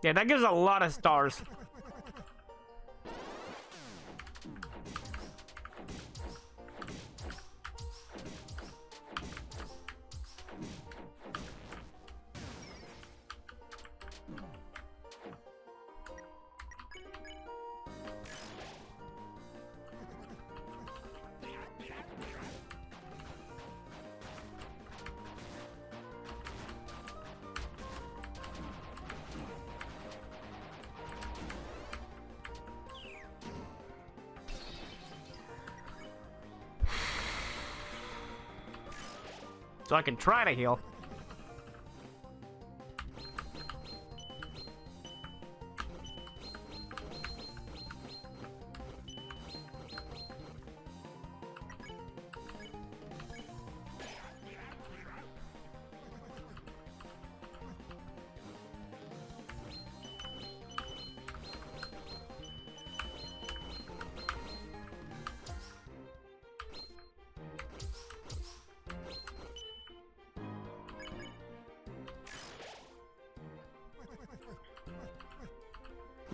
Yeah, that gives a lot of stars. So I can try to heal.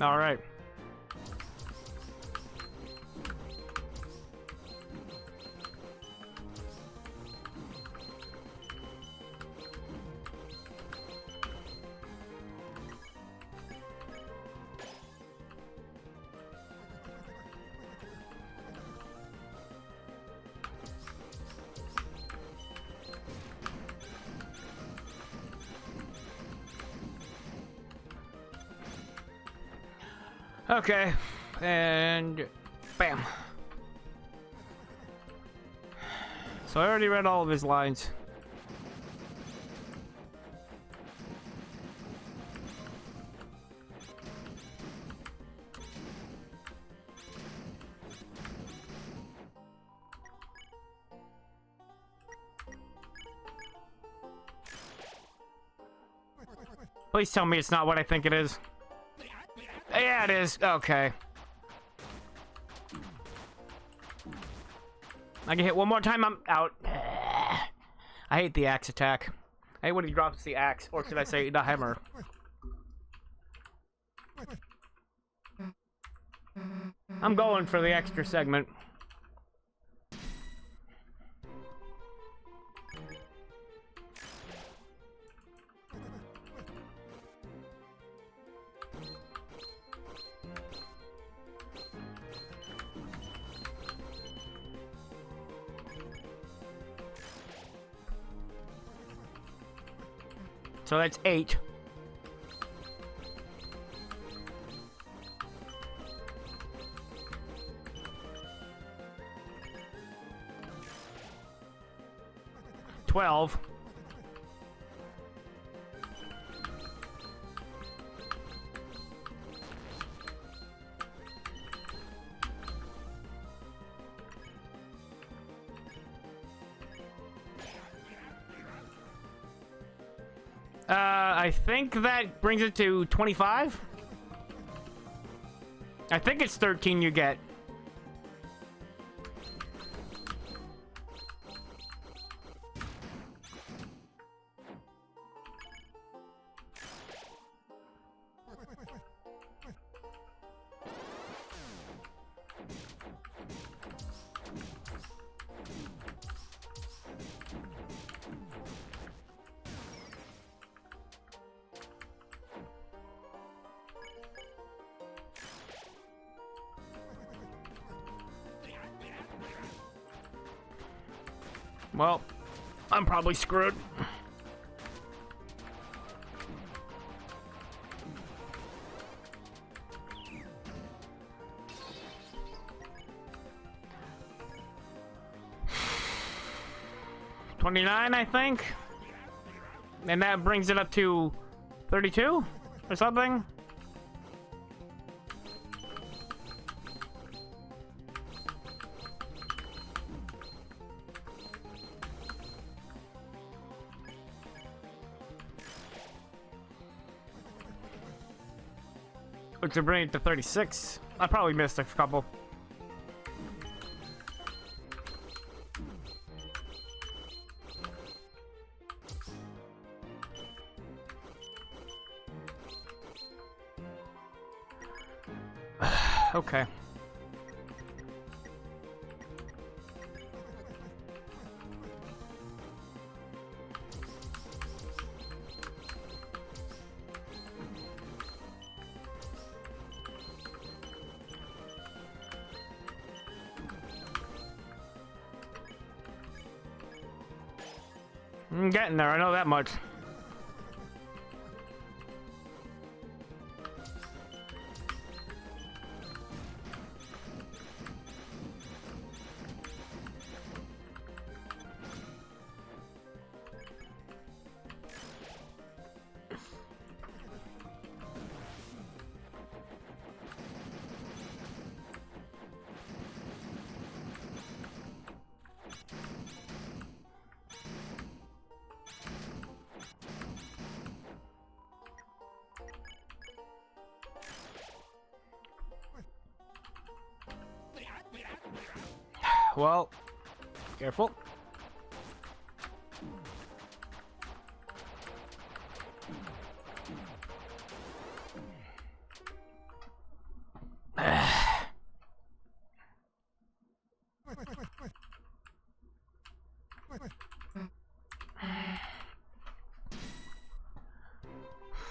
All right. Okay, and bam. So I already read all of his lines. Please tell me it's not what I think it is. Yeah, it is. Okay. I get hit one more time, I'm out. I hate the axe attack. I hate when he drops the axe, or should I say the hammer. I'm going for the extra segment. So that's 8. $12. I think that brings it to 25. I think it's 13 you get. Well, I'm probably screwed. $29, I think. And that brings it up to 32 or something. Which would bring it to 36. I probably missed a couple. Okay. I'm getting there, I know that much. Well, careful.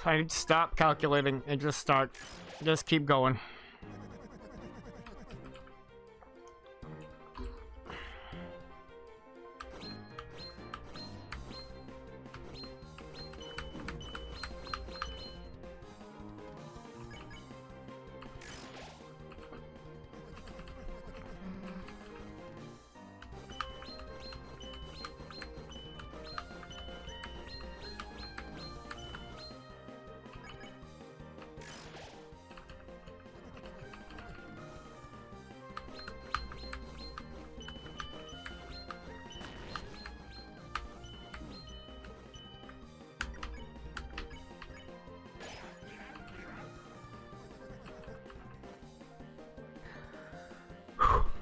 I need to stop calculating and just start. Just keep going.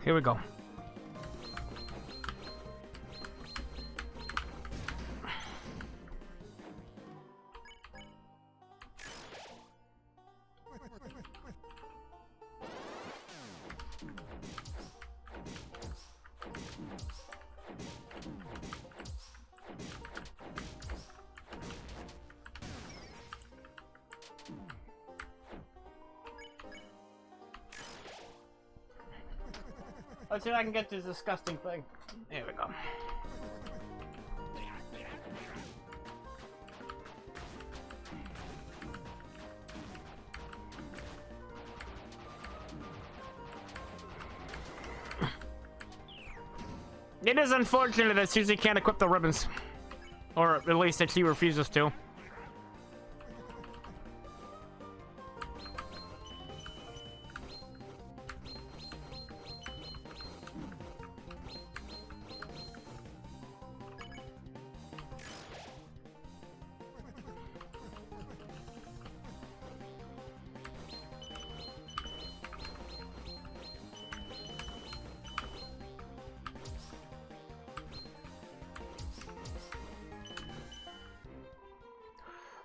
Here we go. Let's see if I can get this disgusting thing. There we go. It is unfortunate that Susie can't equip the ribbons. Or at least that she refuses to.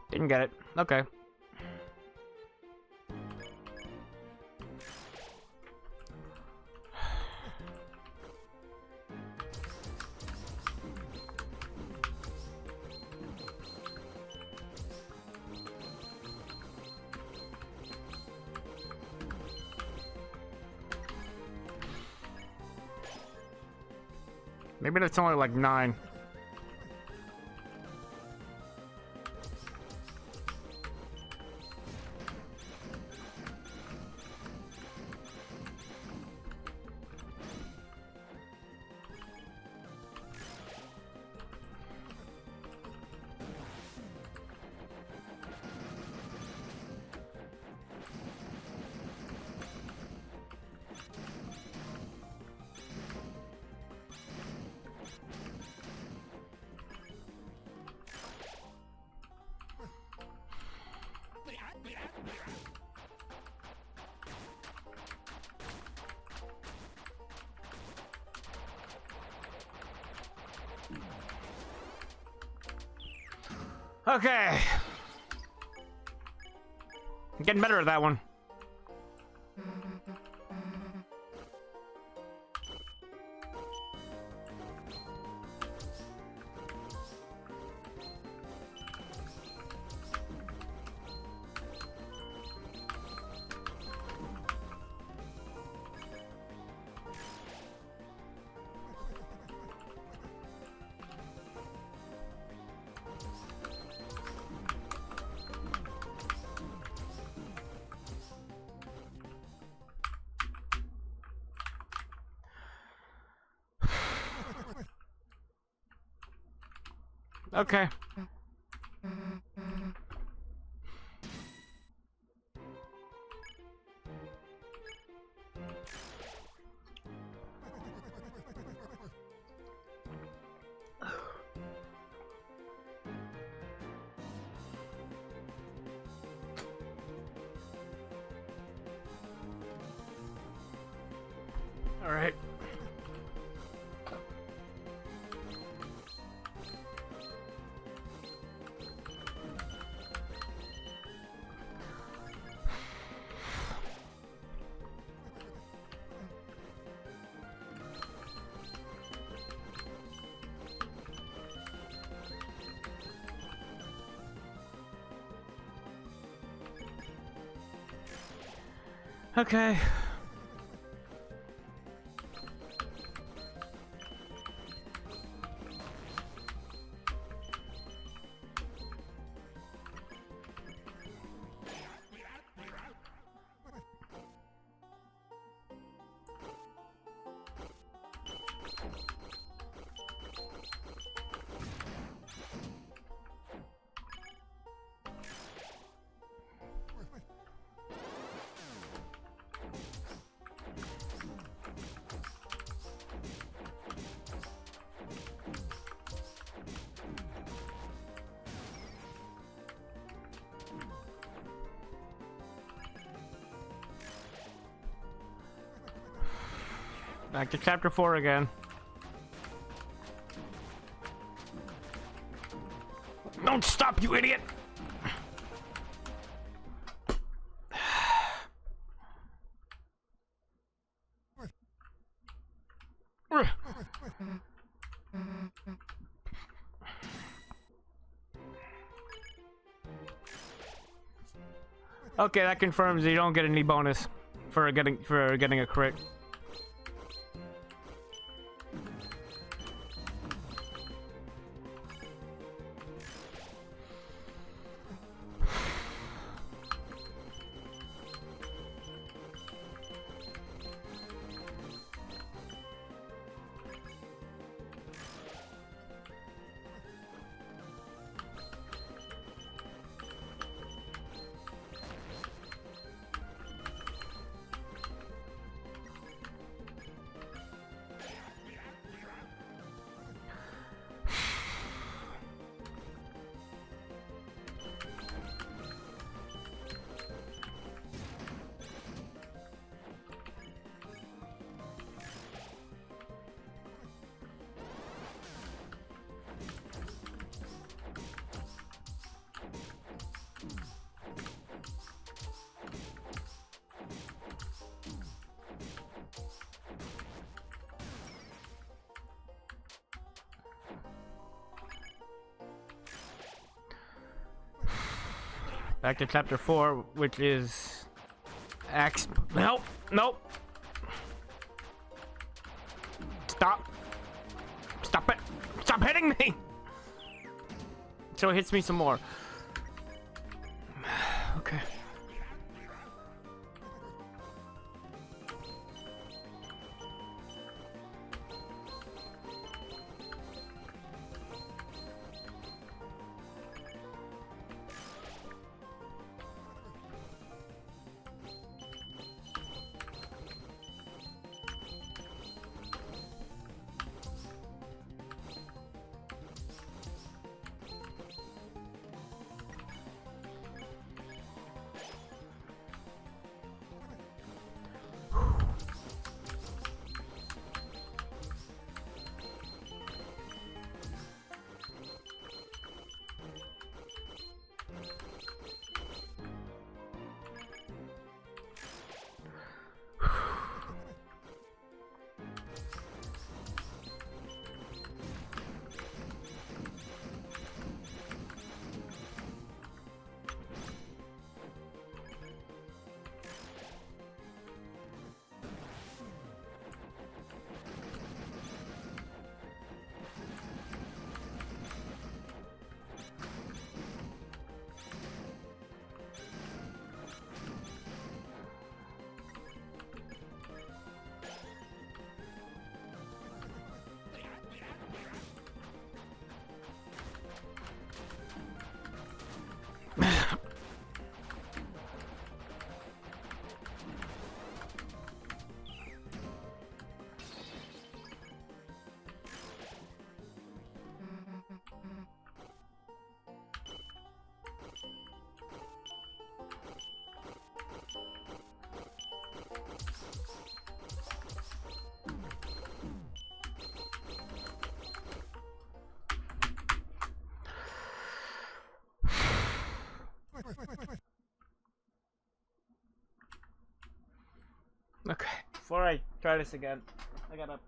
Didn't get it. Okay. Maybe that's only like 9. Okay. I'm getting better at that one. Okay. All right. Okay. Back to chapter 4 again. Don't stop, you idiot! Okay, that confirms you don't get any bonus for getting a crit. Back to chapter 4, which is Nope, nope. Stop. Stop it. Stop hitting me. So it hits me some more. Okay. Okay, before I try this again, I gotta.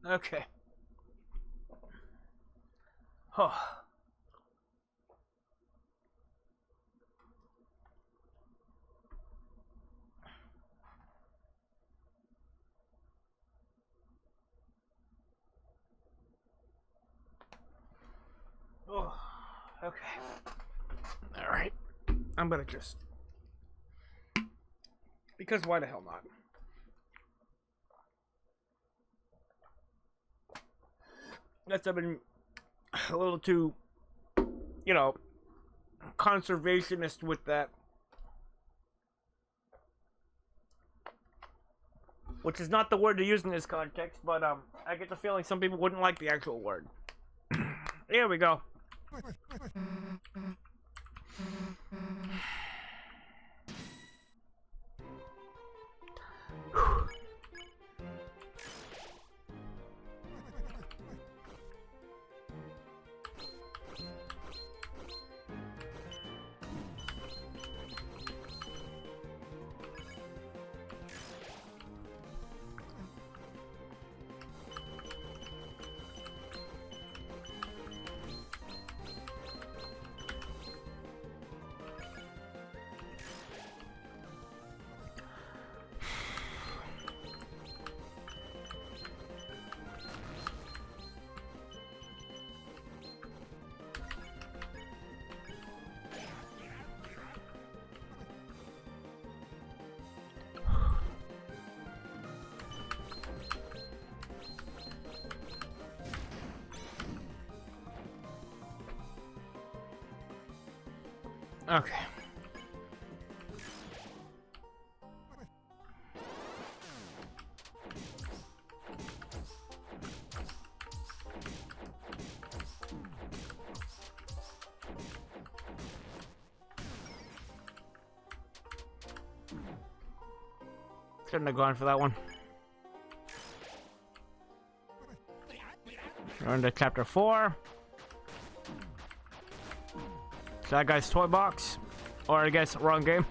Okay. Oh. Oh. Okay. All right. I'm gonna just. Because why the hell not? Guess I've been a little too, you know, conservationist with that. Which is not the word to use in this context, but I get the feeling some people wouldn't like the actual word. Here we go. Okay. Shouldn't have gone for that one. We're into chapter 4. That guy's toy box, or I guess wrong game.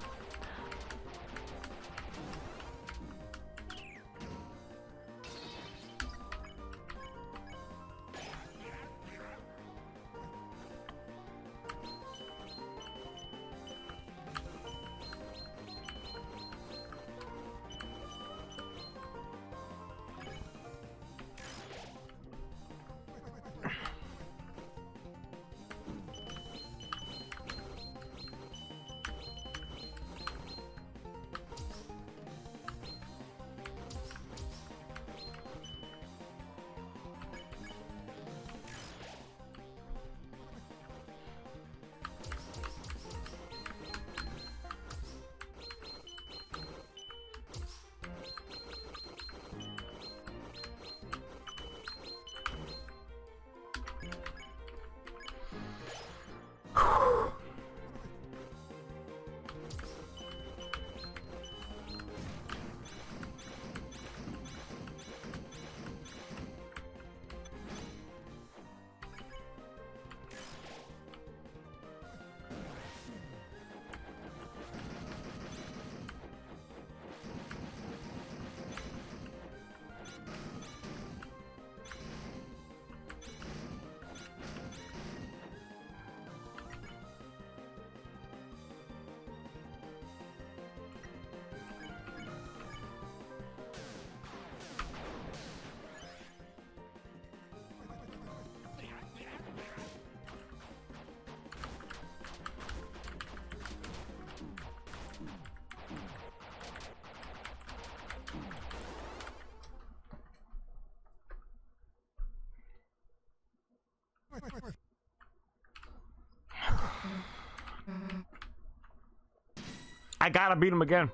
I gotta beat him again.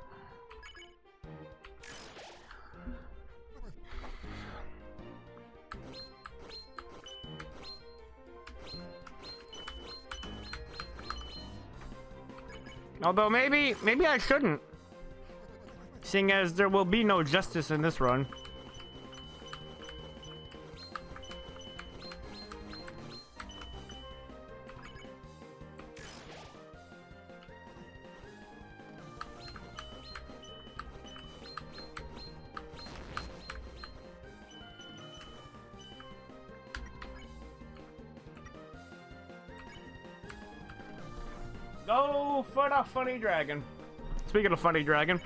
Although maybe I shouldn't. Seeing as there will be no justice in this run. Go for the funny dragon. Speaking of funny dragon.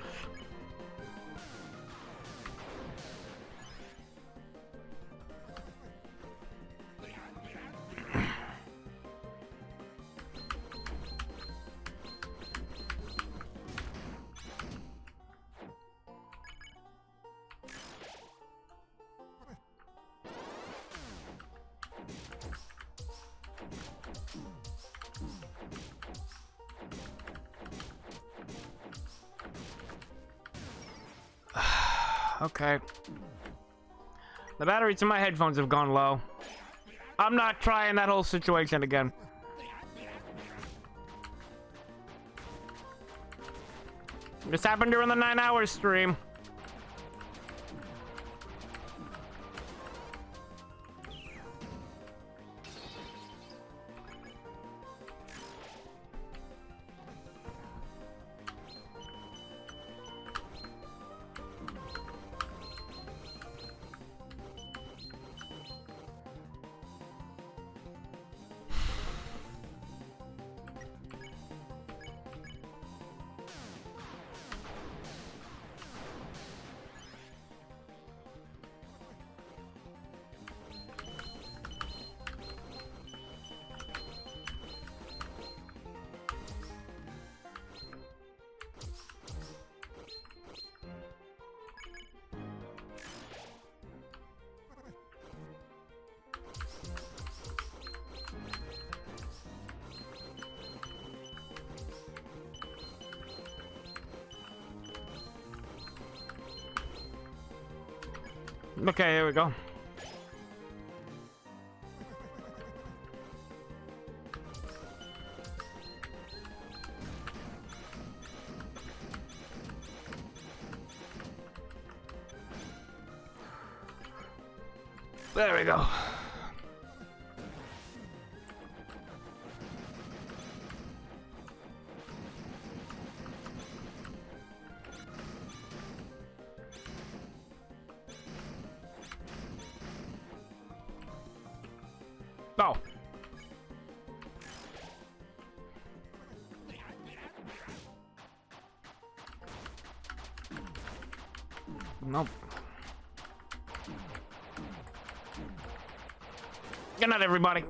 Okay. The batteries in my headphones have gone low. I'm not trying that whole situation again. This happened during the 9-hour stream. Okay, here we go. There we go. Oh. Nope. Good night, everybody.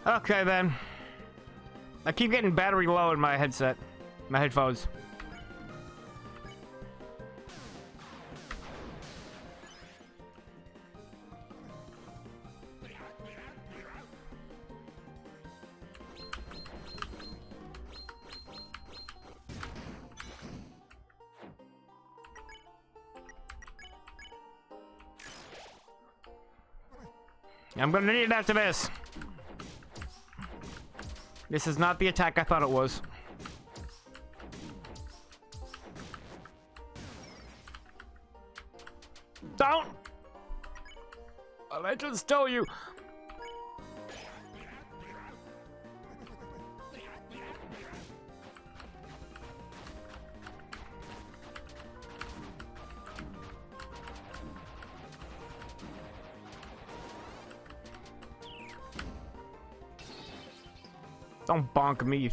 Okay then. I keep getting battery low in my headset, my headphones. I'm gonna need it after this. This is not the attack I thought it was. Don't! I just tell you. Don't bonk me, you.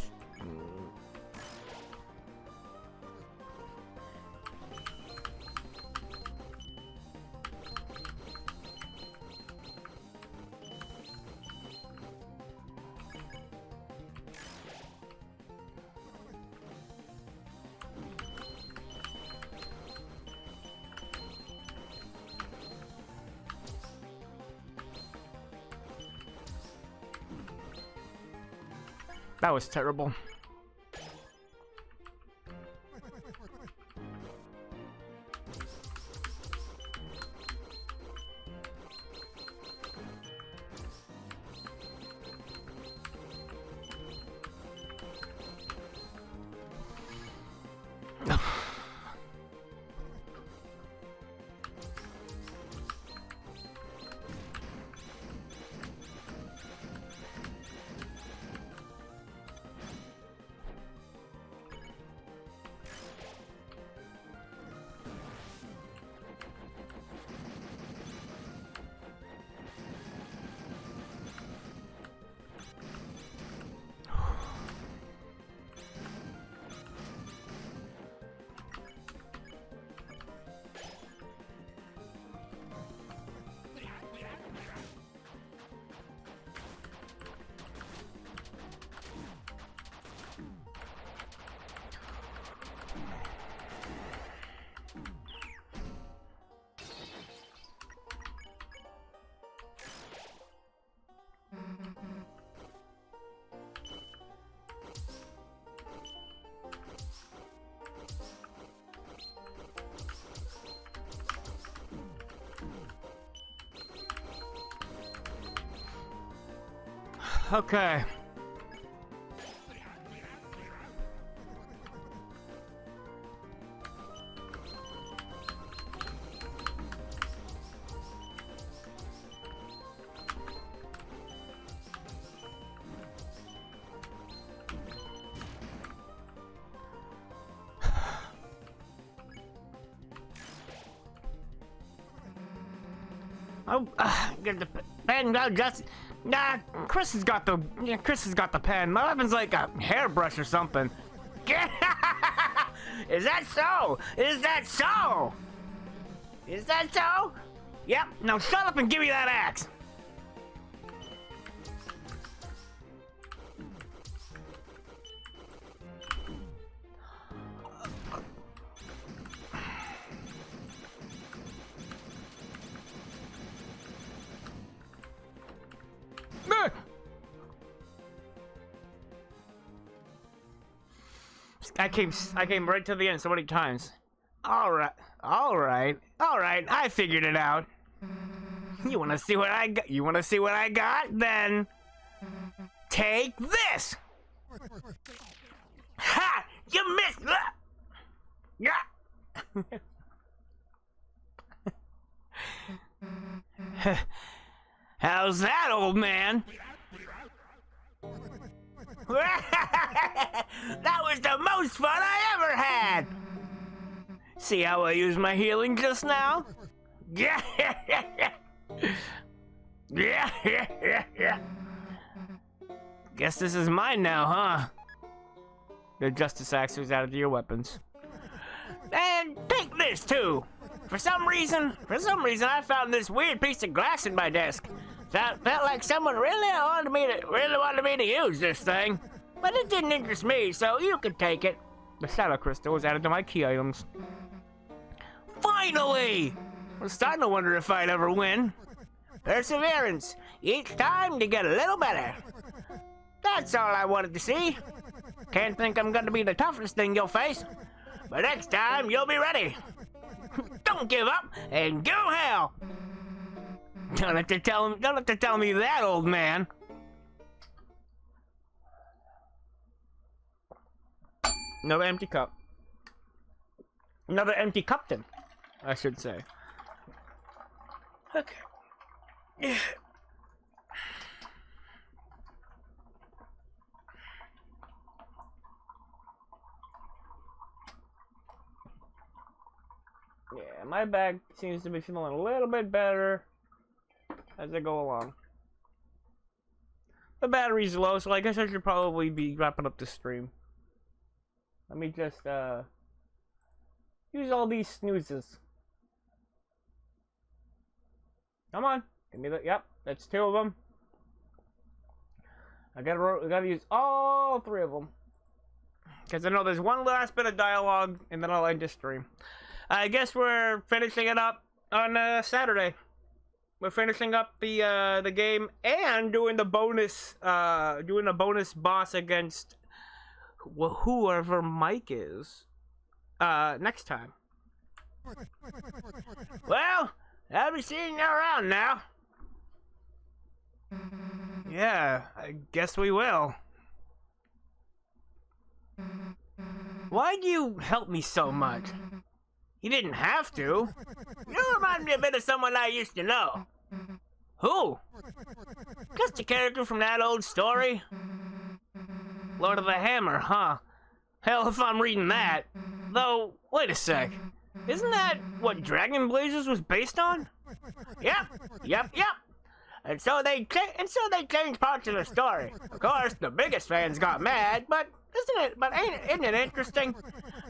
That was terrible. Okay. Oh, get the pen. No, just nah. Chris has got the pen. My weapon's like a hairbrush or something. Is that so? Is that so? Is that so? Yep. Now shut up and give me that axe. I came right to the end so many times. All right. I figured it out. You want to see what I got? You want to see what I got? Then take this. Ha! You missed. Yeah. How's that, old man? That was the most fun I ever had! See how I used my healing just now? Yeah! Guess this is mine now, huh? The Justice Axe was added to your weapons. And take this too! For some reason, I found this weird piece of glass in my desk. Felt like someone really wanted me to use this thing. But it didn't interest me, so you can take it. The shadow crystal was added to my key items. Finally! I'm starting to wonder if I'd ever win. Perseverance. Each time to get a little better. That's all I wanted to see. Can't think I'm gonna be the toughest thing you'll face. But next time, you'll be ready. Don't give up and go hell! Don't have to tell me that, old man. Another empty cup. Another empty cupton, I should say. Okay. Yeah. Yeah, my back seems to be feeling a little bit better as I go along. The battery's low, so I guess I should probably be wrapping up the stream. Let me just, use all these snoozes. Come on, give me the, yep, that's 2 of them. I gotta use all 3 of them. Because I know there's one last bit of dialogue, and then I'll end the stream. I guess we're finishing it up on Saturday. We're finishing up the game and doing the bonus boss against whoever Mike is next time. Well, I'll be seeing you around now. Yeah, I guess we will. Why'd you help me so much? You didn't have to. You remind me a bit of someone I used to know. Who? Just a character from that old story. Lord of the Hammer, huh? Hell, if I'm reading that. Though, wait a sec. Isn't that what Dragon Blazers was based on? Yep. And so they changed parts of the story. Of course, the biggest fans got mad, but isn't it interesting?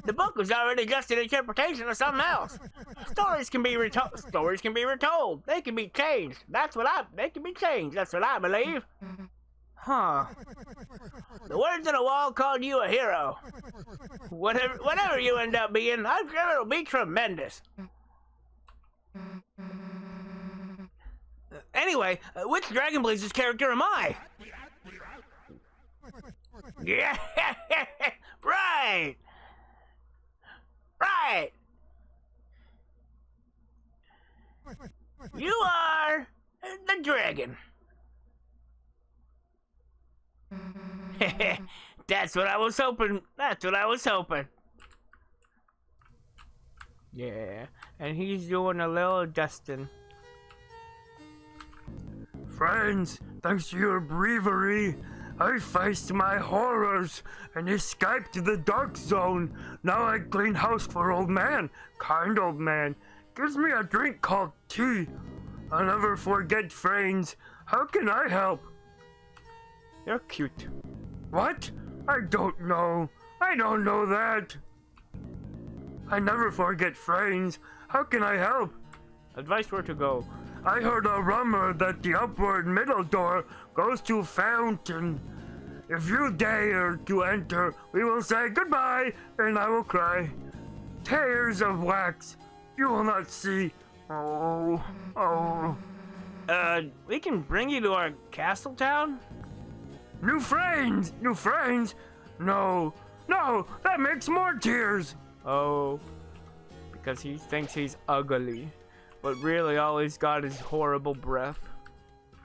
The book was already just an interpretation of something else. Stories can be retold. They can be changed. They can be changed. That's what I believe. Huh. The words on the wall called you a hero. Whatever you end up being, I'm sure it'll be tremendous. Anyway, which Dragon Blazers character am I? Yeah, right. You are the dragon. That's what I was hoping. Yeah, and he's doing a little dusting. Friends, thanks to your bravery, I faced my horrors and escaped the dark zone. Now I clean house for old man. Kind old man. Gives me a drink called tea. I'll never forget friends. How can I help? You're cute. What? I don't know. I don't know that. I never forget friends. How can I help? Advice where to go. I heard a rumor that the upward middle door goes to fountain. If you dare to enter, we will say goodbye, and I will cry. Tears of wax, you will not see. Oh. We can bring you to our castle town? New friends. No, that makes more tears. Oh, because he thinks he's ugly. But really, all he's got is horrible breath.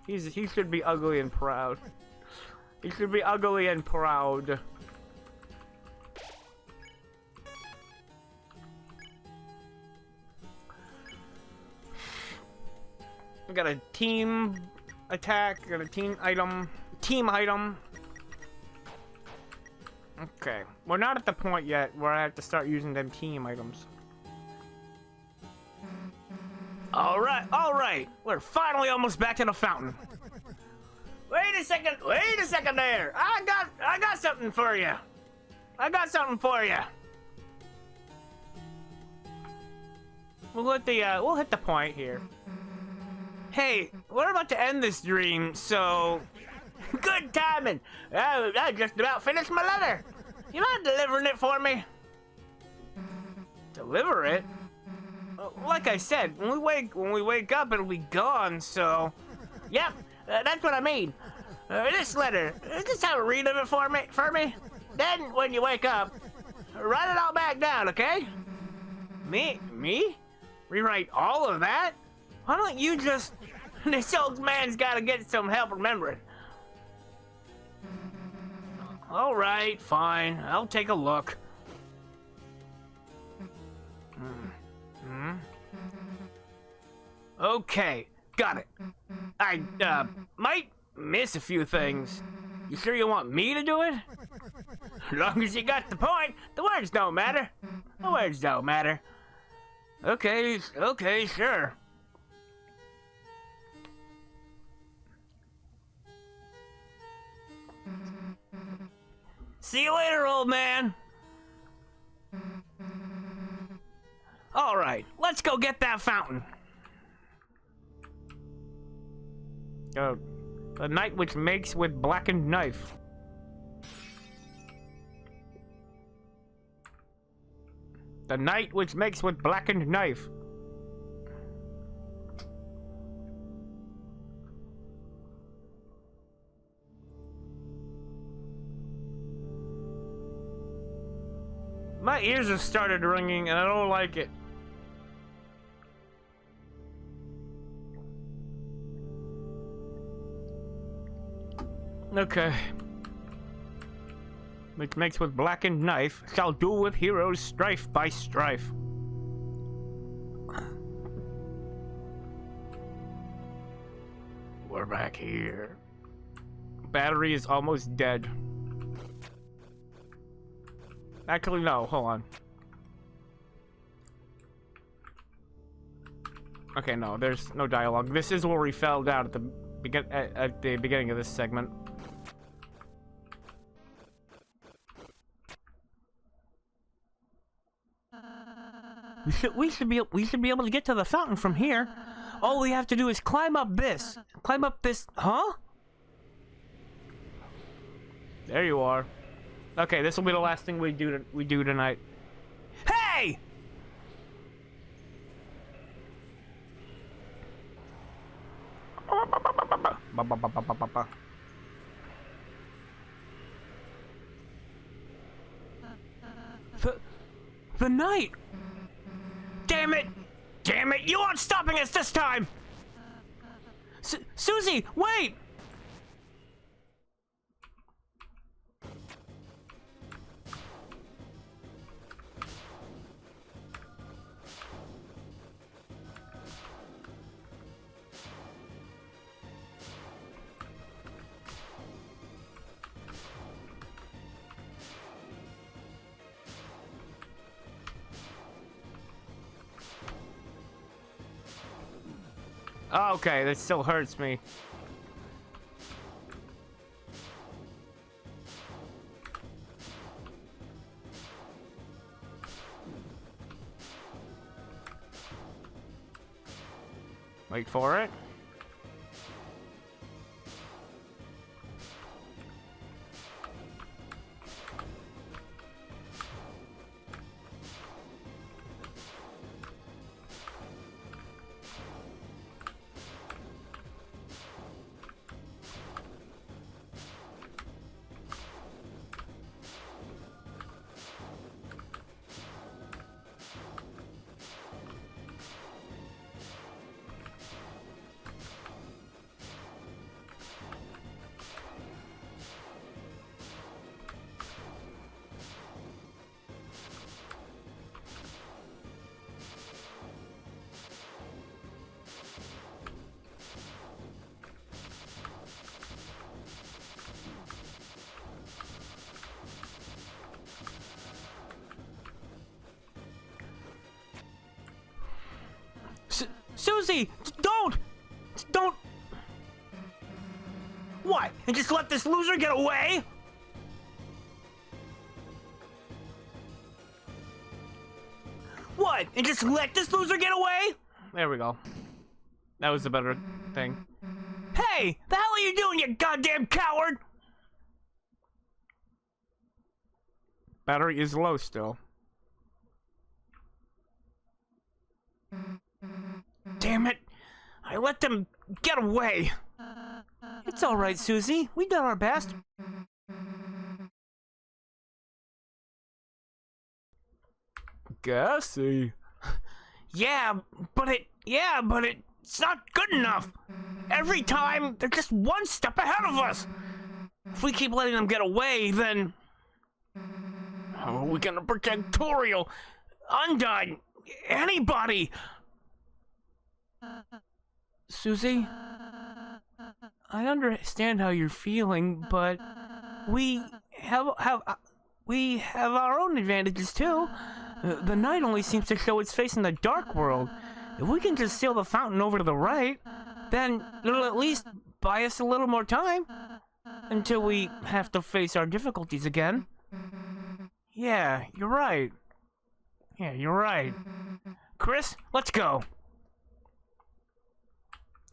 He should be ugly and proud. He should be ugly and proud. We got a team attack, got a team item. Okay, we're not at the point yet where I have to start using them team items. All right. We're finally almost back to the fountain. Wait a second there. I got something for you. We'll hit the point here. Hey, we're about to end this dream, so good timing. I just about finished my letter. You mind delivering it for me? Deliver it? Like I said, when we wake up, it'll be gone. So, yep, that's what I mean. This letter, just have a read of it for me. Then, when you wake up, write it all back down, okay? Me? Rewrite all of that? Why don't you just? This old man's got to get some help remembering. All right, fine. I'll take a look. Okay, got it. I, might miss a few things. You sure you want me to do it? As long as you got the point, the words don't matter. The words don't matter. Okay, sure. See you later, old man. All right, let's go get that fountain. The night which makes with blackened knife. The night which makes with blackened knife. My ears have started ringing and I don't like it. Okay. Which makes with blackened knife, shall do with heroes strife by strife. We're back here. Battery is almost dead. Actually, no, hold on. Okay, no, there's no dialogue. This is where we fell down at the beginning of this segment. We should be able to get to the fountain from here. All we have to do is climb up this. Huh? There you are. Okay, this will be the last thing we do tonight. Hey! The night! Damn it! Damn it! You aren't stopping us this time! Susie, wait! Okay, that still hurts me. Wait for it. Susie, don't! What? And just let this loser get away? What? And just let this loser get away? There we go. That was the better thing. Hey! The hell are you doing, you goddamn coward? Battery is low still. Damn it! I let them get away! It's alright, Susie. We did our best. Gassy. Yeah, but it's not good enough. Every time, they're just one step ahead of us. If we keep letting them get away, then how are we gonna protect Susie, I understand how you're feeling, but we have our own advantages too. The night only seems to show its face in the dark world. If we can just sail the fountain over to the right, then it'll at least buy us a little more time until we have to face our difficulties again. Yeah, you're right. Yeah, you're right. Chris, let's go.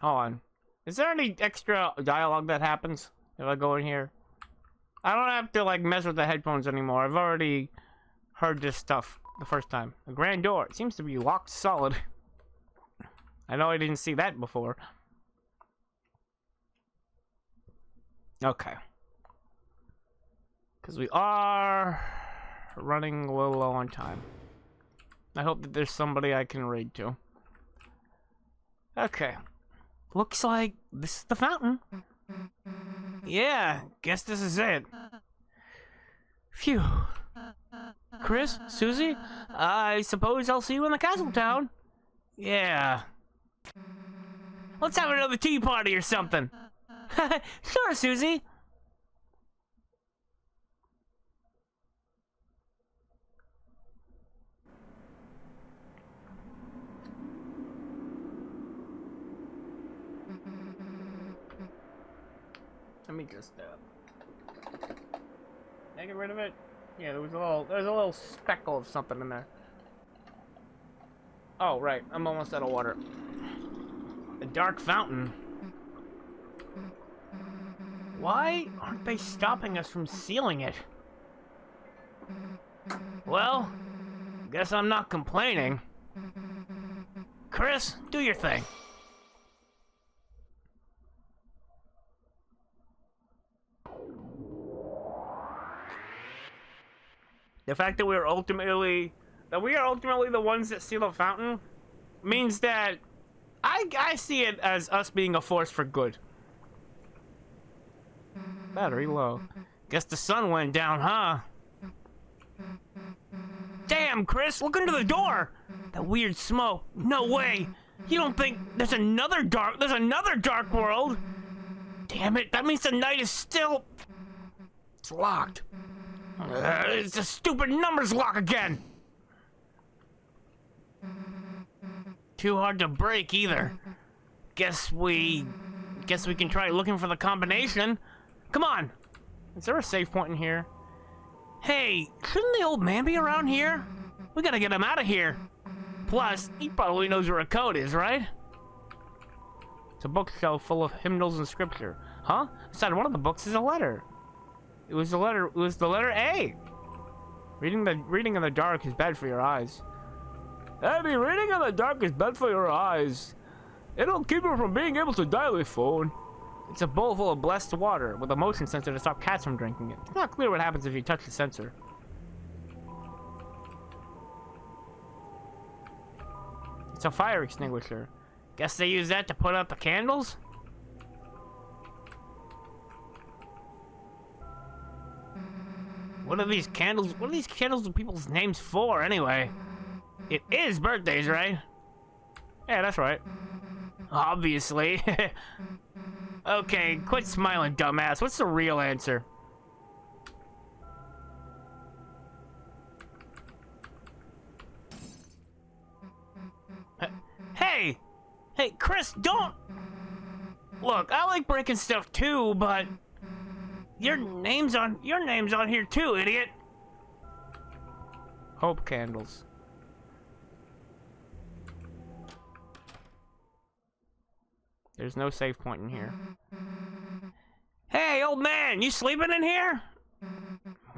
Hold on. Is there any extra dialogue that happens if I go in here? I don't have to, like, mess with the headphones anymore. I've already heard this stuff the first time. The grand door. It seems to be locked solid. I know I didn't see that before. Okay. Because we are running a little low on time. I hope that there's somebody I can read to. Okay. Looks like this is the fountain. Yeah, guess this is it. Phew. Chris, Susie, I suppose I'll see you in the castle town. Yeah. Let's have another tea party or something. Sure, Susie. Let me just can I get rid of it? Yeah, there's a little speckle of something in there. Oh, right, I'm almost out of water. A dark fountain. Why aren't they stopping us from sealing it? Well, guess I'm not complaining. Chris, do your thing. The fact that we are ultimately the ones that seal the fountain means that I see it as us being a force for good. Battery low. Guess the sun went down, huh? Damn, Chris, look under the door. That weird smoke. No way. You don't think there's another dark world? Damn it, that means the night is still... It's locked. It's a stupid numbers lock again. Too hard to break either. Guess we can try looking for the combination. Come on. Is there a save point in here? Hey, shouldn't the old man be around here? We gotta get him out of here. Plus, he probably knows where a code is, right? It's a bookshelf full of hymnals and scripture. Huh? Inside one of the books is a letter. It was the letter A. Reading in the dark is bad for your eyes. Abby, reading in the dark is bad for your eyes. It'll keep you from being able to dial a phone. It's a bowl full of blessed water with a motion sensor to stop cats from drinking it. It's not clear what happens if you touch the sensor. It's a fire extinguisher. Guess they use that to put out the candles? What are these candles with people's names for, anyway? It is birthdays, right? Yeah, that's right. Obviously. Okay, quit smiling, dumbass. What's the real answer? Hey! Hey, Chris, don't... Look, I like breaking stuff too, but... Your name's on here too, idiot. Hope candles. There's no save point in here. Hey, old man, you sleeping in here?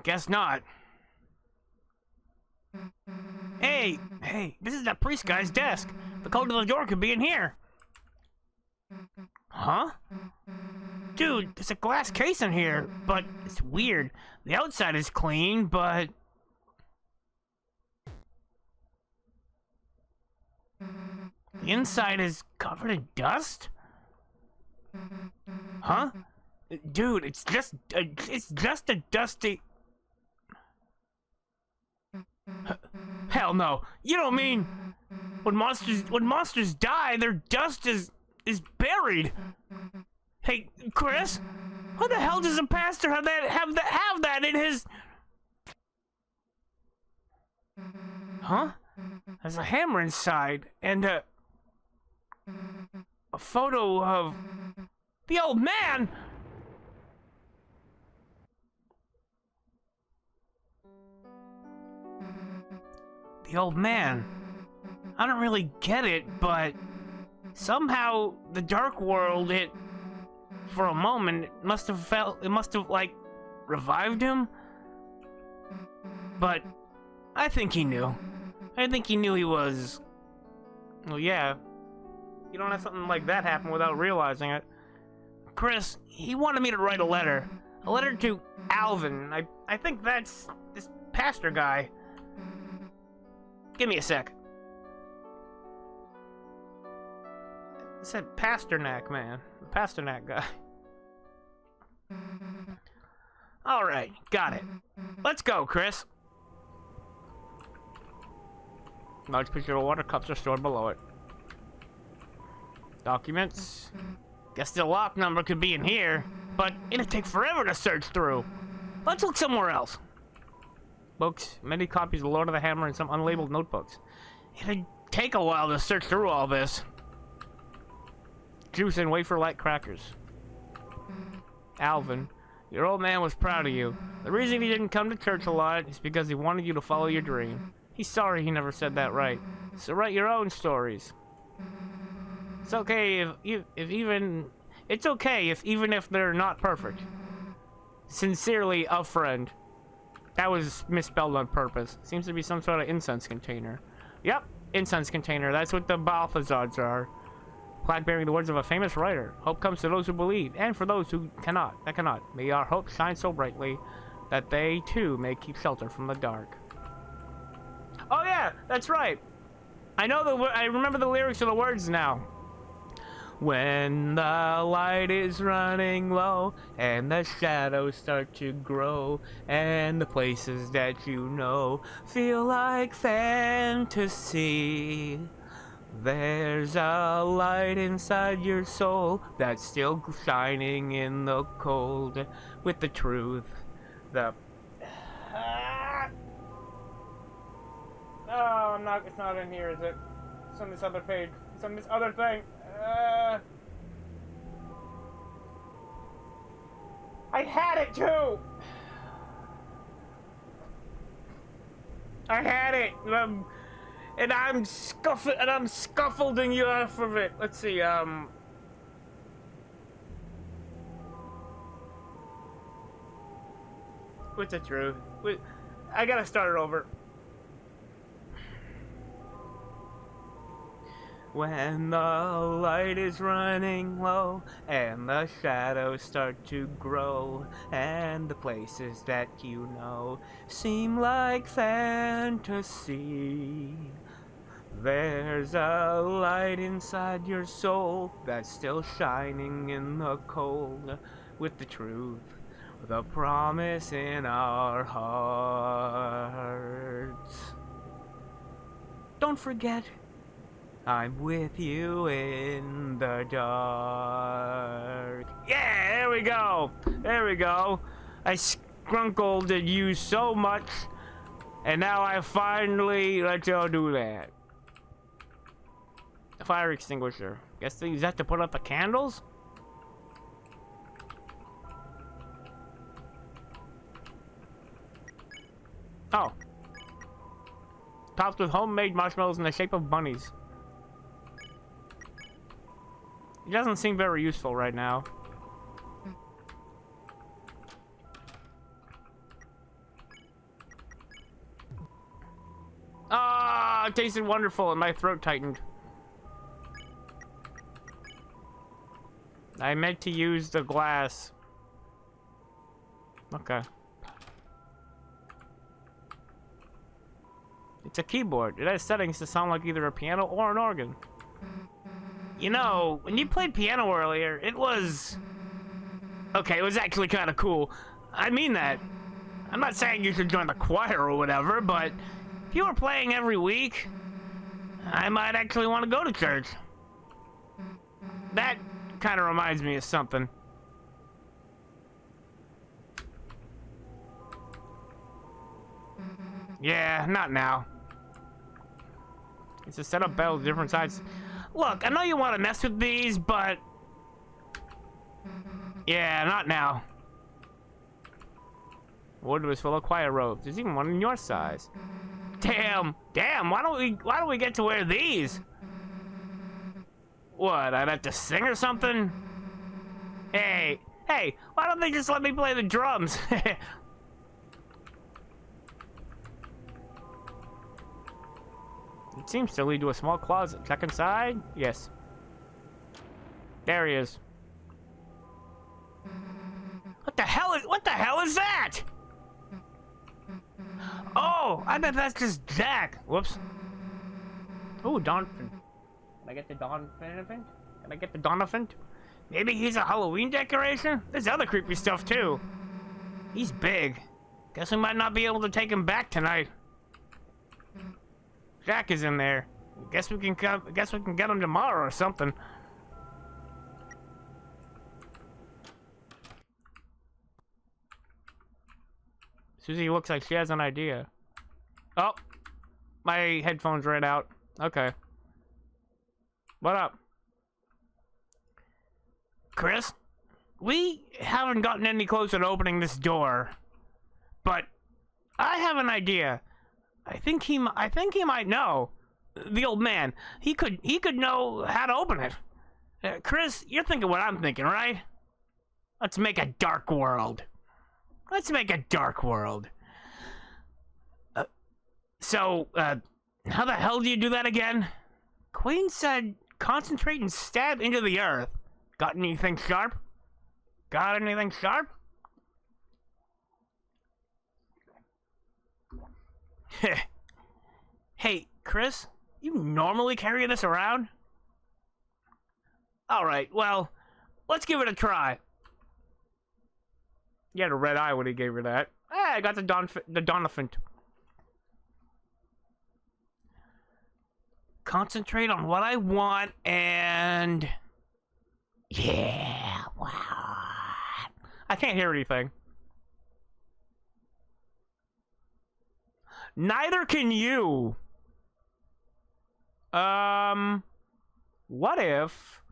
Guess not. Hey, this is that priest guy's desk. The code to the door could be in here. Huh? Dude, there's a glass case in here, but it's weird. The outside is clean, but... The inside is covered in dust? Huh? Dude, it's just a dusty... Hell no. You don't mean... When monsters die, their dust is is buried. Hey, Chris, why the hell does a pastor have that in his? Huh? There's a hammer inside and a photo of the old man. The old man. I don't really get it, but somehow the dark world, for a moment, it must have like revived him. But I think he knew. I think he knew he was. Well, yeah. You don't have something like that happen without realizing it. Chris, he wanted me to write a letter. A letter to Alvin. I think that's this pastor guy. Give me a sec. It said Pasternak, man. The Pasternak guy. Alright, got it. Let's go, Chris. Large pitcher of water cups are stored below it. Documents. Guess the lock number could be in here, but it'd take forever to search through. Let's look somewhere else. Books, many copies of Lord of the Hammer, and some unlabeled notebooks. It'd take a while to search through all this. Juice and wafer-like crackers. Alvin, your old man was proud of you. The reason he didn't come to church a lot is because he wanted you to follow your dream. He's sorry he never said that right. So write your own stories. It's okay even if they're not perfect. Sincerely, a friend. That was misspelled on purpose. Seems to be some sort of incense container. Yep, incense container. That's what the Balthazars are. Plaque bearing the words of a famous writer. Hope comes to those who believe, and for those who cannot. May our hope shine so brightly that they too may keep shelter from the dark. Oh yeah, that's right. I remember the lyrics of the words now. When the light is running low and the shadows start to grow and the places that you know feel like fantasy, there's a light inside your soul that's still shining in the cold with the truth. It's not in here, is it? It's on this other page. It's on this other thing. I had it too. I had it, and I'm scuffling you off of it. Let's see. What's the truth? I gotta start it over. When the light is running low and the shadows start to grow and the places that you know seem like fantasy, there's a light inside your soul that's still shining in the cold with the truth, the promise in our hearts. Don't forget, I'm with you in the dark. Yeah, there we go. There we go. I scrunkled you so much, and now I finally let y'all do that. A fire extinguisher. Guess they use that to put out the candles? Oh. Topped with homemade marshmallows in the shape of bunnies. It doesn't seem very useful right now. Ah, it tasted wonderful and my throat tightened. I meant to use the glass. Okay. It's a keyboard. It has settings to sound like either a piano or an organ. You know, when you played piano earlier, it was... Okay, it was actually kind of cool. I mean that. I'm not saying you should join the choir or whatever, but if you were playing every week, I might actually want to go to church. That kind of reminds me of something. Yeah, not now. It's a setup battle with different sides. Look, I know you want to mess with these, but... yeah, not now. Wood was full of quiet robes. There's even one in your size. Damn, why don't we get to wear these? What, I'd have to sing or something? Hey, why don't they just let me play the drums? It seems to lead to a small closet. Check inside? Yes. There he is. What the hell is that? Oh, I bet that's just Jack. Whoops. Ooh, Donovan. Can I get the Donovan? Can I get the Donovan? Maybe he's a Halloween decoration? There's other creepy stuff too. He's big. Guess we might not be able to take him back tonight. Jack is in there. Guess we can get him tomorrow or something. Susie looks like she has an idea. Oh, my headphones ran out. Okay. What up? Chris? We haven't gotten any closer to opening this door, but I have an idea. I think he might know. The old man. He could know how to open it. Chris, you're thinking what I'm thinking, right? Let's make a dark world. Let's make a dark world. So, how the hell do you do that again? Queen said concentrate and stab into the earth. Got anything sharp? Got anything sharp? Hey, Chris, you normally carry this around? Alright, well, let's give it a try. He had a red eye when he gave her that. Ah, I got the Donovan. Concentrate on what I want and... yeah, wow. I can't hear anything. Neither can you. What if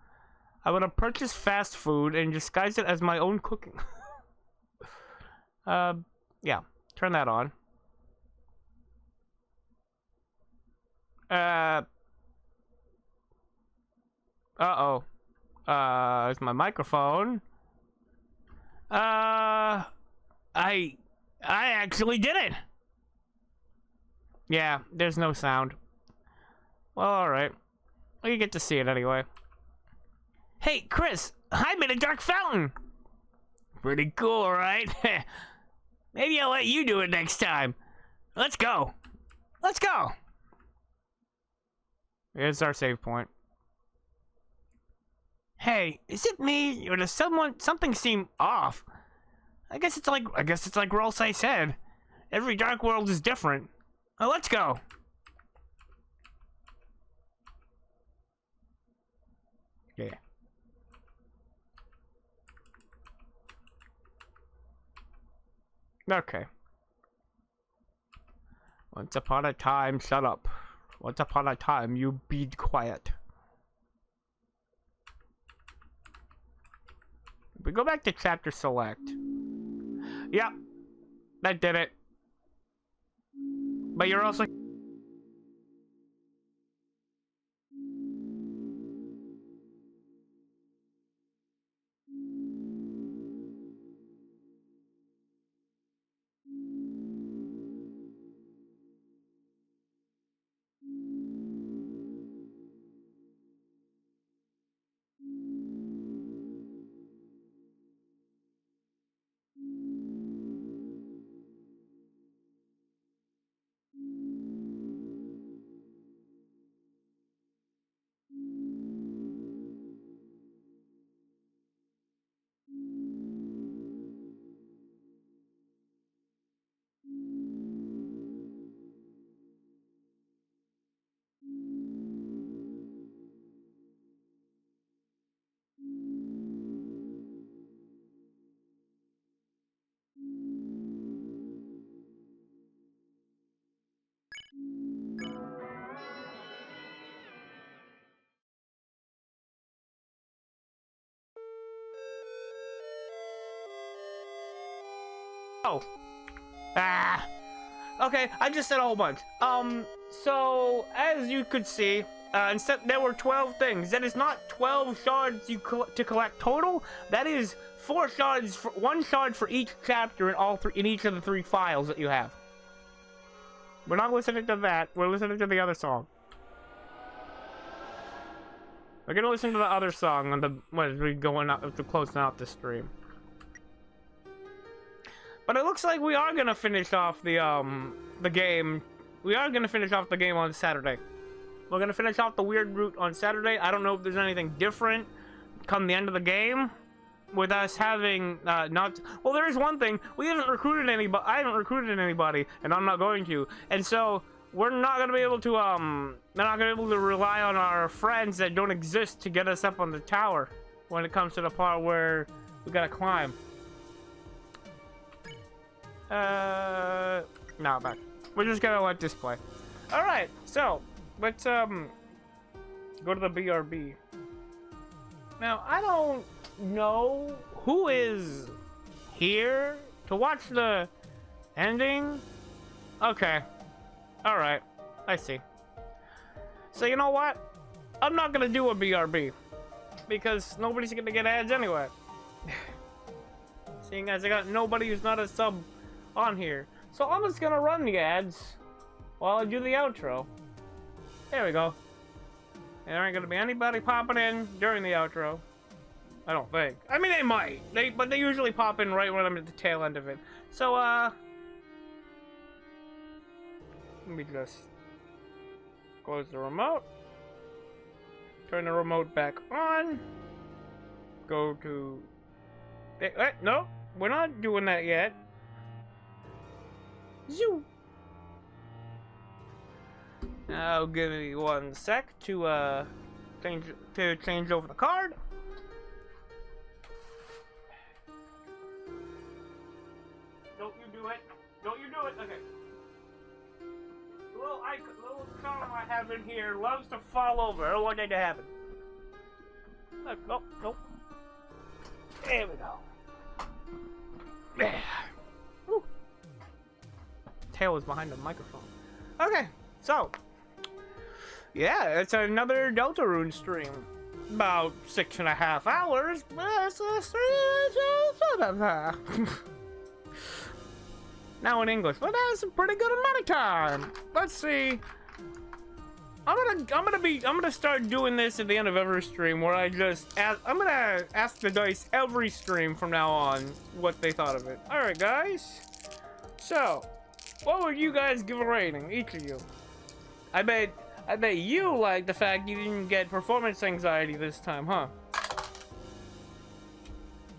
I would have purchased fast food and disguised it as my own cooking? Yeah, turn that on. Uh-oh. It's my microphone. I actually did it. Yeah, there's no sound. Well, alright. Well, you get to see it anyway. Hey, Chris, I made a dark fountain. Pretty cool, right? Maybe I'll let you do it next time. Let's go. Let's go. Here's our save point. Hey, is it me or does something seem off? I guess it's like Rolsei said. Every dark world is different. Well, let's go. Yeah. Okay. Once upon a time, shut up. Once upon a time, you be quiet. We go back to chapter select. Yep. That did it. But you're also... Oh. Ah. Okay, I just said a whole bunch. So, as you could see, instead there were 12 things. That is not 12 shards to collect total. That is 4 shards, 1 shard for each chapter in each of the 3 files that you have. We're not listening to that. We're listening to the other song. We're gonna listen to the other song when we're going out to closing out the stream. But it looks like we are gonna finish off the game. We are gonna finish off the game on Saturday. We're gonna finish off the weird route on Saturday. I don't know if there's anything different come the end of the game with us having not. Well, there is one thing. We haven't recruited anybody. I haven't recruited anybody, and I'm not going to. And so we're not gonna be able to we're not gonna be able to rely on our friends that don't exist to get us up on the tower when it comes to the part where we gotta climb. No, back. We're just gonna let this play. Alright, so let's go to the BRB. Now, I don't know who is here to watch the ending. Okay. Alright, I see. So you know what? I'm not gonna do a BRB because nobody's gonna get ads anyway. Seeing as I got nobody who's not a sub on here. So I'm just gonna run the ads while I do the outro. There we go. There ain't gonna be anybody popping in during the outro. I don't think. I mean, they might. But they usually pop in right when I'm at the tail end of it. So, let me just close the remote. Turn the remote back on. Go to... no, we're not doing that yet. Zoo. Now give me 1 sec to change over the card. Don't you do it? Don't you do it? Okay. The little column I have in here loves to fall over. I don't want that to happen. Look, nope, nope. There we go. There. Woo. Tail is behind the microphone. Okay, so yeah, it's another Deltarune stream. About 6.5 hours. Now in English, but that's a pretty good amount of time. Let's see. I'm gonna start doing this at the end of every stream where I'm gonna ask the dice every stream from now on what they thought of it. Alright guys. So, what would you guys give a rating, each of you? I bet you like the fact you didn't get performance anxiety this time, huh?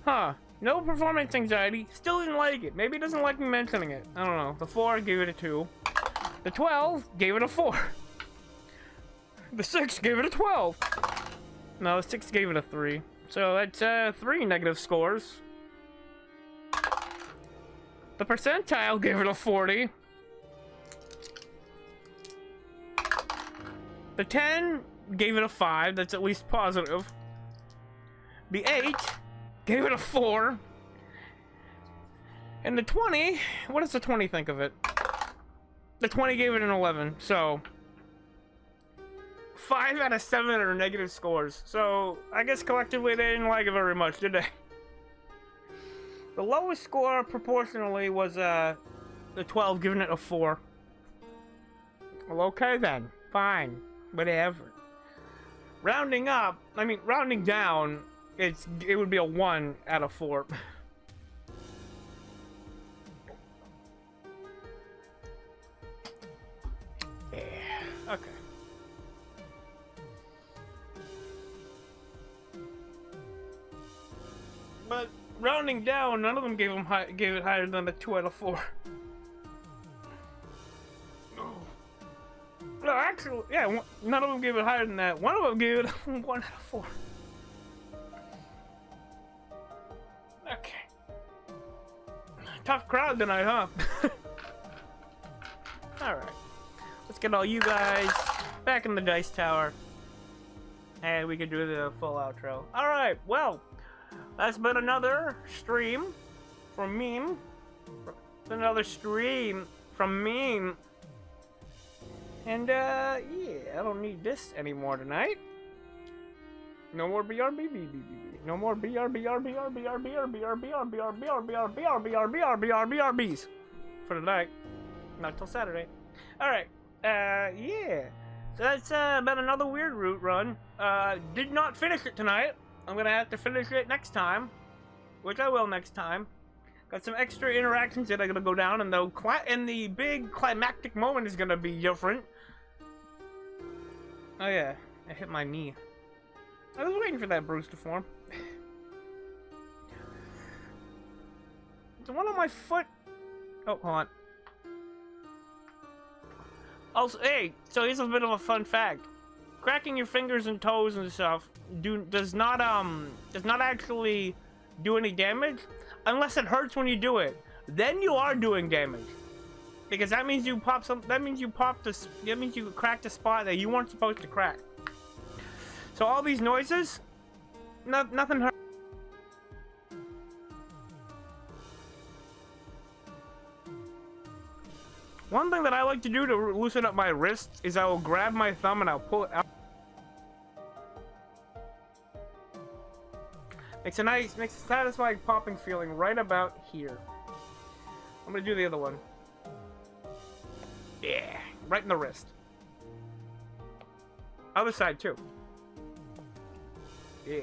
Huh. No performance anxiety, still didn't like it. Maybe he doesn't like me mentioning it. I don't know. The 4 gave it a 2. The 12 gave it a 4. The 6 gave it a 12. No, the 6 gave it a 3. So that's 3 negative scores. The percentile gave it a 40. The 10 gave it a 5. That's at least positive. The 8 gave it a 4. And the 20, what does the 20 think of it? The 20 gave it an 11. So 5 out of 7 are negative scores. So I guess collectively they didn't like it very much, did they? The lowest score proportionally was the 12, giving it a 4. Well, okay then. Fine. Whatever. Rounding down, it would be a 1 out of 4. Yeah. Okay. But rounding down, none of them gave it higher than a 2 out of 4. No, actually, yeah, none of them gave it higher than that. One of them gave it a 1 out of 4. Okay. Tough crowd tonight, huh? Alright. Let's get all you guys back in the dice tower. And we can do the full outro. Alright, well, that's been another stream from Meme. It's another stream from me. And, yeah, I don't need this anymore tonight. No more BRB. No more BRBs for tonight. Not till Saturday. Alright, yeah. So that's been another weird route run. Did not finish it tonight. I'm gonna have to finish it next time, which I will next time. Got some extra interactions that are gonna go down, and the big climactic moment is gonna be different. Oh yeah, I hit my knee. I was waiting for that bruise to form. The one on my foot. Oh, hold on. Also, hey, so here's a bit of a fun fact. Cracking your fingers and toes and stuff does not actually do any damage unless it hurts when you do it. Then you are doing damage. Because that means you cracked a spot that you weren't supposed to crack. So all these noises, nothing hurt. One thing that I like to do to loosen up my wrist is I will grab my thumb and I'll pull it out. Makes a satisfying popping feeling right about here. I'm gonna do the other one. Yeah, right in the wrist. Other side too. Yeah.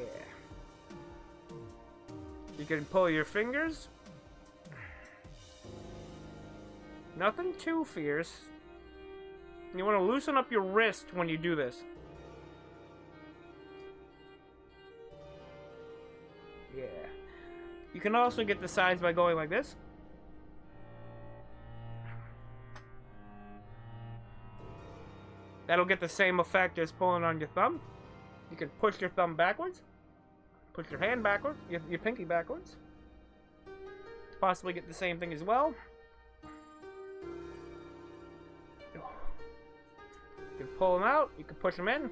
You can pull your fingers. Nothing too fierce. You want to loosen up your wrist when you do this. Yeah. You can also get the sides by going like this. That'll get the same effect as pulling on your thumb. You can push your thumb backwards. Push your hand backwards. Your pinky backwards. Possibly get the same thing as well. You can pull them out. You can push them in.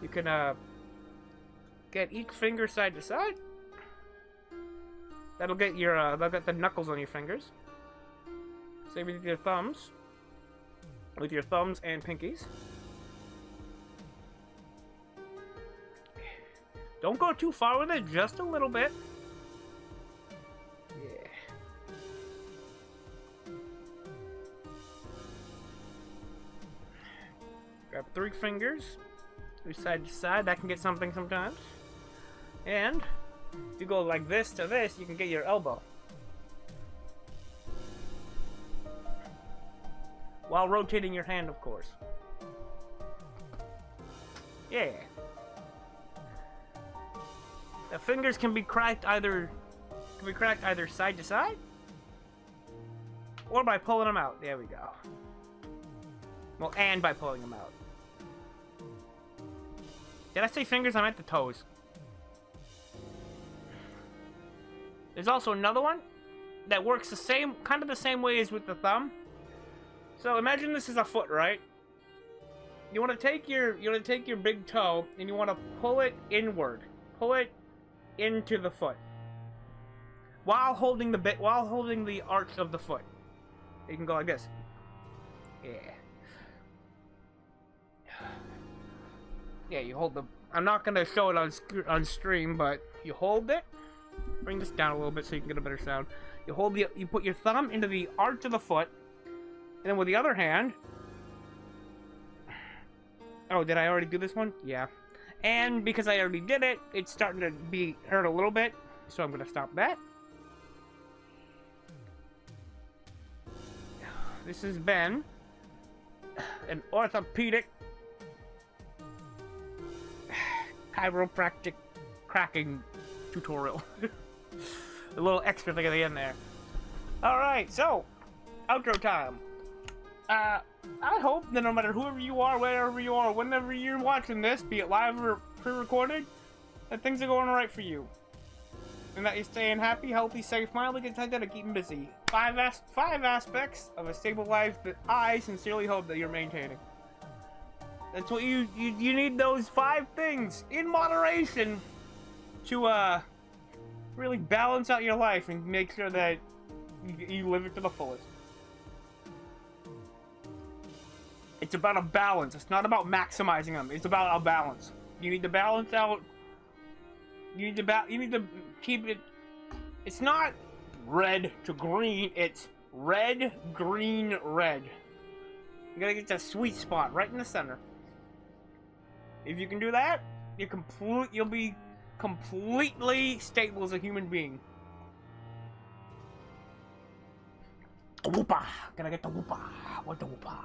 You can get each finger side to side. That'll get the knuckles on your fingers. Same with your thumbs. With your thumbs and pinkies. Don't go too far with it, just a little bit. Yeah. Grab 3 fingers, do side to side. That can get something sometimes. And if you go like this to this, you can get your elbow. While rotating your hand, of course. Yeah. The fingers can be cracked either side to side, or by pulling them out. There we go. Well, and by pulling them out. Did I say fingers? I meant the toes. There's also another one that works kind of the same way as with the thumb. So imagine this is a foot, right? You want to take your big toe and you want to pull it inward, pull it into the foot, while holding the arch of the foot. You can go like this. Yeah. Yeah, you hold the. I'm not gonna show it on stream, but you hold it. Bring this down a little bit so you can get a better sound. You put your thumb into the arch of the foot. And then with the other hand... Oh, did I already do this one? Yeah. And because I already did it, it's starting to hurt a little bit. So I'm going to stop that. This has been an orthopedic chiropractic cracking tutorial. A little extra thing at the end there. Alright, so, outro time. I hope that no matter whoever you are, wherever you are, whenever you're watching this, be it live or pre-recorded, that things are going right for you. And that you're staying happy, healthy, safe, mildly contented, and keeping busy. Five aspects of a stable life that I sincerely hope that you're maintaining. That's what you need, those 5 things in moderation to really balance out your life and make sure that You live it to the fullest. It's about a balance. It's not about maximizing them. It's about a balance. You need to balance out. You need to keep it. It's not red to green. It's red, green, red. You gotta get that sweet spot right in the center. If you can do that, you'll be completely stable as a human being. Whoopa! Gotta get the whoopa. What the whoopa?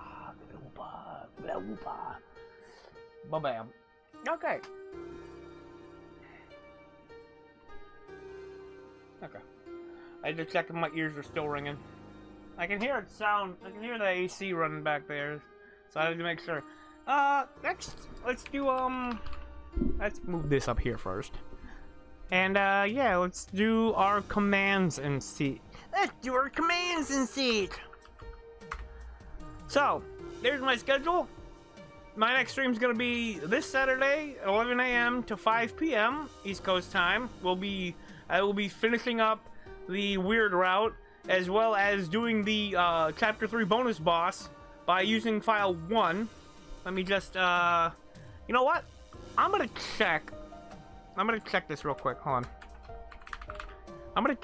The whoopa. The whoopa. Ba-bam. Okay. Okay. I had to check if my ears are still ringing. I can hear it sound. I can hear the AC running back there, so I had to make sure. Next, let's do let's move this up here first. And yeah, let's do our commands and see. Let's do our commands and see. So, there's my schedule. My next stream is gonna be this Saturday, 11 a.m. to 5 p.m. East Coast time. I will be finishing up the weird route, as well as doing the Chapter 3 bonus boss by using file 1. Let me just, you know what? I'm gonna check this real quick. Hold on. I'm gonna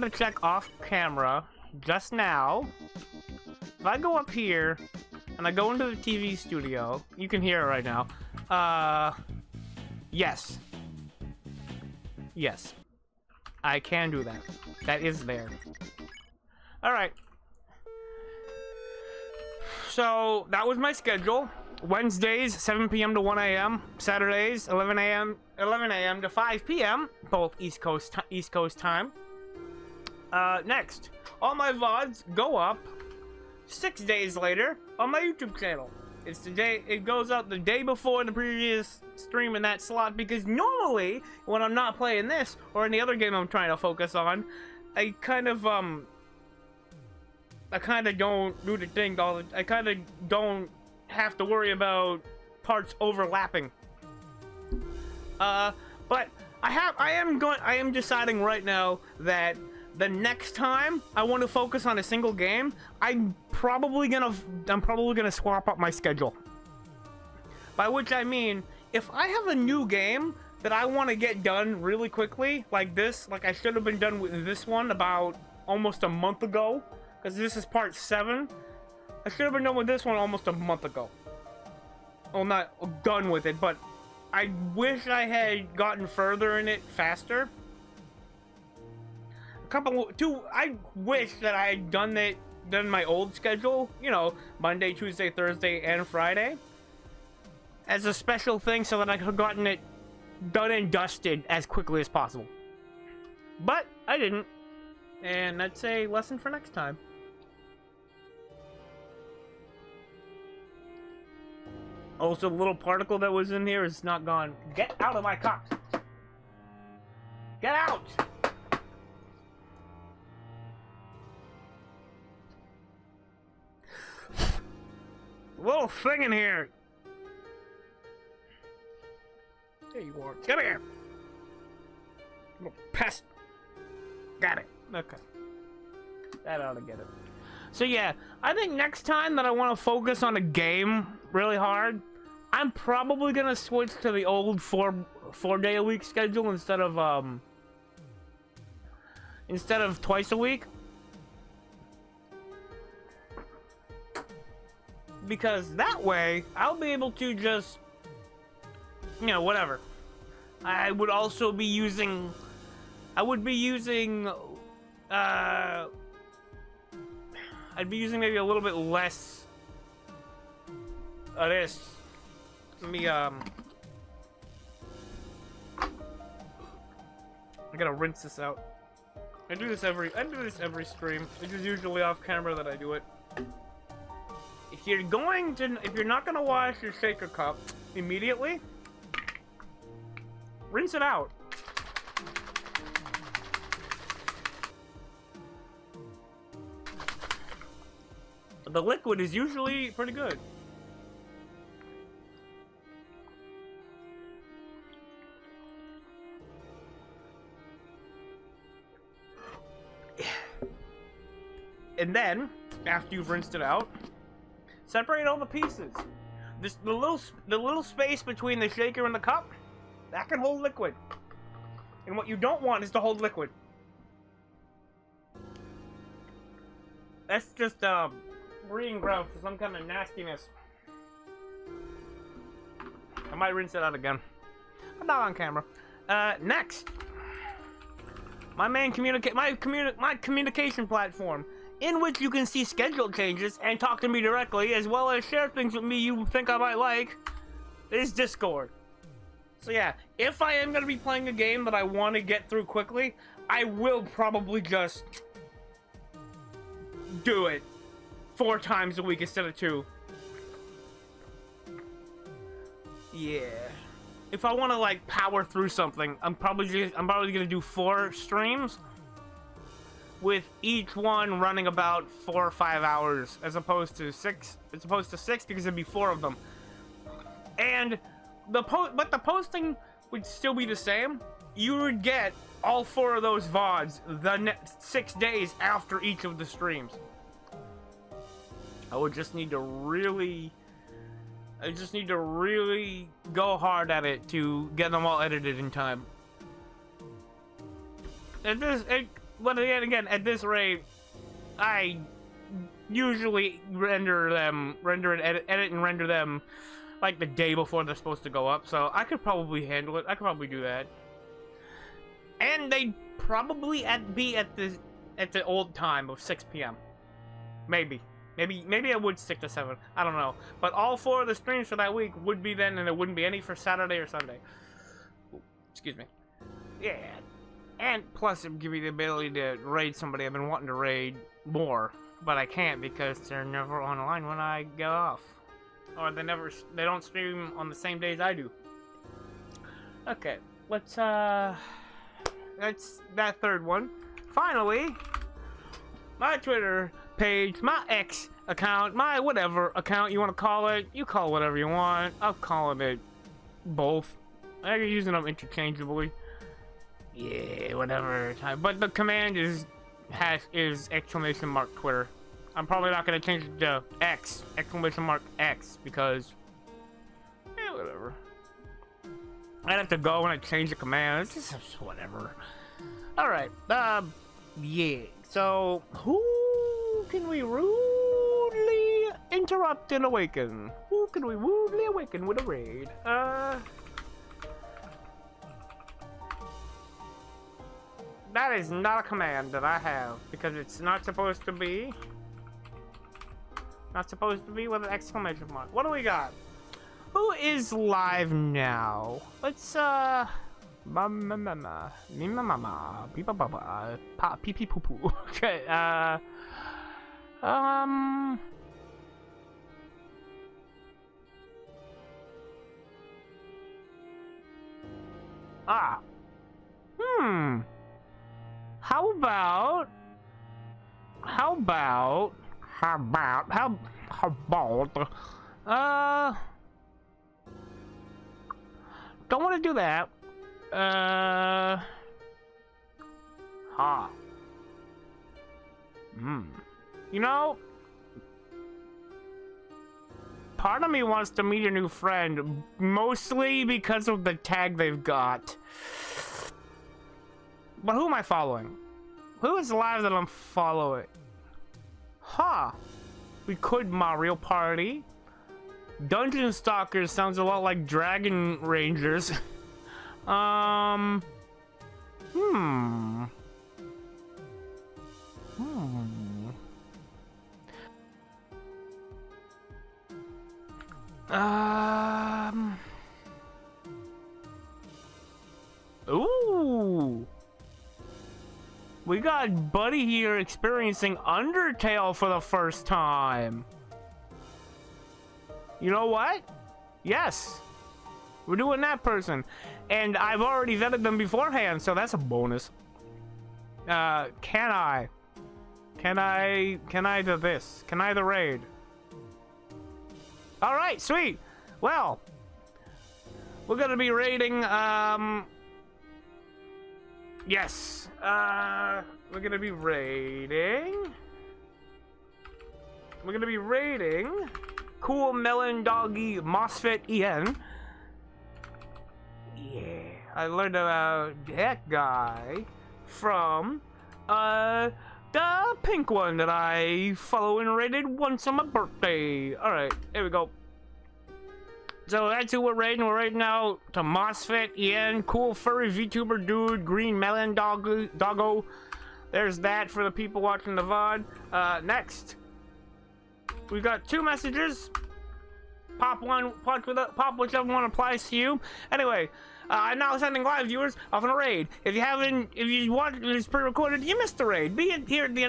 check off camera just now. If I go up here and I go into the TV studio, you can hear it right now. Yes. Yes. I can do that. That is there. Alright. So, that was my schedule. Wednesdays, 7 p.m. to 1 a.m. Saturdays, 11 a.m. to 5 p.m. Both East Coast time. Next, all my VODs go up 6 days later on my YouTube channel. It goes out the day before the previous stream in that slot, because normally when I'm not playing this or any other game I'm trying to focus on, I kind of don't do the thing I kind of don't have to worry about parts overlapping. But I am deciding right now that the next time I want to focus on a single game, I'm probably gonna swap up my schedule. By which I mean, if I have a new game that I want to get done really quickly, like this, like I should have been done with this one about almost a month ago, because this is part 7. I should have been done with this one almost a month ago. Well, not done with it, but I wish I had gotten further in it faster. I wish that I had done my old schedule, you know, Monday, Tuesday, Thursday, and Friday, as a special thing, so that I could have gotten it done and dusted as quickly as possible. But I didn't, and that's a lesson for next time. Also, the little particle that was in here is not gone. Get out of my cup! Get out! Little thing in here. There you are. Get here. Little pest. Got it. Okay. That ought to get it. So yeah, I think next time that I want to focus on a game really hard, I'm probably gonna switch to the old four-day-a-week schedule instead of twice a week. Because that way, I'll be able to just, you know, whatever. I would also be using, I'd be using maybe a little bit less of this. Let me, I gotta rinse this out. I do this every stream. It is usually off camera that I do it. If you're not gonna wash your shaker cup immediately, rinse it out. The liquid is usually pretty good. And then, after you've rinsed it out, separate all the pieces. The little space between the shaker and the cup, that can hold liquid. And what you don't want is to hold liquid. That's just breeding ground for some kind of nastiness. I might rinse it out again, but not on camera. Next, my communication platform, in which you can see schedule changes and talk to me directly, as well as share things with me you think I might like, is Discord. So yeah, if I am gonna be playing a game that I want to get through quickly, I will probably just do it 4 times a week instead of 2. Yeah. If I want to like power through something, I'm probably gonna do 4 streams, with each one running about 4 or 5 hours, as opposed to 6. As opposed to 6 because it'd be 4 of them. And the posting would still be the same. You would get all 4 of those VODs the next 6 days after each of the streams. I would just need to really go hard at it to get them all edited in time. But again, at this rate, I usually edit and render them like the day before they're supposed to go up. So I could probably handle it. I could probably do that. And they'd probably be at the old time of 6 p.m. Maybe I would stick to 7. I don't know. But all 4 of the streams for that week would be then, and there wouldn't be any for Saturday or Sunday. Ooh, excuse me. Yeah. And plus, it would give me the ability to raid somebody I've been wanting to raid more, but I can't because they're never online when I go off, or they don't stream on the same days I do. Okay, that's that 3rd one. Finally, my Twitter page, my X account, my whatever account you want to call it. You call it whatever you want. I'm calling it both. I'm using them interchangeably. Yeah, whatever. But the command is !Twitter. I'm probably not gonna change it to X !X because whatever. I'd have to go and change the command. It's just whatever. All right. Yeah. So who can we rudely interrupt and awaken? Who can we rudely awaken with a raid? That is not a command that I have, because it's not supposed to be. Not supposed to be with an exclamation mark. What do we got? Who is live now? Let's pee pee poo poo. Okay, How about, don't want to do that. You know, part of me wants to meet a new friend, mostly because of the tag they've got. But who am I following? Who is live that I'm following? We could Mario Party. Dungeon Stalkers sounds a lot like Dragon Rangers. Ooh. We got Buddy here experiencing Undertale for the first time. You know what? Yes. We're doing that person. And I've already vetted them beforehand, so that's a bonus. Can I do this? Can I the raid? Alright, sweet. Well, we're gonna be raiding, yes. We're gonna be raiding we're gonna be raiding Cool Melon Doggy MOSFET EN. Yeah, I learned about that guy from the pink one that I follow and raided once on my birthday. Alright, here we go. So that's who we're raiding. We're raiding out to MOSFET EN, cool furry VTuber dude, green melon doggo. There's that for the people watching the VOD. Next, we've got 2 messages. Pop whichever one applies to you. Anyway, I'm now sending live viewers off on a raid. If you watched this pre-recorded, you missed the raid. Be it here at the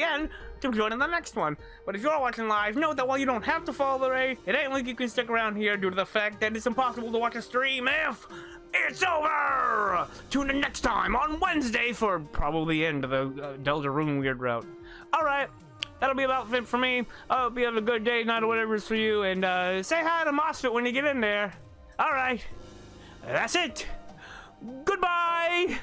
end to join in the next one. But if you're watching live, note that while you don't have to follow the raid, it ain't like you can stick around here due to the fact that it's impossible to watch a stream if it's over. Tune in next time on Wednesday for probably the end of the Deltarune weird route. All right. That'll be about it for me. I hope you have a good day, night, or whatever it's for you. And say hi to MOSFET when you get in there. All right. That's it. Goodbye.